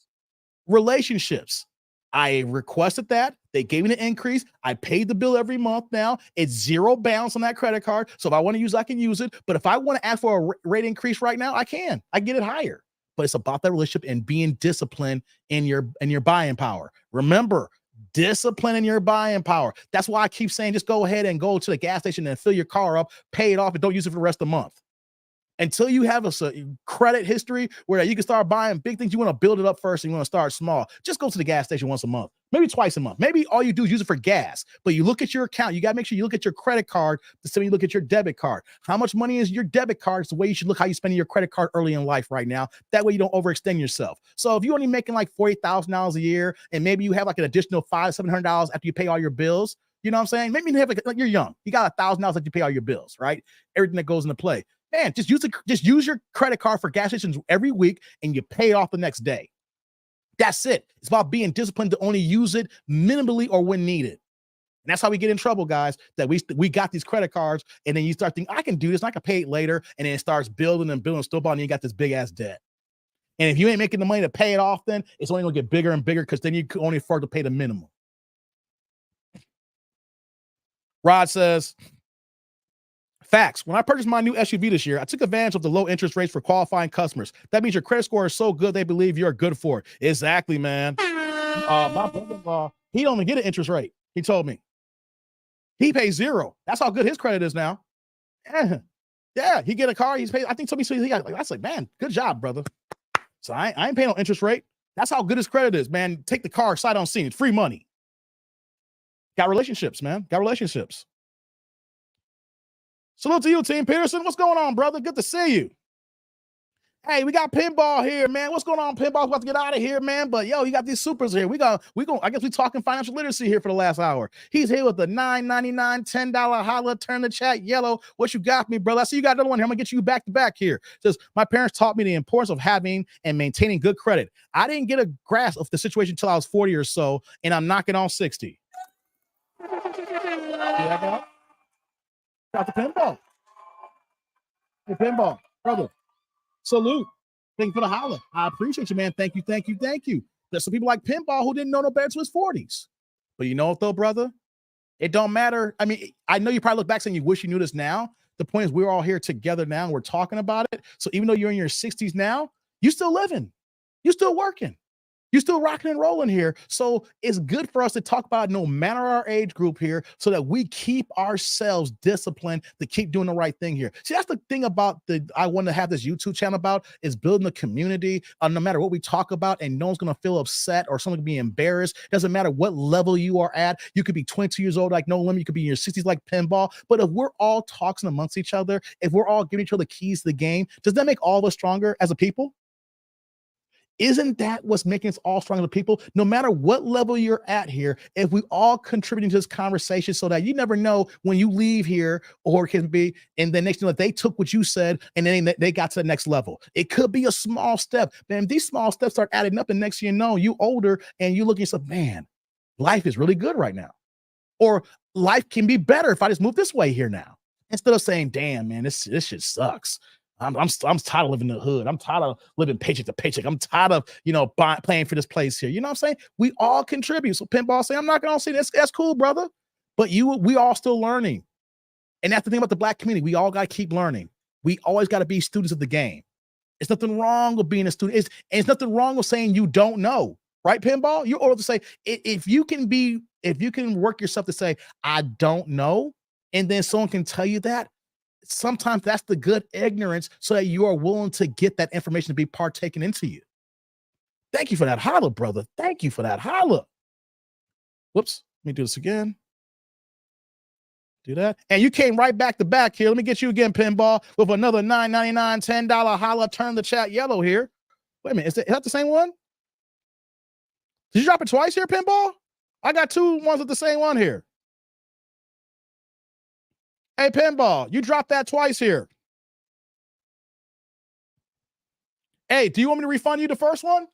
Relationships. I requested that. They gave me the increase. I paid the bill every month now. It's zero balance on that credit card. So if I want to use it, I can use it. But if I want to ask for a rate increase right now, I can. I get it higher. But it's about that relationship and being disciplined in your buying power. Remember, discipline in your buying power. That's why I keep saying just go ahead and go to the gas station and fill your car up, pay it off, and don't use it for the rest of the month. Until you have a credit history where you can start buying big things, you want to build it up first and you want to start small. Just go to the gas station once a month, maybe twice a month. Maybe all you do is use it for gas, but you look at your account. You got to make sure you look at your credit card the same way you look at your debit card. How much money is your debit card? It's the way you should look how you're spending your credit card early in life right now. That way you don't overextend yourself. So if you're only making like $40,000 a year and maybe you have like an additional $500-$700 after you pay all your bills, you know what I'm saying? Maybe you have like you're young. You got $1,000 that you pay all your bills, right? Everything that goes into play. Man, just use your credit card for gas stations every week and you pay it off the next day. That's it. It's about being disciplined to only use it minimally or when needed. And that's how we get in trouble, guys, that we got these credit cards and then you start thinking, I can do this and I can pay it later. And then it starts building and snowballing and you got this big ass debt. And if you ain't making the money to pay it off, then it's only going to get bigger and bigger because then you can only afford to pay the minimum. Rod says, Facts. When I purchased my new SUV this year, I took advantage of the low interest rates for qualifying customers. That means your credit score is so good they believe you're good for it. Exactly, man. My brother-in-law, he don't even get an interest rate. He told me. He pays 0. That's how good his credit is now. Yeah, he get a car. He's paid. I think somebody said he got. Like, that's like, man, good job, brother. So I ain't paying no interest rate. That's how good his credit is, man. Take the car, sight unseen. It's free money. Got relationships, man. Got relationships. Salute to you, Team Peterson. What's going on, brother? Good to see you. Hey, we got Pinball here, man. What's going on, Pinball's about to get out of here, man. But yo, you got these supers here. I guess we talking financial literacy here for the last hour. He's here with the $9.99, $10 holla, turn the chat yellow. What you got for me, brother? I see you got another one here. I'm gonna get you back to back here. Says, my parents taught me the importance of having and maintaining good credit. I didn't get a grasp of the situation until I was 40 or so, and I'm knocking on 60. Yeah, got the Pinball. Hey, Pinball, brother. Salute. Thank you for the holler. I appreciate you, man. Thank you, thank you, thank you. There's some people like Pinball who didn't know no better to his 40s. But you know what, though, brother? It don't matter. I mean, I know you probably look back saying you wish you knew this now. The point is we're all here together now and we're talking about it. So even though you're in your 60s now, you still living. You still working. You're still rocking and rolling here. So it's good for us to talk about no matter our age group here so that we keep ourselves disciplined to keep doing the right thing here. See, that's the thing about I want to have this YouTube channel about is building a community no matter what we talk about, and no one's going to feel upset or someone can be embarrassed. Doesn't matter what level you are at. You could be 22 years old like No Limit. You could be in your 60s like Pinball. But if we're all talking amongst each other, if we're all giving each other keys to the game, does that make all of us stronger as a people? Isn't that what's making us all stronger people? No matter what level you're at here, if we all contributing to this conversation so that you never know when you leave here, or it can be, and the next thing that they took what you said and then they got to the next level. It could be a small step. Man, these small steps start adding up, and next thing you know, you older and you look at yourself, man, life is really good right now. Or life can be better if I just move this way here now. Instead of saying, damn, man, this shit sucks. I'm tired of living in the hood. I'm tired of living paycheck to paycheck. I'm tired of, playing for this place here. You know what I'm saying? We all contribute. So Pinball saying, I'm not going to say that's cool, brother. But we all still learning. And that's the thing about the Black community. We all got to keep learning. We always got to be students of the game. It's nothing wrong with being a student. It's nothing wrong with saying you don't know. Right, Pinball? You're ordered to say, if you can work yourself to say, I don't know, and then someone can tell you that, sometimes that's the good ignorance so that you are willing to get that information to be partaken into you. Thank you for that holla, brother. Thank you for that holla. Whoops. Let me do this again. Do that. And you came right back to back here. Let me get you again, Pinball, with another $9.99, $10 holla. Turn the chat yellow here. Wait a minute. Is that the same one? Did you drop it twice here, Pinball? I got two ones with the same one here. Hey, Pinball, you dropped that twice here. Hey, do you want me to refund you the first one?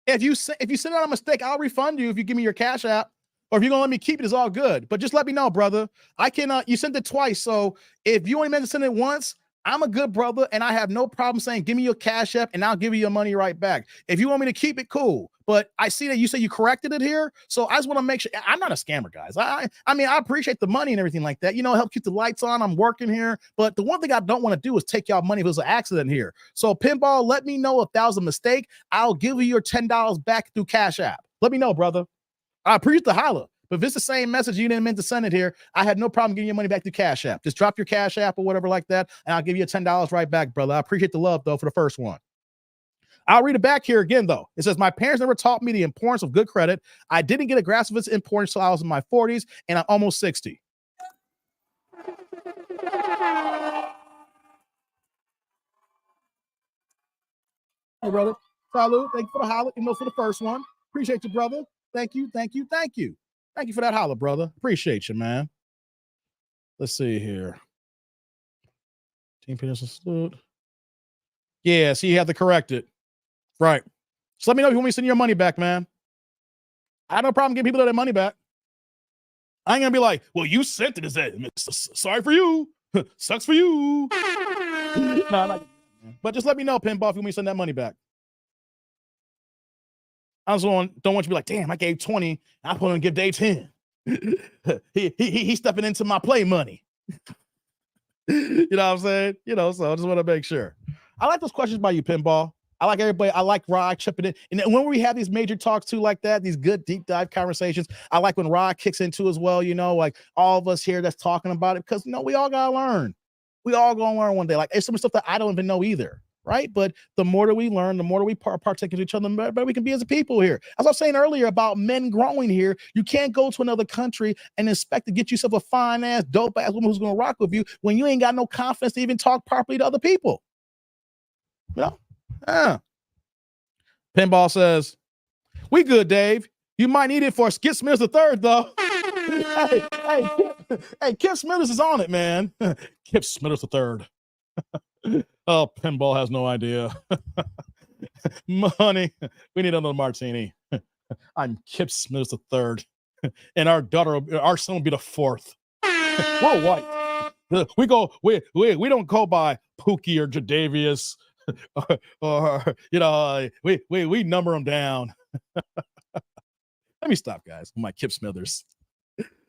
If you send out a mistake, I'll refund you if you give me your Cash App. Or if you're going to let me keep it, it's all good. But just let me know, brother. I can, you sent it twice. So if you only meant to send it once, I'm a good brother, and I have no problem saying, give me your Cash App, and I'll give you your money right back. If you want me to keep it, cool. But I see that you say you corrected it here, so I just want to make sure. I'm not a scammer, guys. I mean, I appreciate the money and everything like that. Help keep the lights on. I'm working here. But the one thing I don't want to do is take y'all money if it was an accident here. So, Pinball, let me know if that was a mistake. I'll give you your $10 back through Cash App. Let me know, brother. I appreciate the holla. But if it's the same message, you didn't mean to send it here, I had no problem getting your money back to Cash App. Just drop your Cash App or whatever like that, and I'll give you $10 right back, brother. I appreciate the love, though, for the first one. I'll read it back here again, though. It says, my parents never taught me the importance of good credit. I didn't get a grasp of its importance until I was in my 40s, and I'm almost 60. Hey, brother. Salute. Thank you for the holler. For the first one. Appreciate you, brother. Thank you, thank you, thank you. Thank you for that holler, brother. Appreciate you, man. Let's see here. Team Peterson salute. Yeah, so you have to correct it. Right. Just let me know if you want me to send your money back, man. I have no problem getting people their money back. I ain't gonna be like, well, you sent it. Is that sorry for you? Sucks for you. No, but just let me know, Pinball, if you want me to send that money back. I just don't want you to be like, damn, I gave 20. I put him to give Dave 10. He's stepping into my play money. You know what I'm saying? You know, so I just want to make sure. I like those questions by you, Pinball. I like everybody. I like Rod chipping in. And then when we have these major talks too, like that, these good deep dive conversations, I like when Rod kicks into as well, you know, like all of us here that's talking about it, because, you know, we all got to learn. We all going to learn one day. Like, it's some stuff that I don't even know either, right? But the more that we learn, the more that we partake in each other, the better we can be as a people here. As I was saying earlier about men growing here, you can't go to another country and expect to get yourself a fine ass, dope ass woman who's going to rock with you when you ain't got no confidence to even talk properly to other people. You know? Yeah. Pinball says, we good, Dave. You might need it for Skip Smithers the third, though. hey, Kip Smithers is on it, man. Kip Smithers the third. Oh, Pinball has no idea. Honey, we need another martini. I'm Kip Smithers the third, and our son will be the fourth. We're white. We don't go by Pookie or Jadavius. or you know, we number them down. Let me stop, guys. My Kip Smithers.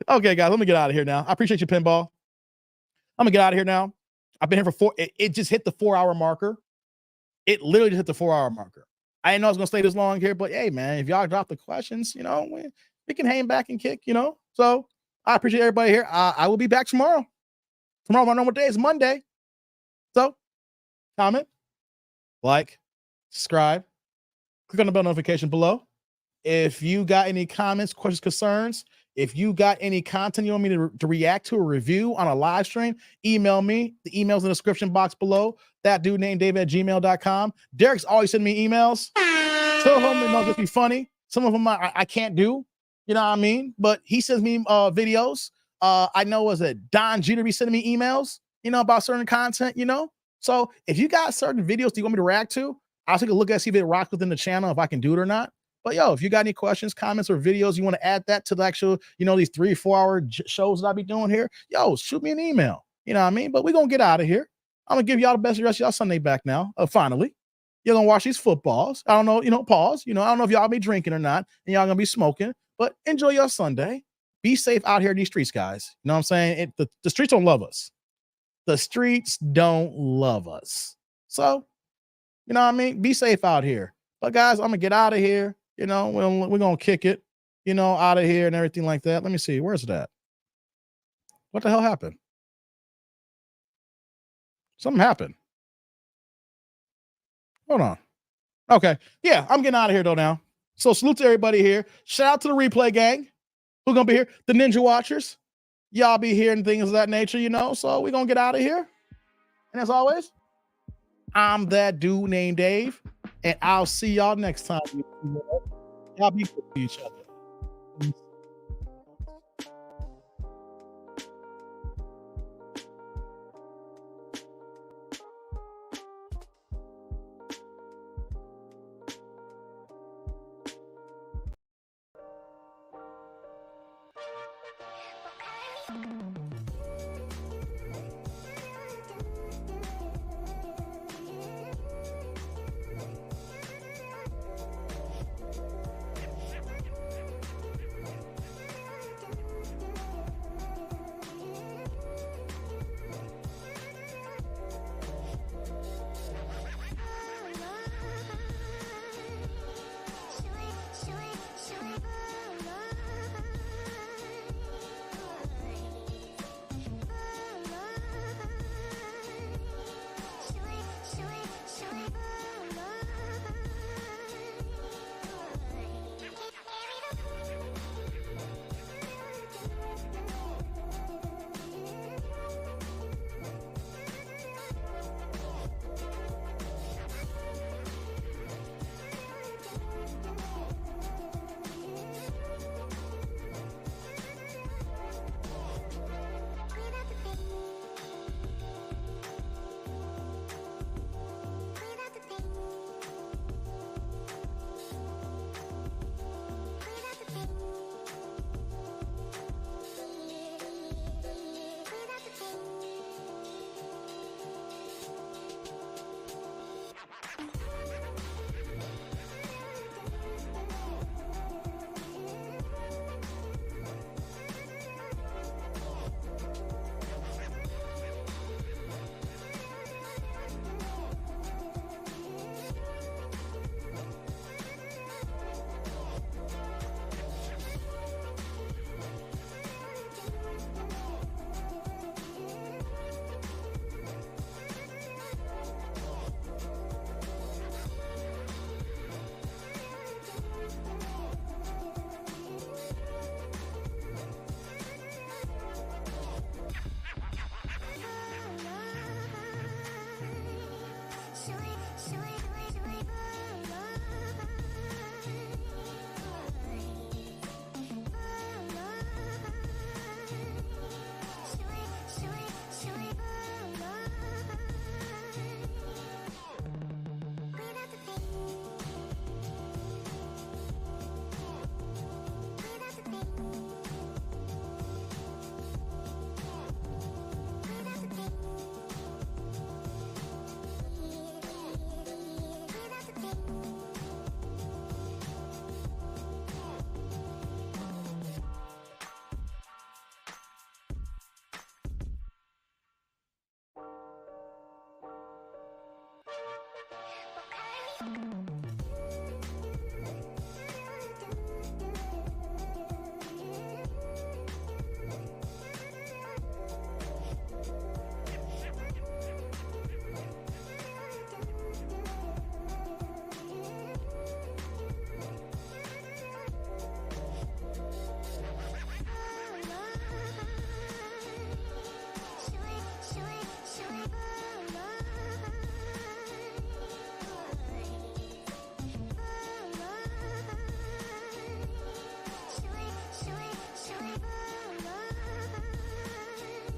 Okay, guys, let me get out of here now. I appreciate you, Pinball. I'm gonna get out of here now. I've been here for 4. It just hit the 4-hour marker. It literally just hit the 4-hour marker. I didn't know I was gonna stay this long here, but hey, man, if y'all drop the questions, you know, we can hang back and kick, you know. So I appreciate everybody here. I will be back tomorrow. Tomorrow, my normal day is Monday. So comment, like, subscribe, click on the bell notification below. If you got any comments, questions, concerns, if you got any content you want me to react to or review on a live stream, email me. The email's in the description box below. That dude named Dave@gmail.com. Derek's always sending me emails. Some of them might just be funny. Some of them I can't do. You know what I mean? But he sends me videos. I know was it Don Jeter be sending me emails, you know, about certain content, you know? So if you got certain videos that you want me to react to, I'll take a look at see if it rocks within the channel, if I can do it or not. But yo, if you got any questions, comments, or videos, you want to add that to the actual, you know, these 3-4 hour shows that I be doing here, yo, shoot me an email. You know what I mean? But we're going to get out of here. I'm going to give y'all the best rest of y'all Sunday back now. Finally, you're going to watch these footballs. I don't know, you know, pause. You know, I don't know if y'all be drinking or not, and y'all going to be smoking, but enjoy your Sunday. Be safe out here in these streets, guys. You know what I'm saying? The streets don't love us. The streets don't love us. So, you know what I mean? Be safe out here. But guys, I'm going to get out of here. You know, we're going to kick it, you know, out of here and everything like that. Let me see. Where's it at? What the hell happened? Something happened. Hold on. Okay. Yeah, I'm getting out of here though now. So salute to everybody here. Shout out to the replay gang. Who's going to be here? The Ninja Watchers. Y'all be here and things of that nature, you know. So we're going to get out of here. And as always, I'm that dude named Dave. And I'll see y'all next time. Y'all be good to each other.